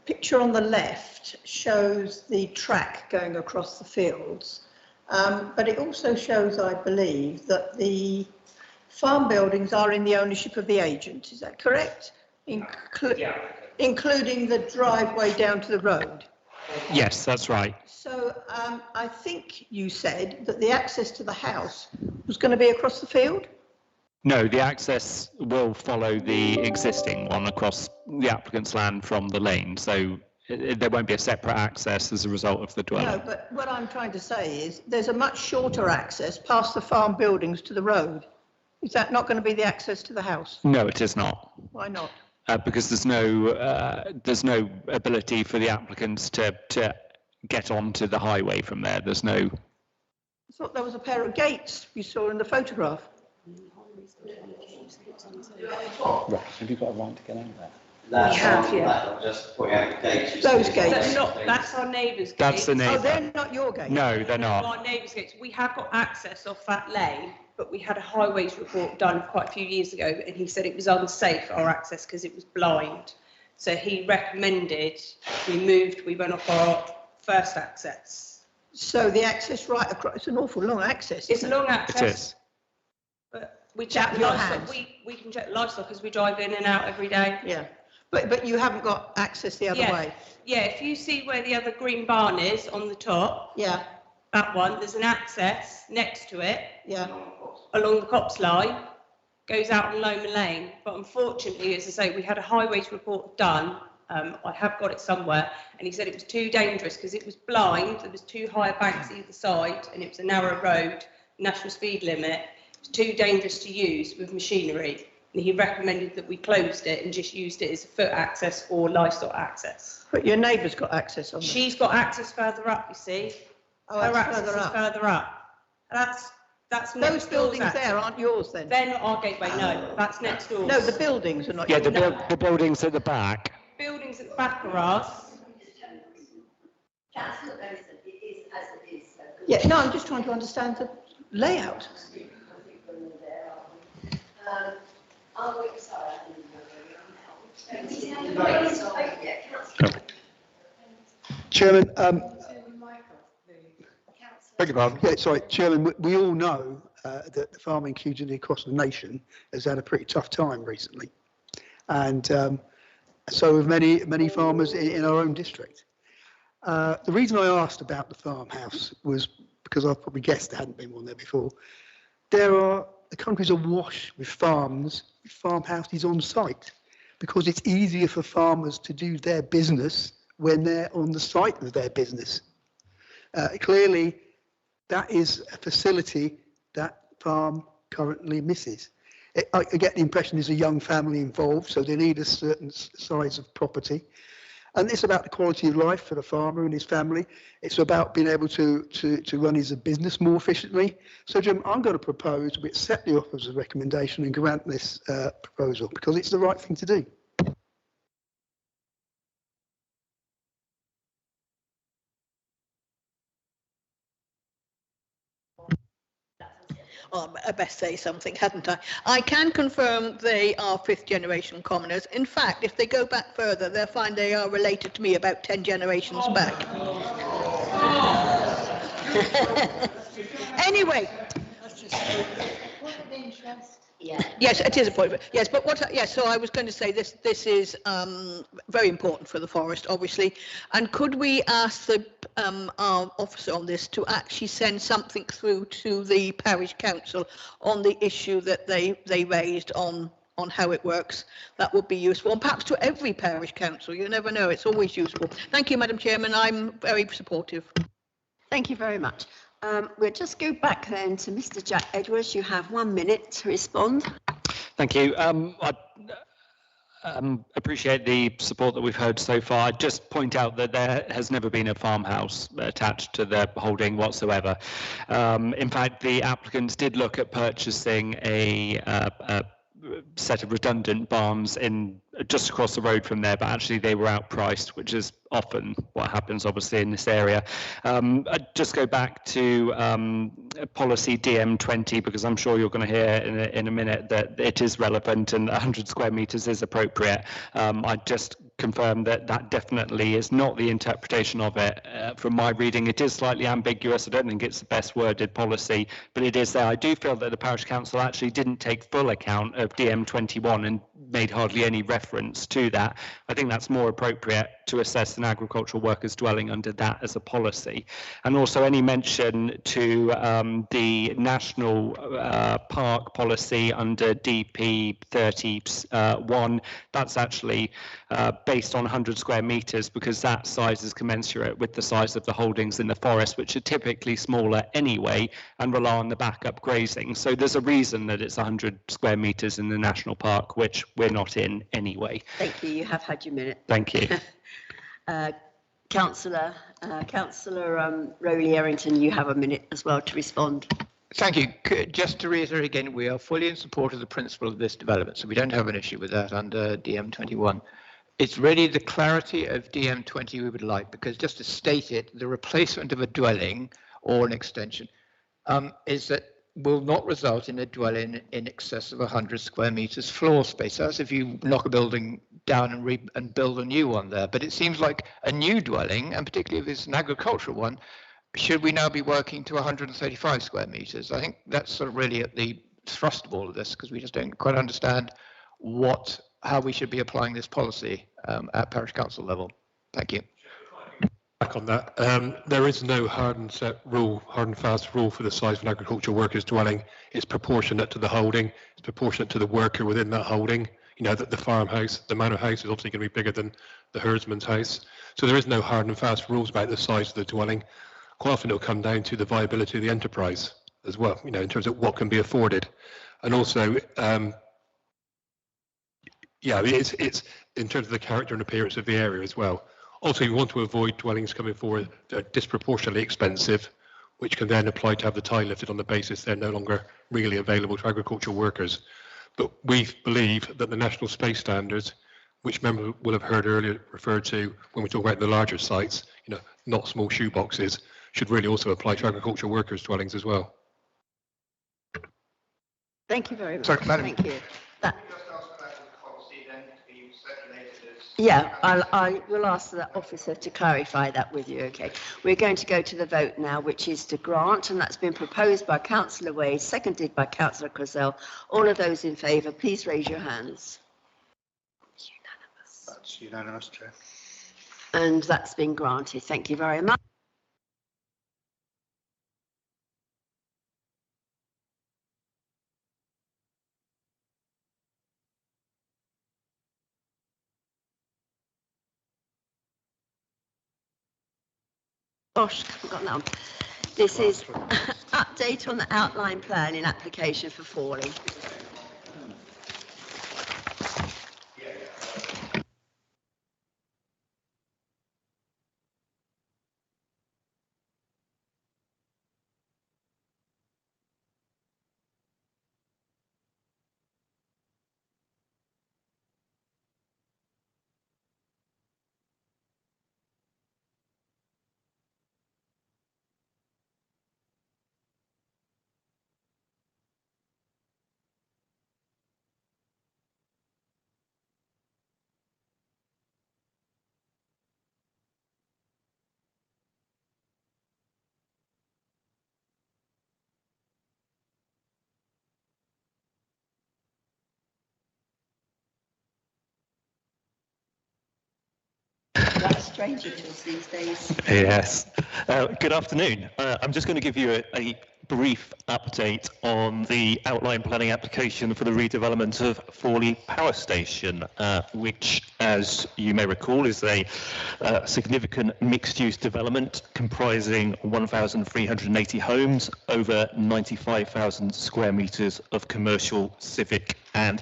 picture on the left shows the track going across the fields, but it also shows, I believe, that the farm buildings are in the ownership of the agent. Is that correct? Including the driveway down to the road. Yes, that's right. So I think you said that the access to the house was going to be across the field? No, the access will follow the existing one across the applicant's land from the lane, so there won't be a separate access as a result of the dwelling. No, but what I'm trying to say is there's a much shorter access past the farm buildings to the road. Is that not going to be the access to the house? No, it is not. Why not? Because there's no ability for the applicants to get onto the highway from there. There's no. I thought there was a pair of gates you saw in the photograph. Right, have you got a right to get out there? That's we have, yeah. Just putting out gates. Those gates. That's our neighbours' gates. That's the neighbour. Oh, they're not your gates? No, they're not. Our neighbours' gates. We have got access off that lane, but we had a highways report done quite a few years ago, and he said it was unsafe, our access, because it was blind. So he recommended we went off our first access. So the access right across, it's an awful long access. It's a long access. It is. But we check livestock. We can check livestock as we drive in and out every day. Yeah. But you haven't got access the other way. Yeah, if you see where the other green barn is on the top. Yeah. That one, there's an access next to it. Yeah. Along the Cops line, goes out on Loma Lane. But unfortunately, as I say, we had a highways report done. I have got it somewhere, and he said it was too dangerous because it was blind. There was two higher banks either side, and it was a narrow road, national speed limit. It was too dangerous to use with machinery. And he recommended that we closed it and just used it as a foot access or livestock access. But your neighbour's got access on it. She's got access further up, you see. Oh, Her that's access further is up. further up. That's Those next door's buildings access. there aren't yours then? They're not our gateway, no. That's next door. No, the buildings are not Yeah, yours. the buildings at the back. Buildings at the back are ours. Yeah, no, I'm just trying to understand the layout. Chairman, Beg your pardon? yeah, sorry, Chairman, we all know that the farming community across the nation has had a pretty tough time recently. And so have many farmers in our own district. The reason I asked about the farmhouse was because I probably guessed there hadn't been one there before. The country's awash with farmhouses on site, because it's easier for farmers to do their business when they're on the site of their business. Clearly, that is a facility that farm currently misses. I get the impression there's a young family involved, so they need a certain size of property. And it's about the quality of life for the farmer and his family. It's about being able to run his business more efficiently. So, Jim, I'm going to propose we accept the offer's recommendation and grant this proposal because it's the right thing to do. Oh, I best say something, hadn't I? I can confirm they are fifth generation commoners. In fact, if they go back further, they'll find they are related to me about 10 generations back. Anyway. Yes, it is a point. Yes, but yes, so I was going to say this is very important for the forest, obviously. And could we ask our officer on this to actually send something through to the parish council on the issue that they raised on how it works? That would be useful, and perhaps to every parish council. You never know, it's always useful. Thank you, Madam Chairman, I'm very supportive. Thank you very much. We'll just go back then to Mr. Jack Edwards. You have 1 minute to respond. Thank you. I appreciate the support that we've heard so far. I'd just point out that there has never been a farmhouse attached to the holding whatsoever. In fact, the applicants did look at purchasing a set of redundant barns in just across the road from there, but actually they were outpriced, which is often what happens obviously in this area. I'd just go back to policy DM20, because I'm sure you're going to hear in a minute that it is relevant and 100 square meters is appropriate. I'd just confirm that that definitely is not the interpretation of it. From my reading, it is slightly ambiguous. I don't think it's the best worded policy, but it is there. I do feel that the parish council actually didn't take full account of DM21 and made hardly any reference to that. I think that's more appropriate to assess an agricultural workers dwelling under that as a policy. And also any mention to the national park policy under DP 31, that's actually based on 100 square meters, because that size is commensurate with the size of the holdings in the forest, which are typically smaller anyway and rely on the backup grazing. So there's a reason that it's 100 square meters in the national park, which we're not in anyway. Thank you. You have had your minute. Thank you. Councillor Rowley-Errington, you have a minute as well to respond. Thank you. Just to reiterate again, we are fully in support of the principle of this development, so we don't have an issue with that under DM21. It's really the clarity of DM20 we would like, because just to state it, the replacement of a dwelling or an extension is that will not result in a dwelling in excess of 100 square meters floor space. That's if you knock a building down and build a new one there. But it seems like a new dwelling, and particularly if it's an agricultural one, should we now be working to 135 square meters? I think that's sort of really at the thrust of all of this, because we just don't quite understand how we should be applying this policy at parish council level. Thank you. Back on that, there is no hard and fast rule for the size of an agricultural worker's dwelling. It's proportionate to the holding. It's proportionate to the worker within that holding. You know, that the farmhouse, the manor house is obviously going to be bigger than the herdsman's house. So there is no hard and fast rules about the size of the dwelling. Quite often it'll come down to the viability of the enterprise as well, you know, in terms of what can be afforded. And also, Yeah, it's in terms of the character and appearance of the area as well. Also, you want to avoid dwellings coming forward that are disproportionately expensive, which can then apply to have the tie lifted on the basis they're no longer really available to agricultural workers. But we believe that the national space standards, which members will have heard earlier referred to when we talk about the larger sites, not small shoeboxes, should really also apply to agricultural workers' dwellings as well. Thank you very much. Sorry, Madam. Thank you. Yeah, I will ask the officer to clarify that with you. Okay, we're going to go to the vote now, which is to grant, and that's been proposed by Councillor Wade, seconded by Councillor Crozell. All of those in favour, please raise your hands. Unanimous. That's unanimous, Chair. And that's been granted. Thank you very much. Gosh, I've got that one. This is update on the outline planning application for Fawley. That's stranger to us these days. Yes. Good afternoon. I'm just going to give you a brief update on the outline planning application for the redevelopment of Fawley Power Station, which, as you may recall, is a significant mixed-use development comprising 1,380 homes, over 95,000 square metres of commercial, civic and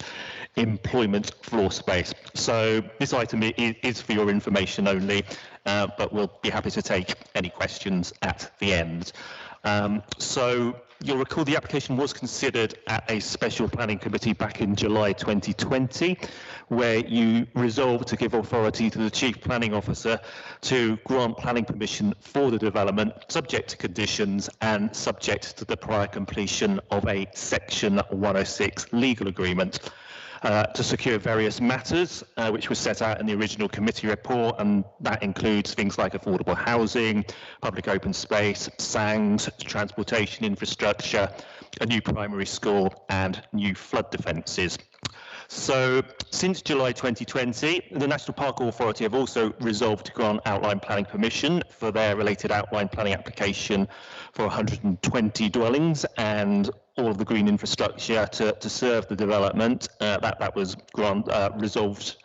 employment floor space. So this item is for your information only, but we'll be happy to take any questions at the end. So you'll recall the application was considered at a special planning committee back in July 2020, where you resolved to give authority to the Chief Planning Officer to grant planning permission for the development, subject to conditions and subject to the prior completion of a Section 106 legal agreement. To secure various matters, which was set out in the original committee report, and that includes things like affordable housing, public open space, SANGs, transportation infrastructure, a new primary school, and new flood defences. So, since July 2020, the National Park Authority have also resolved to grant outline planning permission for their related outline planning application for 120 dwellings and all of the green infrastructure to serve the development. That was resolved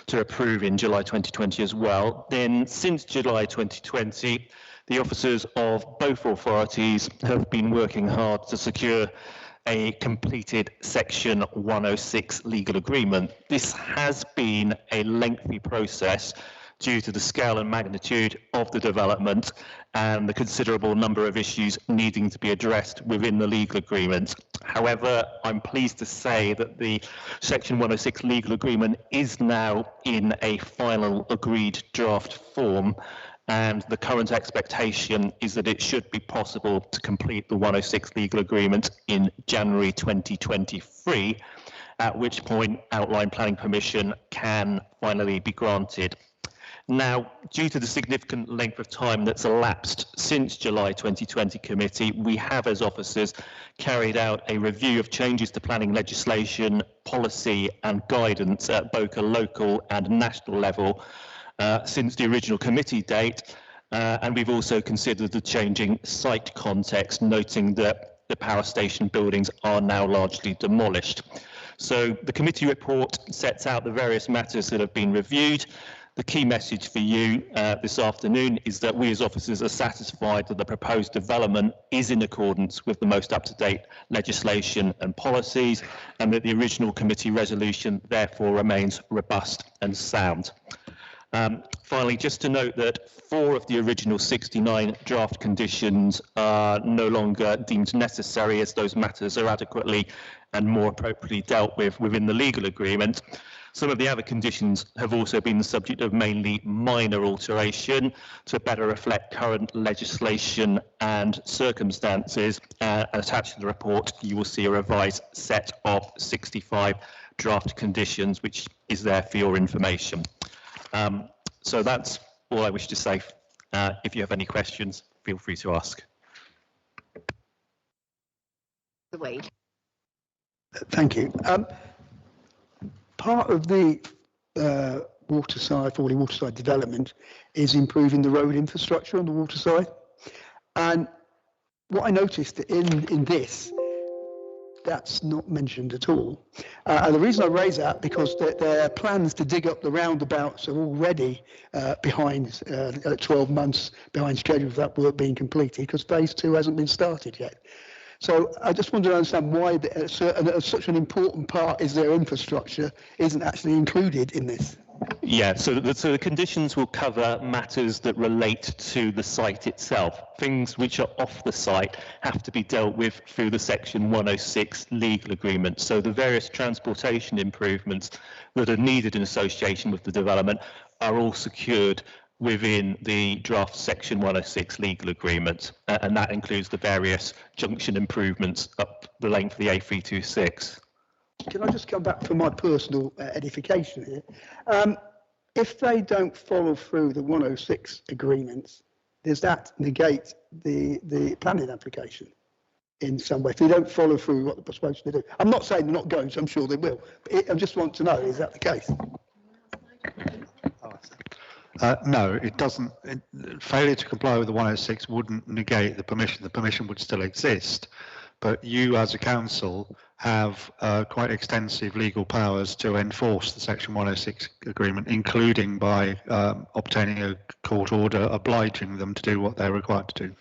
to approve in July 2020 as well. Then, since July 2020, the officers of both authorities have been working hard to secure a completed Section 106 legal agreement. This has been a lengthy process due to the scale and magnitude of the development and the considerable number of issues needing to be addressed within the legal agreement. However, I'm pleased to say that the Section 106 legal agreement is now in a final agreed draft form, and the current expectation is that it should be possible to complete the 106 legal agreement in January 2023, at which point outline planning permission can finally be granted. Now, due to the significant length of time that's elapsed since July 2020 committee, we have as officers carried out a review of changes to planning legislation, policy and guidance at both a local and national level since the original committee date, and we've also considered the changing site context, noting that the power station buildings are now largely demolished. So the committee report sets out the various matters that have been reviewed. The key message for you this afternoon is that we as officers are satisfied that the proposed development is in accordance with the most up-to-date legislation and policies, and that the original committee resolution therefore remains robust and sound. Finally, just to note that 4 of the original 69 draft conditions are no longer deemed necessary, as those matters are adequately and more appropriately dealt with within the legal agreement. Some of the other conditions have also been the subject of mainly minor alteration to better reflect current legislation and circumstances. Attached to the report, you will see a revised set of 65 draft conditions, which is there for your information. So that's all I wish to say. If you have any questions, feel free to ask. Wade. Thank you. Part of the waterside, Fawley waterside development is improving the road infrastructure on the waterside. And what I noticed in this, that's not mentioned at all. And the reason I raise that, because there are plans to dig up the roundabouts are already behind, 12 months behind schedule of that work being completed, because phase 2 hasn't been started yet. So I just wanted to understand why such an important part is their infrastructure isn't actually included in this. Yeah, so the conditions will cover matters that relate to the site itself. Things which are off the site have to be dealt with through the Section 106 legal agreement. So the various transportation improvements that are needed in association with the development are all secured within the draft Section 106 legal agreement, and that includes the various junction improvements up the length of the A326. Can I just come back for my personal edification here? If they don't follow through the 106 agreements, does that negate the planning application in some way? If they don't follow through what they're supposed to do? I'm not saying they're not going to, I'm sure they will. But I just want to know, is that the case? No, it doesn't. Failure to comply with the 106 wouldn't negate the permission. The permission would still exist, but you as a council have quite extensive legal powers to enforce the Section 106 agreement, including by obtaining a court order obliging them to do what they're required to do.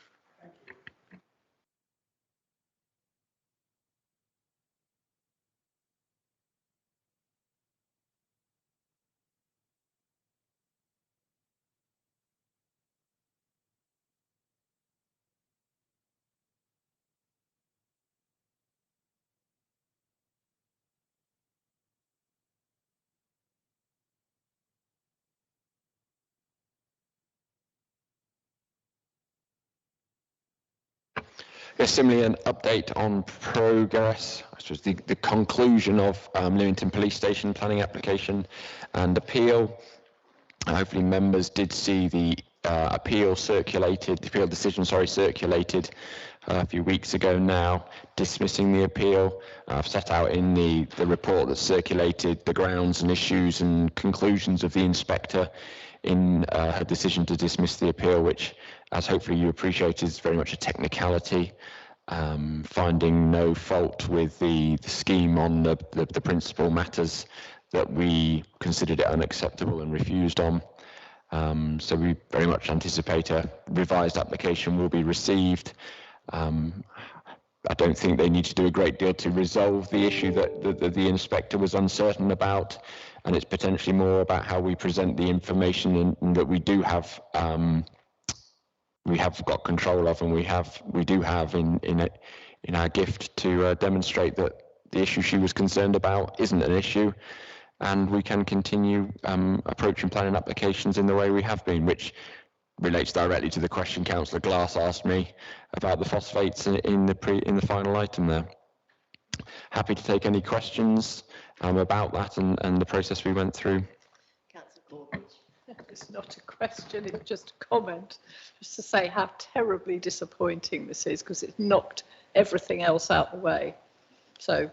Yes, similarly, an update on progress, I suppose the conclusion of Newington Police Station planning application and appeal. Hopefully members did see the appeal decision circulated a few weeks ago now, dismissing the appeal. I've set out in the report that circulated the grounds and issues and conclusions of the inspector in her decision to dismiss the appeal, which, as hopefully you appreciate, is very much a technicality, finding no fault with the scheme on the principal matters that we considered it unacceptable and refused on. So we very much anticipate a revised application will be received. I don't think they need to do a great deal to resolve the issue that the inspector was uncertain about, and it's potentially more about how we present the information and that we do have got control of, and we do have in our gift to demonstrate that the issue she was concerned about isn't an issue, and we can continue approaching planning applications in the way we have been, which relates directly to the question Councillor Glass asked me about the phosphates in the final item there. Happy to take any questions about that and the process we went through. It's not a question, it's just a comment, just to say how terribly disappointing this is, because it's knocked everything else out the way. So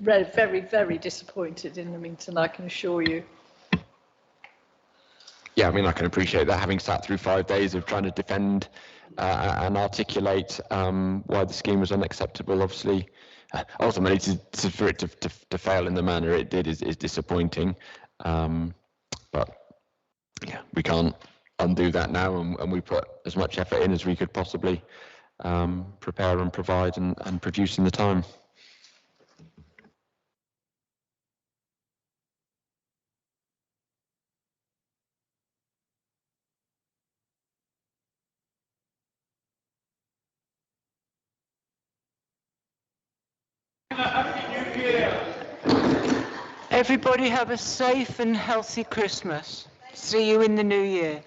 very, very, very disappointed in Leamington, I can assure you. Yeah, I mean, I can appreciate that, having sat through 5 days of trying to defend and articulate why the scheme was unacceptable. Obviously, ultimately, for it to fail in the manner it did is disappointing. But yeah, we can't undo that now, and we put as much effort in as we could possibly prepare and provide and produce in the time. Everybody have a safe and healthy Christmas. See you in the new year.